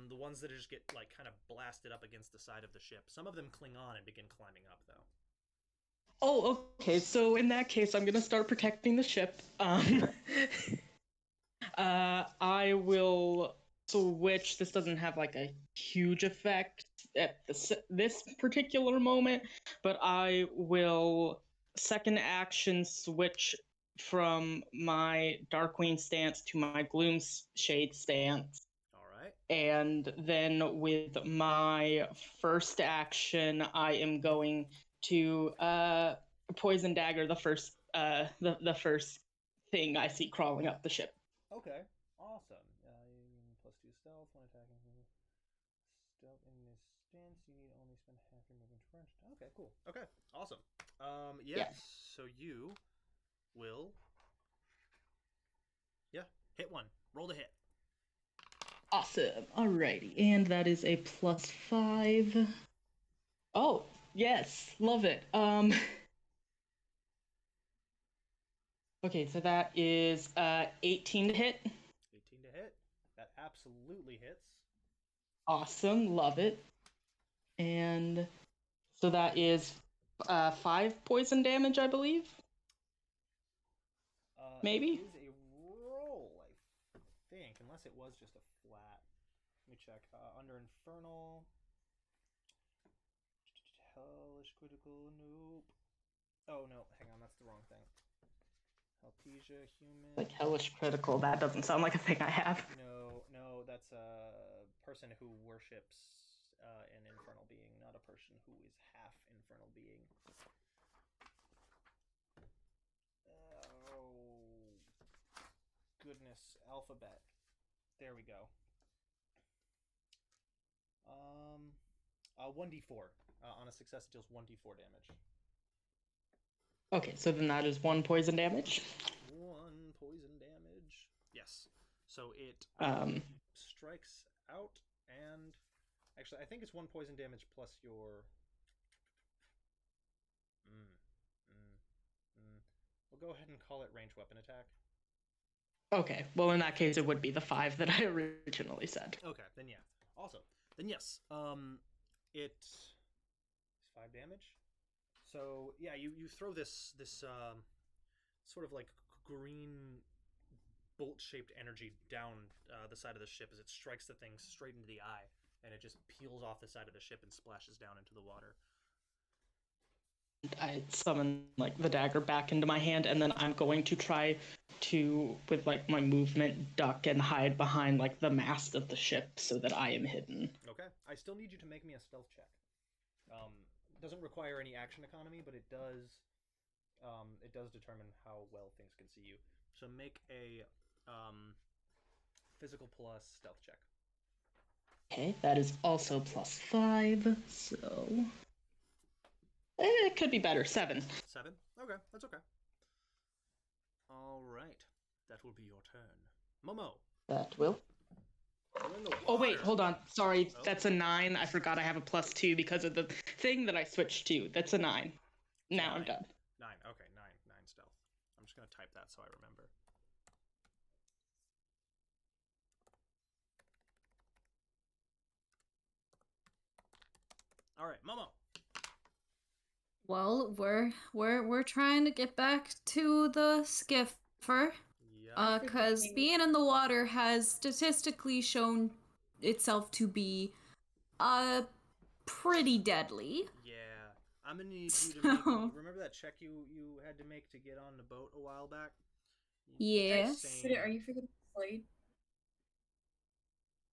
The ones that just get like kind of blasted up against the side of the ship. Some of them cling on and begin climbing up though. Oh, okay. So in that case, I'm gonna start protecting the ship. I will switch. This doesn't have like a huge effect at this particular moment, but I will second action switch from my Darkwing stance to my Gloom Shade stance. All right. And then with my first action, I am going to poison dagger the first thing I see crawling up the ship. Okay, awesome. Plus 2 stealth when attacking. Stealth in this stance, you need only spend half your movement to run. Okay, cool. Okay, awesome. Yeah. So you will, hit one. Roll to hit. Awesome. Alrighty, and that is a +5. Oh yes, love it. Okay, so that is 18 to hit. 18 to hit. That absolutely hits. Awesome, love it. And so that is 5 poison damage, I believe. Maybe? It is a roll, I think, unless it was just a flat. Let me check. Under Infernal. Hellish Critical, nope. Oh, no, hang on, that's the wrong thing. Helpesia, Human. Like Hellish Critical, that doesn't sound like a thing I have. No, that's a person who worships an infernal being, not a person who is half infernal being. Oh, goodness, alphabet. There we go. 1d4. On a success, it deals 1d4 damage. Okay, so then that is 1 poison damage. 1 poison damage. Yes. So it strikes out, and actually, I think it's 1 poison damage plus your. We'll go ahead and call it ranged weapon attack. Okay, well in that case, it would be the 5 that I originally said. Okay, then yeah. Also, then yes. It's 5 damage. So yeah, you throw this sort of like green bolt-shaped energy down the side of the ship as it strikes the thing straight into the eye, and it just peels off the side of the ship and splashes down into the water. I summon like the dagger back into my hand, and then I'm going to try to, with like my movement, duck and hide behind like the mast of the ship so that I am hidden. Okay, I still need you to make me a stealth check. Doesn't require any action economy, but it does determine how well things can see you. So make a physical plus stealth check. Okay, that is also +5, so it could be better. 7. 7? Okay, that's okay. All right, that will be your turn, Momo. That will. You're in the Oh wait, water. hold on. Sorry, Oh. that's a 9. I forgot I have a +2 because of the thing that I switched to. That's a 9. Now I'm done. 9. Okay, 9 stealth. I'm just gonna type that so I remember. All right, Momo. Well, we're trying to get back to the skiffer. Yeah. Because being in the water has statistically shown itself to be pretty deadly. Yeah. I'm gonna need you to make me, remember that check you had to make to get on the boat a while back? Yes. Same. Are you freaking Slade?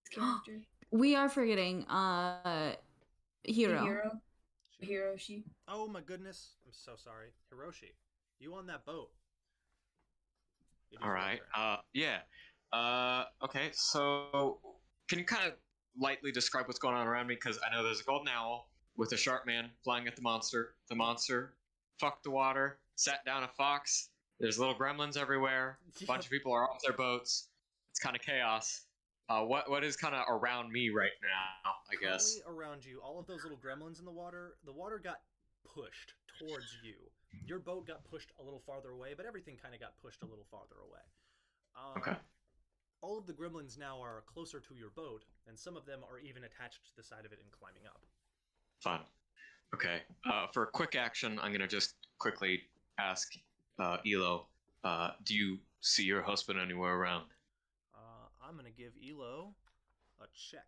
character? We are forgetting The Hero. hero? Hiroshi. Oh my goodness. I'm so sorry. Hiroshi, you on that boat. It is All your right. turn. Yeah. Okay. So, can you kind of lightly describe what's going on around me? Because I know there's a golden owl with a shark man flying at the monster. The monster fucked the water, sat down a fox. There's little gremlins everywhere. A bunch of people are off their boats. It's kind of chaos. What is kind of around me right now? I guess. Currently around you, all of those little gremlins in the water got pushed towards you. Your boat got pushed a little farther away, but everything kind of got pushed a little farther away. Okay. All of the gremlins now are closer to your boat, and some of them are even attached to the side of it and climbing up. Fun. Okay. For a quick action, I'm gonna just quickly ask Elo. Do you see your husband anywhere around? I'm gonna give Elo a check.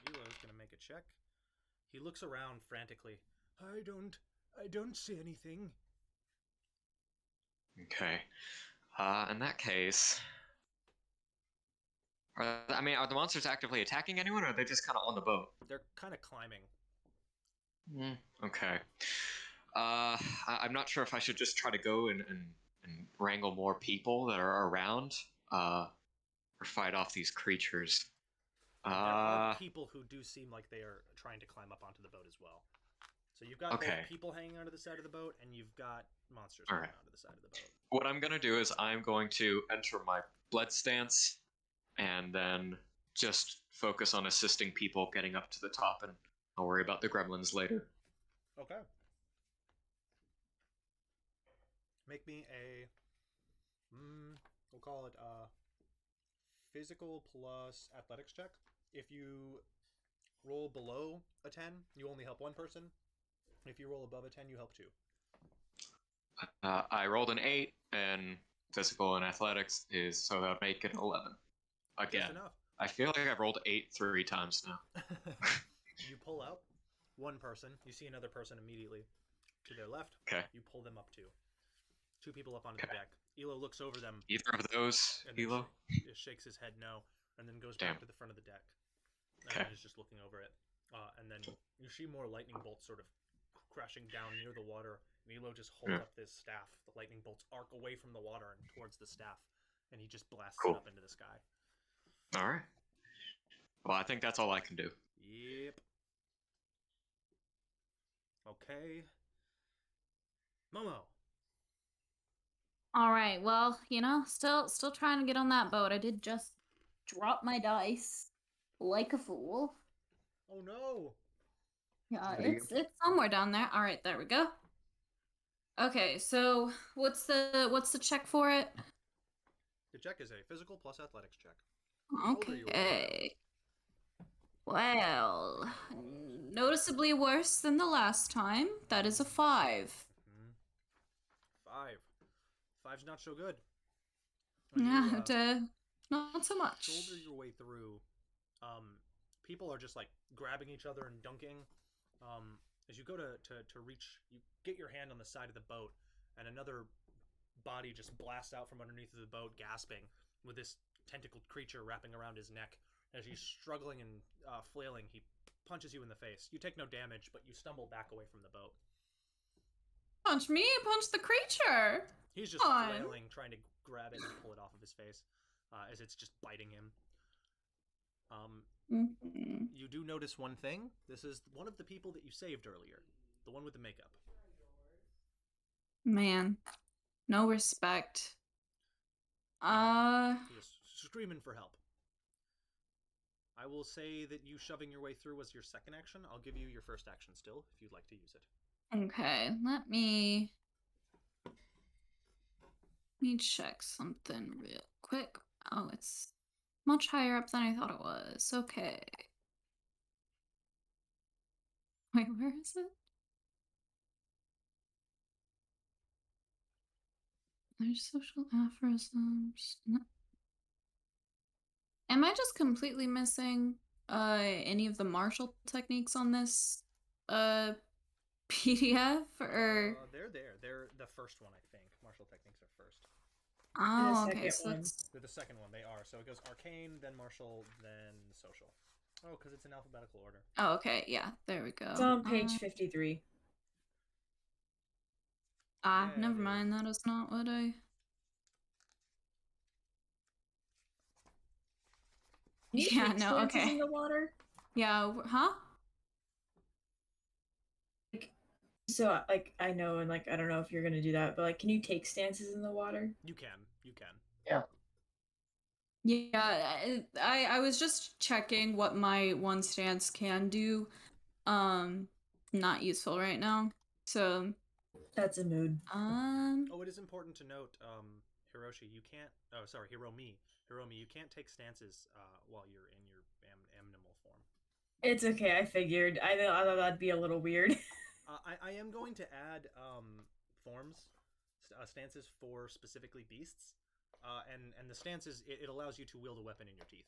Elo's gonna make a check. He looks around frantically. I don't see anything. Okay. In that case, are the monsters actively attacking anyone, or are they just kind of on the boat? They're kind of climbing. Okay. I'm not sure if I should just try to go and wrangle more people that are around, or fight off these creatures. There are people who do seem like they are trying to climb up onto the boat as well. So you've got both people hanging onto the side of the boat, and you've got monsters hanging onto the side of the boat. What I'm gonna do is I'm going to enter my blood stance, and then just focus on assisting people getting up to the top, and I'll worry about the gremlins later. Okay. Make me a, we'll call it physical plus athletics check. If you roll below a 10, you only help one person. If you roll above a 10, you help two. I rolled an 8, and physical and athletics is, so that would make it 11. Again, I feel like I've rolled 8 3 times now. You pull out one person. You see another person immediately to their left. Okay. You pull them up too. Two people up onto the deck. Elo looks over them. Either of those, Elo? Shakes his head no, and then goes back to the front of the deck. And then is just looking over it. And then you see more lightning bolts sort of crashing down near the water. And Elo just holds up this staff. The lightning bolts arc away from the water and towards the staff. And he just blasts it up into the sky. Alright. Well, I think that's all I can do. Yep. Okay. Momo. All right. Well, still trying to get on that boat. I did just drop my dice like a fool. Oh no. Yeah, it's somewhere down there. All right, there we go. Okay, so what's the check for it? The check is a physical plus athletics check. Okay. Well, noticeably worse than the last time. That is a 5. 5. 5's not so good. Yeah, not so much. Shoulder your way through. People are just like grabbing each other and dunking. As you go to reach, you get your hand on the side of the boat, and another body just blasts out from underneath of the boat, gasping, with this tentacled creature wrapping around his neck. As he's struggling and flailing, he punches you in the face. You take no damage, but you stumble back away from the boat. Punch me, punch the creature! He's just flailing, trying to grab it and pull it off of his face, as it's just biting him. You do notice one thing. This is one of the people that you saved earlier. The one with the makeup. Man, no respect. He is screaming for help. I will say that you shoving your way through was your second action. I'll give you your first action still, if you'd like to use it. Okay, let me check something real quick. Oh, it's much higher up than I thought it was. Okay. Wait, where is it? There's social aphorisms. Am I just completely missing any of the martial techniques on this PDF, or they're there. They're the first one, I think. Martial techniques are first. Oh, the okay. second So one. that's They're the second one. They are. So it goes arcane, then martial, then social. Oh, because it's in alphabetical order. oh, okay. Yeah, there we go. It's on page 53. Ah, Yeah, never it mind. is. That is not what I. Can you Yeah, take no, stances okay. in the water? Yeah, huh? Like, so, like, I know, and like, I don't know if you're gonna do that, but like, can you take stances in the water? You can. You can. Yeah. Yeah, I was just checking what my one stance can do. Not useful right now. So, That's a mood. Oh, it is important to note, Hiroshi, you can't. Oh, sorry, Hiromi. Hiromi, you can't take stances while you're in your animal form. It's okay. I figured. I thought that'd be a little weird. I am going to add forms, stances for specifically beasts, and the stances it allows you to wield a weapon in your teeth.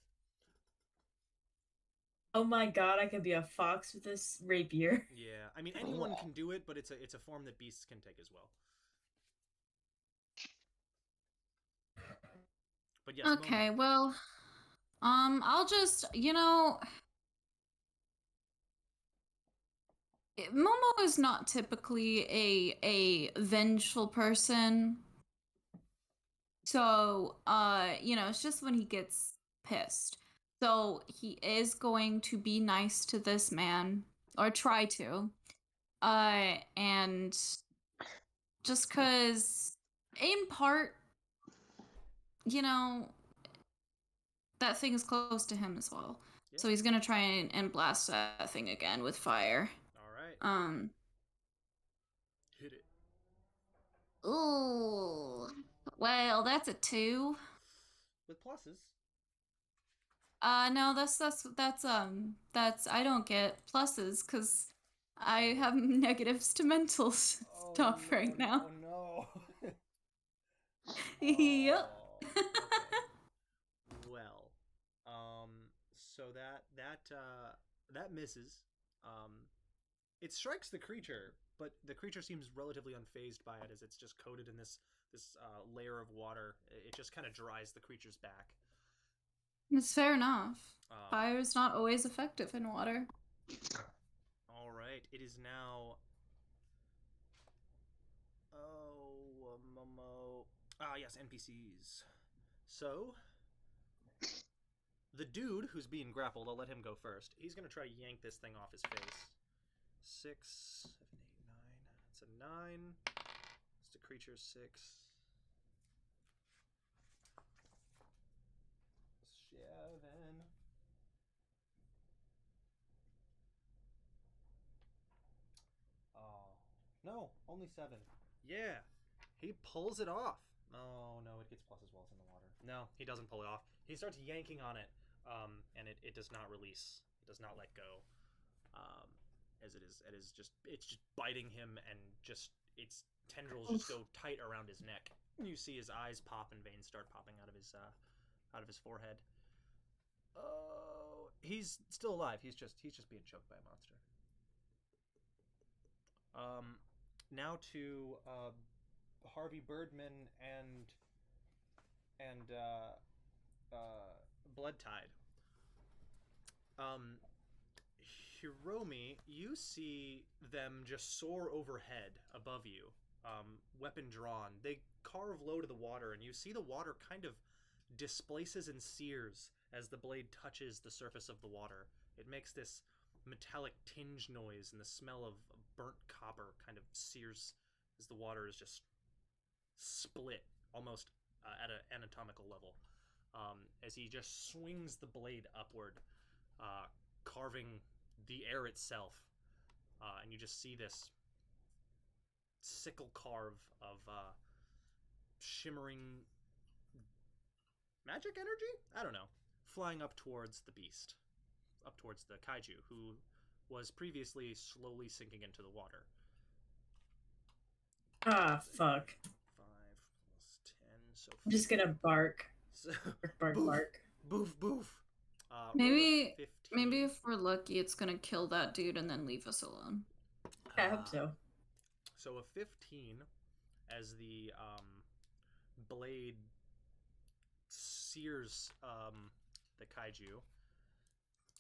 Oh my god, I could be a fox with this rapier. Yeah, I mean anyone can do it, but it's a form that beasts can take as well. But yes, okay, Momo. well, I'll just, Momo is not typically a vengeful person. So, it's just when he gets pissed. So he is going to be nice to this man, or try to. And just cause, in part, that thing is close to him as well. Yeah. So he's gonna try and blast that thing again with fire. All right. Hit it. Ooh. Well, that's a 2. With pluses. No, that's I don't get pluses because I have negatives to mental stuff right now. Oh no. Yep. Okay. Well, so that misses. It strikes the creature, but the creature seems relatively unfazed by it as it's just coated in this layer of water. It just kind of dries the creature's back. It's fair enough. Um, Fire's not always effective in water. All right, it is now. Oh, Momo. Ah, yes, NPCs. So, the dude who's being grappled, I'll let him go first. He's gonna try to yank this thing off his face. 6, 7, 8, 9. It's a 9. It's the creature's 6. 7. Oh. No, only 7. Yeah. He pulls it off. Oh, no, it gets plus as well as in the water. No, he doesn't pull it off. He starts yanking on it, and it does not release. It does not let go. As it's just biting him, and just its tendrils just go tight around his neck. You see his eyes pop and veins start popping out of his forehead. Oh, he's still alive. He's just being choked by a monster. Now to Harvey Birdman and Blood Tide. Hiromi, you see them just soar overhead above you, weapon drawn. They carve low to the water, and you see the water kind of displaces and sears as the blade touches the surface of the water. It makes this metallic tinge noise, and the smell of burnt copper kind of sears as the water is just split almost at an anatomical level. As he just swings the blade upward, carving the air itself, and you just see this sickle carve of shimmering magic energy? I don't know. Flying up towards the beast, up towards the kaiju, who was previously slowly sinking into the water. Ah, fuck. 5 plus 10, so I'm just gonna bark. So, Bark, boof, bark. boof, boof. Maybe if we're lucky, it's gonna kill that dude and then leave us alone. I hope so. So a 15 as the blade sears the kaiju,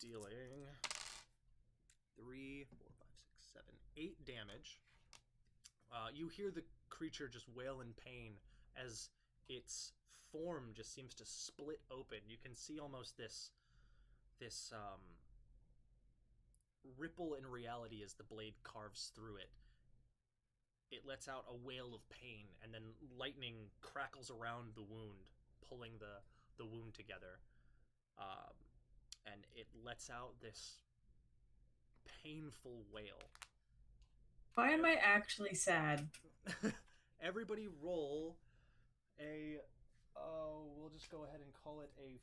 dealing 3, 4, 5, 6, 7, 8 damage. You hear the creature just wail in pain as its form just seems to split open. You can see almost this ripple in reality as the blade carves through it. It lets out a wail of pain, and then lightning crackles around the wound, pulling the wound together. And it lets out this painful wail. Why am I actually sad? Everybody roll a... we'll just go ahead and call it a...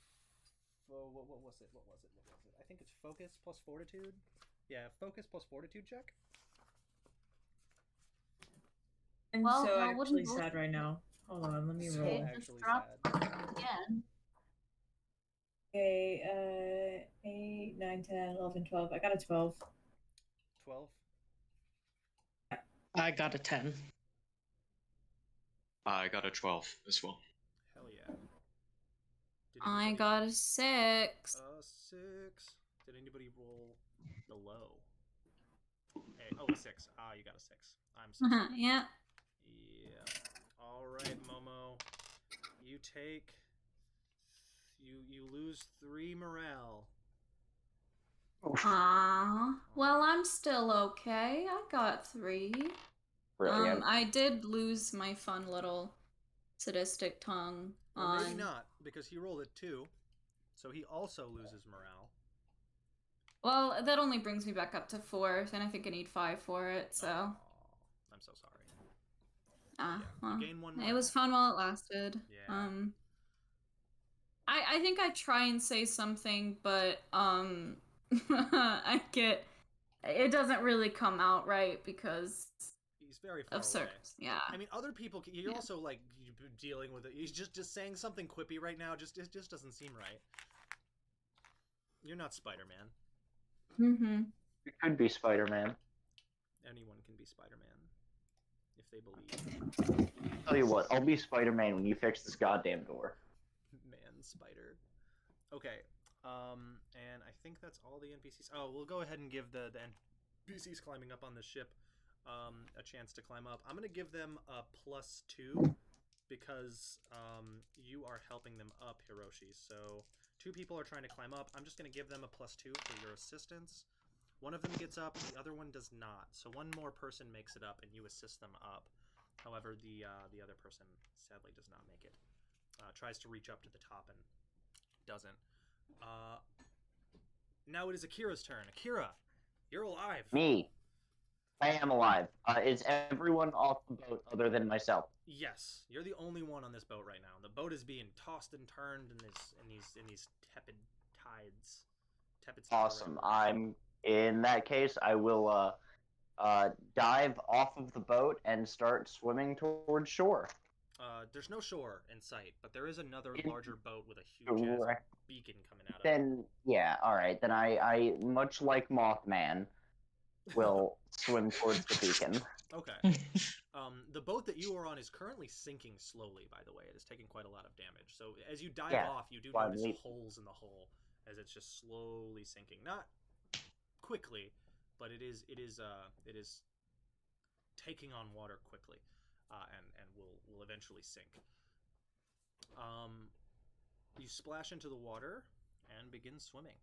What was it? I think it's focus plus fortitude? Yeah, focus plus fortitude check. I'm Well, so I actually wouldn't sad right now. Hold on, let me So roll. just actually drop sad. again. Okay, 8, 9, 10, 11, 12. I got a 12. 12? I got a 10. I got a 12 as well. Hell yeah. Did I anybody- got a 6. A 6. Did anybody roll the low? Hey, oh, a 6. Ah, you got a 6. I'm so sorry. Yeah. Yeah. All right, Momo. You take... You lose 3 morale. Well, I'm still okay. I got 3. Brilliant. I did lose my fun little sadistic tongue Or on. maybe not, because he rolled a 2, so he also loses morale. Well, that only brings me back up to 4, and I think I need 5 for it. So. Aw, I'm so sorry. Yeah, Well, you gain 1 it morale. was fun while it lasted. Yeah. I think I try and say something, but it doesn't really come out right because He's very far of away. circles. Yeah. I mean, other people. You're Yeah. also like dealing with it. He's just saying something quippy right now. It just doesn't seem right. You're not Spider-Man. Mm-hmm. It could be Spider-Man. Anyone can be Spider-Man if they believe. Tell you what, I'll be Spider-Man when you fix this goddamn door. Man, Spider. Okay. And I think that's all the NPCs. Oh, we'll go ahead and give the NPCs climbing up on the ship a chance to climb up. I'm gonna give them a +2 because you are helping them up, Hiroshi. So 2 people are trying to climb up. I'm just gonna give them a +2 for your assistance. One of them gets up, the other one does not. So one more person makes it up, and you assist them up. However, the other person sadly does not make it. Tries to reach up to the top and doesn't. Now it is Akira's turn. Akira, you're alive. Me. I am alive. Is everyone off the boat other than myself? Yes, you're the only one on this boat right now. The boat is being tossed and turned in these tepid tides. Awesome. I'm in that case. I will dive off of the boat and start swimming towards shore. There's no shore in sight, but there is another In- larger boat with a huge ass Correct. beacon coming out of it. Then yeah, all right. Then I much like Mothman, will swim towards the beacon. Okay. The boat that you are on is currently sinking slowly, by the way. It is taking quite a lot of damage. So as you dive Yeah, off, you do why notice me- holes in the hull as it's just slowly sinking. Not quickly, but it is taking on water quickly, and will eventually sink. You splash into the water and begin swimming.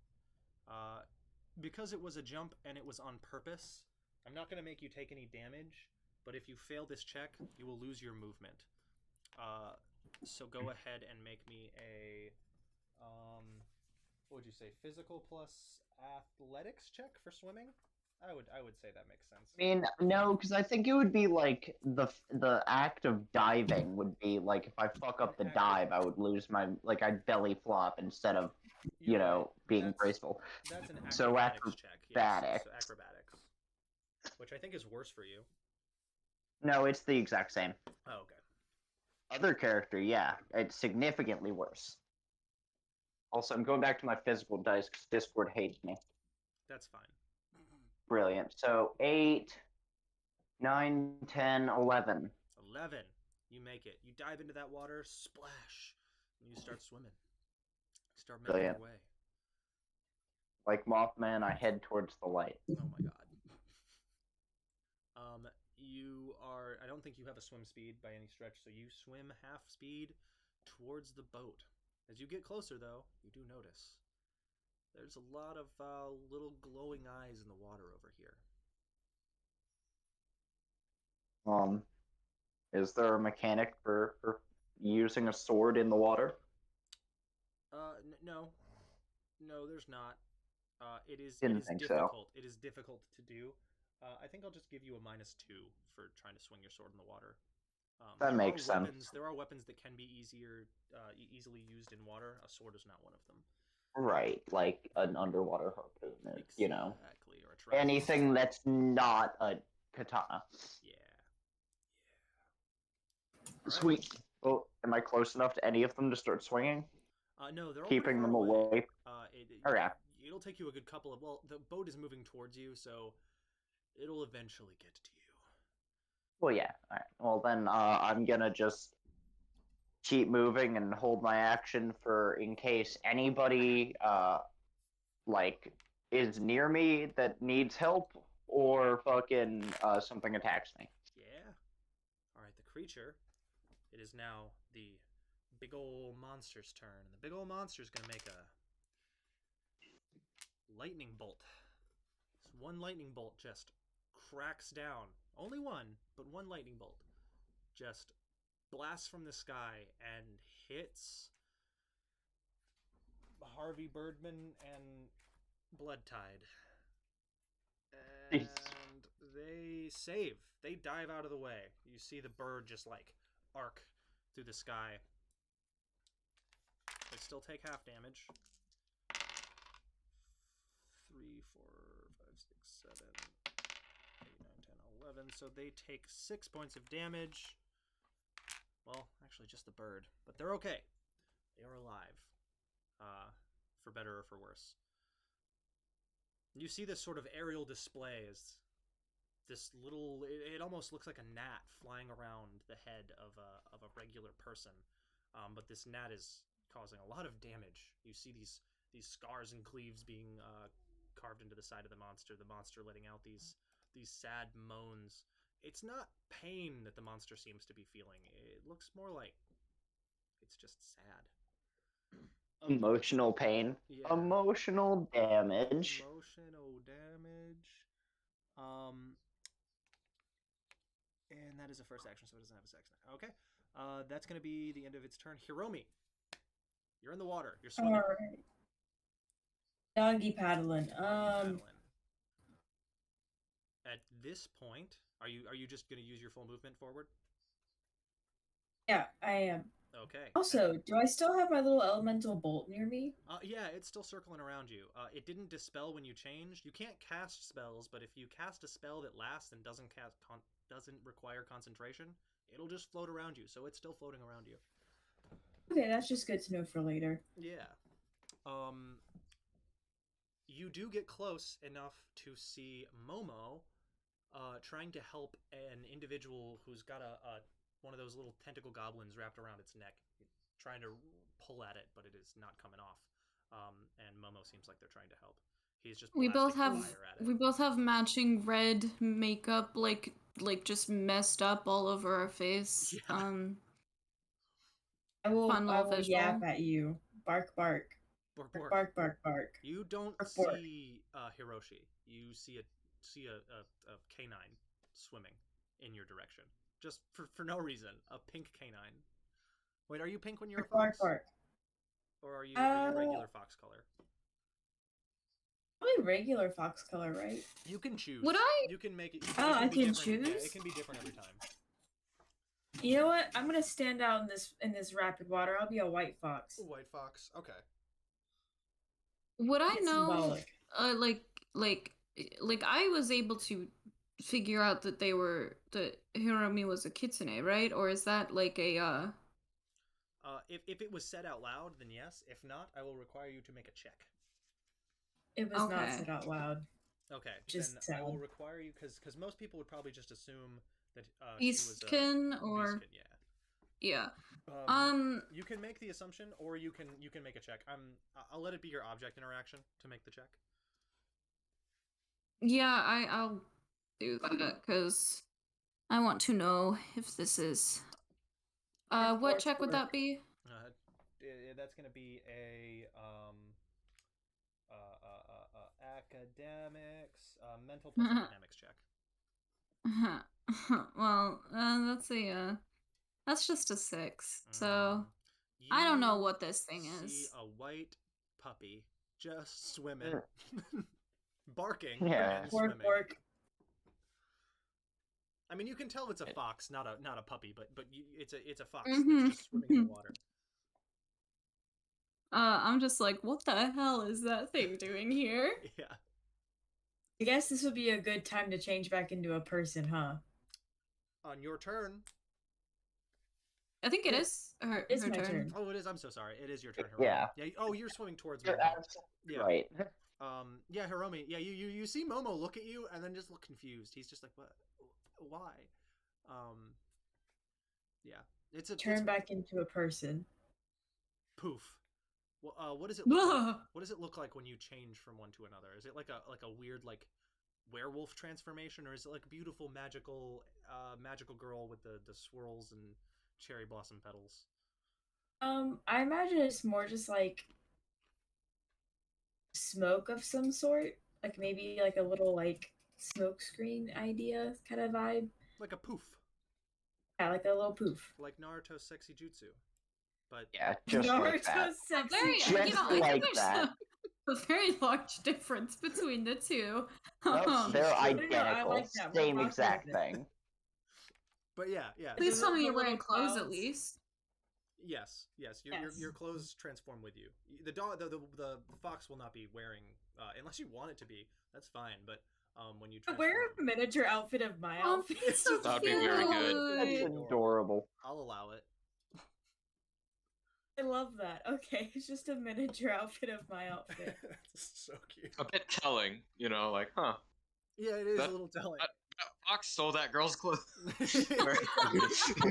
Because it was a jump and it was on purpose, I'm not going to make you take any damage, but if you fail this check, you will lose your movement. So go ahead and make me a, what would you say, physical plus athletics check for swimming? I would say that makes sense. I mean, no, because I think it would be like the act of diving would be like if I fuck up the dive, I would lose my I'd belly flop instead of You're right. being That's- graceful. That's an So acrobatics check. Yes. acrobatics. So acrobatics, which I think is worse for you. No, it's the exact same. Oh, okay. Other character, yeah, it's significantly worse. Also, I'm going back to my physical dice because Discord hates me. That's fine. Brilliant. So 8, 9, 10, 11. 11. You make it. You dive into that water, splash, and you start swimming. start making Brilliant. your way. Like Mothman, I head towards the light. Oh my god. You are. I don't think you have a swim speed by any stretch, so you swim half speed towards the boat. As you get closer, though, you do notice there's a lot of little glowing eyes in the water over here. Is there a mechanic for using a sword in the water? No, there's not. It is Didn't think so. difficult. It is difficult to do. I think I'll just give you a -2 for trying to swing your sword in the water. That makes sense. There are weapons that can be easily used in water. A sword is not one of them. Right, like an underwater harpoon, Exactly, or a trident. anything that's not a katana. Yeah. Sweet. Well, am I close enough to any of them to start swinging? No, they're all keeping pretty them far away. Okay. It'll take you a good couple of. Well, the boat is moving towards you, so it'll eventually get to you. Well, yeah. All right. Well, then I'm gonna just keep moving and hold my action for in case anybody is near me that needs help or fucking something attacks me. Yeah. All right. The creature. It is now the big ol' monster's turn, and the big ol' monster's gonna make a lightning bolt. This one lightning bolt just cracks down. Only one, but one lightning bolt just blasts from the sky and hits Harvey Birdman and Bloodtide. And they save. They dive out of the way. You see the bird just like arc through the sky. They still take half damage. 3, 4, 5, 6, 7, 8, 9, 10, 11. So they take 6 points of damage. Well, actually just the bird. But they're okay. They are alive. For better or for worse. You see this sort of aerial display as this little... It almost looks like a gnat flying around the head of a regular person. But this gnat is causing a lot of damage. You see these scars and cleaves being carved into the side of the monster letting out these sad moans. It's not pain that the monster seems to be feeling. It looks more like it's just sad. Emotional pain. Yeah. Emotional damage. And that is a first action, so it doesn't have a second. Okay. That's going to be the end of its turn. Hiromi, you're in the water. You're swimming. All right. Doggy paddling. At this point, are you just going to use your full movement forward? Yeah, I am. Okay. Also, do I still have my little elemental bolt near me? Yeah, it's still circling around you. It didn't dispel when you changed. You can't cast spells, but if you cast a spell that lasts and doesn't require concentration, it'll just float around you. So it's still floating around you. Okay, that's just good to know for later. Yeah. You do get close enough to see Momo trying to help an individual who's got one of those little tentacle goblins wrapped around its neck, trying to pull at it, but it is not coming off. And Momo seems like they're trying to help. He's just we both have fire at it. we both have matching red makeup, like just messed up all over our face. Yeah. I will visual. yap at you. Bark, bark. Bark. Bark, bark, bark. You don't Bark, bark. see Hiroshi. You see a canine swimming in your direction. Just for no reason. A pink canine. Wait, are you pink when you're a Bark, fox? bark. Or are you regular fox color? Probably regular fox color, right? You can choose. Would I? You can make it. I can choose? Yeah, it can be different every time. You know what? I'm gonna stand out in this rapid water. I'll be a white fox. White fox. Okay. Would I It's know? symbolic. Like I was able to figure out that Hiromi was a kitsune, right? Or is that like a If it was said out loud, then yes. If not, I will require you to make a check. It was not Okay. said out loud. Okay. Just then I will sound. require you because most people would probably just assume that she was Beastkin or Beastkin, yeah. Yeah. You can make the assumption, or you can make a check. I'll let it be your object interaction to make the check. Yeah, I'll do that because I want to know if this is. What check would that be? That's gonna be a academics, mental plus academics check. Well, that's just a 6. So I don't know what this thing See is. a white puppy just swimming, barking Yeah. and swimming. Work. I mean, you can tell it's a fox, not a puppy, but it's a fox Mhm. that's just swimming in the water. I'm just like, what the hell is that thing doing here? Yeah. I guess this would be a good time to change back into a person, huh? On your turn. I think it is her It's my turn. turn. Oh, it is. I'm so sorry. It is your turn, Hiromi. Yeah. Yeah. Oh, you're swimming towards You're Momo. absolutely Yeah. right. Yeah, Hiromi. Yeah, you see Momo look at you and then just look confused. He's just like, what? Why? Yeah. Turn back into a person. Poof. Well, what does it look like? What does it look like when you change from one to another? Is it like a weird like werewolf transformation, or is it like a beautiful magical girl with the swirls and cherry blossom petals? I imagine it's more just like smoke of some sort, like maybe like a little like smoke screen idea kind of vibe. Like a poof. Yeah, like a little poof. Like Naruto's sexy jutsu. But yeah, just like that. Naruto's sexy. Very, Just I like think there's that. a very large difference between the two. Nope, they're I identical. like that. Same We're exact rocking with it. thing. But yeah. Please So tell me the you're wearing little clothes at clouds. least. Yes. Yes. Your clothes transform with you. The fox will not be wearing unless you want it to be. That's fine. But when you I wear a miniature outfit of my outfit. It's just That'd be very good. That's adorable. I'll allow it. I love that. Okay, it's just a miniature outfit of my outfit. It's so cute. A bit telling, like, huh? Yeah, it is That- a little telling. That fox stole that girl's clothes. They're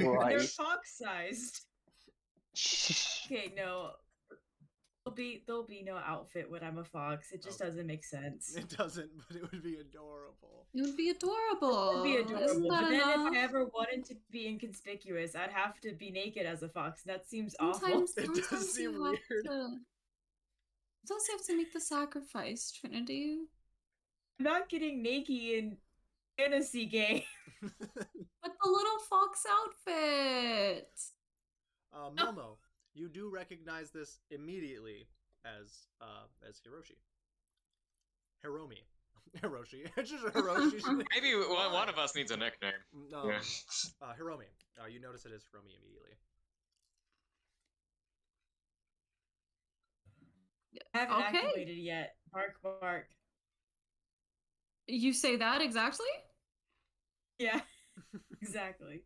Right. fox-sized. Okay, no. There'll be no outfit when I'm a fox. It just doesn't make sense. It doesn't, but it would be adorable. It would be adorable. It would be adorable. Isn't that But then enough? if I ever wanted to be inconspicuous, I'd have to be naked as a fox. That seems awful. Sometimes It does sometimes seem you have weird. to. Sometimes you have to make the sacrifice, Trinity. I'm not getting naked in fantasy game. But the little fox outfit. Momo, you do recognize this immediately as Hiroshi. Hiromi. Hiroshi. It's just Hiroshi. Maybe one of us needs a nickname. Yeah. Hiromi. You notice it as Hiromi immediately. I haven't Okay. activated yet. Bark, bark. You say that exactly? Yeah, exactly.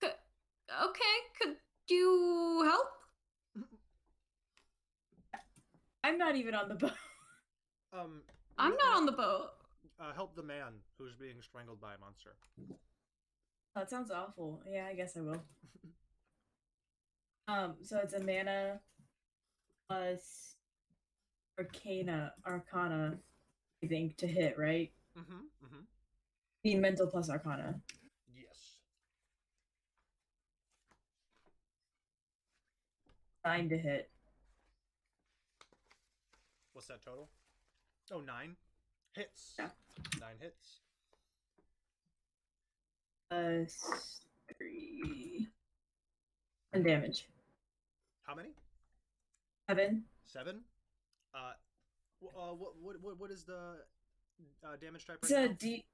Okay, could you help? I'm not even on the boat. I'm not on the boat. Help the man who's being strangled by a monster. That sounds awful. Yeah, I guess I will. So it's a mana plus arcana, I think, to hit, right? Being mental plus arcana. Yes. 9 to hit. What's that total? Oh, 9 hits. Yeah. 9 hits. 3 and damage. How many? 7. 7. What is the damage type It's right a now? D.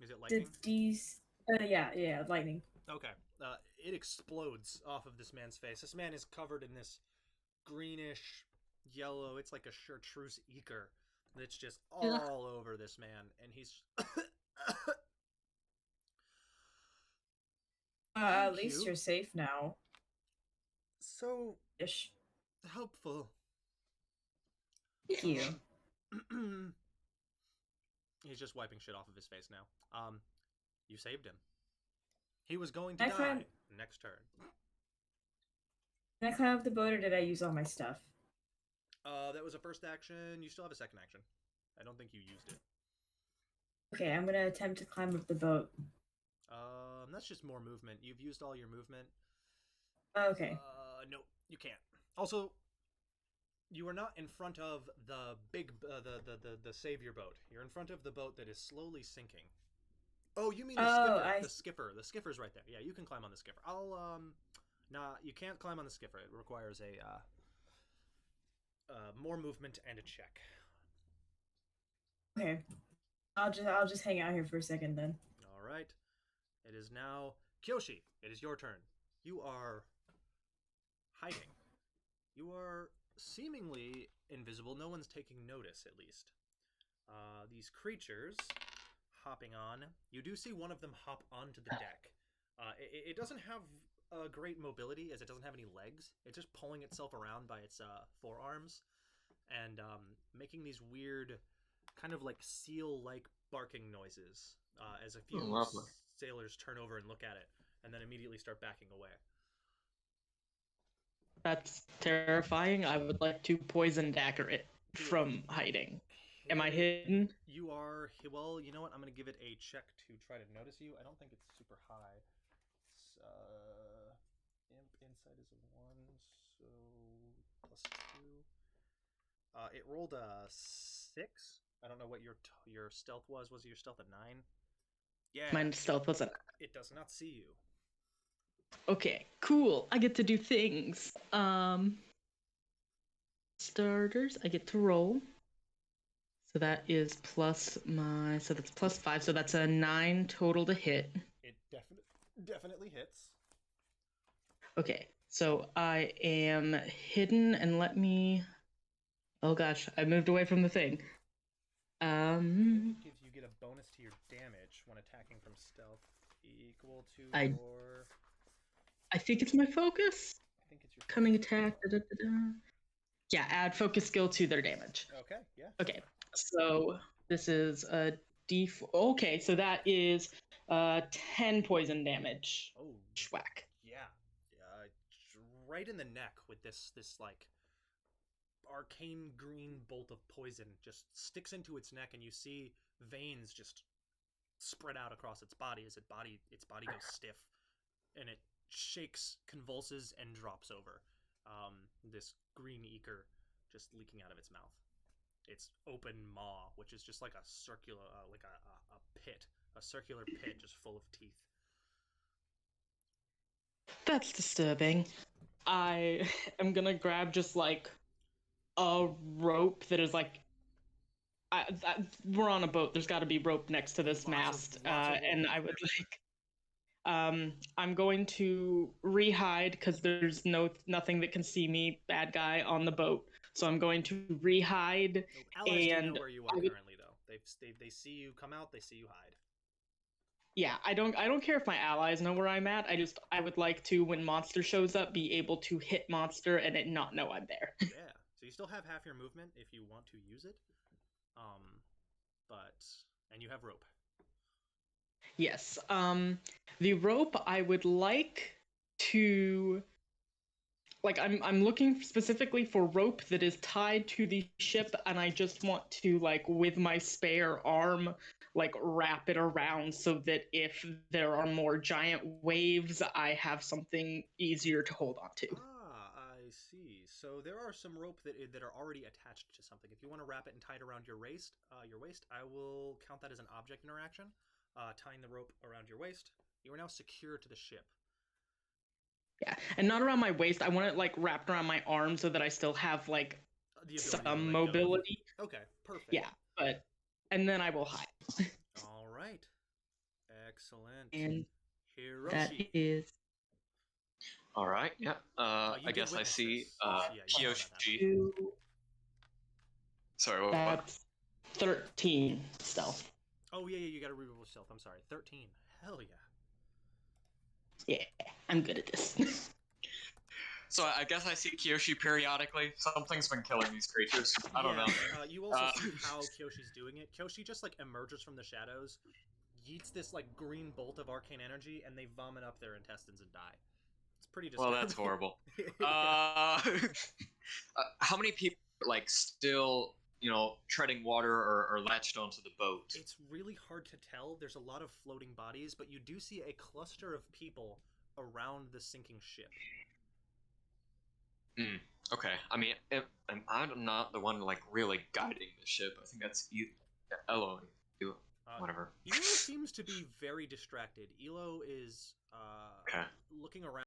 Is it lightning? D's. Yeah, lightning. Okay. It explodes off of this man's face. This man is covered in this greenish yellow. It's like a chartreuse ichor that's just all over this man, and he's. At least you're safe now. So Ish. helpful. Thank you. He's just wiping shit off of his face now. You saved him. He was going to I die. find next turn. Did I climb up the boat or did I use all my stuff? That was a first action. You still have a second action. I don't think you used it. Okay, I'm gonna attempt to climb up the boat. That's just more movement. You've used all your movement. Okay. No, you can't. Also, you are not in front of the big, the savior boat. You're in front of the boat that is slowly sinking. Oh, you mean the skipper? The skipper. The skipper's right there. Yeah, you can climb on the skipper. Nah, you can't climb on the skipper. It requires a more movement and a check. Okay. I'll just hang out here for a second then. All right. It is now Kyoshi. It is your turn. You are hiding. You are seemingly invisible. No one's taking notice, at least. These creatures hopping on. You do see one of them hop onto the deck. It doesn't have great mobility, as it doesn't have any legs. It's just pulling itself around by its forearms and making these weird, kind of like seal-like barking noises as a few sailors turn over and look at it, and then immediately start backing away. That's terrifying. I would like to poison dagger it from hiding. Am I hidden? You are. Well, you know what? I'm going to give it a check to try to notice you. I don't think it's super high. Imp insight is a 1, so plus 2. It rolled a 6. I don't know what your stealth was. Was your stealth a 9? Yeah. My stealth was a... It does not see you. Okay, cool. I get to do things. Starters, I get to roll. So that is plus my... So that's plus 5. So that's a 9 total to hit. It definitely hits. Okay, so I am hidden, and let me... Oh gosh, I moved away from the thing. You get a bonus to your damage when attacking from stealth, equal to your... I think it's my focus. I think it's your coming attack. Yeah, add focus skill to their damage. Okay, yeah. Okay, so this is a D4. Okay, so that is 10 poison damage. Oh, schwack. Yeah, right in the neck with this like arcane green bolt of poison just sticks into its neck, and you see veins just spread out across its body as its body goes stiff, and it shakes, convulses, and drops over. This green ichor just leaking out of its mouth. Its open maw, which is just like a circular, like a pit, a circular pit just full of teeth. That's disturbing. I am gonna grab just like a rope that is like... we're on a boat. There's got to be rope next to this mast, and I would like... I'm going to rehide because there's nothing that can see me, bad guy, on the boat. So I'm going to rehide. Allies do know where you are currently, though. They see you come out. They see you hide. Yeah, I don't care if my allies know where I'm at. I would like to, when monster shows up, be able to hit monster and it not know I'm there. Yeah. So you still have half your movement if you want to use it. And you have rope. Yes. The rope, I would like to... Like, I'm looking specifically for rope that is tied to the ship, and I just want to, like, with my spare arm, like, wrap it around so that if there are more giant waves, I have something easier to hold on to. I see. So there are some rope that are already attached to something. If you want to wrap it and tie it around your waist, I will count that as an object interaction. Tying the rope around your waist. You are now secure to the ship. Yeah, and not around my waist. I want it like wrapped around my arm so that I still have like some mobility. Okay, perfect. Yeah, and then I will hide. All right, excellent. And Hiroshi. that is... All right. Yeah. I guess I see Kyoshi. Sorry, what? That's 13 stealth. Oh yeah, you got to reroll stealth. I'm sorry, 13. Hell yeah. Yeah, I'm good at this. So I guess I see Kyoshi periodically. Something's been killing these creatures. I don't know. You also see how Kyoshi's doing it. Kyoshi just like emerges from the shadows, yeets this like green bolt of arcane energy, and they vomit up their intestines and die. It's pretty Well, disturbing. that's horrible. Yeah. How many people like still, treading water or latched onto the boat? It's really hard to tell. There's a lot of floating bodies, but you do see a cluster of people around the sinking ship. Okay. I mean, I'm not the one like really guiding the ship. I think that's Elo. Whatever. Elo seems to be very distracted. Elo is Okay. looking around.